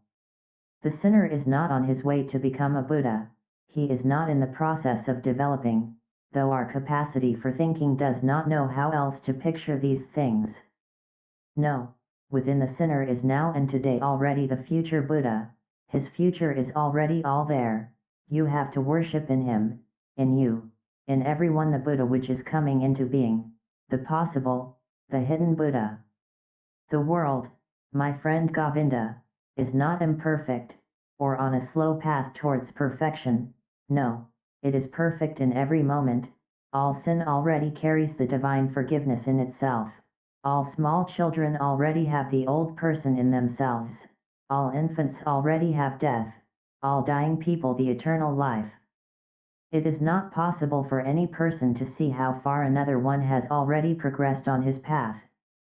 A: The sinner is not on his way to become a Buddha, he is not in the process of developing, though our capacity for thinking does not know how else to picture these things. No, within the sinner is now and today already the future Buddha, his future is already all there, you have to worship in him, in you, in everyone the Buddha which is coming into being, the possible, the hidden Buddha. The world, my friend Govinda, is not imperfect, or on a slow path towards perfection, no, it is perfect in every moment, all sin already carries the divine forgiveness in itself. All small children already have the old person in themselves, all infants already have death, all dying people the eternal life. It is not possible for any person to see how far another one has already progressed on his path.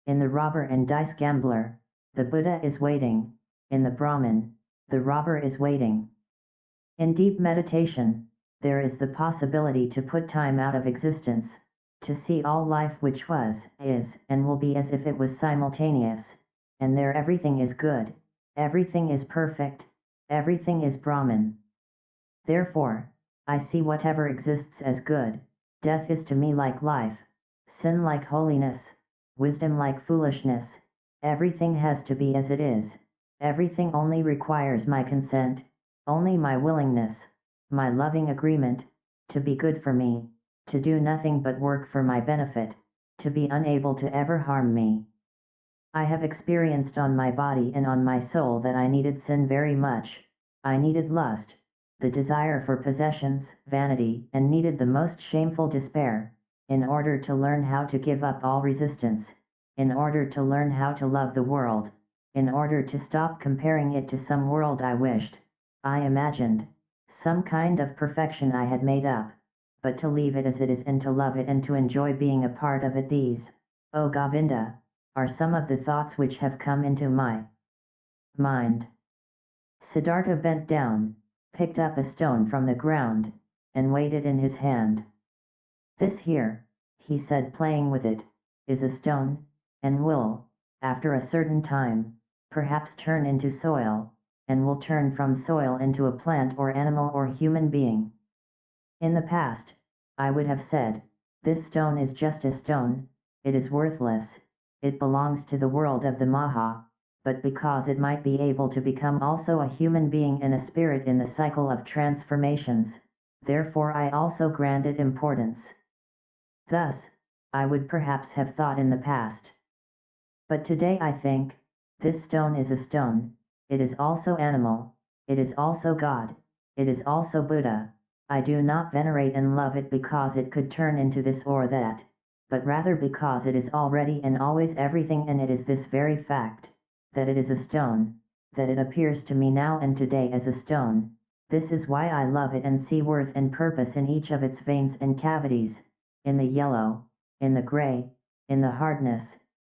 A: In the robber and dice gambler, the Buddha is waiting, in the Brahmin, the robber is waiting. In deep meditation, there is the possibility to put time out of existence, to see all life which was, is, and will be as if it was simultaneous, and there everything is good, everything is perfect, everything is Brahman. Therefore, I see whatever exists as good, death is to me like life, sin like holiness, wisdom like foolishness. Everything has to be as it is. Everything only requires my consent, only my willingness, my loving agreement, to be good for me, to do nothing but work for my benefit, to be unable to ever harm me. I have experienced on my body and on my soul that I needed sin very much. I needed lust, the desire for possessions, vanity, and needed the most shameful despair, in order to learn how to give up all resistance, in order to learn how to love the world, in order to stop comparing it to some world I wished, I imagined, some kind of perfection I had made up, but to leave it as it is and to love it and to enjoy being a part of it. These, O Govinda, are some of the thoughts which have come into my mind. Siddhartha bent down, picked up a stone from the ground, and weighed it in his hand. This here, he said, playing with it, is a stone, and will, after a certain time, perhaps turn into soil, and will turn from soil into a plant or animal or human being. In the past, I would have said, this stone is just a stone, it is worthless, it belongs to the world of the Maha, but because it might be able to become also a human being and a spirit in the cycle of transformations, therefore I also grant it importance. Thus, I would perhaps have thought in the past. But today I think, this stone is a stone, it is also animal, it is also God, it is also Buddha. I do not venerate and love it because it could turn into this or that, but rather because it is already and always everything, and it is this very fact, that it is a stone, that it appears to me now and today as a stone. This is why I love it and see worth and purpose in each of its veins and cavities, in the yellow, in the gray, in the hardness,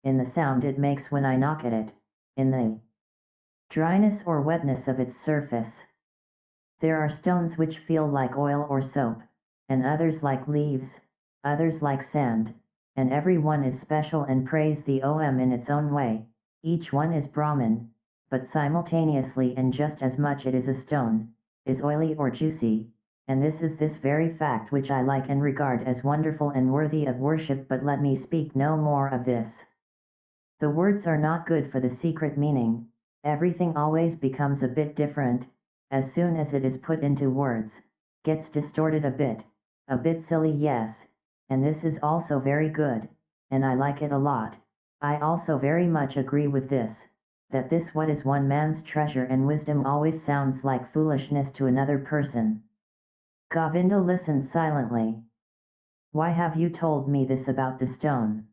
A: in the sound it makes when I knock at it, in the dryness or wetness of its surface. There are stones which feel like oil or soap, and others like leaves, others like sand, and every one is special and praise the Om in its own way. Each one is Brahman, but simultaneously and just as much it is a stone, is oily or juicy, and this is this very fact which I like and regard as wonderful and worthy of worship. But let me speak no more of this. The words are not good for the secret meaning. Everything always becomes a bit different, as soon as it is put into words, gets distorted a bit silly, yes, and this is also very good, and I like it a lot. I also very much agree with this, that this what is one man's treasure and wisdom always sounds like foolishness to another person. Govinda listened silently. Why have you told me this about the stone?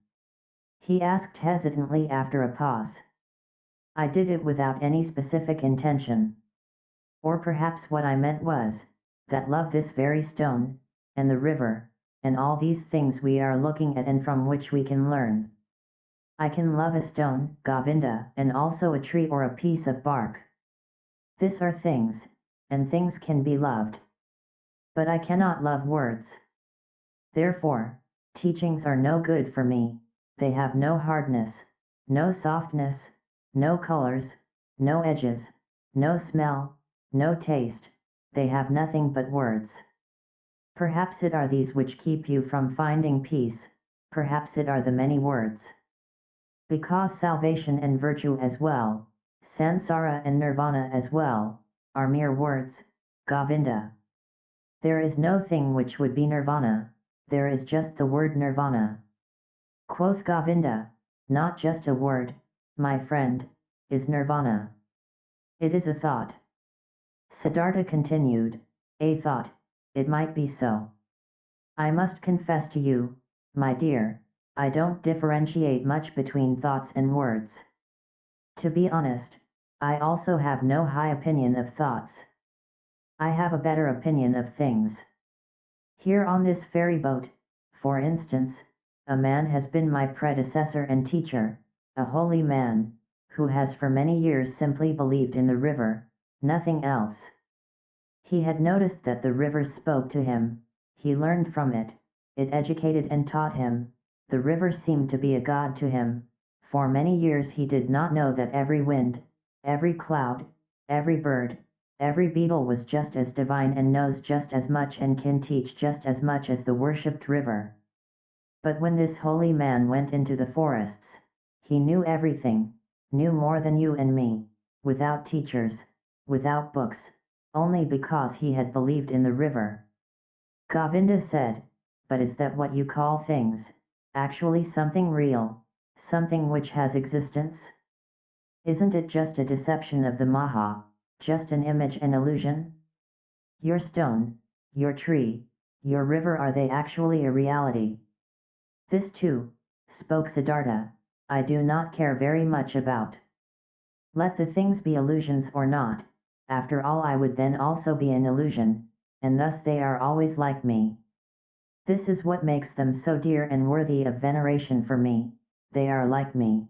A: He asked hesitantly after a pause. I did it without any specific intention. Or perhaps what I meant was, that love this very stone, and the river, and all these things we are looking at and from which we can learn. I can love a stone, Govinda, and also a tree or a piece of bark. These are things, and things can be loved. But I cannot love words. Therefore, teachings are no good for me, they have no hardness, no softness, no colors, no edges, no smell, no taste, they have nothing but words. Perhaps it are these which keep you from finding peace, perhaps it are the many words. Because salvation and virtue as well, samsara and nirvana as well, are mere words, Govinda. There is no thing which would be nirvana, there is just the word nirvana. Quoth Govinda, not just a word, my friend, is nirvana. It is a thought. Siddhartha continued, a thought, it might be so. I must confess to you, my dear, I don't differentiate much between thoughts and words. To be honest, I also have no high opinion of thoughts. I have a better opinion of things. Here on this ferry boat, for instance, a man has been my predecessor and teacher, a holy man, who has for many years simply believed in the river, nothing else. He had noticed that the river spoke to him, he learned from it, it educated and taught him, the river seemed to be a god to him. For many years he did not know that every wind, every cloud, every bird, every beetle was just as divine and knows just as much and can teach just as much as the worshipped river. But when this holy man went into the forests, he knew everything, knew more than you and me, without teachers, without books, only because he had believed in the river. Govinda said, but is that what you call things, actually something real, something which has existence? Isn't it just a deception of the Maha, just an image and illusion? Your stone, your tree, your river, are they actually a reality? This too, spoke Siddhartha, I do not care very much about. Let the things be illusions or not, after all I would then also be an illusion, and thus they are always like me. This is what makes them so dear and worthy of veneration for me, they are like me.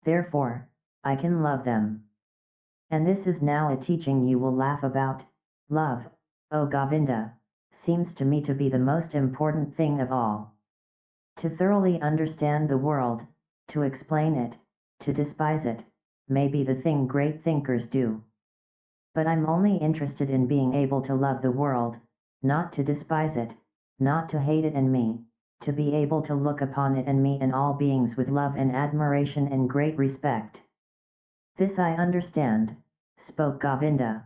A: Therefore, I can love them. And this is now a teaching you will laugh about. Love, O Govinda, seems to me to be the most important thing of all. To thoroughly understand the world, to explain it, to despise it, may be the thing great thinkers do. But I'm only interested in being able to love the world, not to despise it, not to hate it and me, to be able to look upon it and me and all beings with love and admiration and great respect. This I understand, spoke Govinda.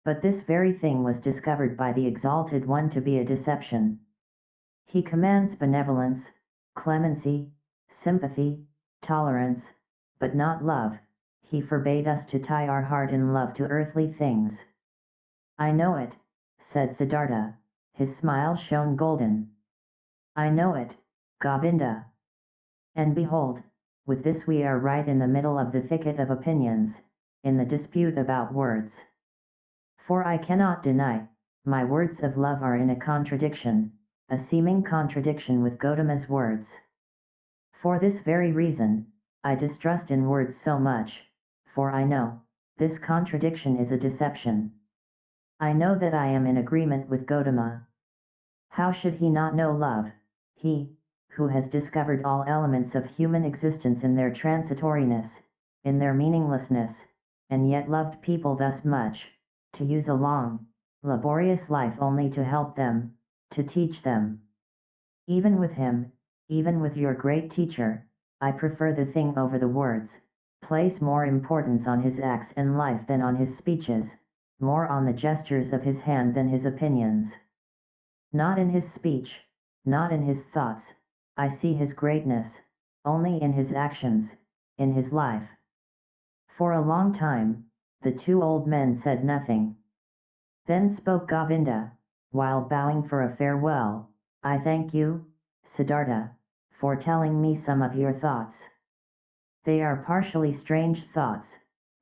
A: But this very thing was discovered by the Exalted One to be a deception. He commands benevolence, clemency, sympathy, tolerance, but not love. He forbade us to tie our heart in love to earthly things. I know it, said Siddhartha, his smile shone golden. I know it, Govinda. And behold, with this we are right in the middle of the thicket of opinions, in the dispute about words. For I cannot deny, my words of love are in a contradiction, a seeming contradiction with Gautama's words. For this very reason, I distrust in words so much, for I know, this contradiction is a deception. I know that I am in agreement with Gautama. How should he not know love, he, who has discovered all elements of human existence in their transitoriness, in their meaninglessness, and yet loved people thus much, to use a long, laborious life only to help them, to teach them. Even with him, even with your great teacher, I prefer the thing over the words, place more importance on his acts and life than on his speeches, more on the gestures of his hand than his opinions. Not in his speech, not in his thoughts, I see his greatness, only in his actions, in his life. For a long time, the two old men said nothing. Then spoke Govinda, while bowing for a farewell, I thank you, Siddhartha, for telling me some of your thoughts. They are partially strange thoughts,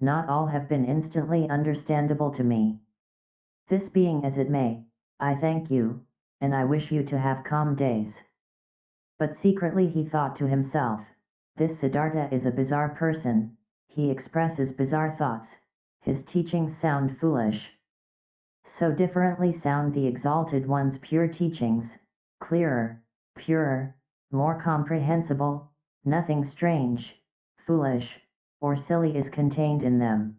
A: not all have been instantly understandable to me. This being as it may, I thank you, and I wish you to have calm days. But secretly he thought to himself, this Siddhartha is a bizarre person, he expresses bizarre thoughts, his teachings sound foolish. So differently sound the Exalted One's pure teachings, clearer, purer, more comprehensible, nothing strange, foolish, or silly is contained in them.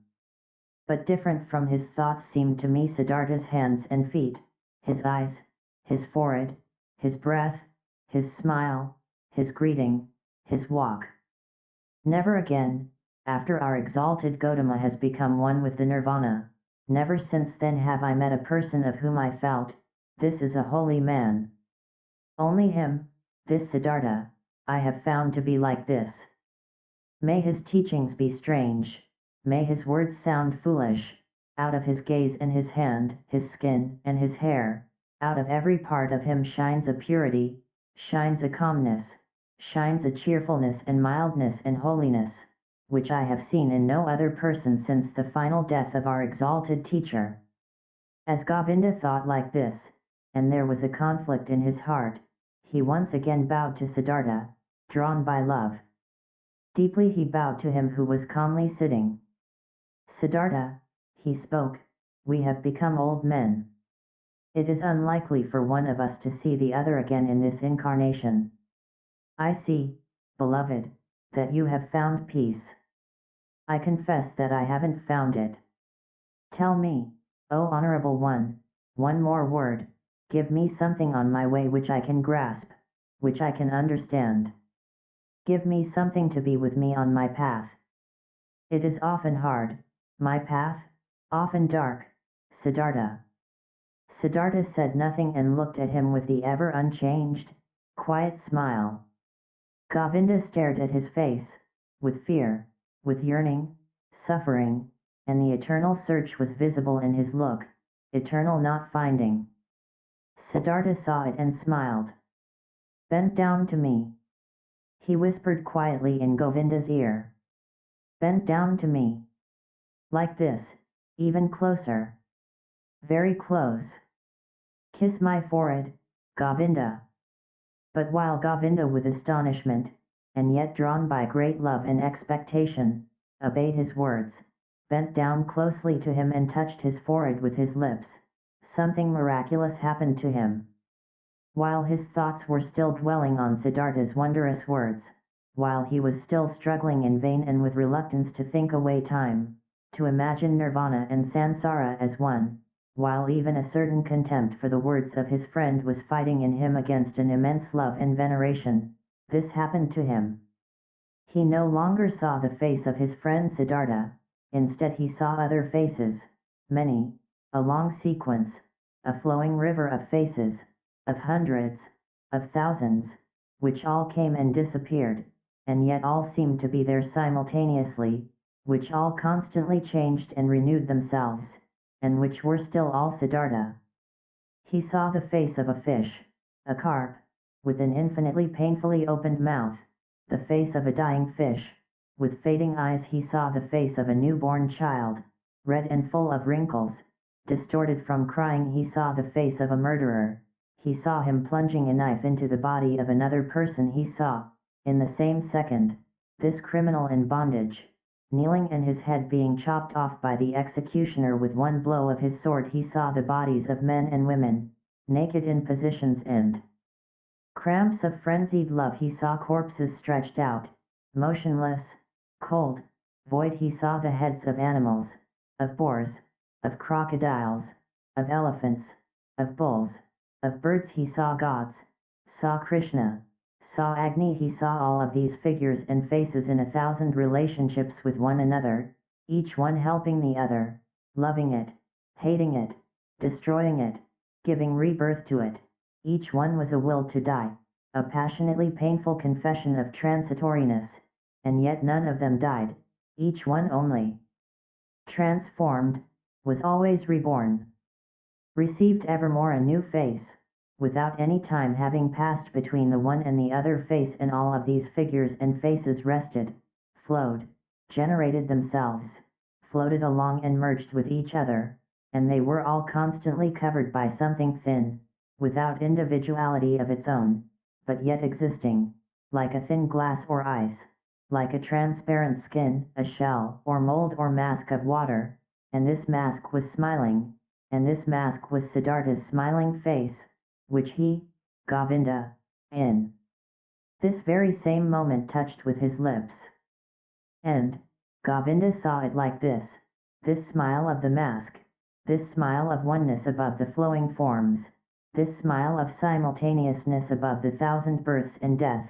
A: But different from his thoughts seemed to me Siddhartha's hands and feet, his eyes, his forehead, his breath, his smile, his greeting, his walk. Never again, after our exalted Gautama has become one with the nirvana, never since then have I met a person of whom I felt, this is a holy man. Only him, this Siddhartha, I have found to be like this. May his teachings be strange, may his words sound foolish, out of his gaze and his hand, his skin and his hair, out of every part of him shines a purity, shines a calmness, shines a cheerfulness and mildness and holiness, which I have seen in no other person since the final death of our exalted teacher. As Govinda thought like this, and there was a conflict in his heart, he once again bowed to Siddhartha, drawn by love. Deeply he bowed to him who was calmly sitting. Siddhartha, he spoke, we have become old men. It is unlikely for one of us to see the other again in this incarnation. I see, beloved, that you have found peace. I confess that I haven't found it. Tell me, O Honorable One, one more word, give me something on my way which I can grasp. which I can understand. Give me something to be with me on my path. It is often hard, my path, often dark, Siddhartha. Siddhartha said nothing and looked at him with the ever unchanged, quiet smile. Govinda stared at his face, with fear, with yearning, suffering, and the eternal search was visible in his look, eternal not finding. Siddhartha saw it and smiled. Bent down to me. He whispered quietly in Govinda's ear. Bent down to me. Like this, even closer. Very close. Kiss my forehead, Govinda. But while Govinda, with astonishment, and yet drawn by great love and expectation, obeyed his words, bent down closely to him and touched his forehead with his lips, something miraculous happened to him. While his thoughts were still dwelling on Siddhartha's wondrous words, while he was still struggling in vain and with reluctance to think away time, to imagine nirvana and samsara as one, while even a certain contempt for the words of his friend was fighting in him against an immense love and veneration, this happened to him. He no longer saw the face of his friend Siddhartha, instead he saw other faces, many, a long sequence, a flowing river of faces, of hundreds, of thousands, which all came and disappeared, and yet all seemed to be there simultaneously, which all constantly changed and renewed themselves, and which were still all Siddhartha. He saw the face of a fish, a carp, with an infinitely painfully opened mouth, the face of a dying fish, with fading eyes. He saw the face of a newborn child, red and full of wrinkles, distorted from crying. He saw the face of a murderer. He saw him plunging a knife into the body of another person. He saw, in the same second, this criminal in bondage, kneeling and his head being chopped off by the executioner with one blow of his sword. He saw the bodies of men and women, naked in positions and cramps of frenzied love. He saw corpses stretched out, motionless, cold, void. He saw the heads of animals, of boars, of crocodiles, of elephants, of bulls, of birds. He saw gods, saw Krishna, saw Agni. He saw all of these figures and faces in 1,000 relationships with one another, each one helping the other, loving it, hating it, destroying it, giving rebirth to it. Each one was a will to die, a passionately painful confession of transitoriness, and yet none of them died, each one only transformed, was always reborn, received evermore a new face, without any time having passed between the one and the other face. And all of these figures and faces rested, flowed, generated themselves, floated along and merged with each other, and they were all constantly covered by something thin, without individuality of its own, but yet existing, like a thin glass or ice, like a transparent skin, a shell or mold or mask of water. And this mask was smiling, and this mask was Siddhartha's smiling face, which he, Govinda, in this very same moment touched with his lips. And Govinda saw it like this smile of the mask, this smile of oneness above the flowing forms, this smile of simultaneousness above the 1,000 births and deaths.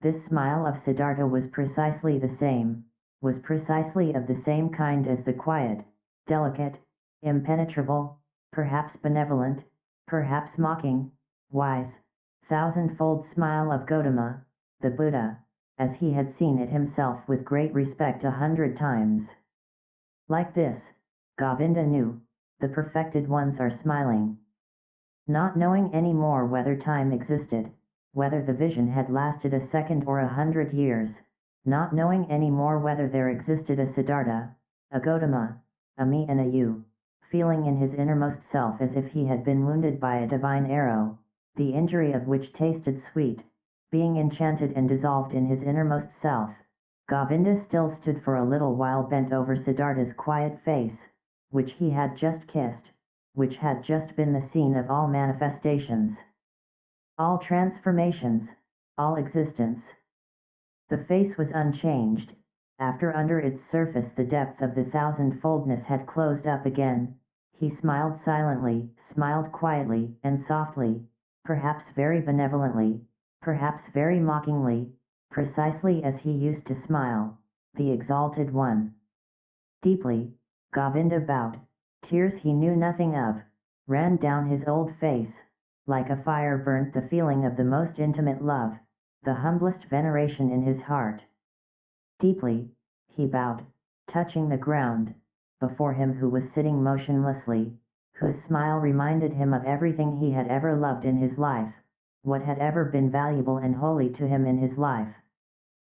A: This smile of Siddhartha was precisely the same, was precisely of the same kind as the quiet, delicate, impenetrable, perhaps benevolent, perhaps mocking, wise, 1,000-fold smile of Gautama, the Buddha, as he had seen it himself with great respect 100 times. Like this, Govinda knew, the perfected ones are smiling. Not knowing any more whether time existed, whether the vision had lasted a second or 100 years, not knowing any more whether there existed a Siddhartha, a Gautama, a me and a you, feeling in his innermost self as if he had been wounded by a divine arrow, the injury of which tasted sweet, being enchanted and dissolved in his innermost self, Govinda still stood for a little while bent over Siddhartha's quiet face, which he had just kissed, which had just been the scene of all manifestations, all transformations, all existence. The face was unchanged, after under its surface the depth of the 1,000-foldness had closed up again. He smiled silently, smiled quietly and softly, perhaps very benevolently, perhaps very mockingly, precisely as he used to smile, the exalted one. Deeply, Govinda bowed. Tears he knew nothing of, ran down his old face, like a fire burnt the feeling of the most intimate love, the humblest veneration in his heart. Deeply, he bowed, touching the ground, before him who was sitting motionlessly, whose smile reminded him of everything he had ever loved in his life, what had ever been valuable and holy to him in his life.